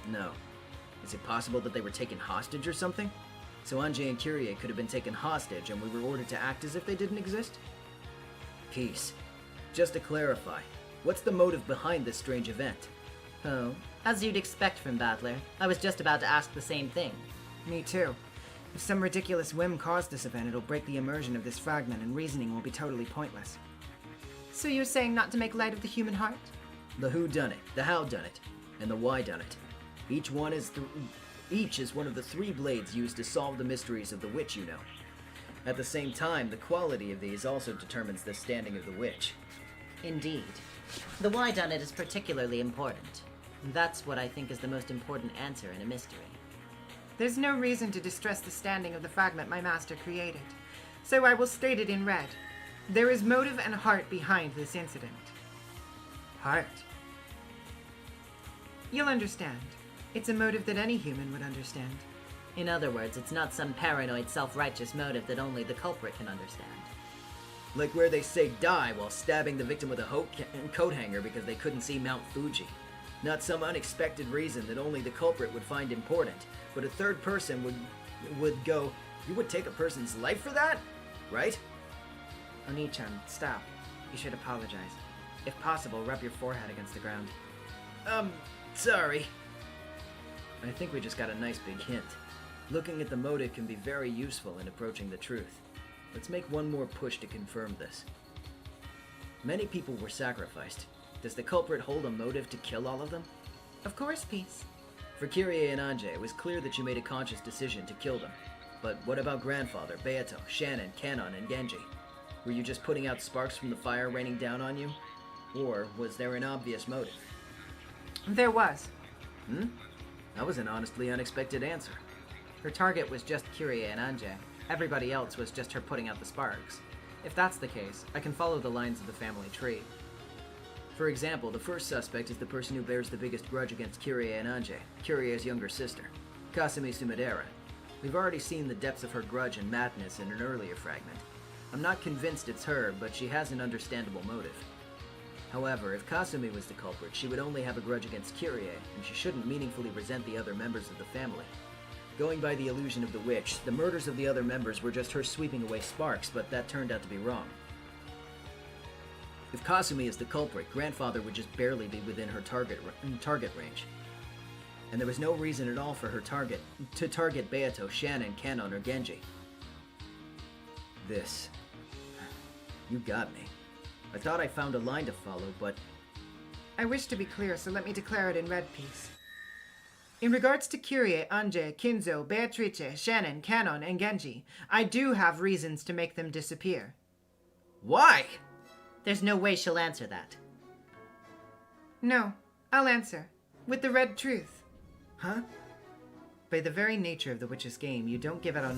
No. Is it possible that they were taken hostage or something? So Anjay and Kiria could have been taken hostage and we were ordered to act as if they didn't exist? Peace. Just to clarify, what's the motive behind this strange event? Oh, as you'd expect from Battler. I was just about to ask the same thing. Me too. If some ridiculous whim caused this event, it'll break the immersion of this fragment and reasoning will be totally pointless. So you're saying not to make light of the human heart? The who done it, the how done it, and the why done it. Each is one of the three blades used to solve the mysteries of the witch, you know. At the same time, the quality of these also determines the standing of the witch. Indeed. The why done it is particularly important. That's what I think is the most important answer in a mystery. There's no reason to distress the standing of the fragment my master created, so I will state it in red. There is motive and heart behind this incident. Heart. You'll understand. It's a motive that any human would understand. In other words, it's not some paranoid, self-righteous motive that only the culprit can understand. Like where they say die while stabbing the victim with a coat hanger because they couldn't see Mount Fuji. Not some unexpected reason that only the culprit would find important, but a third person would go, you would take a person's life for that? Right? Oni-chan, stop. You should apologize. If possible, rub your forehead against the ground. Sorry. I think we just got a nice big hint. Looking at the motive can be very useful in approaching the truth. Let's make one more push to confirm this. Many people were sacrificed. Does the culprit hold a motive to kill all of them? Of course, Peace. For Kirie and Anjay, it was clear that you made a conscious decision to kill them. But what about Grandfather, Beato, Shannon, Kanon, and Genji? Were you just putting out sparks from the fire raining down on you? Or was there an obvious motive? There was. That was an honestly unexpected answer. Her target was just Kirie and Anjay. Everybody else was just her putting out the sparks. If that's the case, I can follow the lines of the family tree. For example, the first suspect is the person who bears the biggest grudge against Kirie and Anjay, Kirie's younger sister, Kasumi Sumidera. We've already seen the depths of her grudge and madness in an earlier fragment. I'm not convinced it's her, but she has an understandable motive. However, if Kasumi was the culprit, she would only have a grudge against Kirie, and she shouldn't meaningfully resent the other members of the family. Going by the illusion of the witch, the murders of the other members were just her sweeping away sparks, but that turned out to be wrong. If Kasumi is the culprit, Grandfather would just barely be within her target range. And there was no reason at all for her to target Beato, Shannon, Kanon, or Genji. This. You got me. I thought I found a line to follow, but... I wish to be clear, so let me declare it in red, Peace. In regards to Kirie, Anjay, Kinzo, Beatrice, Shannon, Kanon, and Genji, I do have reasons to make them disappear. Why? There's no way she'll answer that. No, I'll answer. With the red truth. Huh? By the very nature of the witch's game, you don't give out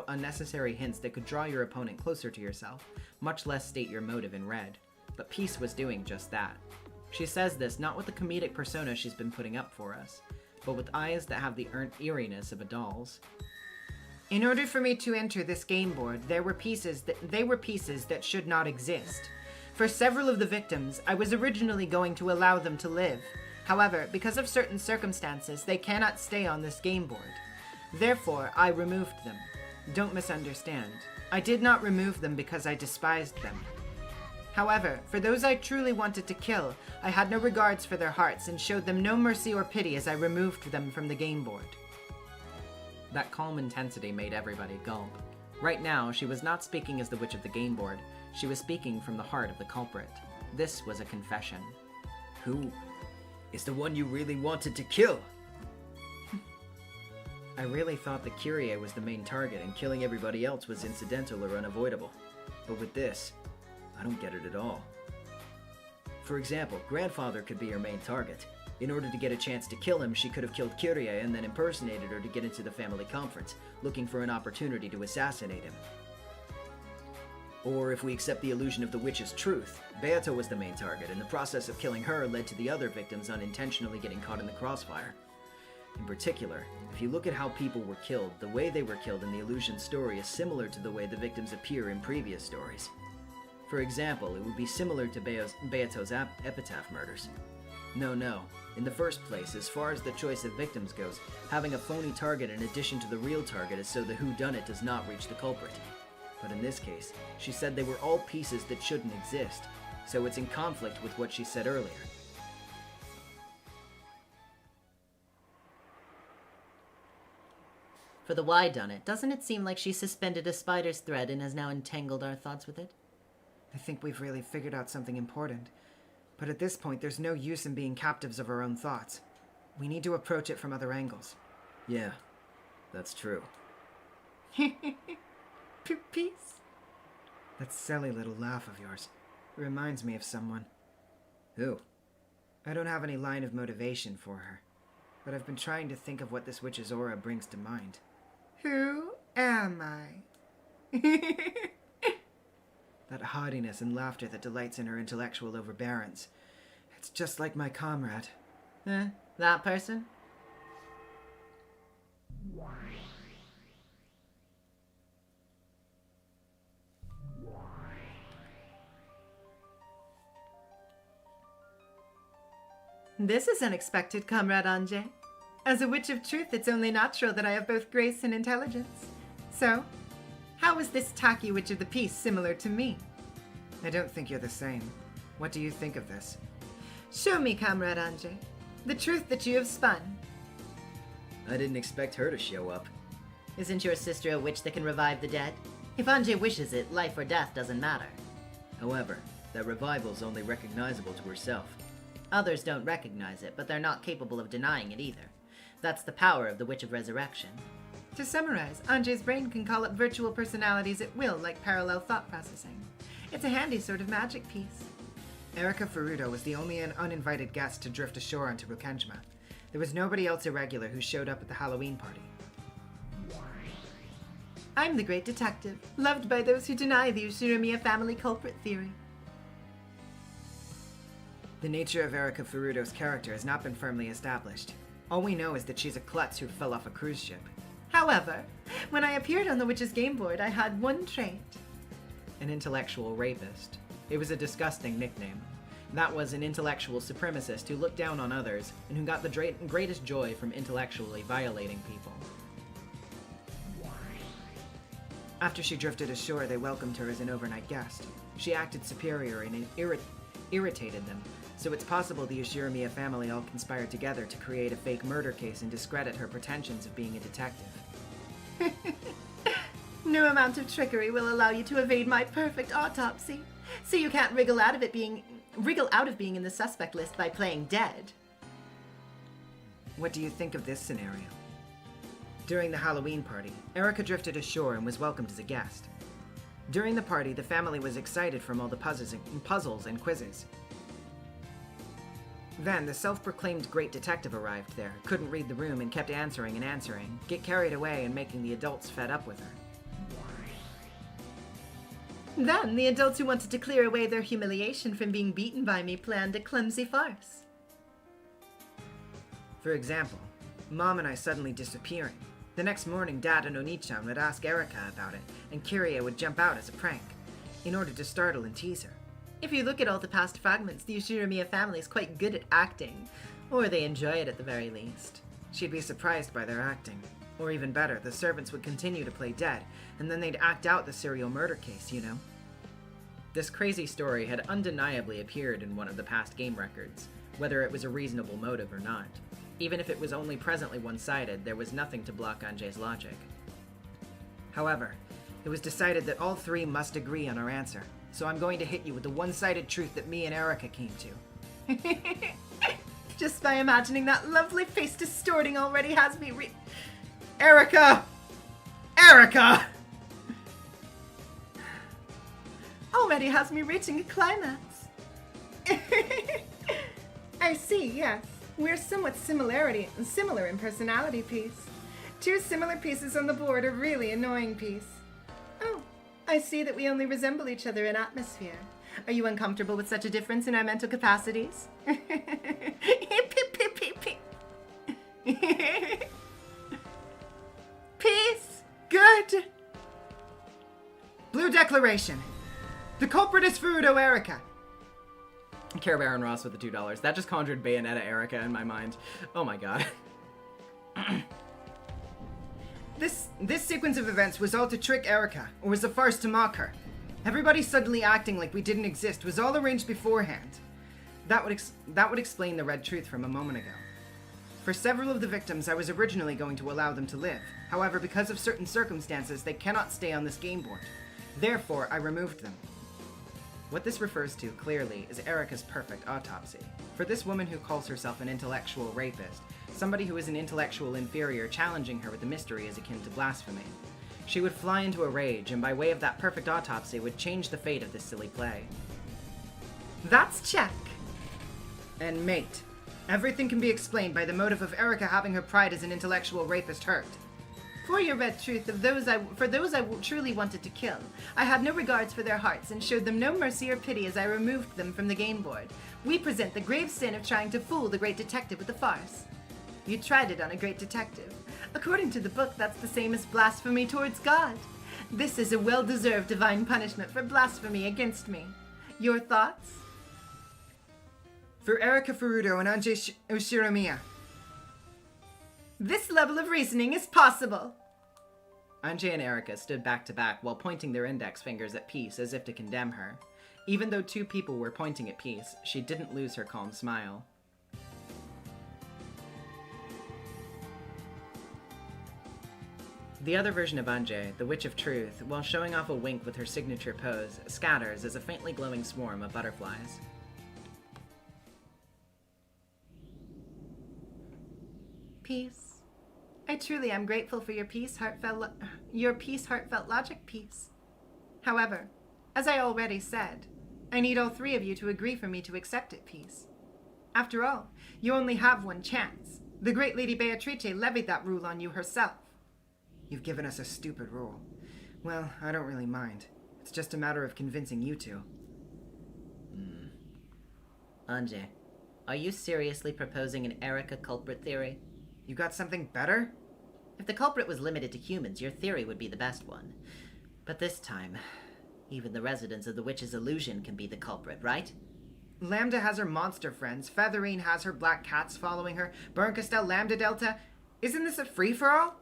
unnecessary hints that could draw your opponent closer to yourself, much less state your motive in red. But Peace was doing just that. She says this not with the comedic persona she's been putting up for us, but with eyes that have the eeriness of a doll's. In order for me to enter this game board, they were pieces that should not exist. For several of the victims, I was originally going to allow them to live. However, because of certain circumstances, they cannot stay on this game board. Therefore, I removed them. Don't misunderstand. I did not remove them because I despised them. However, for those I truly wanted to kill, I had no regards for their hearts and showed them no mercy or pity as I removed them from the game board. That calm intensity made everybody gulp. Right now, she was not speaking as the witch of the game board. She was speaking from the heart of the culprit. This was a confession. Who is the one you really wanted to kill? I really thought that Kyrie was the main target and killing everybody else was incidental or unavoidable. But with this, I don't get it at all. For example, Grandfather could be her main target. In order to get a chance to kill him, she could have killed Kyrie and then impersonated her to get into the family conference, looking for an opportunity to assassinate him. Or if we accept the illusion of the witch's truth, Beato was the main target, and the process of killing her led to the other victims unintentionally getting caught in the crossfire. In particular, if you look at how people were killed, the way they were killed in the illusion story is similar to the way the victims appear in previous stories. For example, it would be similar to Beato's epitaph murders. No. In the first place, as far as the choice of victims goes, having a phony target in addition to the real target is so the whodunit does not reach the culprit. But in this case, she said they were all pieces that shouldn't exist, so it's in conflict with what she said earlier. For the whodunit, doesn't it seem like she suspended a spider's thread and has now entangled our thoughts with it? I think we've really figured out something important. But at this point, there's no use in being captives of our own thoughts. We need to approach it from other angles. Yeah, that's true. Peace. That silly little laugh of yours reminds me of someone. Who? I don't have any line of motivation for her, but I've been trying to think of what this witch's aura brings to mind. Who am I? That haughtiness and laughter that delights in her intellectual overbearance. It's just like my comrade. That person? This is unexpected, Comrade Ange. As a witch of truth, it's only natural that I have both grace and intelligence. So, how is this tacky witch of the peace similar to me? I don't think you're the same. What do you think of this? Show me, Comrade Ange, the truth that you have spun. I didn't expect her to show up. Isn't your sister a witch that can revive the dead? If Ange wishes it, life or death doesn't matter. However, that revival's only recognizable to herself. Others don't recognize it, but they're not capable of denying it either. That's the power of the Witch of Resurrection. To summarize, Ange's brain can call up virtual personalities at will, like parallel thought processing. It's a handy sort of magic piece. Erika Furuto was the only uninvited guest to drift ashore onto Rukenjima. There was nobody else irregular who showed up at the Halloween party. I'm the great detective, loved by those who deny the Ushirimiya family culprit theory. The nature of Erika Furuto's character has not been firmly established. All we know is that she's a klutz who fell off a cruise ship. However, when I appeared on the witch's game board, I had one trait. An intellectual rapist. It was a disgusting nickname. That was an intellectual supremacist who looked down on others and who got the greatest joy from intellectually violating people. After she drifted ashore, they welcomed her as an overnight guest. She acted superior and irritated them, so it's possible the Ushirimiya family all conspired together to create a fake murder case and discredit her pretensions of being a detective. No amount of trickery will allow you to evade my perfect autopsy, so you can't wriggle out of being in the suspect list by playing dead. What do you think of this scenario? During the Halloween party, Erika drifted ashore and was welcomed as a guest. During the party, the family was excited from all the puzzles and quizzes. Then, the self-proclaimed great detective arrived there, couldn't read the room and kept answering and answering, get carried away and making the adults fed up with her. Then, the adults who wanted to clear away their humiliation from being beaten by me planned a clumsy farce. For example, Mom and I suddenly disappearing. The next morning, Dad and Oni-chan would ask Erika about it, and Kyrie would jump out as a prank, in order to startle and tease her. If you look at all the past fragments, the Ushirimiya family is quite good at acting. Or they enjoy it at the very least. She'd be surprised by their acting. Or even better, the servants would continue to play dead, and then they'd act out the serial murder case, you know? This crazy story had undeniably appeared in one of the past game records, whether it was a reasonable motive or not. Even if it was only presently one-sided, there was nothing to block Anje's logic. However, it was decided that all three must agree on our answer, so I'm going to hit you with the one-sided truth that me and Erica came to. Just by imagining that lovely face distorting already has me Erica! Erica! already has me reaching a climax. I see, yes. We're somewhat similar in personality piece. Two similar pieces on the board are really annoying piece. Oh, I see that we only resemble each other in atmosphere. Are you uncomfortable with such a difference in our mental capacities? Peace! Good! Blue Declaration. The culprit is Furuto Erica. Care Bear and Ross with the $2. That just conjured Bayonetta Erica in my mind. Oh my god. This sequence of events was all to trick Erica, or was a farce to mock her. Everybody suddenly acting like we didn't exist was all arranged beforehand. That would explain the red truth from a moment ago. For several of the victims, I was originally going to allow them to live. However, because of certain circumstances, they cannot stay on this game board. Therefore, I removed them. What this refers to, clearly, is Erica's perfect autopsy. For this woman who calls herself an intellectual rapist, somebody who is an intellectual inferior challenging her with the mystery is akin to blasphemy. She would fly into a rage, and by way of that perfect autopsy would change the fate of this silly play. That's check. And mate, everything can be explained by the motive of Erica having her pride as an intellectual rapist hurt. For your red truth, for those I truly wanted to kill, I had no regards for their hearts and showed them no mercy or pity as I removed them from the game board. We present the grave sin of trying to fool the great detective with a farce. You tried it on a great detective. According to the book, that's the same as blasphemy towards God. This is a well-deserved divine punishment for blasphemy against me. Your thoughts? For Erica Furuto and Anje Ushiramiya. This level of reasoning is possible. Anje and Erica stood back to back while pointing their index fingers at Peace as if to condemn her. Even though two people were pointing at Peace, she didn't lose her calm smile. The other version of Anje, the Witch of Truth, while showing off a wink with her signature pose, scatters as a faintly glowing swarm of butterflies. Peace. I truly am grateful for your heartfelt logic piece. However, as I already said, I need all three of you to agree for me to accept it, Peace. After all, you only have one chance. The great Lady Beatrice levied that rule on you herself. You've given us a stupid rule. Well, I don't really mind. It's just a matter of convincing you two. Anje, are you seriously proposing an Erica culprit theory? You got something better? If the culprit was limited to humans, your theory would be the best one. But this time, even the residents of the witch's illusion can be the culprit, right? Lambda has her monster friends, Featherine has her black cats following her, Berncastel, Lambda Delta. Isn't this a free-for-all?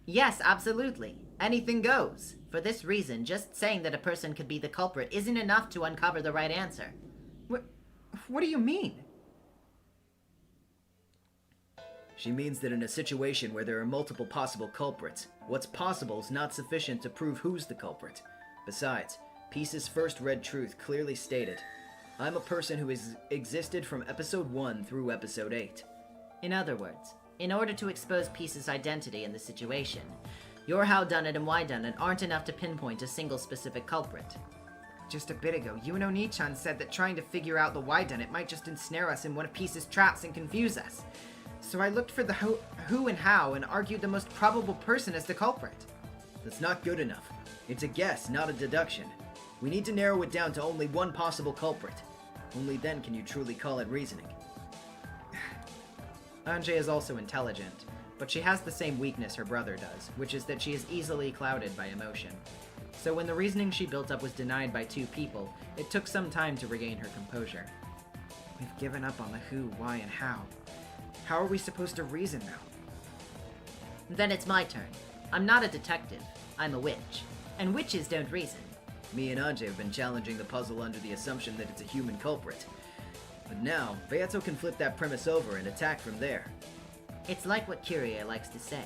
Yes, absolutely. Anything goes. For this reason, just saying that a person could be the culprit isn't enough to uncover the right answer. What do you mean? She means that in a situation where there are multiple possible culprits, what's possible is not sufficient to prove who's the culprit. Besides, Peace's first red truth clearly stated, I'm a person who has existed from episode 1 through episode 8. In other words, in order to expose Peace's identity in the situation, your howdunit and whydunit aren't enough to pinpoint a single specific culprit. Just a bit ago, Yuno Nichan said that trying to figure out the whydunit might just ensnare us in one of Peace's traps and confuse us. So I looked for the who and how and argued the most probable person as the culprit. That's not good enough. It's a guess, not a deduction. We need to narrow it down to only one possible culprit. Only then can you truly call it reasoning. Anje is also intelligent, but she has the same weakness her brother does, which is that she is easily clouded by emotion. So when the reasoning she built up was denied by two people, it took some time to regain her composure. We've given up on the who, why, and how. How are we supposed to reason now? Then it's my turn. I'm not a detective. I'm a witch. And witches don't reason. Me and Anjay have been challenging the puzzle under the assumption that it's a human culprit. But now, Beato can flip that premise over and attack from there. It's like what Kyrie likes to say.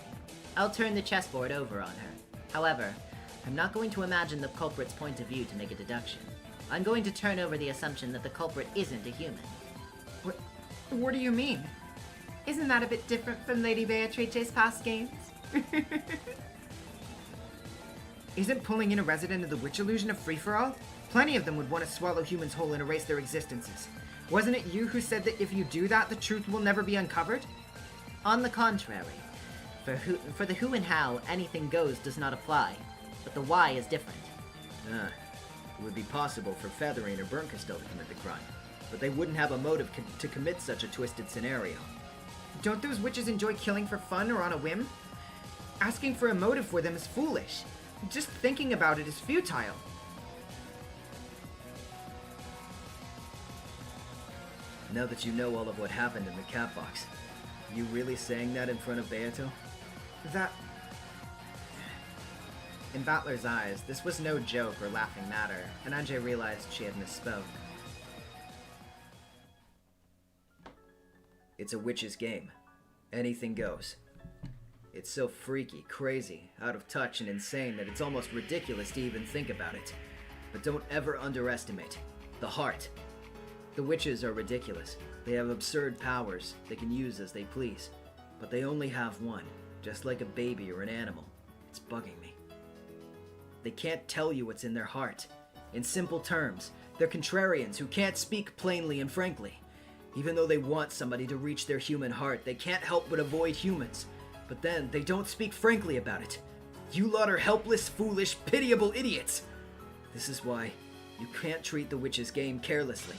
I'll turn the chessboard over on her. However, I'm not going to imagine the culprit's point of view to make a deduction. I'm going to turn over the assumption that the culprit isn't a human. What do you mean? Isn't that a bit different from Lady Beatrice's past games? Isn't pulling in a resident of the witch illusion a free-for-all? Plenty of them would want to swallow humans whole and erase their existences. Wasn't it you who said that if you do that, the truth will never be uncovered? On the contrary, for the who and how, anything goes does not apply, but the why is different. It would be possible for Feathering or Burncastill to commit the crime, but they wouldn't have a motive to commit such a twisted scenario. Don't those witches enjoy killing for fun or on a whim? Asking for a motive for them is foolish. Just thinking about it is futile. Now that you know all of what happened in the cat box, you really saying that in front of Beato? That... In Battler's eyes, this was no joke or laughing matter, and Anjay realized she had misspoke. It's a witch's game. Anything goes. It's so freaky, crazy, out of touch, and insane that it's almost ridiculous to even think about it. But don't ever underestimate the heart. The witches are ridiculous. They have absurd powers they can use as they please. But they only have one, just like a baby or an animal. It's bugging me. They can't tell you what's in their heart. In simple terms, they're contrarians who can't speak plainly and frankly. Even though they want somebody to reach their human heart, they can't help but avoid humans. But then, they don't speak frankly about it. You lot are helpless, foolish, pitiable idiots! This is why you can't treat the witch's game carelessly.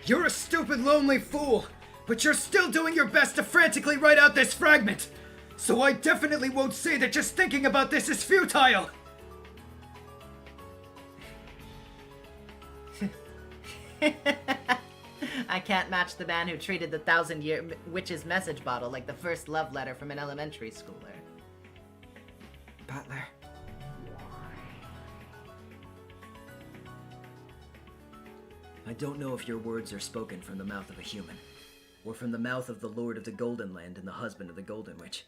You're a stupid, lonely fool, but you're still doing your best to frantically write out this fragment! So I definitely won't say that just thinking about this is futile! I can't match the man who treated the 1,000-year witch's message bottle like the first love letter from an elementary schooler. Butler. I don't know if your words are spoken from the mouth of a human, or from the mouth of the Lord of the Golden Land and the husband of the Golden Witch.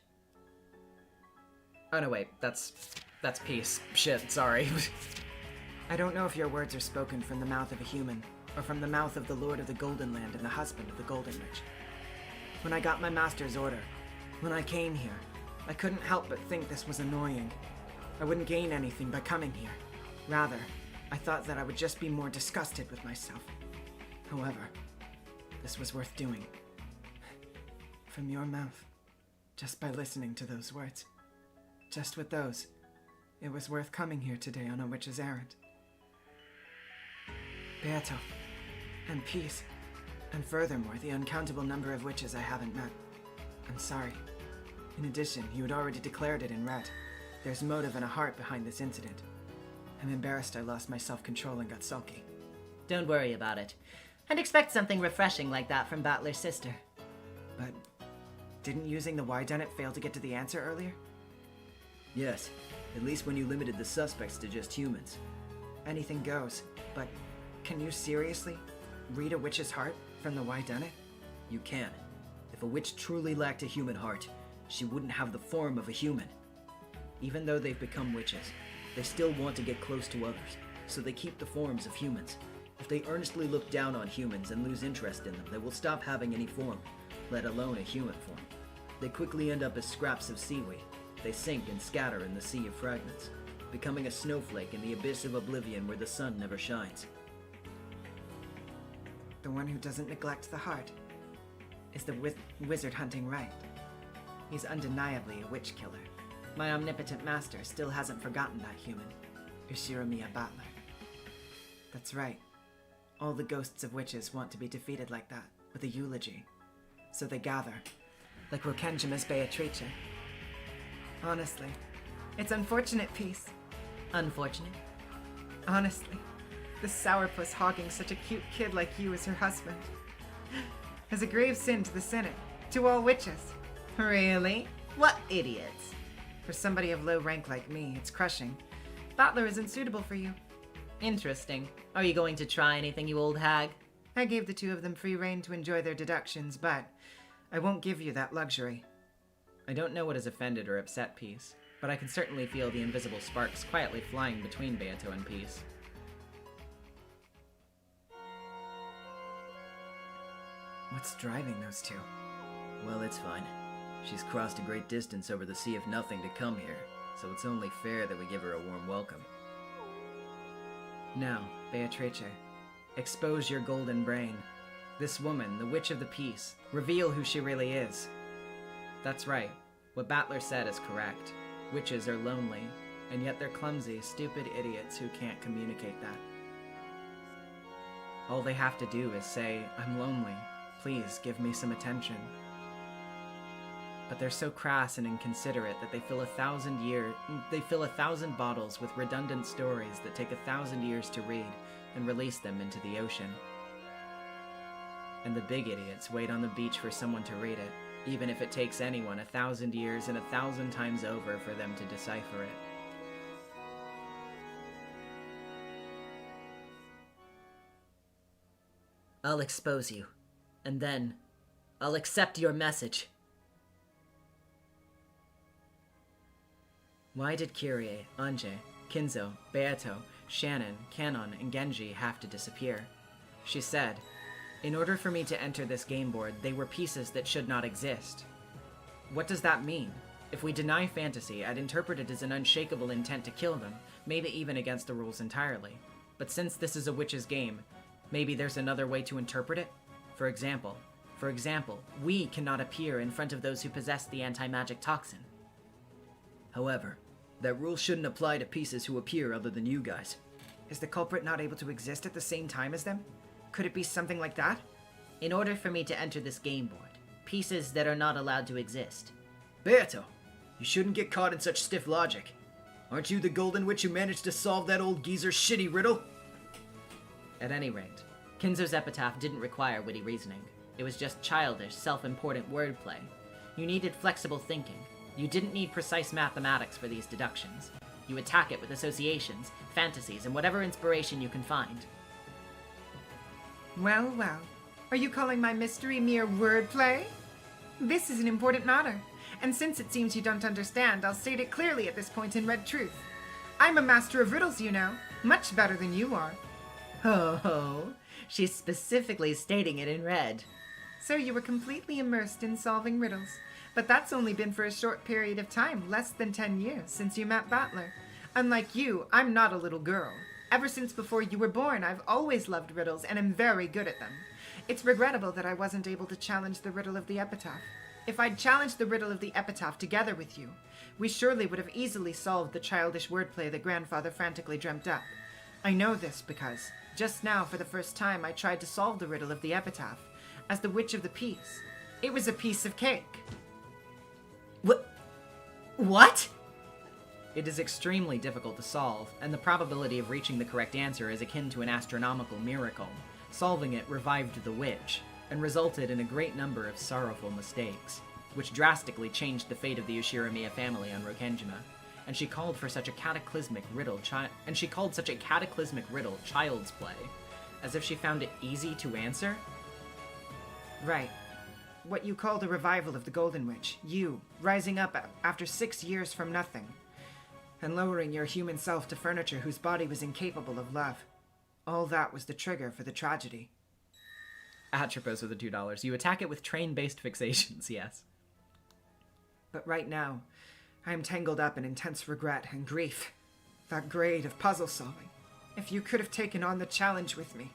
Oh no, wait, that's peace. Shit, sorry. I don't know if your words are spoken from the mouth of a human, or from the mouth of the Lord of the Golden Land and the husband of the Golden Witch. When I got my master's order, when I came here, I couldn't help but think this was annoying. I wouldn't gain anything by coming here. Rather, I thought that I would just be more disgusted with myself. However, this was worth doing. From your mouth, just by listening to those words. Just with those, it was worth coming here today on a witch's errand. Beato, and peace, and furthermore, the uncountable number of witches I haven't met. I'm sorry. In addition, you had already declared it in red. There's motive and a heart behind this incident. I'm embarrassed I lost my self-control and got sulky. Don't worry about it. I'd expect something refreshing like that from Battler's sister. But didn't using the why done it fail to get to the answer earlier? Yes, at least when you limited the suspects to just humans. Anything goes, but can you seriously read a witch's heart from the why done it? You can. If a witch truly lacked a human heart, she wouldn't have the form of a human. Even though they've become witches, they still want to get close to others, so they keep the forms of humans. If they earnestly look down on humans and lose interest in them, they will stop having any form, let alone a human form. They quickly end up as scraps of seaweed. They sink and scatter in the sea of fragments, becoming a snowflake in the abyss of oblivion where the sun never shines. The one who doesn't neglect the heart. Is the wizard hunting right? He's undeniably a witch killer. My omnipotent master still hasn't forgotten that human, Ushiromiya Battler. That's right. All the ghosts of witches want to be defeated like that, with a eulogy. So they gather, like Rokenjima's Beatrice. Honestly, it's unfortunate, Peace. Unfortunate. Honestly, the sourpuss hogging such a cute kid like you as her husband is a grave sin to the Senate, to all witches. Really? What idiots? For somebody of low rank like me, it's crushing. Battler isn't suitable for you. Interesting. Are you going to try anything, you old hag? I gave the two of them free rein to enjoy their deductions, but I won't give you that luxury. I don't know what has offended or upset Peace, but I can certainly feel the invisible sparks quietly flying between Beato and Peace. What's driving those two? Well, it's fine. She's crossed a great distance over the sea of nothing to come here, so it's only fair that we give her a warm welcome. Now, Beatrice, expose your golden brain. This woman, the Witch of the Peace, reveal who she really is. That's right. What Battler said is correct. Witches are lonely, and yet they're clumsy, stupid idiots who can't communicate that. All they have to do is say, "I'm lonely. Please give me some attention." But they're so crass and inconsiderate that they fill 1,000 bottles with redundant stories that take 1,000 years to read and release them into the ocean. And the big idiots wait on the beach for someone to read it, even if it takes anyone 1,000 years and 1,000 times over for them to decipher it. I'll expose you, and then I'll accept your message. Why did Kyrie, Anje, Kinzo, Beato, Shannon, Kanon, and Genji have to disappear? She said, "In order for me to enter this game board, they were pieces that should not exist." What does that mean? If we deny fantasy, I'd interpret it as an unshakable intent to kill them, maybe even against the rules entirely. But since this is a witch's game, maybe there's another way to interpret it? For example, we cannot appear in front of those who possess the anti-magic toxin. However, that rule shouldn't apply to pieces who appear other than you guys. Is the culprit not able to exist at the same time as them? Could it be something like that? In order for me to enter this game board, pieces that are not allowed to exist. Beato, you shouldn't get caught in such stiff logic. Aren't you the Golden Witch who managed to solve that old geezer's shitty riddle? At any rate, Kinzo's epitaph didn't require witty reasoning. It was just childish, self-important wordplay. You needed flexible thinking. You didn't need precise mathematics for these deductions. You attack it with associations, fantasies, and whatever inspiration you can find. Well, well. Are you calling my mystery mere wordplay? This is an important matter, and since it seems you don't understand, I'll state it clearly at this point in Red Truth. I'm a master of riddles, you know. Much better than you are. Ho ho. She's specifically stating it in red. So you were completely immersed in solving riddles. But that's only been for a short period of time, less than 10 years, since you met Battler. Unlike you, I'm not a little girl. Ever since before you were born, I've always loved riddles and am very good at them. It's regrettable that I wasn't able to challenge the riddle of the epitaph. If I'd challenged the riddle of the epitaph together with you, we surely would have easily solved the childish wordplay that Grandfather frantically dreamt up. I know this because, just now for the first time, I tried to solve the riddle of the epitaph, as the Witch of the Peace. It was a piece of cake. What? It is extremely difficult to solve, and the probability of reaching the correct answer is akin to an astronomical miracle. Solving it revived the witch, and resulted in a great number of sorrowful mistakes, which drastically changed the fate of the Ushiramiya family on Rokenjima, and she called such a cataclysmic riddle child's play, as if she found it easy to answer. Right. What you call the revival of the Golden Witch, you, rising up after 6 years from nothing, and lowering your human self to furniture whose body was incapable of love. All that was the trigger for the tragedy. Atropos with the $2. You attack it with train-based fixations, yes. But right now, I am tangled up in intense regret and grief. That grade of puzzle solving. If you could have taken on the challenge with me,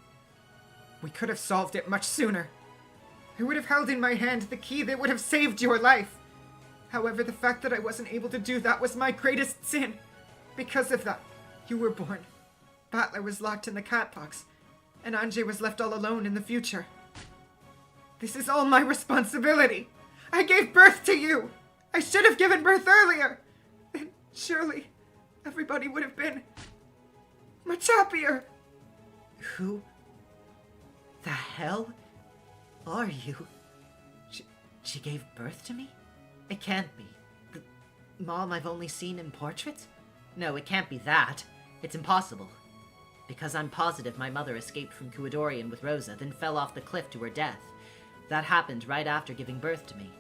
we could have solved it much sooner. I would have held in my hand the key that would have saved your life. However, the fact that I wasn't able to do that was my greatest sin. Because of that, you were born. Battler was locked in the cat box, and Anje was left all alone in the future. This is all my responsibility. I gave birth to you. I should have given birth earlier. Then surely everybody would have been much happier. Who the hell are you? She gave birth to me? It can't be. The mom I've only seen in portraits? No, it can't be that. It's impossible. Because I'm positive my mother escaped from Kuadorian with Rosa, then fell off the cliff to her death. That happened right after giving birth to me.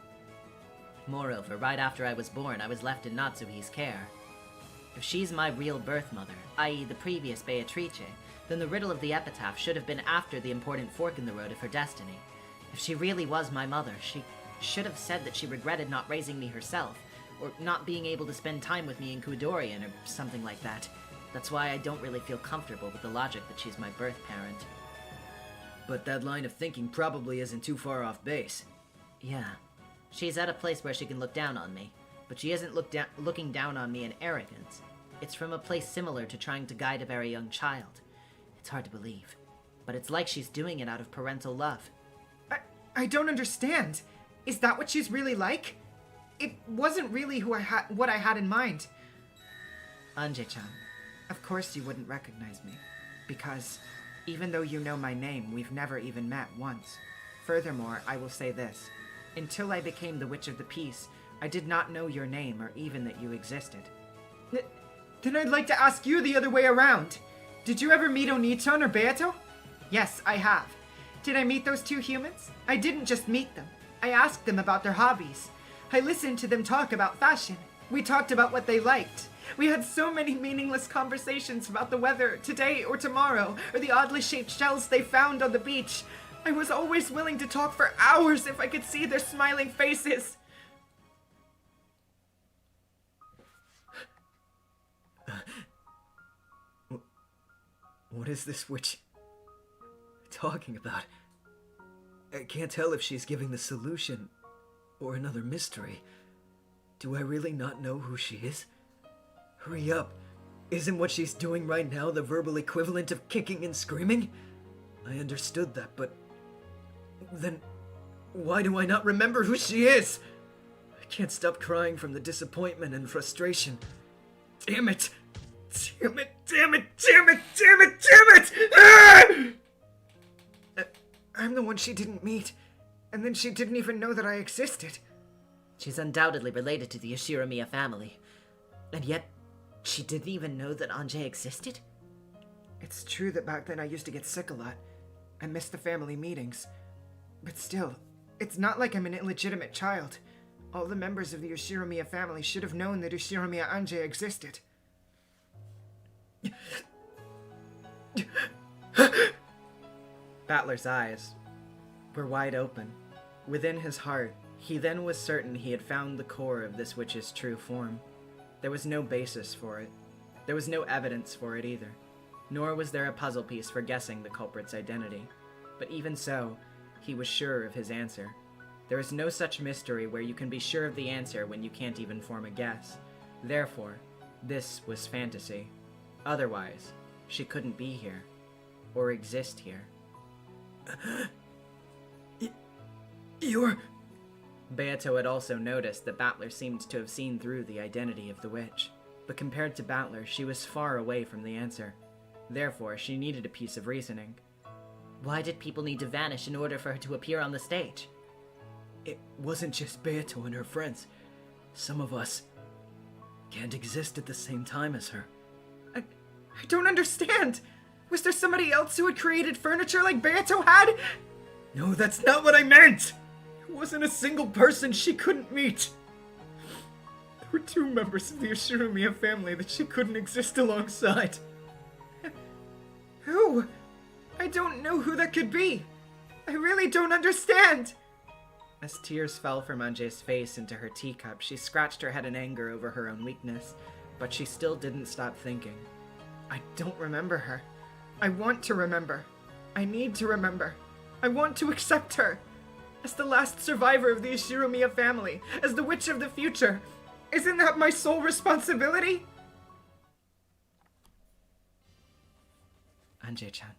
Moreover, right after I was born, I was left in Natsuhi's care. If she's my real birth mother, i.e. the previous Beatrice, then the riddle of the epitaph should have been after the important fork in the road of her destiny. If she really was my mother, she should have said that she regretted not raising me herself, or not being able to spend time with me in Kuadorian, or something like that. That's why I don't really feel comfortable with the logic that she's my birth parent. But that line of thinking probably isn't too far off base. Yeah. She's at a place where she can look down on me, but she isn't looking down on me in arrogance. It's from a place similar to trying to guide a very young child. It's hard to believe, but it's like she's doing it out of parental love. I don't understand. Is that what she's really like? It wasn't really what I had in mind. Anje-chan. Of course you wouldn't recognize me, because even though you know my name, we've never even met once. Furthermore, I will say this. Until I became the Witch of the Peace, I did not know your name or even that you existed. Then I'd like to ask you the other way around. Did you ever meet Oni-chan or Beato? Yes, I have. Did I meet those two humans? I didn't just meet them. I asked them about their hobbies. I listened to them talk about fashion. We talked about what they liked. We had so many meaningless conversations about the weather, today or tomorrow, or the oddly shaped shells they found on the beach. I was always willing to talk for hours if I could see their smiling faces. What is this witch talking about? I can't tell if she's giving the solution or another mystery. Do I really not know who she is? Hurry up. Isn't what she's doing right now the verbal equivalent of kicking and screaming? I understood that, but then why do I not remember who she is? I can't stop crying from the disappointment and frustration. Damn it! Damn it! Damn it! Damn it! Damn it! Damn it! Ah! I'm the one she didn't meet, and then she didn't even know that I existed. She's undoubtedly related to the Yoshiramiya family. And yet, she didn't even know that Anje existed? It's true that back then I used to get sick a lot. I missed the family meetings. But still, it's not like I'm an illegitimate child. All the members of the Yoshiramiya family should have known that Yoshiramiya Anje existed. Battler's eyes were wide open. Within his heart, he then was certain he had found the core of this witch's true form. There was no basis for it. There was no evidence for it either. Nor was there a puzzle piece for guessing the culprit's identity. But even so, he was sure of his answer. There is no such mystery where you can be sure of the answer when you can't even form a guess. Therefore, this was fantasy. Otherwise, she couldn't be here. Or exist here. You're... Beato had also noticed that Battler seemed to have seen through the identity of the witch. But compared to Battler, she was far away from the answer. Therefore, she needed a piece of reasoning. Why did people need to vanish in order for her to appear on the stage? It wasn't just Beato and her friends. Some of us can't exist at the same time as her. I don't understand. Was there somebody else who had created furniture like Beato had? No, that's not what I meant! It wasn't a single person she couldn't meet. There were two members of the Yoshiramiya family that she couldn't exist alongside. Who? I don't know who that could be. I really don't understand. As tears fell from Anje's face into her teacup, she scratched her head in anger over her own weakness, but she still didn't stop thinking. I don't remember her. I want to remember. I need to remember. I want to accept her. As the last survivor of the Yoshiramiya family, as the witch of the future. Isn't that my sole responsibility? Anje-chan,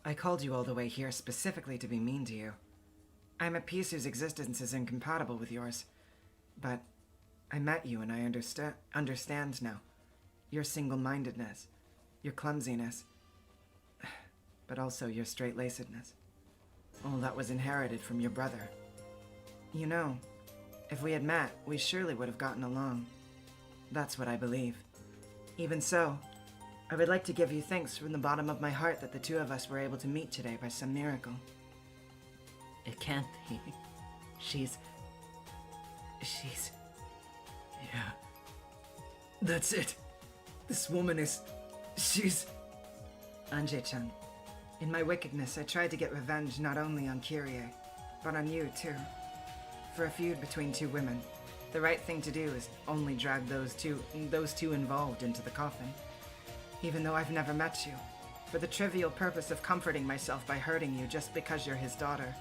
I called you all the way here specifically to be mean to you. I'm a piece whose existence is incompatible with yours. But I met you and I understand now. Your single-mindedness, your clumsiness, but also your straight-lacedness. All that was inherited from your brother. You know, if we had met, we surely would have gotten along. That's what I believe. Even so, I would like to give you thanks from the bottom of my heart that the two of us were able to meet today by some miracle. It can't be. She's... Yeah. That's it. This woman is... she's... Anje-chan, in my wickedness, I tried to get revenge not only on Kyrie, but on you too. For a feud between two women, the right thing to do is only drag those two involved into the coffin. Even though I've never met you, for the trivial purpose of comforting myself by hurting you just because you're his daughter,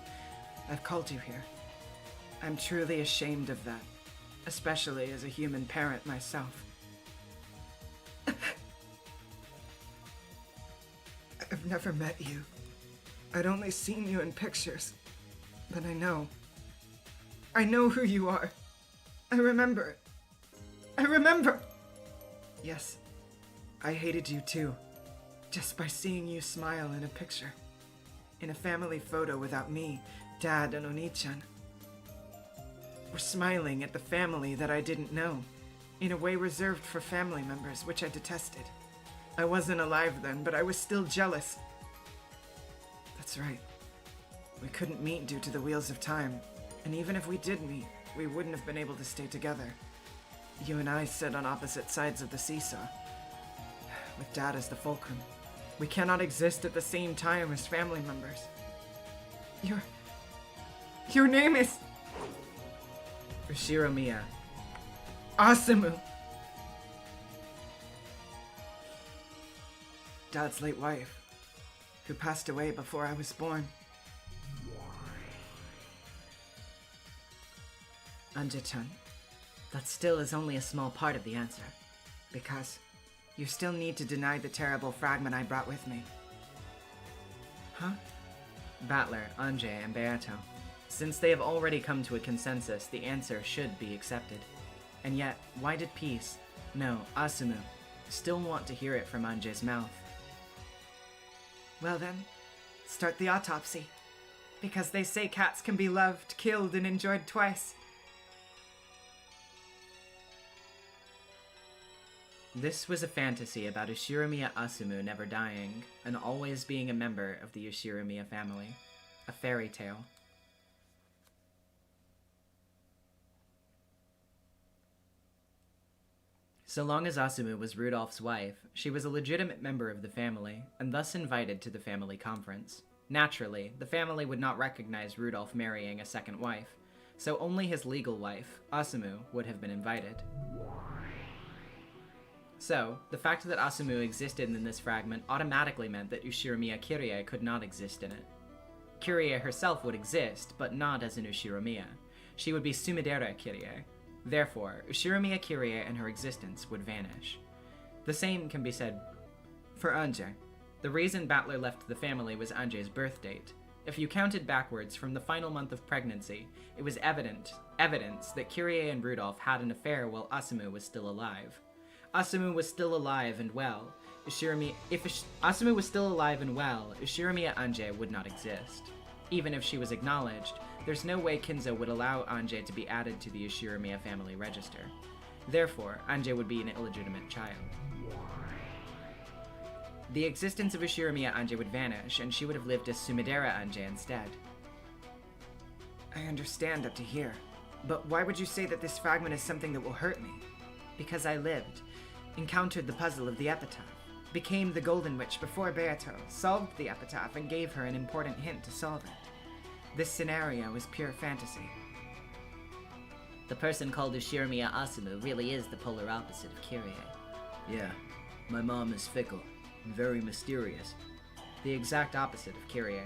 I've called you here. I'm truly ashamed of that, especially as a human parent myself. I've never met you. I'd only seen you in pictures, but I know. I know who you are. I remember. Yes, I hated you too, just by seeing you smile in a picture. In a family photo without me, Dad, and Oni-chan. We're smiling at the family that I didn't know, in a way reserved for family members, which I detested. I wasn't alive then, but I was still jealous. That's right. We couldn't meet due to the wheels of time, and even if we did meet, we wouldn't have been able to stay together. You and I sit on opposite sides of the seesaw, with Dad as the fulcrum. We cannot exist at the same time as family members. Your name is... Ushiromiya. Asumu! Dad's late wife, who passed away before I was born. Anje-chan, that still is only a small part of the answer, because you still need to deny the terrible fragment I brought with me. Huh? Battler, Anje, and Beato. Since they have already come to a consensus, the answer should be accepted. And yet, why did Peace, no, Asumu, still want to hear it from Anje's mouth? Well then, start the autopsy. Because they say cats can be loved, killed, and enjoyed twice. This was a fantasy about Ushiromiya Asumu never dying, and always being a member of the Ushiromiya family. A fairy tale. So long as Asumu was Rudolph's wife, she was a legitimate member of the family, and thus invited to the family conference. Naturally, the family would not recognize Rudolph marrying a second wife, so only his legal wife, Asumu, would have been invited. So, the fact that Asumu existed in this fragment automatically meant that Ushiromiya Kyrie could not exist in it. Kyrie herself would exist, but not as an Ushiromiya. She would be Sumidera Kyrie. Therefore, Ushiromiya Kyrie and her existence would vanish. The same can be said for Anje. The reason Battler left the family was Anje's birth date. If you counted backwards from the final month of pregnancy, it was evidence that Kyrie and Rudolph had an affair while Asumu was still alive. Asumu was still alive and well. If Asumu was still alive and well, Ushiromiya Anje would not exist. Even if she was acknowledged, there's no way Kinzo would allow Anje to be added to the Ushiromiya family register. Therefore, Anje would be an illegitimate child. The existence of Ushiromiya Anje would vanish, and she would have lived as Sumidera Anje instead. I understand up to here, but why would you say that this fragment is something that will hurt me? Because I lived, encountered the puzzle of the epitaph, became the Golden Witch before Beato, solved the epitaph, and gave her an important hint to solve it. This scenario is pure fantasy. The person called Ushiromiya Asumu really is the polar opposite of Kyrie. Yeah, my mom is fickle, and very mysterious. The exact opposite of Kyrie.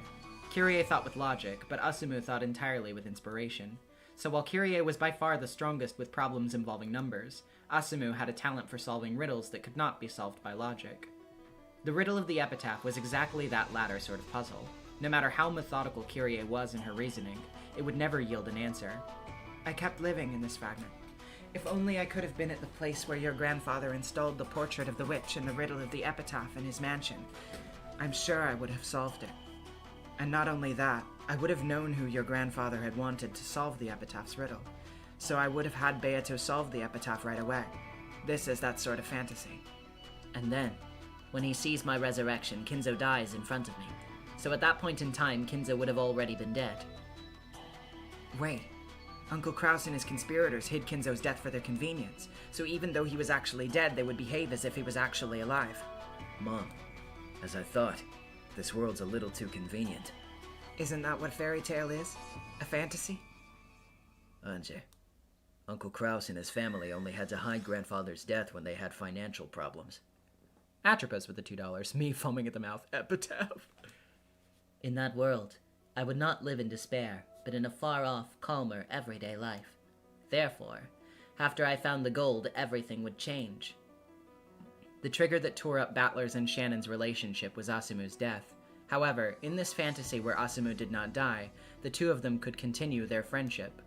Kyrie thought with logic, but Asumu thought entirely with inspiration. So while Kyrie was by far the strongest with problems involving numbers, Asumu had a talent for solving riddles that could not be solved by logic. The riddle of the epitaph was exactly that latter sort of puzzle. No matter how methodical Kyrie was in her reasoning, it would never yield an answer. I kept living in this fragment. If only I could have been at the place where your grandfather installed the portrait of the witch and the riddle of the epitaph in his mansion, I'm sure I would have solved it. And not only that, I would have known who your grandfather had wanted to solve the epitaph's riddle, so I would have had Beato solve the epitaph right away. This is that sort of fantasy. And then, when he sees my resurrection, Kinzo dies in front of me. So at that point in time, Kinzo would have already been dead. Wait. Uncle Kraus and his conspirators hid Kinzo's death for their convenience, so even though he was actually dead, they would behave as if he was actually alive. Mom, as I thought, this world's a little too convenient. Isn't that what fairy tale is? A fantasy? Anje, Uncle Kraus and his family only had to hide grandfather's death when they had financial problems. Atropos with the $2, me foaming at the mouth. Epitaph. In that world, I would not live in despair, but in a far-off, calmer, everyday life. Therefore, after I found the gold, everything would change. The trigger that tore up Battler's and Shannon's relationship was Asumu's death. However, in this fantasy where Asumu did not die, the two of them could continue their friendship.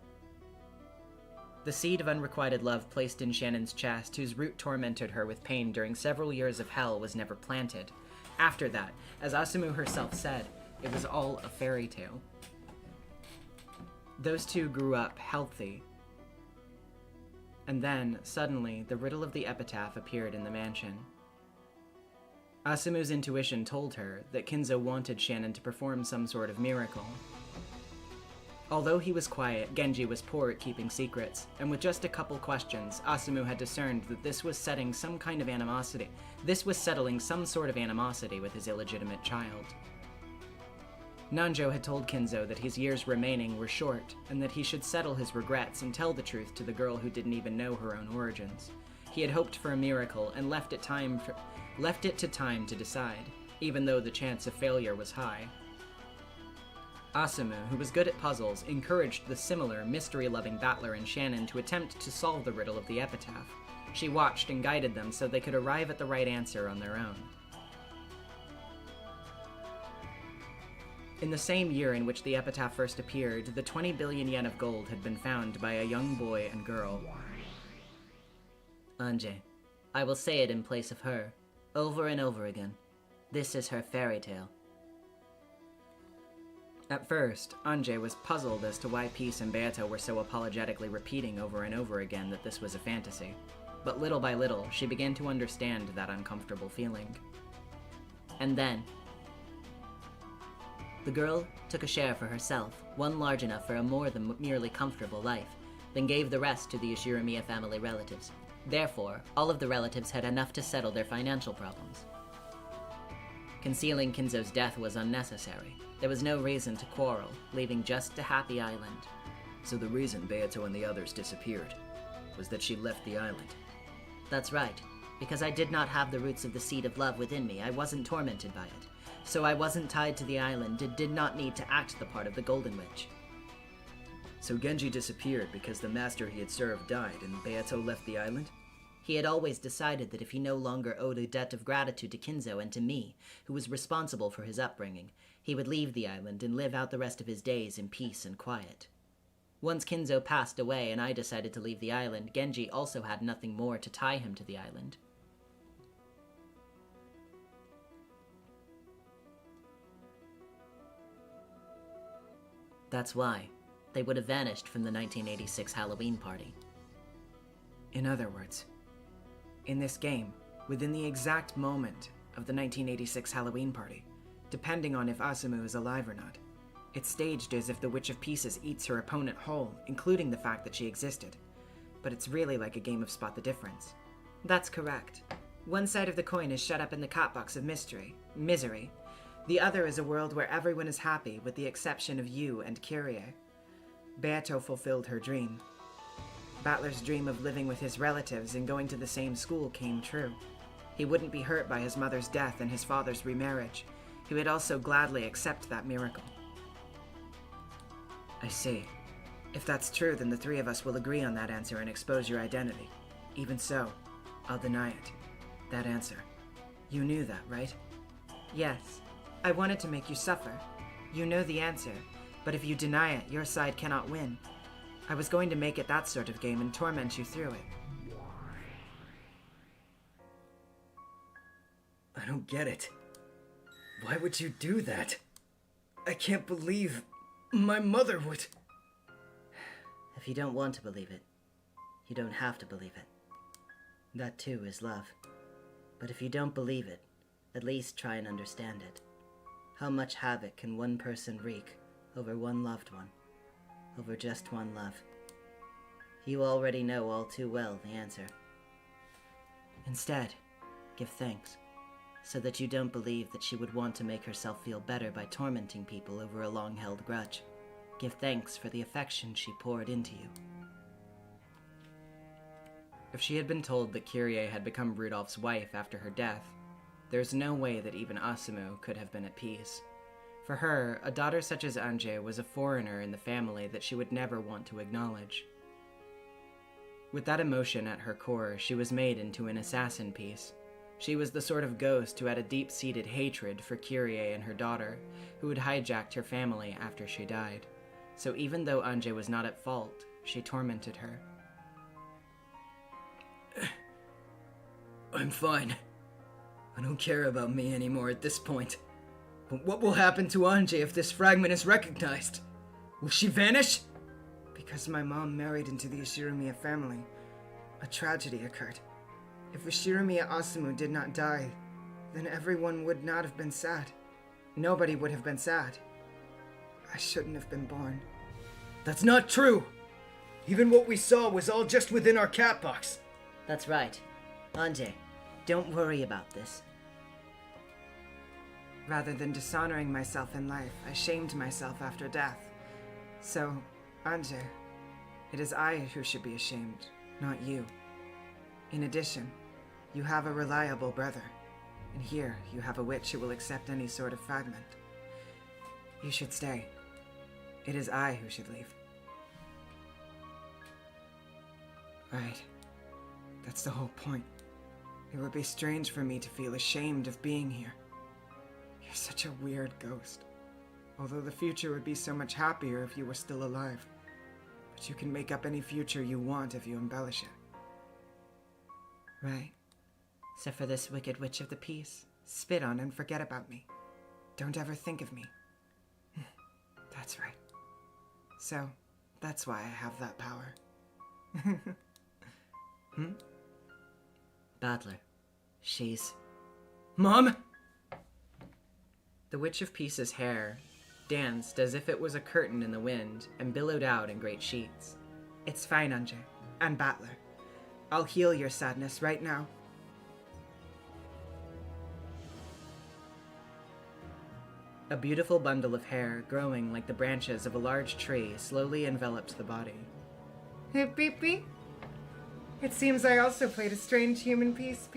The seed of unrequited love placed in Shannon's chest, whose root tormented her with pain during several years of hell, was never planted. After that, as Asumu herself said, it was all a fairy tale. Those two grew up healthy. And then, suddenly, the riddle of the epitaph appeared in the mansion. Asumu's intuition told her that Kinzo wanted Shannon to perform some sort of miracle. Although he was quiet, Genji was poor at keeping secrets, and with just a couple questions, Asumu had discerned that this was settling some sort of animosity with his illegitimate child. Nanjo had told Kinzo that his years remaining were short, and that he should settle his regrets and tell the truth to the girl who didn't even know her own origins. He had hoped for a miracle and left it to time to decide, even though the chance of failure was high. Asumu, who was good at puzzles, encouraged the similar, mystery-loving Battler and Shannon to attempt to solve the riddle of the epitaph. She watched and guided them so they could arrive at the right answer on their own. In the same year in which the epitaph first appeared, the 20 billion yen of gold had been found by a young boy and girl. Anje, I will say it in place of her, over and over again. This is her fairy tale. At first, Anje was puzzled as to why Peace and Beato were so apologetically repeating over and over again that this was a fantasy. But little by little, she began to understand that uncomfortable feeling. And then, the girl took a share for herself, one large enough for a more than merely comfortable life, then gave the rest to the Ishiramiya family relatives. Therefore, all of the relatives had enough to settle their financial problems. Concealing Kinzo's death was unnecessary. There was no reason to quarrel, leaving just a happy island. So the reason Beato and the others disappeared was that she left the island. That's right. Because I did not have the roots of the seed of love within me, I wasn't tormented by it. So I wasn't tied to the island and did not need to act the part of the Golden Witch. So Genji disappeared because the master he had served died and Beato left the island? He had always decided that if he no longer owed a debt of gratitude to Kinzo and to me, who was responsible for his upbringing, he would leave the island and live out the rest of his days in peace and quiet. Once Kinzo passed away and I decided to leave the island, Genji also had nothing more to tie him to the island. That's why they would have vanished from the 1986 Halloween party. In other words, in this game, within the exact moment of the 1986 Halloween party, depending on if Asumu is alive or not, it's staged as if the Witch of Pieces eats her opponent whole, including the fact that she existed. But it's really like a game of Spot the Difference. That's correct. One side of the coin is shut up in the cat box of misery. The other is a world where everyone is happy, with the exception of you and Kyrie. Beato fulfilled her dream. Battler's dream of living with his relatives and going to the same school came true. He wouldn't be hurt by his mother's death and his father's remarriage. He would also gladly accept that miracle. I see. If that's true, then the three of us will agree on that answer and expose your identity. Even so, I'll deny it. That answer. You knew that, right? Yes. I wanted to make you suffer. You know the answer, but if you deny it, your side cannot win. I was going to make it that sort of game and torment you through it. I don't get it. Why would you do that? I can't believe my mother would. If you don't want to believe it, you don't have to believe it. That too is love. But if you don't believe it, at least try and understand it. How much havoc can one person wreak over one loved one? Over just one love? You already know all too well the answer. Instead, give thanks, so that you don't believe that she would want to make herself feel better by tormenting people over a long-held grudge. Give thanks for the affection she poured into you. If she had been told that Kyrie had become Rudolph's wife after her death, there's no way that even Asumu could have been at peace. For her, a daughter such as Anje was a foreigner in the family that she would never want to acknowledge. With that emotion at her core, she was made into an assassin piece. She was the sort of ghost who had a deep-seated hatred for Kyrie and her daughter, who had hijacked her family after she died. So even though Anje was not at fault, she tormented her. I'm fine. I don't care about me anymore at this point. But what will happen to Anje if this fragment is recognized? Will she vanish? Because my mom married into the Ushiromiya family, a tragedy occurred. If Ushiromiya Asumu did not die, then everyone would not have been sad. Nobody would have been sad. I shouldn't have been born. That's not true! Even what we saw was all just within our cat box. That's right. Anje, don't worry about this. Rather than dishonoring myself in life, I shamed myself after death. So, Anje, it is I who should be ashamed, not you. In addition, you have a reliable brother, and here you have a witch who will accept any sort of fragment. You should stay. It is I who should leave. Right. That's the whole point. It would be strange for me to feel ashamed of being here. You're such a weird ghost. Although the future would be so much happier if you were still alive. But you can make up any future you want if you embellish it. Right. Except for this wicked witch of the peace. Spit on and forget about me. Don't ever think of me. That's right. So, that's why I have that power. Battler, she's... Mom? The Witch of Peace's hair danced as if it was a curtain in the wind and billowed out in great sheets. It's fine, Anje. And Battler. I'll heal your sadness right now. A beautiful bundle of hair, growing like the branches of a large tree, slowly enveloped the body. Hip beep beep. It seems I also played a strange human piece.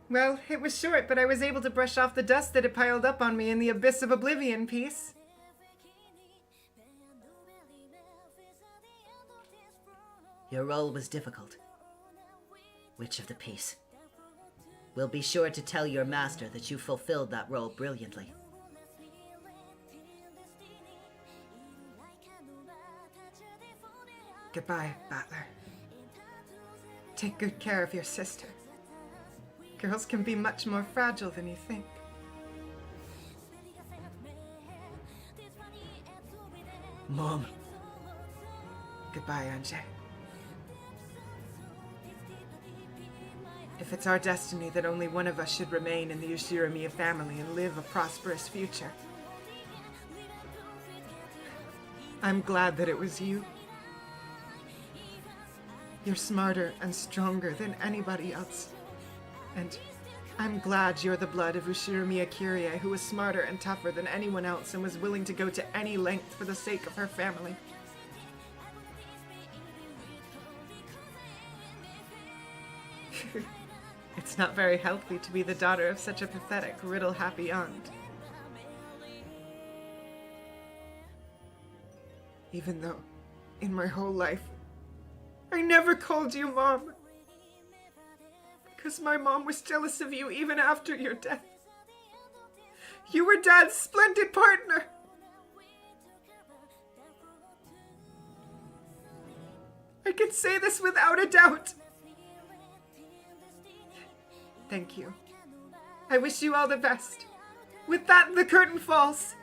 Well, it was short, but I was able to brush off the dust that had piled up on me in the abyss of oblivion piece. Your role was difficult. Witch of the Peace. We'll be sure to tell your master that you fulfilled that role brilliantly. Goodbye, Battler. Take good care of your sister. Girls can be much more fragile than you think. Mom. Goodbye, Anje. If it's our destiny that only one of us should remain in the Ushiromiya family and live a prosperous future, I'm glad that it was you. You're smarter and stronger than anybody else. And I'm glad you're the blood of Ushiromiya Kyrie, who was smarter and tougher than anyone else and was willing to go to any length for the sake of her family. It's not very healthy to be the daughter of such a pathetic, riddle-happy aunt. Even though, in my whole life, I never called you Mom. Because my mom was jealous of you even after your death. You were Dad's splendid partner. I can say this without a doubt. Thank you. I wish you all the best. With that, the curtain falls.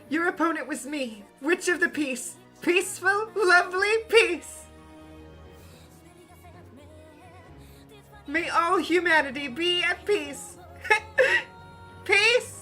Your opponent was me, Witch of the Peace. Peaceful, lovely peace. May all humanity be at peace. Peace!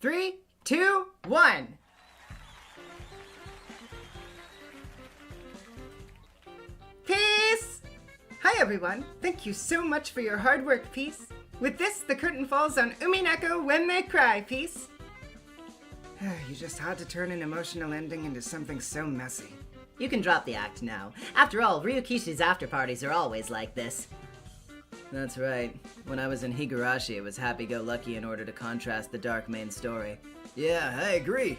Three, two, one. Peace! Hi everyone. Thank you so much for your hard work, Peace. With this, the curtain falls on Umineko when they cry, Peace. You just had to turn an emotional ending into something so messy. You can drop the act now. After all, Ryukishi's after parties are always like this. That's right. When I was in Higurashi, it was happy-go-lucky in order to contrast the dark main story. Yeah, I agree.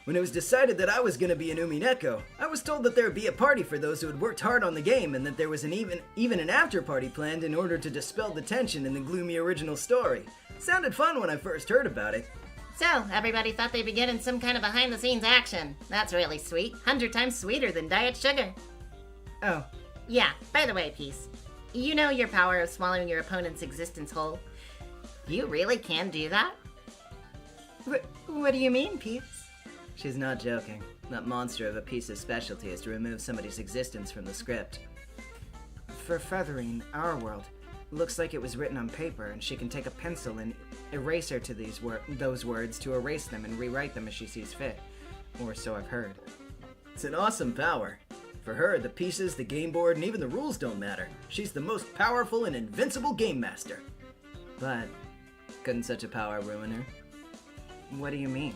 When it was decided that I was gonna be an Umineko, I was told that there would be a party for those who had worked hard on the game and that there was even an after-party planned in order to dispel the tension in the gloomy original story. Sounded fun when I first heard about it. So, everybody thought they'd be getting some kind of behind-the-scenes action. That's really sweet. 100 times sweeter than diet sugar. Oh, Yeah, by the way, Peace. You know your power of swallowing your opponent's existence whole? You really can do that? What do you mean, Peace? She's not joking. That monster of a piece's specialty is to remove somebody's existence from the script. for Feathering, our world, looks like it was written on paper, and she can take a pencil and eraser to those words to erase them and rewrite them as she sees fit. Or so I've heard. It's an awesome power. For her, the pieces, the game board, and even the rules don't matter. She's the most powerful and invincible game master. But couldn't such a power ruin her? What do you mean?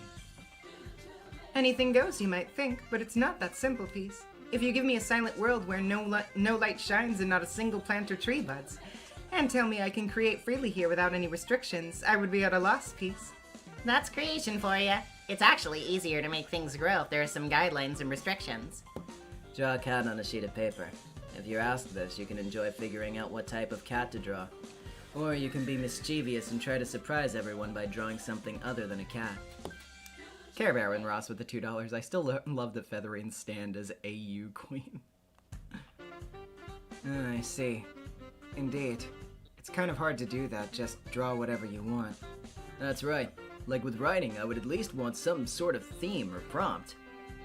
Anything goes, you might think, but it's not that simple, Peace. If you give me a silent world where no light shines and not a single plant or tree buds, and tell me I can create freely here without any restrictions, I would be at a loss, Peace. That's creation for you. It's actually easier to make things grow if there are some guidelines and restrictions. Draw a cat on a sheet of paper. If you're asked this, you can enjoy figuring out what type of cat to draw. Or you can be mischievous and try to surprise everyone by drawing something other than a cat. Care Bear and Ross with the $2. I still love that Featherine stand as AU Queen. I see. Indeed. It's kind of hard to do that, just draw whatever you want. That's right. Like with writing, I would at least want some sort of theme or prompt.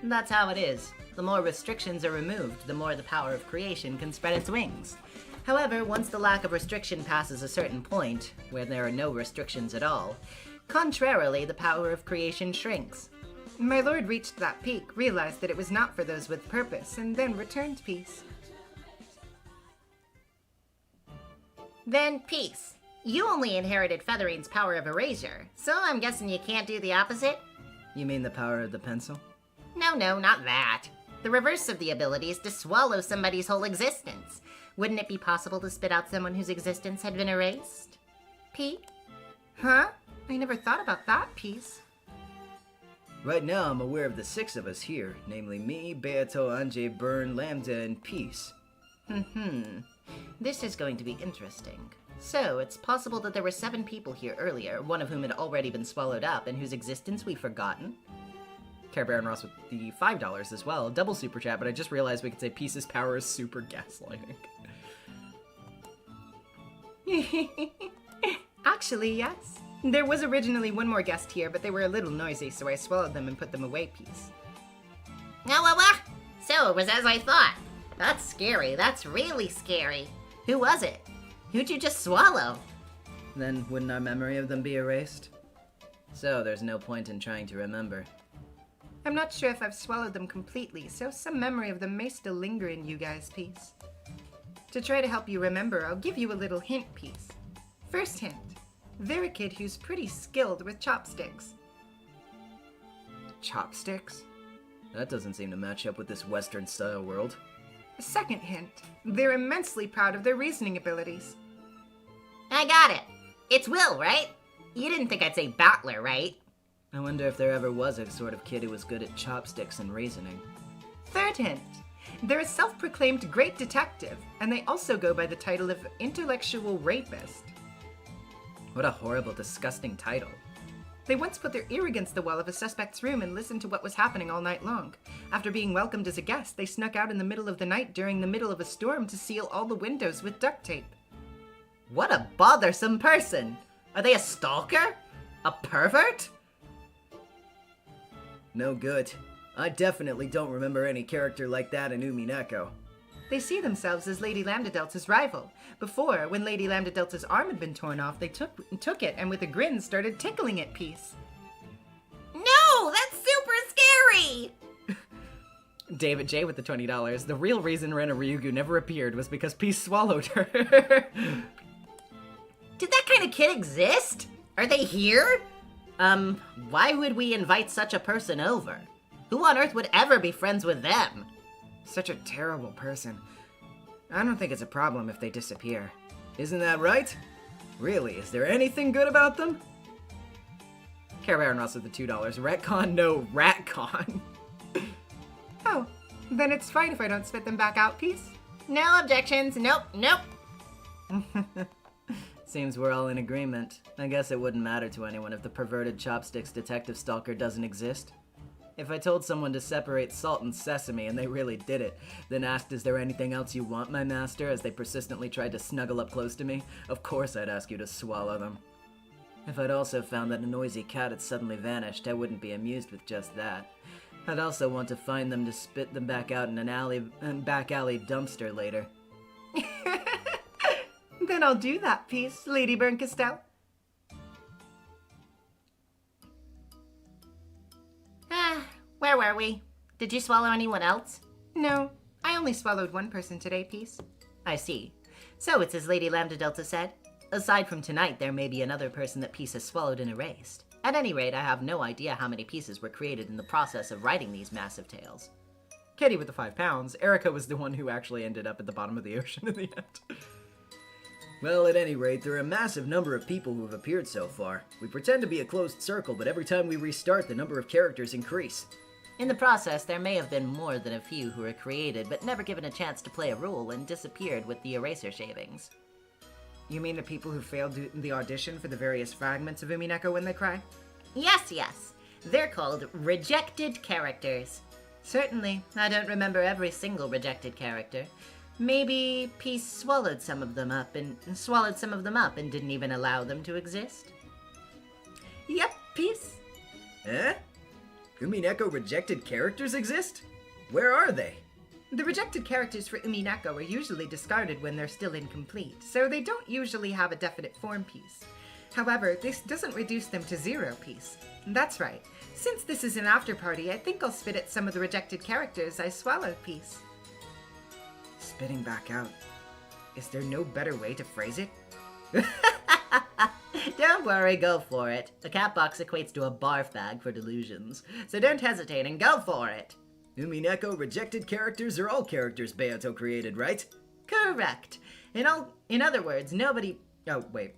That's how it is. The more restrictions are removed, the more the power of creation can spread its wings. However, once the lack of restriction passes a certain point, where there are no restrictions at all, contrarily, the power of creation shrinks. My lord reached that peak, realized that it was not for those with purpose, and then returned peace. Then peace. You only inherited Featherine's power of erasure, so I'm guessing you can't do the opposite? You mean the power of the pencil? No, not that. The reverse of the ability is to swallow somebody's whole existence. Wouldn't it be possible to spit out someone whose existence had been erased? P? Huh? I never thought about that piece. Right now, I'm aware of the 6 of us here, namely me, Beato, Anje, Byrne, Lambda, and Peace. This is going to be interesting. So, it's possible that there were 7 people here earlier, one of whom had already been swallowed up and whose existence we've forgotten? Care Bear and Ross with the $5 as well. Double super chat, but I just realized we could say Peace's power is super gaslighting. Actually, yes. There was originally one more guest here, but they were a little noisy, so I swallowed them and put them away, Peace. So it was as I thought. That's scary. That's really scary. Who was it? Who'd you just swallow? Then wouldn't our memory of them be erased? So there's no point in trying to remember. I'm not sure if I've swallowed them completely, so some memory of them may still linger in you guys, Peace. To try to help you remember, I'll give you a little hint, Peace. First hint. They're a kid who's pretty skilled with chopsticks. Chopsticks? That doesn't seem to match up with this Western-style world. Second hint. They're immensely proud of their reasoning abilities. I got it. It's Will, right? You didn't think I'd say Battler, right? I wonder if there ever was a sort of kid who was good at chopsticks and reasoning. Third hint. They're a self-proclaimed great detective, and they also go by the title of intellectual rapist. What a horrible, disgusting title. They once put their ear against the wall of a suspect's room and listened to what was happening all night long. After being welcomed as a guest, they snuck out in the middle of the night during the middle of a storm to seal all the windows with duct tape. What a bothersome person! Are they a stalker? A pervert? No good. I definitely don't remember any character like that in Umineko. They see themselves as Lady Lambda Delta's rival. Before, when Lady Lambda Delta's arm had been torn off, they took it and with a grin started tickling it, Peace. No, that's super scary! David J with the $20. The real reason Rena Ryugu never appeared was because Peace swallowed her. Did that kind of kid exist? Are they here? Why would we invite such a person over? Who on earth would ever be friends with them? Such a terrible person. I don't think it's a problem if they disappear. Isn't that right? Really, is there anything good about them? Care Bear and Ross with the $2. Retcon, no, Ratcon. Oh, then it's fine if I don't spit them back out, Peace. No objections. Nope. Seems we're all in agreement. I guess it wouldn't matter to anyone if the perverted chopsticks detective stalker doesn't exist. If I told someone to separate salt and sesame and they really did it, then asked, "Is there anything else you want, my master?" as they persistently tried to snuggle up close to me, of course I'd ask you to swallow them. If I'd also found that a noisy cat had suddenly vanished, I wouldn't be amused with just that. I'd also want to find them to spit them back out in an back alley dumpster later. Then I'll do that, Peace, Lady Berncastel. Where were we? Did you swallow anyone else? No, I only swallowed one person today, Peace. I see. So it's as Lady Lambda Delta said. Aside from tonight, there may be another person that Peace has swallowed and erased. At any rate, I have no idea how many pieces were created in the process of writing these massive tales. Kitty with the £5. Erica was the one who actually ended up at the bottom of the ocean in the end. Well, at any rate, there are a massive number of people who have appeared so far. We pretend to be a closed circle, but every time we restart, the number of characters increase. In the process, there may have been more than a few who were created but never given a chance to play a role and disappeared with the eraser shavings. You mean the people who failed the audition for the various fragments of Umineko when they cry? Yes, yes. They're called rejected characters. Certainly, I don't remember every single rejected character. Maybe Peace swallowed some of them up and didn't even allow them to exist. Yep, Peace. Eh? Umineko rejected characters exist? Where are they? The rejected characters for Umineko are usually discarded when they're still incomplete, so they don't usually have a definite form piece. However, this doesn't reduce them to 0 piece. That's right. Since this is an after party, I think I'll spit at some of the rejected characters I swallowed piece. Spitting back out. Is there no better way to phrase it? Don't worry, go for it. A cat box equates to a barf bag for delusions, so don't hesitate and go for it. Umineko rejected characters are all characters Beato created, right? Correct. In other words, nobody... Oh, wait,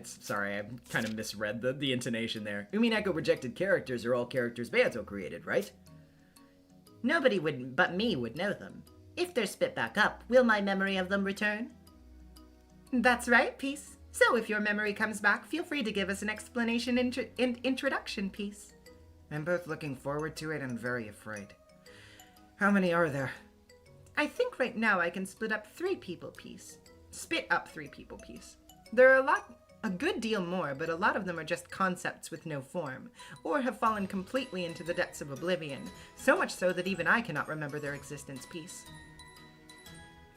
sorry, I kind of misread the intonation there. Umineko rejected characters are all characters Beato created, right? Nobody but me would know them. If they're spit back up, will my memory of them return? That's right, Peace. So if your memory comes back, feel free to give us an explanation and introduction, Peace. I'm both looking forward to it and very afraid. How many are there? I think right now I can split up 3 people, Peace. Spit up 3 people, Peace. There are a good deal more, but a lot of them are just concepts with no form, or have fallen completely into the depths of oblivion, so much so that even I cannot remember their existence, Peace.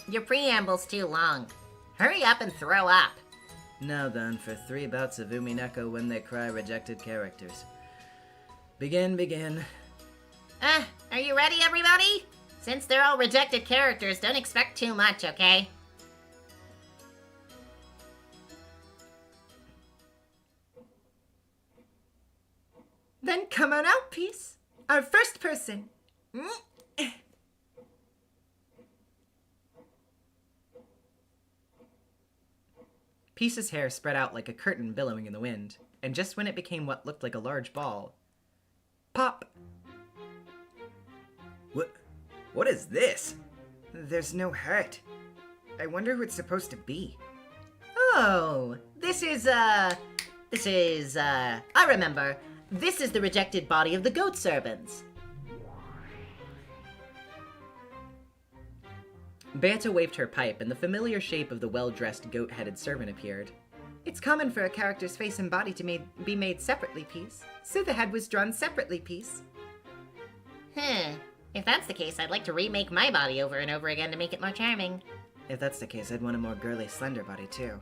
Your preamble's too long. Hurry up and throw up. Now then, for 3 bouts of Umineko when they cry rejected characters. Begin. Are you ready, everybody? Since they're all rejected characters, don't expect too much, okay? Then come on out, Peace. Our first person. Peace's hair spread out like a curtain billowing in the wind, and just when it became what looked like a large ball, pop! What is this? There's no heart. I wonder who it's supposed to be. Oh, I remember. This is the rejected body of the goat servants. Beata waved her pipe, and the familiar shape of the well-dressed goat-headed servant appeared. It's common for a character's face and body to be made separately, Peace. So the head was drawn separately, Peace. If that's the case, I'd like to remake my body over and over again to make it more charming. If that's the case, I'd want a more girly, slender body, too.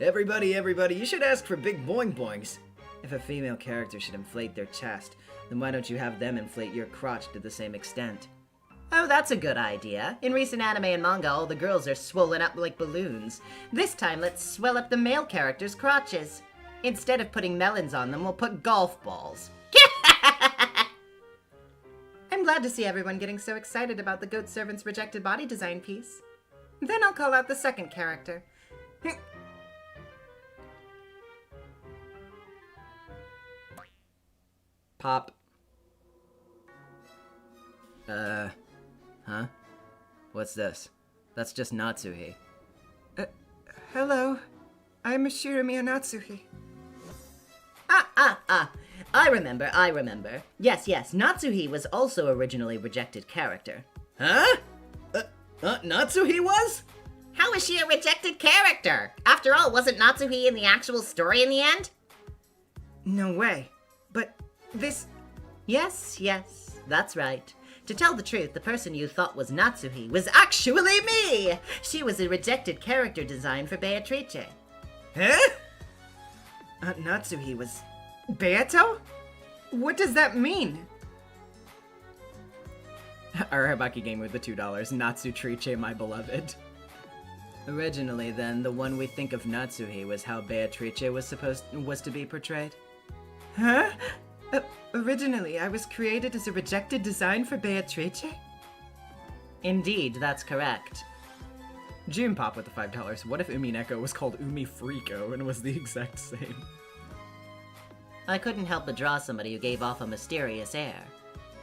Everybody, you should ask for big boing boings. If a female character should inflate their chest, then why don't you have them inflate your crotch to the same extent? Oh, that's a good idea. In recent anime and manga, all the girls are swollen up like balloons. This time, let's swell up the male characters' crotches. Instead of putting melons on them, we'll put golf balls. I'm glad to see everyone getting so excited about the goat servant's rejected body design piece. Then I'll call out the second character. Pop. Huh? What's this? That's just Natsuhi. Hello. I'm Shirumi Natsuhi. I remember. Yes, Natsuhi was also originally a rejected character. Huh? Natsuhi was? How is she a rejected character? After all, wasn't Natsuhi in the actual story in the end? No way. But this... Yes, that's right. To tell the truth, the person you thought was Natsuhi was actually me! She was a rejected character design for Beatrice. Huh? Natsuhi was... Beato? What does that mean? Our Hibaki game with the $2, Natsutrice, my beloved. Originally, then, the one we think of Natsuhi was how Beatrice was to be portrayed. Huh? Originally, I was created as a rejected design for Beatrice? Indeed, that's correct. June Pop with the $5. What if Umineko was called Umi Freako and was the exact same? I couldn't help but draw somebody who gave off a mysterious air.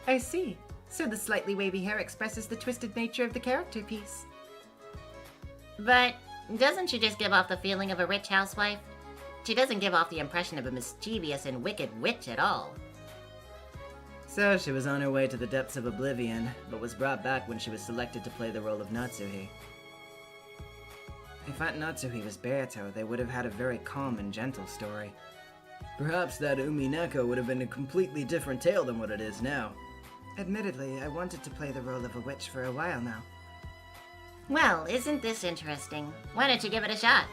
I see. So the slightly wavy hair expresses the twisted nature of the character piece. But Doesn't she just give off the feeling of a rich housewife? She doesn't give off the impression of a mischievous and wicked witch at all. So she was on her way to the depths of oblivion, but was brought back when she was selected to play the role of Natsuhi. If Aunt Natsuhi was Beato, they would have had a very calm and gentle story. Perhaps that Umineko would have been a completely different tale than what it is now. Admittedly, I wanted to play the role of a witch for a while now. Well, isn't this interesting? Why don't you give it a shot?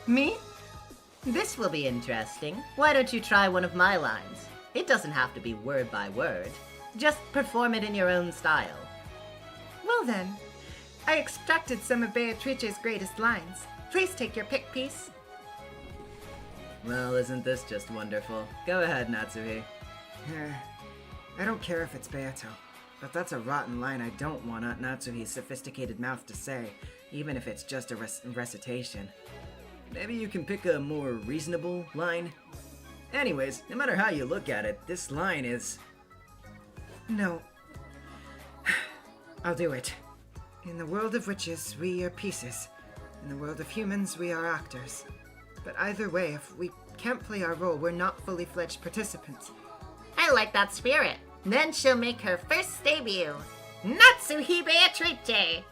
Me? This will be interesting. Why don't you try one of my lines? It doesn't have to be word by word. Just perform it in your own style. Well then, I extracted some of Beatrice's greatest lines. Please take your pick piece. Well, isn't this just wonderful? Go ahead, Natsuhi. I don't care if it's Beato, but that's a rotten line I don't want Aunt Natsuhi's sophisticated mouth to say, even if it's just a recitation. Maybe you can pick a more reasonable line? Anyways, no matter how you look at it, this line is... No. I'll do it. In the world of witches, we are pieces. In the world of humans, we are actors. But either way, if we can't play our role, we're not fully fledged participants. I like that spirit. Then she'll make her first debut. Natsuhi Beatrice!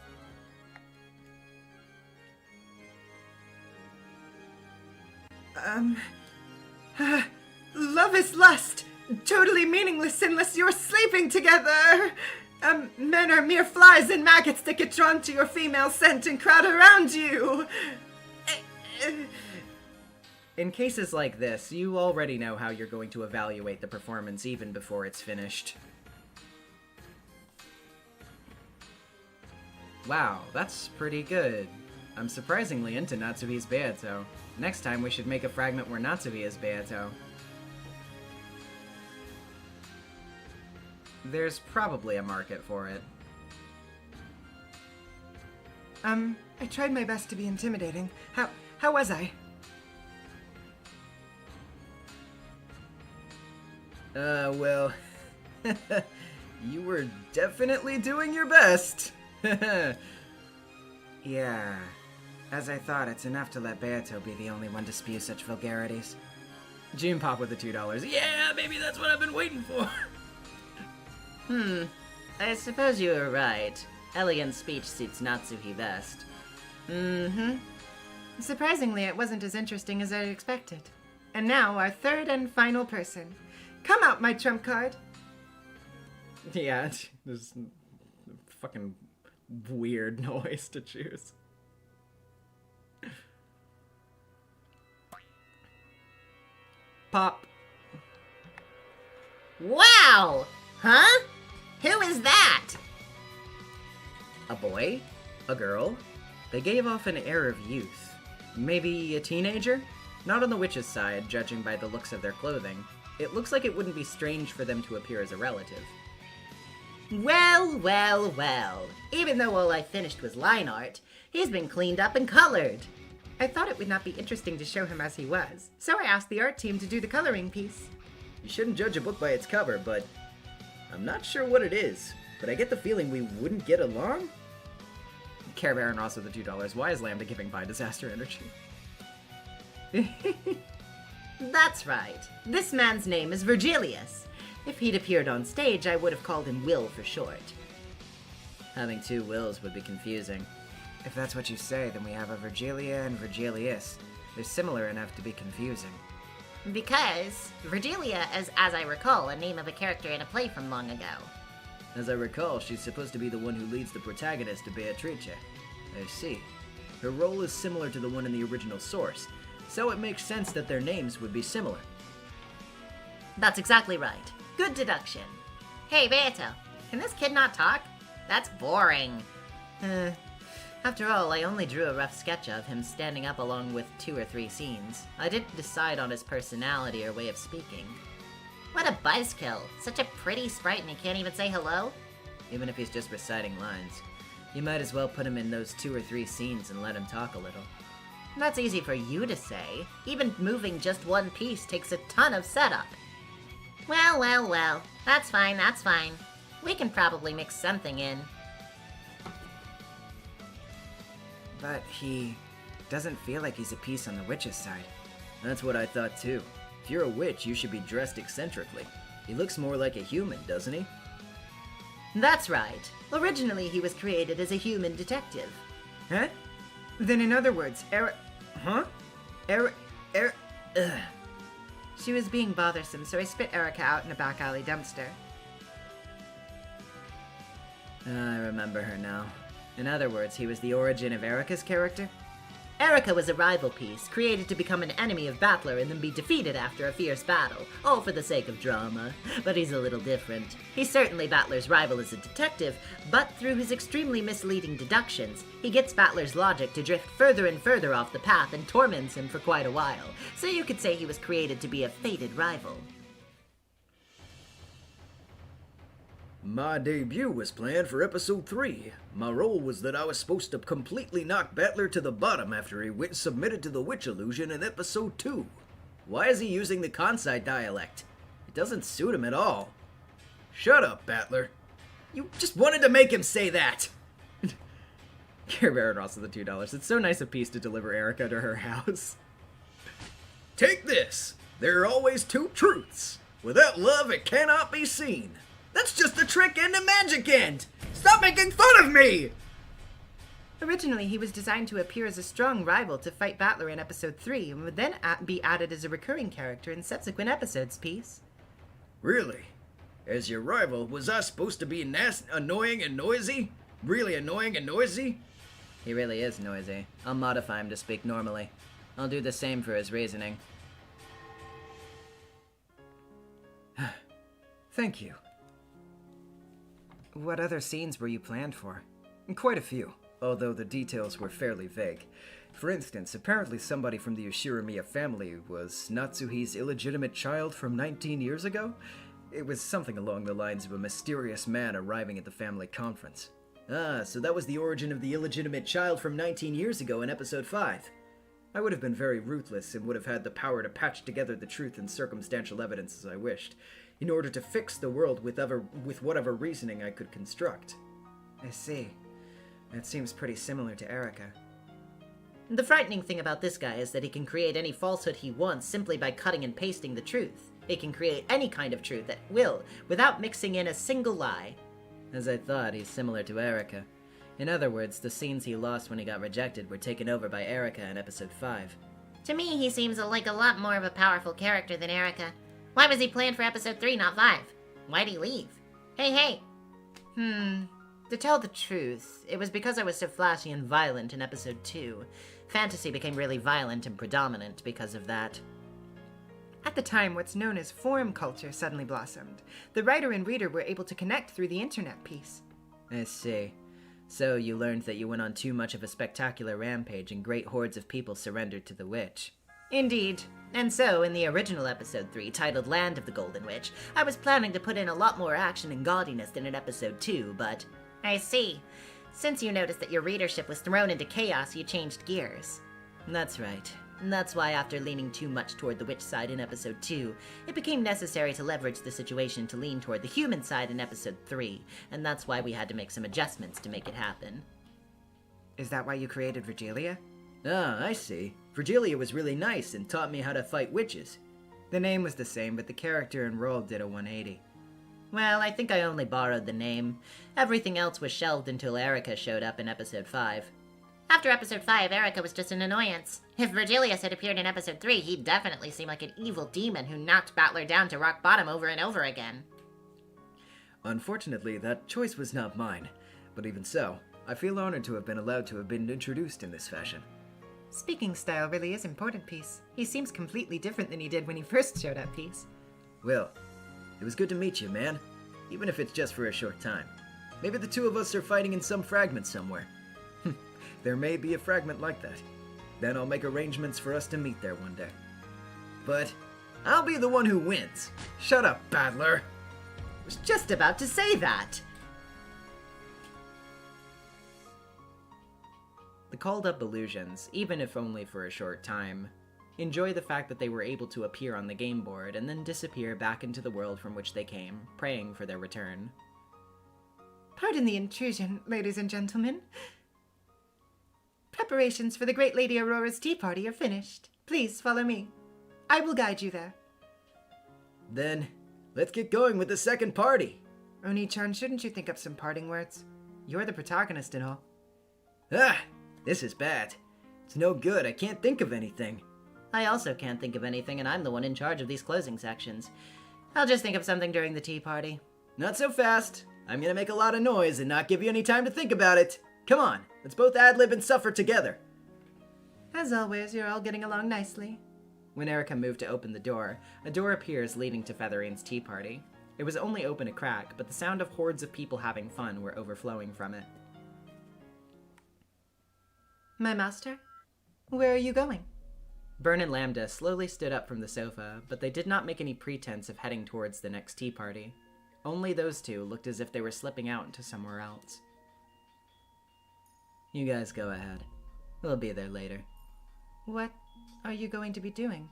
Love is lust. Totally meaningless unless you're sleeping together. Men are mere flies and maggots that get drawn to your female scent and crowd around you. In cases like this, you already know how you're going to evaluate the performance even before it's finished. Wow, that's pretty good. I'm surprisingly into Natsuhi's Beato. Next time we should make a fragment where Natsuhi is Beato. There's probably a market for it. I tried my best to be intimidating. How was I? Well... you were definitely doing your best. Yeah. As I thought, it's enough to let Beato be the only one to spew such vulgarities. June Pop with the $2. Yeah, maybe that's what I've been waiting for. I suppose you were right. Elegant speech suits Natsuhi best. Surprisingly, it wasn't as interesting as I expected. And now, our third and final person. Come out, my trump card. Yeah, there's a fucking weird noise to choose. Pop. Wow! Huh? Who is that? A boy? A girl? They gave off an air of youth. Maybe a teenager? Not on the witch's side, judging by the looks of their clothing. It looks like it wouldn't be strange for them to appear as a relative. Well, well, well. Even though all I finished was line art, he's been cleaned up and colored. I thought it would not be interesting to show him as he was, so I asked the art team to do the coloring piece. You shouldn't judge a book by its cover, but... I'm not sure what it is, but I get the feeling we wouldn't get along? Care Bear and Ross with the $2. Why is Lambda giving by disaster energy? That's right. This man's name is Virgilius. If he'd appeared on stage, I would have called him Will for short. Having two Wills would be confusing. If that's what you say, then we have a Virgilia and Virgilius. They're similar enough to be confusing. Because Virgilia is, as I recall, a name of a character in a play from long ago. As I recall, she's supposed to be the one who leads the protagonist to Beatrice. I see. Her role is similar to the one in the original source, so it makes sense that their names would be similar. That's exactly right. Good deduction. Hey, Beato, can this kid not talk? That's boring. After all, I only drew a rough sketch of him standing up along with 2 or 3 scenes. I didn't decide on his personality or way of speaking. What a buzzkill. Such a pretty sprite and he can't even say hello? Even if he's just reciting lines. You might as well put him in those 2 or 3 scenes and let him talk a little. That's easy for you to say. Even moving just one piece takes a ton of setup. Well, well, well. That's fine, that's fine. We can probably mix something in. But he doesn't feel like he's a piece on the witch's side. That's what I thought too. If you're a witch, you should be dressed eccentrically. He looks more like a human, doesn't he? That's right. Originally, he was created as a human detective. Huh? Then in other words, Huh? Ugh. She was being bothersome, so I spit Erica out in a back alley dumpster. I remember her now. In other words, he was the origin of Erica's character? Erica was a rival piece, created to become an enemy of Battler and then be defeated after a fierce battle, all for the sake of drama. But he's a little different. He's certainly Battler's rival as a detective, but through his extremely misleading deductions, he gets Battler's logic to drift further and further off the path and torments him for quite a while. So you could say he was created to be a fated rival. My debut was planned for episode 3. My role was that I was supposed to completely knock Battler to the bottom after he submitted to the witch illusion in episode 2. Why is he using the Kansai dialect? It doesn't suit him at all. Shut up, Battler. You just wanted to make him say that! Care Bear and Ross with the $2. It's so nice of Peace to deliver Erica to her house. Take this! There are always two truths. Without love, it cannot be seen. That's just the trick end and magic end! Stop making fun of me! Originally, he was designed to appear as a strong rival to fight Battler in episode 3, and would then be added as a recurring character in subsequent episodes, Peace. Really? As your rival, was I supposed to be annoying and noisy? Really annoying and noisy? He really is noisy. I'll modify him to speak normally. I'll do the same for his reasoning. Thank you. What other scenes were you planned for? Quite a few, although the details were fairly vague. For instance, apparently somebody from the Ushiramiya family was Natsuhi's illegitimate child from 19 years ago? It was something along the lines of a mysterious man arriving at the family conference. Ah, so that was the origin of the illegitimate child from 19 years ago in episode 5. I would have been very ruthless and would have had the power to patch together the truth and circumstantial evidence as I wished, in order to fix the world with whatever reasoning I could construct. I see. That seems pretty similar to Erica. The frightening thing about this guy is that he can create any falsehood he wants simply by cutting and pasting the truth. He can create any kind of truth at will, without mixing in a single lie. As I thought, he's similar to Erica. In other words, the scenes he lost when he got rejected were taken over by Erica in episode 5. To me, he seems like a lot more of a powerful character than Erica. Why was he planned for episode 3, not 5? Why'd he leave? Hey! To tell the truth, it was because I was so flashy and violent in episode 2. Fantasy became really violent and predominant because of that. At the time, what's known as forum culture suddenly blossomed. The writer and reader were able to connect through the internet piece. I see. So you learned that you went on too much of a spectacular rampage and great hordes of people surrendered to the witch. Indeed. And so, in the original episode 3, titled Land of the Golden Witch, I was planning to put in a lot more action and gaudiness than in episode 2, but... I see. Since you noticed that your readership was thrown into chaos, you changed gears. That's right. And that's why after leaning too much toward the witch side in episode 2, it became necessary to leverage the situation to lean toward the human side in episode 3, and that's why we had to make some adjustments to make it happen. Is that why you created Virgilia? Ah, I see. Virgilia was really nice and taught me how to fight witches. The name was the same, but the character and role did a 180. Well, I think I only borrowed the name. Everything else was shelved until Erica showed up in episode 5. After episode 5, Erica was just an annoyance. If Virgilius had appeared in episode 3, he'd definitely seem like an evil demon who knocked Battler down to rock bottom over and over again. Unfortunately, that choice was not mine. But even so, I feel honored to have been allowed to have been introduced in this fashion. Speaking style really is important, Peace. He seems completely different than he did when he first showed up, Peace. Will, it was good to meet you, man. Even if it's just for a short time. Maybe the two of us are fighting in some fragment somewhere. There may be a fragment like that. Then I'll make arrangements for us to meet there one day. But I'll be the one who wins. Shut up, Battler! I was just about to say that! The called-up illusions, even if only for a short time, enjoy the fact that they were able to appear on the game board and then disappear back into the world from which they came, praying for their return. Pardon the intrusion, ladies and gentlemen. Preparations for the great Lady Aurora's tea party are finished. Please follow me. I will guide you there. Then, let's get going with the second party. Oni-chan, shouldn't you think up some parting words? You're the protagonist and all. Ah, this is bad. It's no good, I can't think of anything. I also can't think of anything, and I'm the one in charge of these closing sections. I'll just think of something during the tea party. Not so fast. I'm gonna make a lot of noise and not give you any time to think about it. Come on, let's both ad-lib and suffer together. As always, you're all getting along nicely. When Erica moved to open the door, a door appears leading to Featherine's tea party. It was only open a crack, but the sound of hordes of people having fun were overflowing from it. My master? Where are you going? Byrne and Lambda slowly stood up from the sofa, but they did not make any pretense of heading towards the next tea party. Only those two looked as if they were slipping out into somewhere else. You guys go ahead. We'll be there later. What are you going to be doing?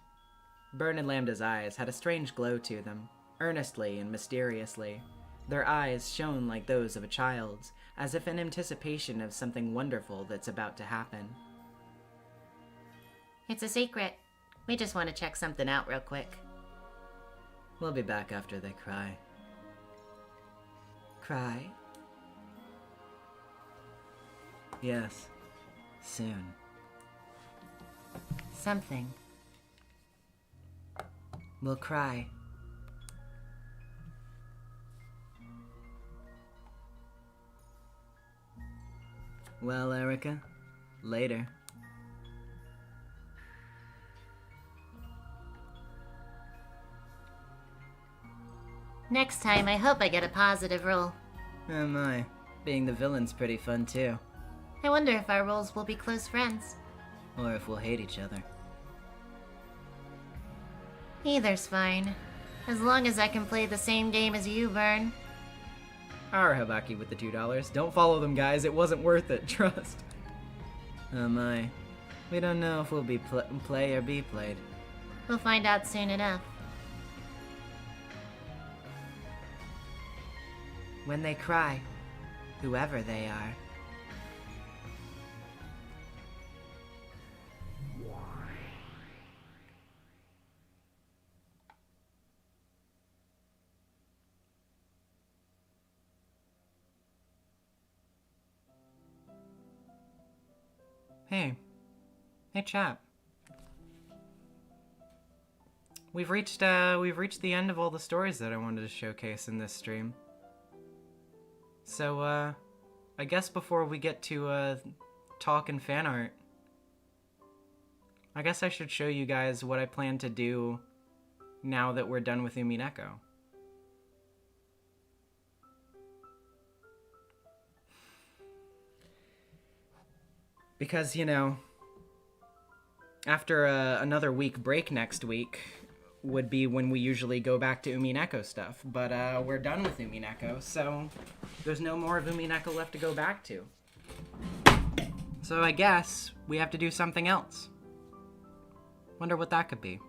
Byrne and Lambda's eyes had a strange glow to them, earnestly and mysteriously. Their eyes shone like those of a child's, as if in anticipation of something wonderful that's about to happen. It's a secret. We just want to check something out real quick. We'll be back after they cry. Cry? Yes. Soon. Something. We'll cry. Well, Erica, later. Next time, I hope I get a positive roll. Oh my, being the villain's pretty fun too. I wonder if our roles will be close friends. Or if we'll hate each other. Either's fine. As long as I can play the same game as you, Vern. Our Habaki with the $2. Don't follow them, guys. It wasn't worth it. Trust. Oh my. We don't know if we'll be play or be played. We'll find out soon enough. When they cry, whoever they are. Hey. Hey, chap. We've reached the end of all the stories that I wanted to showcase in this stream. So, I guess before we get to, talk and fan art, I guess I should show you guys what I plan to do now that we're done with Umineko. Because, you know, after another week break next week would be when we usually go back to Umineko stuff. But we're done with Umineko, so there's no more of Umineko left to go back to. So I guess we have to do something else. Wonder what that could be.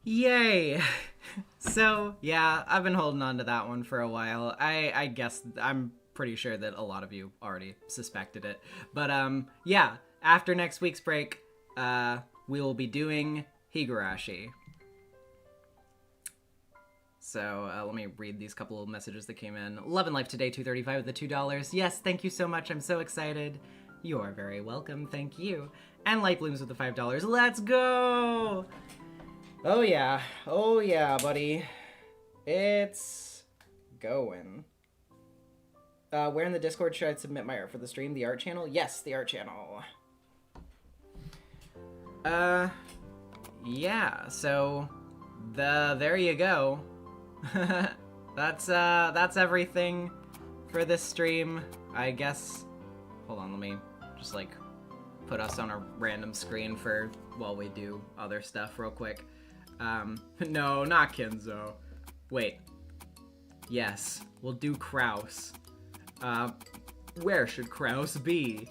Yay! So, yeah, I've been holding on to that one for a while. I guess I'm pretty sure that a lot of you already suspected it. But, yeah, after next week's break, we will be doing Higurashi. So, let me read these couple of messages that came in. Love and Life Today, 235 with the $2. Yes, thank you so much. I'm so excited. You are very welcome. Thank you. And Light Blooms with the $5. Let's go! Oh yeah, buddy. It's going. Where in the Discord should I submit my art for the stream? The art channel? Yes, the art channel. Yeah, so there you go. That's everything for this stream. I guess, hold on, let me just like put us on a random screen for while we do other stuff real quick. No, not Kenzo. Wait. Yes, we'll do Kraus. Where should Kraus be?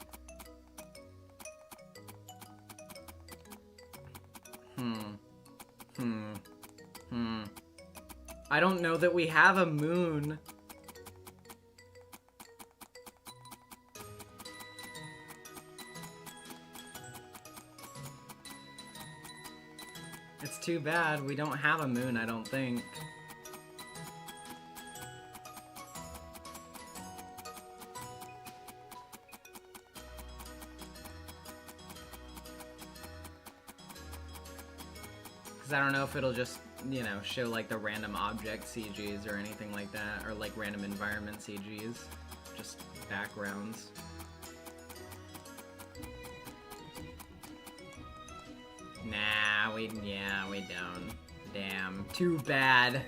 I don't know that we have a moon. It's too bad. We don't have a moon, I don't think. Because I don't know if it'll just, you know, show like the random object CGs or anything like that, or like random environment CGs. Just backgrounds. Nah, we don't. Damn, too bad.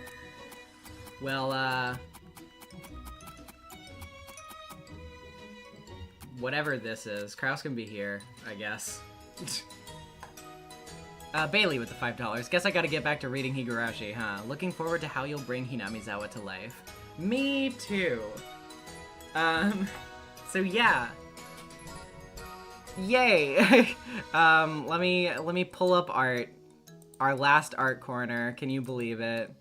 Well, whatever this is, Kraus can be here, I guess. Bailey with the $5. Guess I gotta get back to reading Higurashi, huh? Looking forward to how you'll bring Hinamizawa to life. Me too. So yeah. Yay! Let me pull up art. Our last art corner. Can you believe it?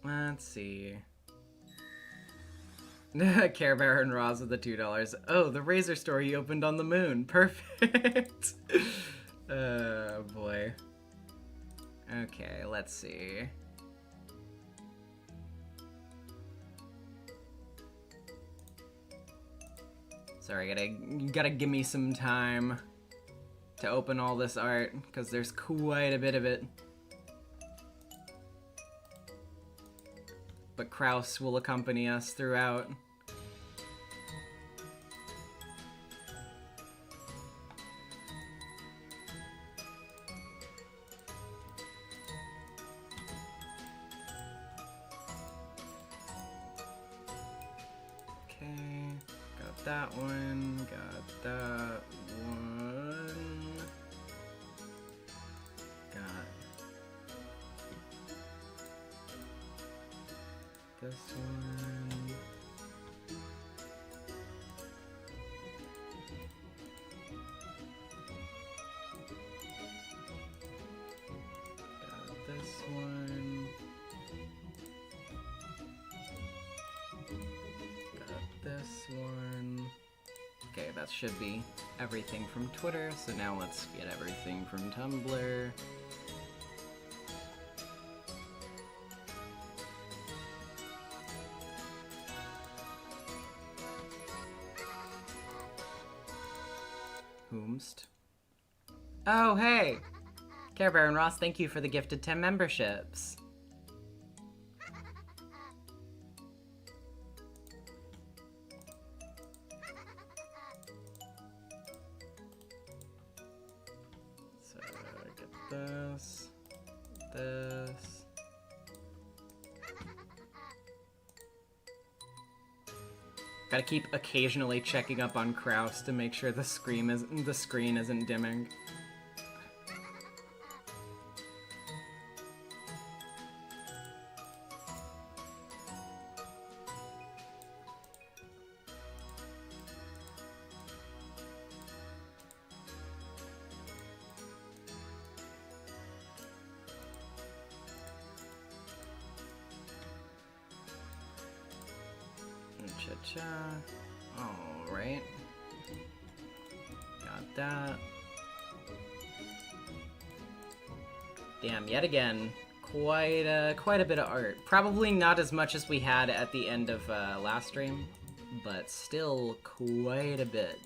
Let's see. Care Bear and Roz with the $2. Oh, the razor store he opened on the moon. Perfect. Oh, boy. Okay, let's see. Sorry, you gotta give me some time to open all this art, because there's quite a bit of it. But Kraus will accompany us throughout. Okay, got that one, got that one, got this one, got this one, got this one. Okay, that should be everything from Twitter, so now let's get everything from Tumblr. Whomst. Oh, hey! Care Bear and Ross, thank you for the gifted 10 memberships. So, get this, this. Gotta keep occasionally checking up on Kraus to make sure the screen isn't dimming. Gotcha. Alright. Got that. Damn, yet again, quite a bit of art. Probably not as much as we had at the end of last stream, but still quite a bit.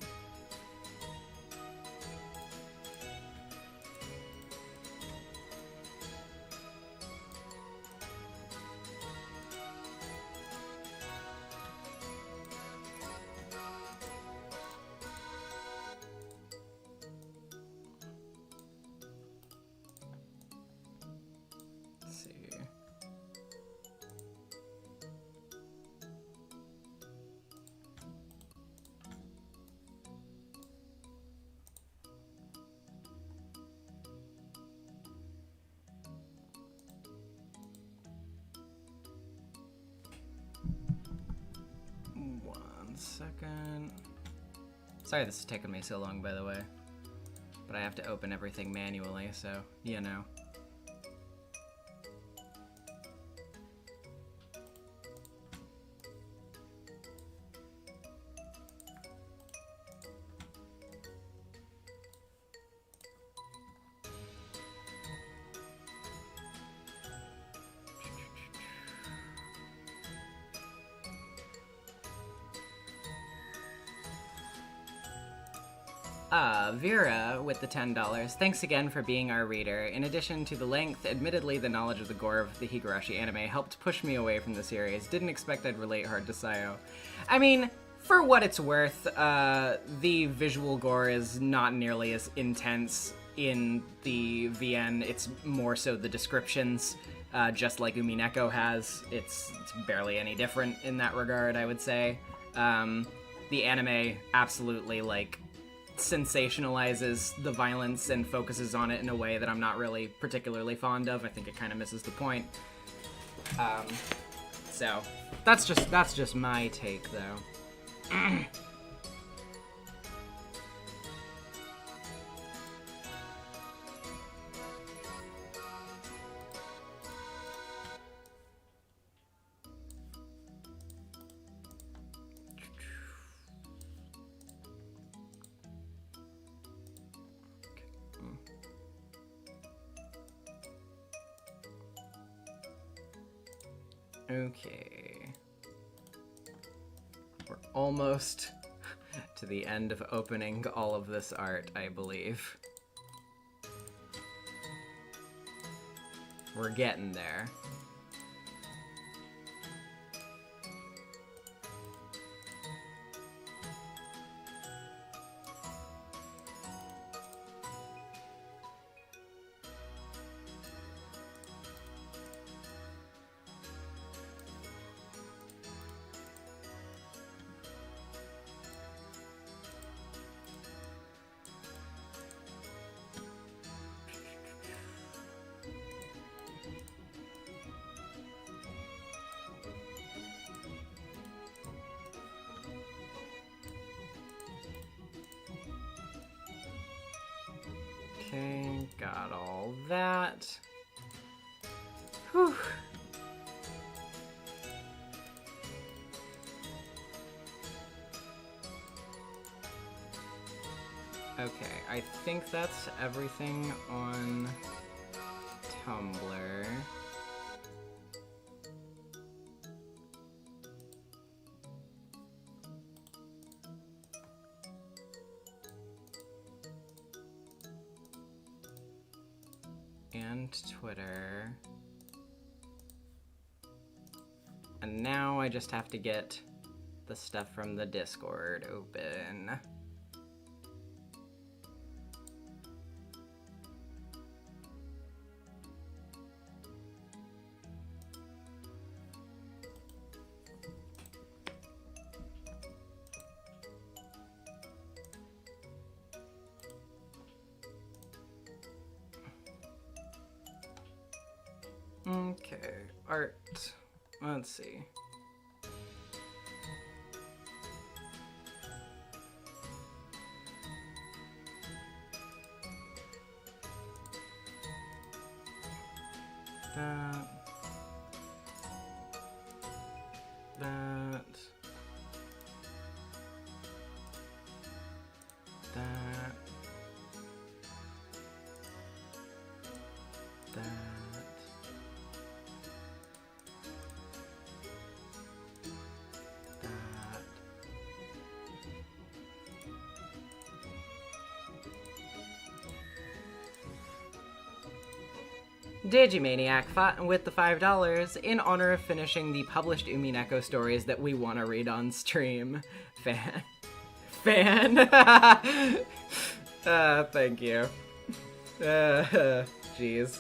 Second. Sorry this is taking me so long, by the way. But I have to open everything manually, so, you know. Vera with the $10. Thanks again for being our reader. In addition to the length, admittedly the knowledge of the gore of the Higurashi anime helped push me away from the series. Didn't expect I'd relate hard to Sayo. I mean, for what it's worth, the visual gore is not nearly as intense in the VN. It's more so the descriptions, just like Umineko has. It's barely any different in that regard, I would say. The anime absolutely, like, sensationalizes the violence and focuses on it in a way that I'm not really particularly fond of. I think it kind of misses the point. So that's just my take, though. Okay. We're almost to the end of opening all of this art, I believe. We're getting there. Okay, got all that. Whew. Okay, I think that's everything on Tumblr. And Twitter. And now I just have to get the stuff from the Discord open. Okay, art. Let's see. That. that. That. Digimaniac fought with the $5 in honor of finishing the published Umineko stories that we want to read on stream. Fan. Thank you. Jeez.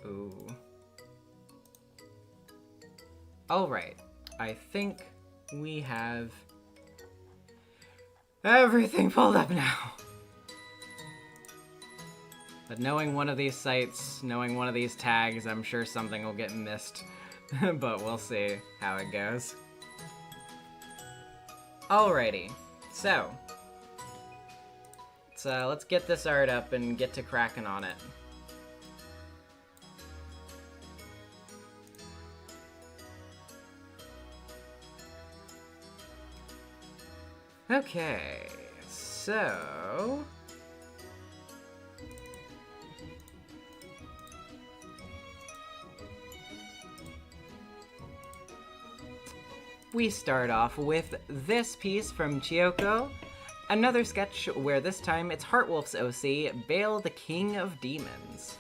Ooh. Alright. I think we have everything pulled up now. But knowing one of these sites, knowing one of these tags, I'm sure something will get missed. But we'll see how it goes. Alrighty. So, let's get this art up and get to cracking on it. Okay, so... we start off with this piece from Chiyoko. Another sketch where this time it's Heartwolf's OC, Bale the King of Demons.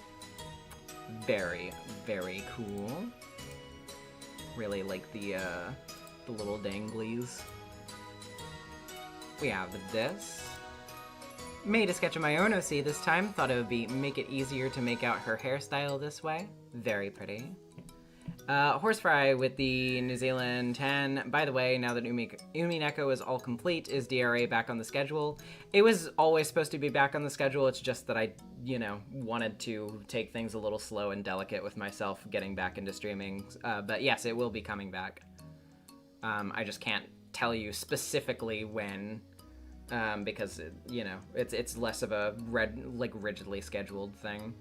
Very, very cool. Really like the little danglies. We have this. Made a sketch of my own OC this time. Thought it would make it easier to make out her hairstyle this way. Very pretty. Horsefry with the New Zealand 10. By the way, now that Umineko is all complete, is DRA back on the schedule? It was always supposed to be back on the schedule. It's just that I, wanted to take things a little slow and delicate with myself getting back into streaming. But yes, it will be coming back. I just can't tell you specifically when, because it's less of a rigidly scheduled thing.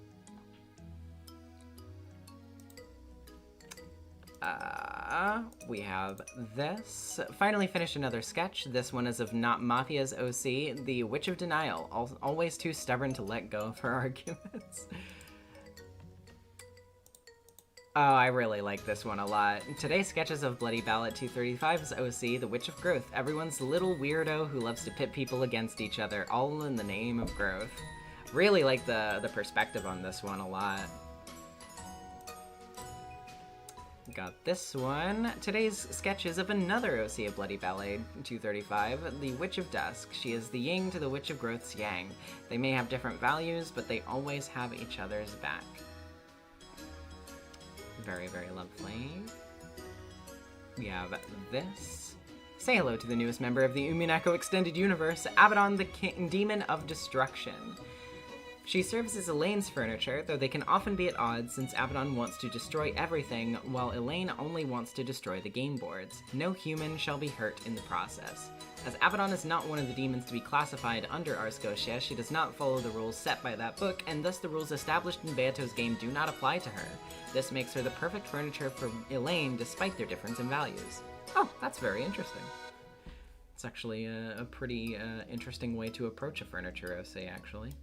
We have this. Finally finished another sketch. This one is of Not Mafia's OC, the Witch of Denial, always too stubborn to let go of her arguments. Oh, I really like this one a lot. Today's sketches of Bloody Ballot 235's OC, the Witch of Growth, everyone's little weirdo who loves to pit people against each other, all in the name of growth. Really like the perspective on this one a lot. Got this one. Today's sketches of another OC of Bloody Ballet 235, the Witch of Dusk. She is the yin to the Witch of Growth's yang. They may have different values, but they always have each other's back. Very, very lovely. We have this. Say hello to the newest member of the Umineko Extended Universe, Abaddon the Demon of Destruction. She serves as Elaine's furniture, though they can often be at odds since Abaddon wants to destroy everything, while Elaine only wants to destroy the game boards. No human shall be hurt in the process. As Abaddon is not one of the demons to be classified under Ars Goetia, she does not follow the rules set by that book, and thus the rules established in Beato's game do not apply to her. This makes her the perfect furniture for Elaine, despite their difference in values. Oh, that's very interesting. It's actually a pretty interesting way to approach a furniture OC, actually.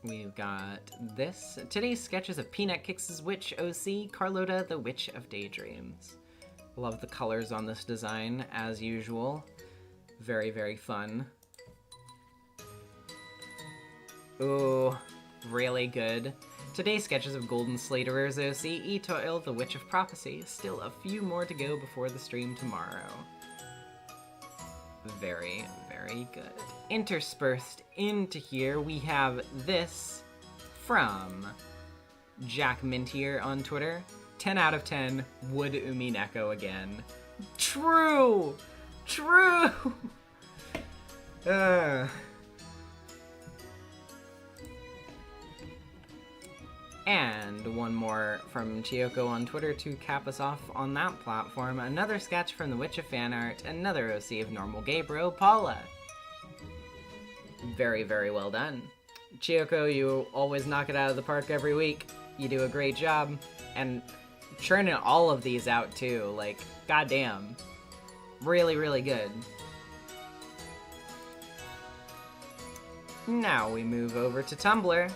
We've got this. Today's sketches of Peanut Kicks' Witch OC, Carlota the Witch of Daydreams. Love the colors on this design, as usual. Very, very fun. Ooh, really good. Today's sketches of Golden Slaterer's OC, Itoil the Witch of Prophecy. Still a few more to go before the stream tomorrow. Very, very good. Interspersed into here, we have this from Jack Mintier on Twitter. 10 out of 10, would Umineko again. True! True! And one more from Chiyoko on Twitter to cap us off on that platform. Another sketch from the Witch of Fan Art, another OC of Normal Gay Bro, Paula. Very, very well done. Chiyoko, you always knock it out of the park every week. You do a great job. And churning all of these out too, like, goddamn. Really, really good. Now we move over to Tumblr.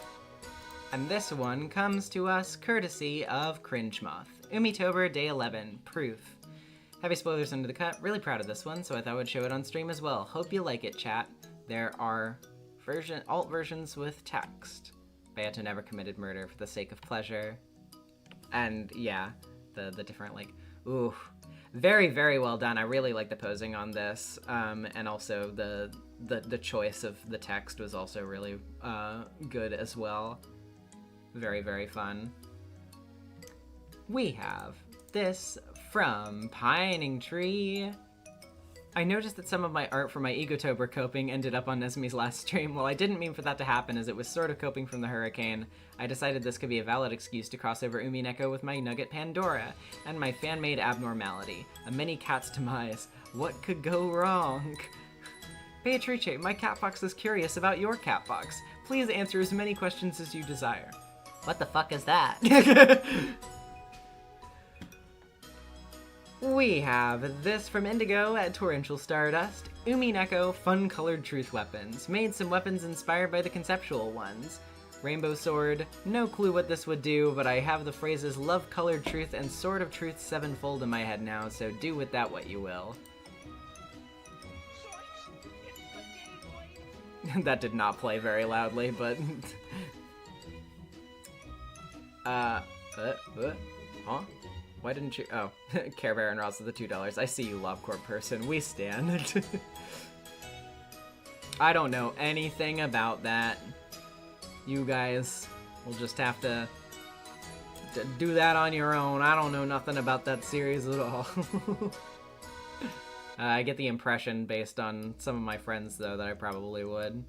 And this one comes to us courtesy of Cringe Moth. Umitober, Day 11, Proof. Heavy spoilers under the cut. Really proud of this one, so I thought I would show it on stream as well. Hope you like it, chat. There are alt versions with text. Beato never committed murder for the sake of pleasure. And yeah, the different, like, ooh. Very, very well done. I really like the posing on this. And also the choice of the text was also really good as well. Very, very fun. We have this from Pining Tree. I noticed that some of my art for my Egotober coping ended up on Nezumi's last stream. While I didn't mean for that to happen, as it was sort of coping from the hurricane, I decided this could be a valid excuse to cross over Umineko with my Nugget Pandora and my fan-made abnormality, a mini cat's demise. What could go wrong? Beatrice, my catbox is curious about your catbox. Please answer as many questions as you desire. What the fuck is that? We have this from Indigo at Torrential Stardust. Umineko fun-colored truth weapons. Made some weapons inspired by the conceptual ones. Rainbow sword. No clue what this would do, but I have the phrases love-colored truth and sword of truth sevenfold in my head now, so do with that what you will. That did not play very loudly, but... Huh? Why didn't you? Oh, Care Bear and Ross with the $2. I see you, LobCorp person. We stand. I don't know anything about that. You guys will just have to do that on your own. I don't know nothing about that series at all. I get the impression, based on some of my friends, though, that I probably would.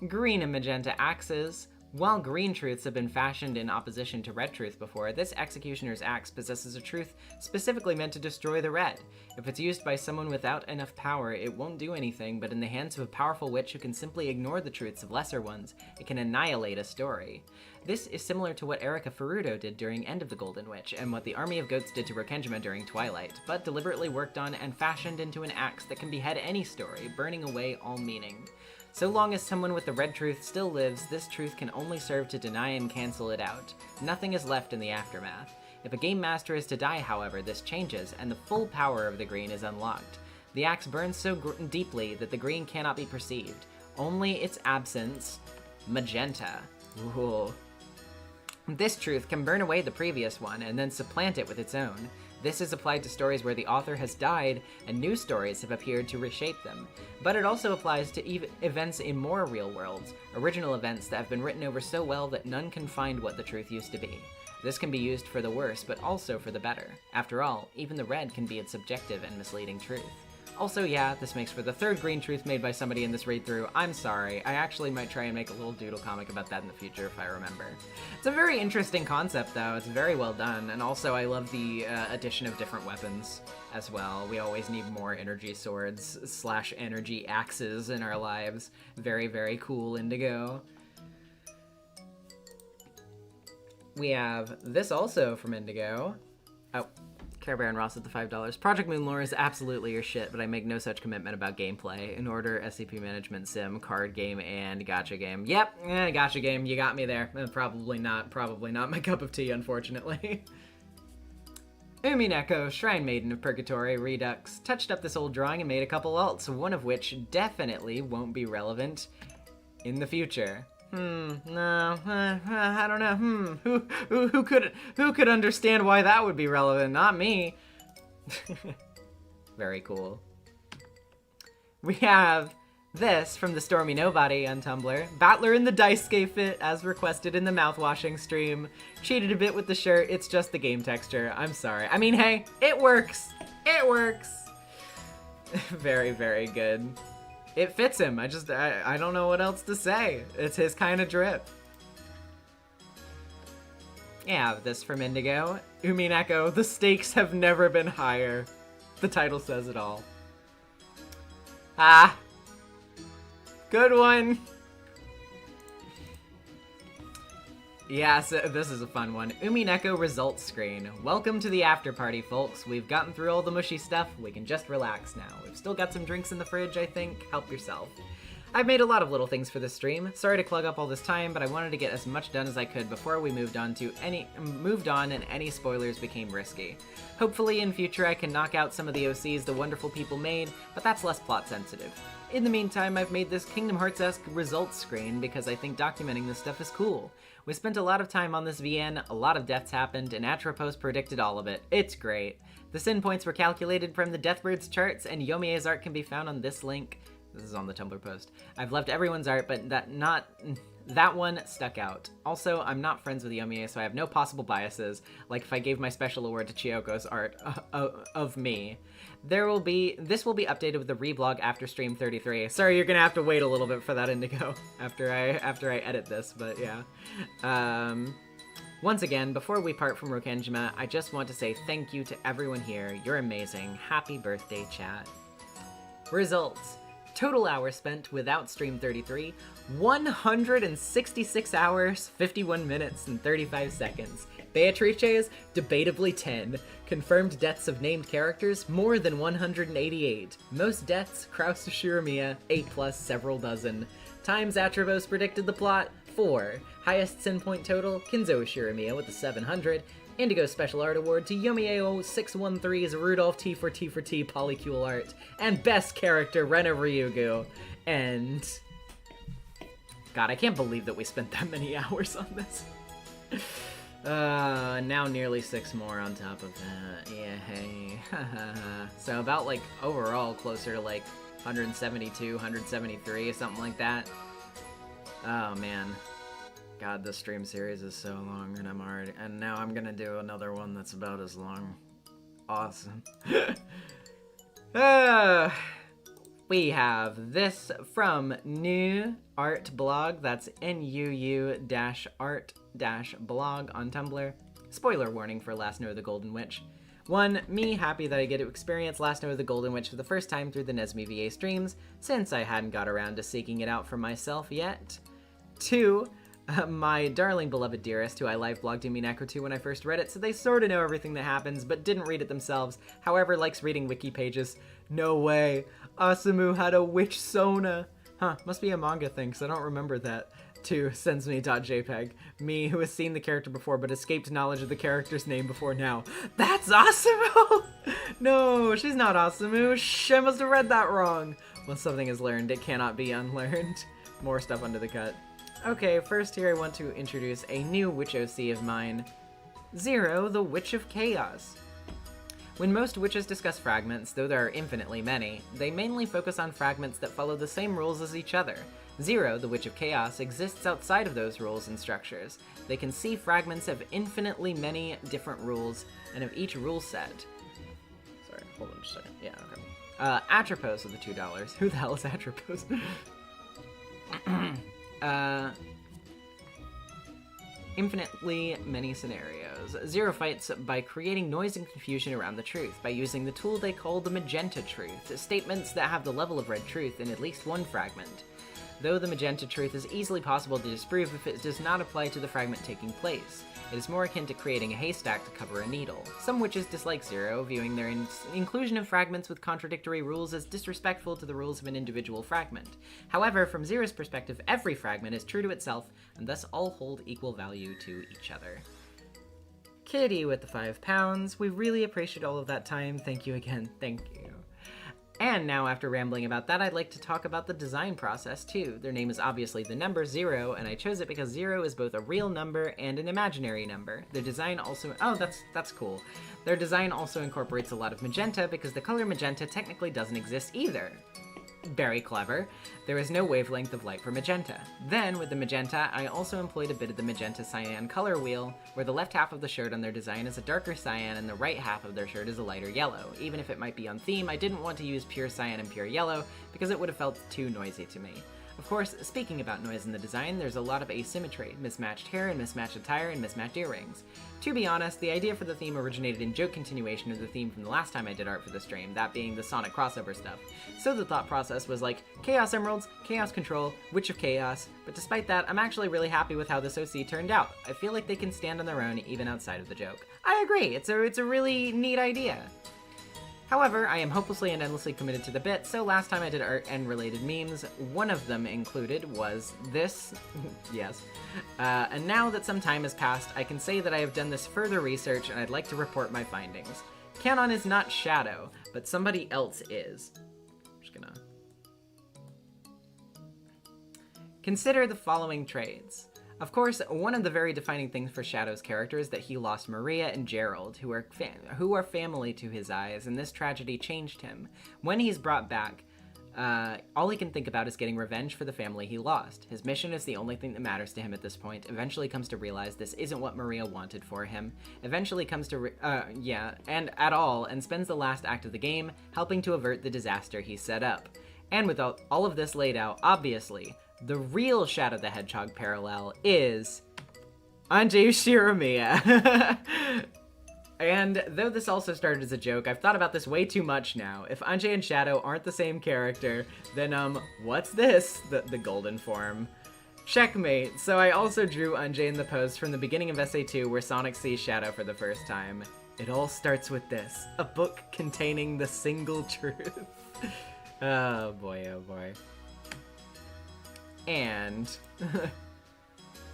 Green and magenta axes. While green truths have been fashioned in opposition to red truth before, this executioner's axe possesses a truth specifically meant to destroy the red. If it's used by someone without enough power, it won't do anything, but in the hands of a powerful witch who can simply ignore the truths of lesser ones, it can annihilate a story. This is similar to what Erika Furuto did during End of the Golden Witch, and what the Army of Goats did to Rokenjima during Twilight, but deliberately worked on and fashioned into an axe that can behead any story, burning away all meaning. So long as someone with the red truth still lives, this truth can only serve to deny and cancel it out. Nothing is left in the aftermath. If a game master is to die, however, this changes, and the full power of the green is unlocked. The axe burns so deeply that the green cannot be perceived. Only its absence, magenta. Ooh. This truth can burn away the previous one, and then supplant it with its own. This is applied to stories where the author has died and new stories have appeared to reshape them. But it also applies to events in more real worlds, original events that have been written over so well that none can find what the truth used to be. This can be used for the worse, but also for the better. After all, even the red can be its subjective and misleading truth. Also, yeah, this makes for the third green truth made by somebody in this read-through. I'm sorry. I actually might try and make a little doodle comic about that in the future if I remember. It's a very interesting concept, though. It's very well done. And also, I love the addition of different weapons as well. We always need more energy swords / energy axes in our lives. Very, very cool, Indigo. We have this also from Indigo. Oh. Care Bear and Ross at the $5. Project Moonlore is absolutely your shit, but I make no such commitment about gameplay. In order, SCP management sim, card game, and gacha game. Yep, gacha game, you got me there. Probably not my cup of tea, unfortunately. Umineko, Shrine Maiden of Purgatory, Redux, touched up this old drawing and made a couple alts, one of which definitely won't be relevant in the future. No, I don't know. Who could understand why that would be relevant? Not me. Very cool. We have this from the Stormy Nobody on Tumblr. Battler in the Daisuke fit, as requested in the mouthwashing stream. Cheated a bit with the shirt, it's just the game texture. I'm sorry. I mean, hey, it works. It works. Very, very good. It fits him. I don't know what else to say. It's his kind of drip. Yeah, this from Indigo. Umineko, the stakes have never been higher. The title says it all. Ah! Good one! Yeah, so this is a fun one. Umineko results screen. Welcome to the after party, folks. We've gotten through all the mushy stuff. We can just relax now. We've still got some drinks in the fridge, I think. Help yourself. I've made a lot of little things for this stream. Sorry to clog up all this time, but I wanted to get as much done as I could before we moved on and any spoilers became risky. Hopefully in future I can knock out some of the OCs the wonderful people made, but that's less plot sensitive. In the meantime, I've made this Kingdom Hearts-esque results screen because I think documenting this stuff is cool. We spent a lot of time on this VN, a lot of deaths happened, and Atropos predicted all of it. It's great. The sin points were calculated from the Deathbird's charts, and Yomie's art can be found on this link. This is on the Tumblr post. I've loved everyone's art, but that one stuck out. Also, I'm not friends with Yomie, so I have no possible biases, like if I gave my special award to Chiyoko's art of me. This will be updated with the reblog after stream 33. Sorry, you're gonna have to wait a little bit for that, Indigo, after I edit this, but yeah. Once again, before we part from Rokenjima, I just want to say thank you to everyone here. You're amazing. Happy birthday, chat. Results. Total hours spent without stream 33, 166 hours, 51 minutes, and 35 seconds. Beatrice's, debatably 10. Confirmed deaths of named characters, more than 188. Most deaths, Kraus to Shiramiya, 8+ several dozen. Times Atropos predicted the plot, 4. Highest sin point total, Kinzo Shiramiya with the 700. Indigo Special Art Award to Yomieo613's Rudolph T for T Polycule Art. And Best Character, Rena Ryugu. And... God, I can't believe that we spent that many hours on this. Now nearly 6 more on top of that. Yeah, hey. So about, like, overall closer to, like, 172, 173, something like that. Oh, man. God, this stream series is so long, and now I'm gonna do another one that's about as long. Awesome. We have this from New Art Blog, that's NUU-art-blog on Tumblr. Spoiler warning for Last Note of the Golden Witch. 1. Me happy that I get to experience Last Note of the Golden Witch for the first time through the NezumiVA streams, since I hadn't got around to seeking it out for myself yet. 2. My darling beloved dearest, who I live blogged Umineko to when I first read it, so they sorta know everything that happens, but didn't read it themselves, however likes reading wiki pages. No way. Asumu had a witch Sona. Huh, must be a manga thing, because I don't remember that. 2. Sends me.jpg. Me, who has seen the character before, but escaped knowledge of the character's name before now. That's Asumu! No, she's not Asumu. Shh, I must have read that wrong. Once something is learned, it cannot be unlearned. More stuff under the cut. Okay, first here I want to introduce a new witch OC of mine. Zero, the Witch of Chaos. When most witches discuss fragments, though there are infinitely many, they mainly focus on fragments that follow the same rules as each other. Zero, the Witch of Chaos, exists outside of those rules and structures. They can see fragments of infinitely many different rules, and of each rule set. Sorry, hold on just a second. Yeah, okay. Atropos of the $2. Who the hell is Atropos? Infinitely many scenarios. Zero fights by creating noise and confusion around the truth, by using the tool they call the magenta truth, statements that have the level of red truth in at least one fragment. Though the magenta truth is easily possible to disprove if it does not apply to the fragment taking place. It is more akin to creating a haystack to cover a needle. Some witches dislike Zero, viewing their inclusion of fragments with contradictory rules as disrespectful to the rules of an individual fragment. However, from Zero's perspective, every fragment is true to itself, and thus all hold equal value to each other. Kitty with the £5. We really appreciate all of that time. Thank you again. Thank you. And now, after rambling about that, I'd like to talk about the design process, too. Their name is obviously the number 0, and I chose it because 0 is both a real number and an imaginary number. Their design also... Oh, that's cool. Their design also incorporates a lot of magenta, because the color magenta technically doesn't exist either. Very clever. There is no wavelength of light for magenta. Then, with the magenta, I also employed a bit of the magenta cyan color wheel, where the left half of the shirt on their design is a darker cyan and the right half of their shirt is a lighter yellow. Even if it might be on theme, I didn't want to use pure cyan and pure yellow, because it would have felt too noisy to me. Of course, speaking about noise in the design, there's a lot of asymmetry, mismatched hair and mismatched attire and mismatched earrings. To be honest, the idea for the theme originated in joke continuation of the theme from the last time I did art for the stream, that being the Sonic crossover stuff. So the thought process was like, Chaos Emeralds, Chaos Control, Witch of Chaos, but despite that, I'm actually really happy with how this OC turned out. I feel like they can stand on their own even outside of the joke. I agree, it's a really neat idea. However, I am hopelessly and endlessly committed to the bit, so last time I did art and related memes, one of them included was this, yes. And now that some time has passed, I can say that I have done this further research and I'd like to report my findings. Canon is not Shadow, but somebody else is. I'm just gonna... Consider the following trades. Of course, one of the very defining things for Shadow's character is that he lost Maria and Gerald, who are family to his eyes, and this tragedy changed him. When he's brought back, all he can think about is getting revenge for the family he lost. His mission is the only thing that matters to him at this point, eventually comes to realize this isn't what Maria wanted for him, eventually comes to and spends the last act of the game helping to avert the disaster he set up. And with all of this laid out, obviously, the real Shadow the Hedgehog parallel is Anjay Shiromiya. And though this also started as a joke, I've thought about this way too much now. If Anjay and Shadow aren't the same character, then what's this? The golden form. Checkmate. So I also drew Anjay in the pose from the beginning of SA2 where Sonic sees Shadow for the first time. It all starts with this, a book containing the single truth. Oh boy, oh boy. And...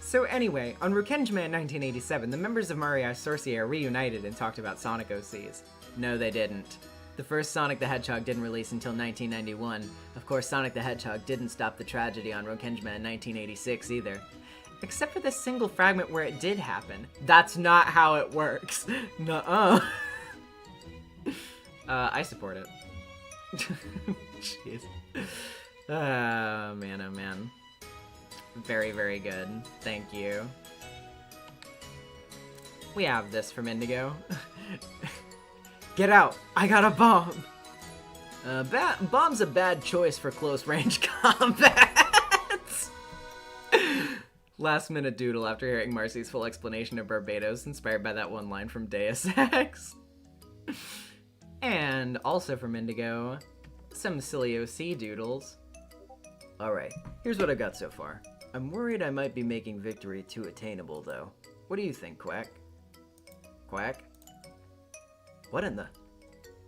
So anyway, on Rukenjima in 1987, the members of Mariai Sorcier reunited and talked about Sonic OCs. No, they didn't. The first Sonic the Hedgehog didn't release until 1991. Of course, Sonic the Hedgehog didn't stop the tragedy on Rukenjima in 1986 either. Except for this single fragment where it did happen. That's not how it works. Nuh-uh. I support it. Jeez. Oh, man, oh, man. Very, very good. Thank you. We have this from Indigo. Get out! I got a bomb! Bomb's a bad choice for close-range combat! Last-minute doodle after hearing Marcy's full explanation of Barbados, inspired by that one line from Deus Ex. And also from Indigo, some silly OC doodles. Alright, here's what I got so far. I'm worried I might be making victory too attainable, though. What do you think, Quack? Quack? What in the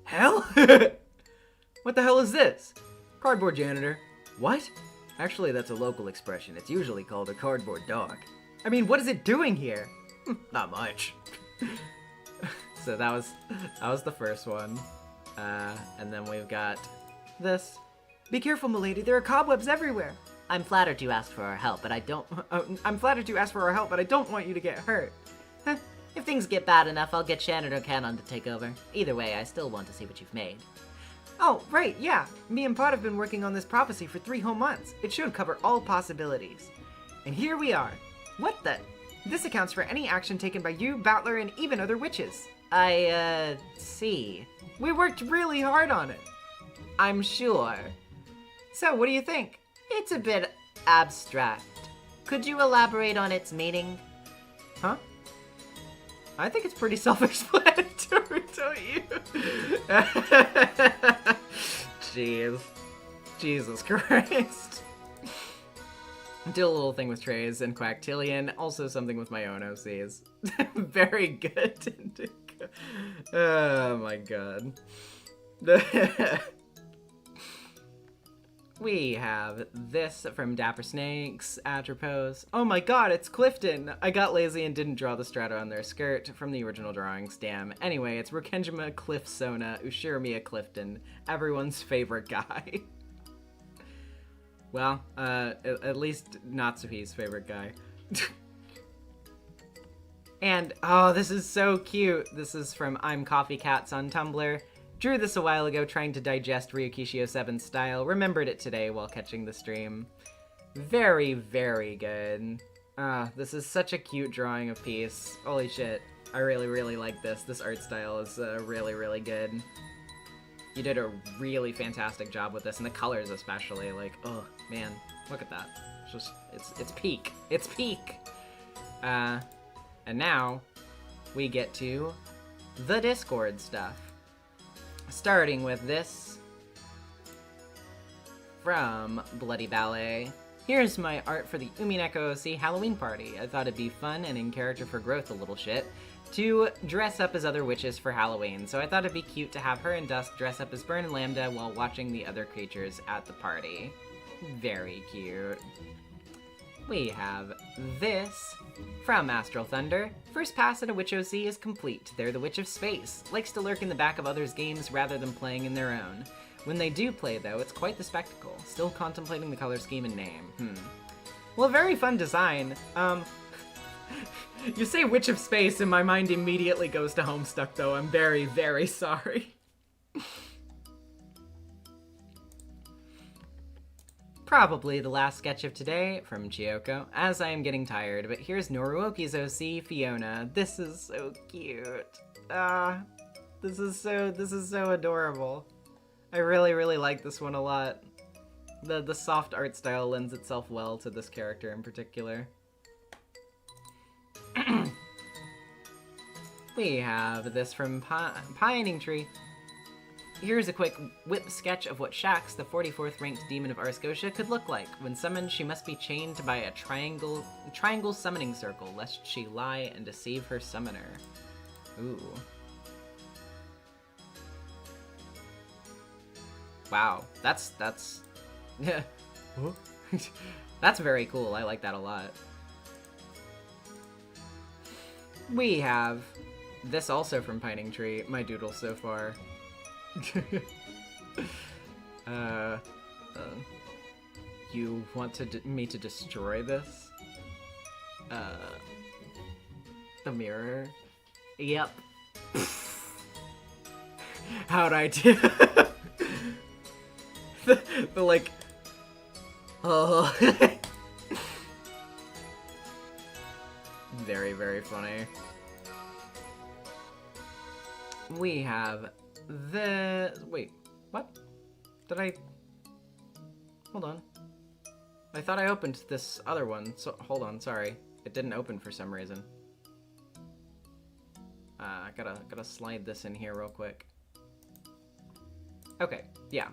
hell? What the hell is this? Cardboard janitor. What? Actually, that's a local expression. It's usually called a cardboard dog. I mean, what is it doing here? Not much. So that was the first one. And then we've got this. Be careful, milady. There are cobwebs everywhere. I'm flattered you asked for our help, but I don't... I'm flattered you asked for our help, but I don't want you to get hurt. If things get bad enough, I'll get Shannon or Canon to take over. Either way, I still want to see what you've made. Oh, right, yeah. Me and Pod have been working on this prophecy for 3 whole months. It should cover all possibilities. And here we are. What the? This accounts for any action taken by you, Battler, and even other witches. I see. We worked really hard on it. I'm sure. So, what do you think? It's a bit abstract. Could you elaborate on its meaning? Huh? I think it's pretty self-explanatory, don't you? Jeez. Jesus Christ. Did a little thing with Trays and Quactillion, also something with my own OCs. Very good, Indigo. Oh my god. We have this from Dapper Snakes, Atropos. Oh my god, it's Clifton! I got lazy and didn't draw the strata on their skirt from the original drawings, damn. Anyway, it's Rukenjima, Cliff Sona, Ushiramiya Clifton, everyone's favorite guy. Well, at least Natsuhi's favorite guy. And, oh, this is so cute. This is from I'm Coffee Cats on Tumblr. Drew this a while ago trying to digest Ryukishio 7's style. Remembered it today while catching the stream. Very, very good. This is such a cute drawing of Peace. Holy shit. I really, really like this. This art style is really, really good. You did a really fantastic job with this, and the colors especially. Like, oh, man. Look at that. It's peak. It's peak. And now we get to the Discord stuff. Starting with this from Bloody Ballet. Here's my art for the Umineko OC Halloween party. I thought it'd be fun and in character for growth a little shit to dress up as other witches for Halloween, so I thought it'd be cute to have her and Dusk dress up as Burn and Lambda while watching the other creatures at the party. Very cute. We have this from Astral Thunder. First pass at a Witch OC is complete. They're the Witch of Space. Likes to lurk in the back of others' games rather than playing in their own. When they do play, though, it's quite the spectacle. Still contemplating the color scheme and name. Well, very fun design. You say Witch of Space and my mind immediately goes to Homestuck, though. I'm very, very sorry. Probably the last sketch of today from Chiyoko, as I am getting tired, but here's Noruoki's OC, Fiona. This is so cute. This is so adorable. I really, really like this one a lot. The soft art style lends itself well to this character in particular. We have this from Pining Tree. Here's a quick whip sketch of what Shax, the 44th ranked demon of Arscotia, could look like. When summoned, she must be chained by a triangle summoning circle, lest she lie and deceive her summoner. Ooh. Wow, that's yeah. That's very cool. I like that a lot. We have this also from Pining Tree, my doodle so far. You want me to destroy this? The mirror? Yep. How'd I do? the like... Oh. Very, very funny. We have the... Wait, what? Did I... Hold on. I thought I opened this other one, so hold on, sorry. It didn't open for some reason. I gotta slide this in here real quick. Okay, yeah.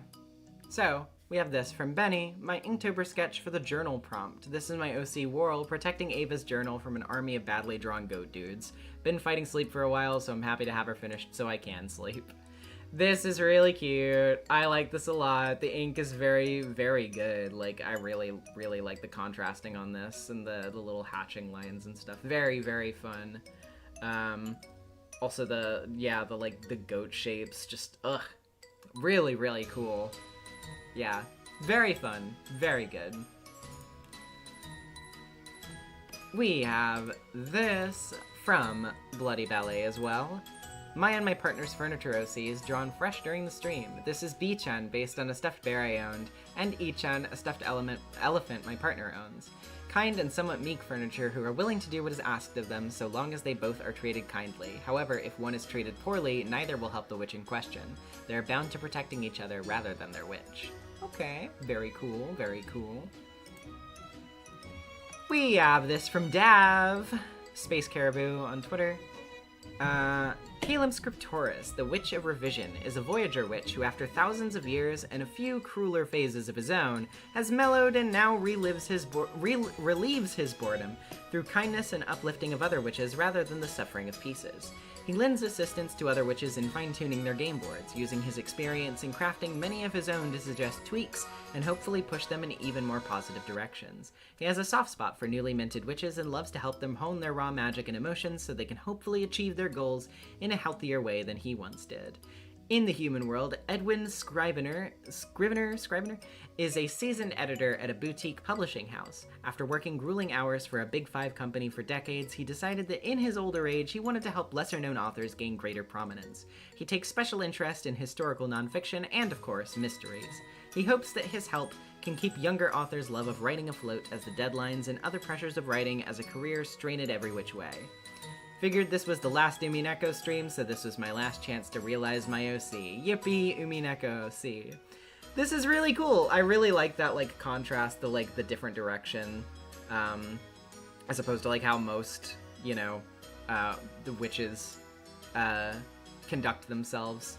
So, we have this from Benny, my Inktober sketch for the journal prompt. This is my OC Worrell protecting Ava's journal from an army of badly drawn goat dudes. Been fighting sleep for a while, so I'm happy to have her finished so I can sleep. This is really cute. I like this a lot. The ink is very, very good. Like, I really, really like the contrasting on this and the little hatching lines and stuff. Very, very fun. Also the goat shapes, just, ugh. Really, really cool. Yeah, very fun, very good. We have this from Bloody Ballet as well. My and my partner's furniture OC is drawn fresh during the stream. This is B-chan, based on a stuffed bear I owned, and E-chan, a stuffed elephant my partner owns. Kind and somewhat meek furniture who are willing to do what is asked of them so long as they both are treated kindly. However, if one is treated poorly, neither will help the witch in question. They are bound to protecting each other rather than their witch. Okay, very cool, very cool. We have this from Dav, Space Caribou on Twitter. Caleb Scriptoris, the Witch of Revision, is a Voyager witch who, after thousands of years and a few crueler phases of his own, has mellowed and now relieves his boredom through kindness and uplifting of other witches rather than the suffering of pieces. He lends assistance to other witches in fine-tuning their game boards, using his experience in crafting many of his own to suggest tweaks and hopefully push them in even more positive directions. He has a soft spot for newly minted witches and loves to help them hone their raw magic and emotions so they can hopefully achieve their goals in a healthier way than he once did. In the human world, Edwin Scrivener is a seasoned editor at a boutique publishing house. After working grueling hours for a Big Five company for decades, he decided that in his older age, he wanted to help lesser-known authors gain greater prominence. He takes special interest in historical nonfiction and, of course, mysteries. He hopes that his help can keep younger authors' love of writing afloat as the deadlines and other pressures of writing as a career strain it every which way. Figured this was the last Umineko stream, so this was my last chance to realize my OC. Yippee, Umineko OC. this is really cool. I really like that, like, contrast, the different direction, as opposed to, like, how most, you know, the witches, conduct themselves,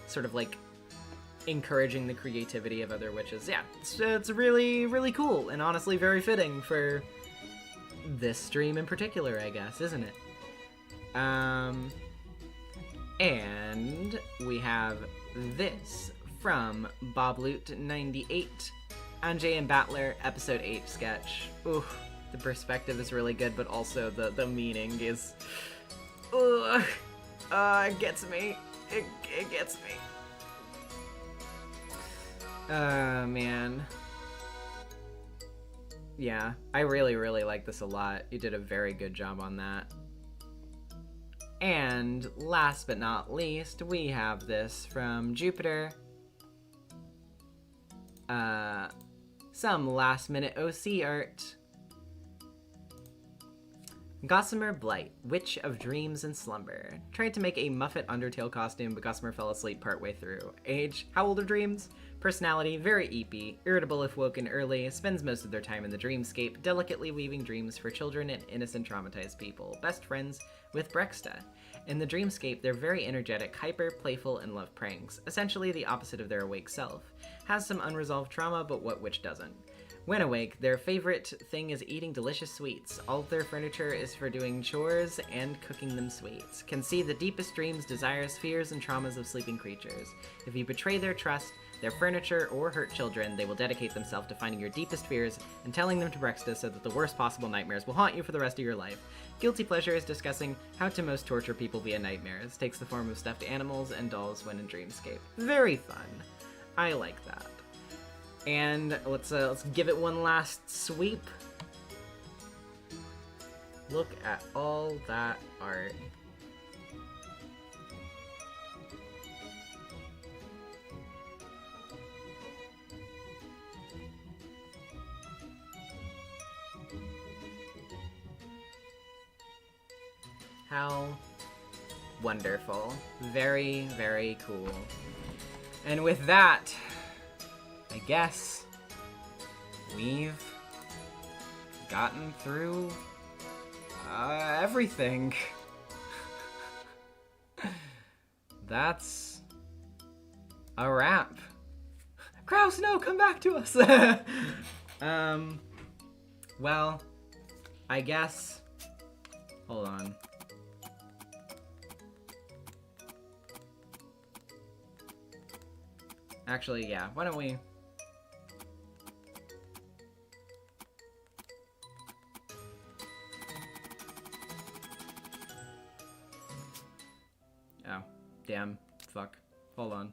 sort of, like, encouraging the creativity of other witches. Yeah, it's really, really cool, and honestly very fitting for this stream in particular, I guess, isn't it? And we have this from BobLoot98, Anjay and Battler, episode 8 sketch. Ooh, the perspective is really good, but also the meaning is... Ugh, it gets me. It gets me. Man. Yeah, I really, really like this a lot. You did a very good job on that. And last but not least, we have this from Jupiter. Some last-minute OC art. Gossamer Blight, Witch of Dreams and Slumber. Tried to make a Muffet Undertale costume, but Gossamer fell asleep partway through. Age, how old are dreams? Personality, very eepy, irritable if woken early, spends most of their time in the dreamscape, delicately weaving dreams for children and innocent traumatized people. Best friends with Brexta. In the dreamscape, they're very energetic, hyper, playful, and love pranks. Essentially the opposite of their awake self. Has some unresolved trauma, but what witch doesn't? When awake, their favorite thing is eating delicious sweets. All of their furniture is for doing chores and cooking them sweets. Can see the deepest dreams, desires, fears, and traumas of sleeping creatures. If you betray their trust, their furniture, or hurt children, they will dedicate themselves to finding your deepest fears and telling them to Brexta so that the worst possible nightmares will haunt you for the rest of your life. Guilty pleasure is discussing how to most torture people via nightmares. Takes the form of stuffed animals and dolls when in dreamscape. Very fun. I like that. And let's give it one last sweep. Look at all that art. How wonderful. Very, very cool. And with that, I guess we've gotten through everything. That's a wrap. Kraus, no, come back to us. Well, I guess, hold on. Actually, yeah, why don't we... Oh, damn, fuck. Hold on.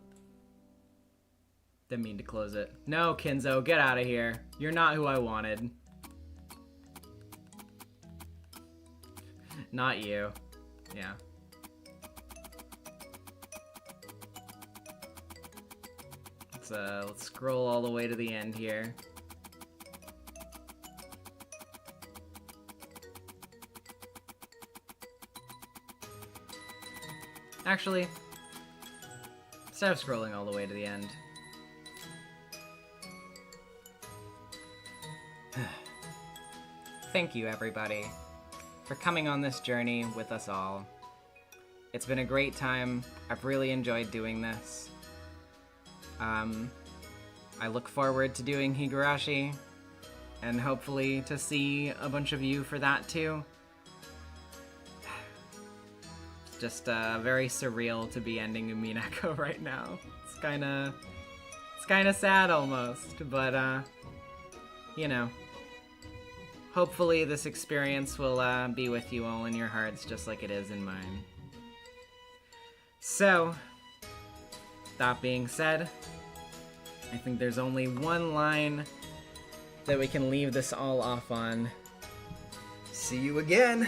Didn't mean to close it. No, Kinzo, get out of here. You're not who I wanted. Not you. Yeah. Let's scroll all the way to the end here. Actually, instead of scrolling all the way to the end, thank you everybody for coming on this journey with us all. It's been a great time. I've really enjoyed doing this. I look forward to doing Higurashi, and hopefully to see a bunch of you for that too. Just very surreal to be ending Umineko right now. It's kinda sad almost, but you know, hopefully this experience will be with you all in your hearts just like it is in mine. So, that being said, I think there's only one line that we can leave this all off on. See you again.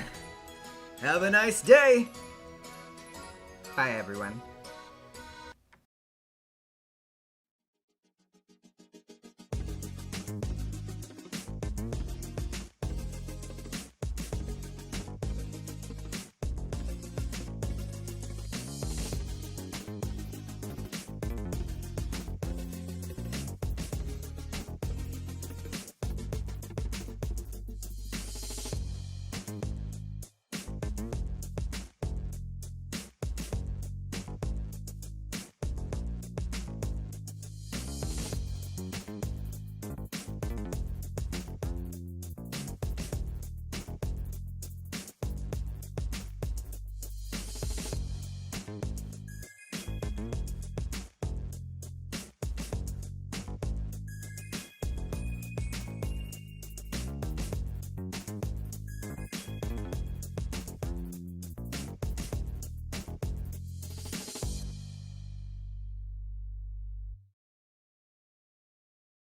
Have a nice day. Bye, everyone.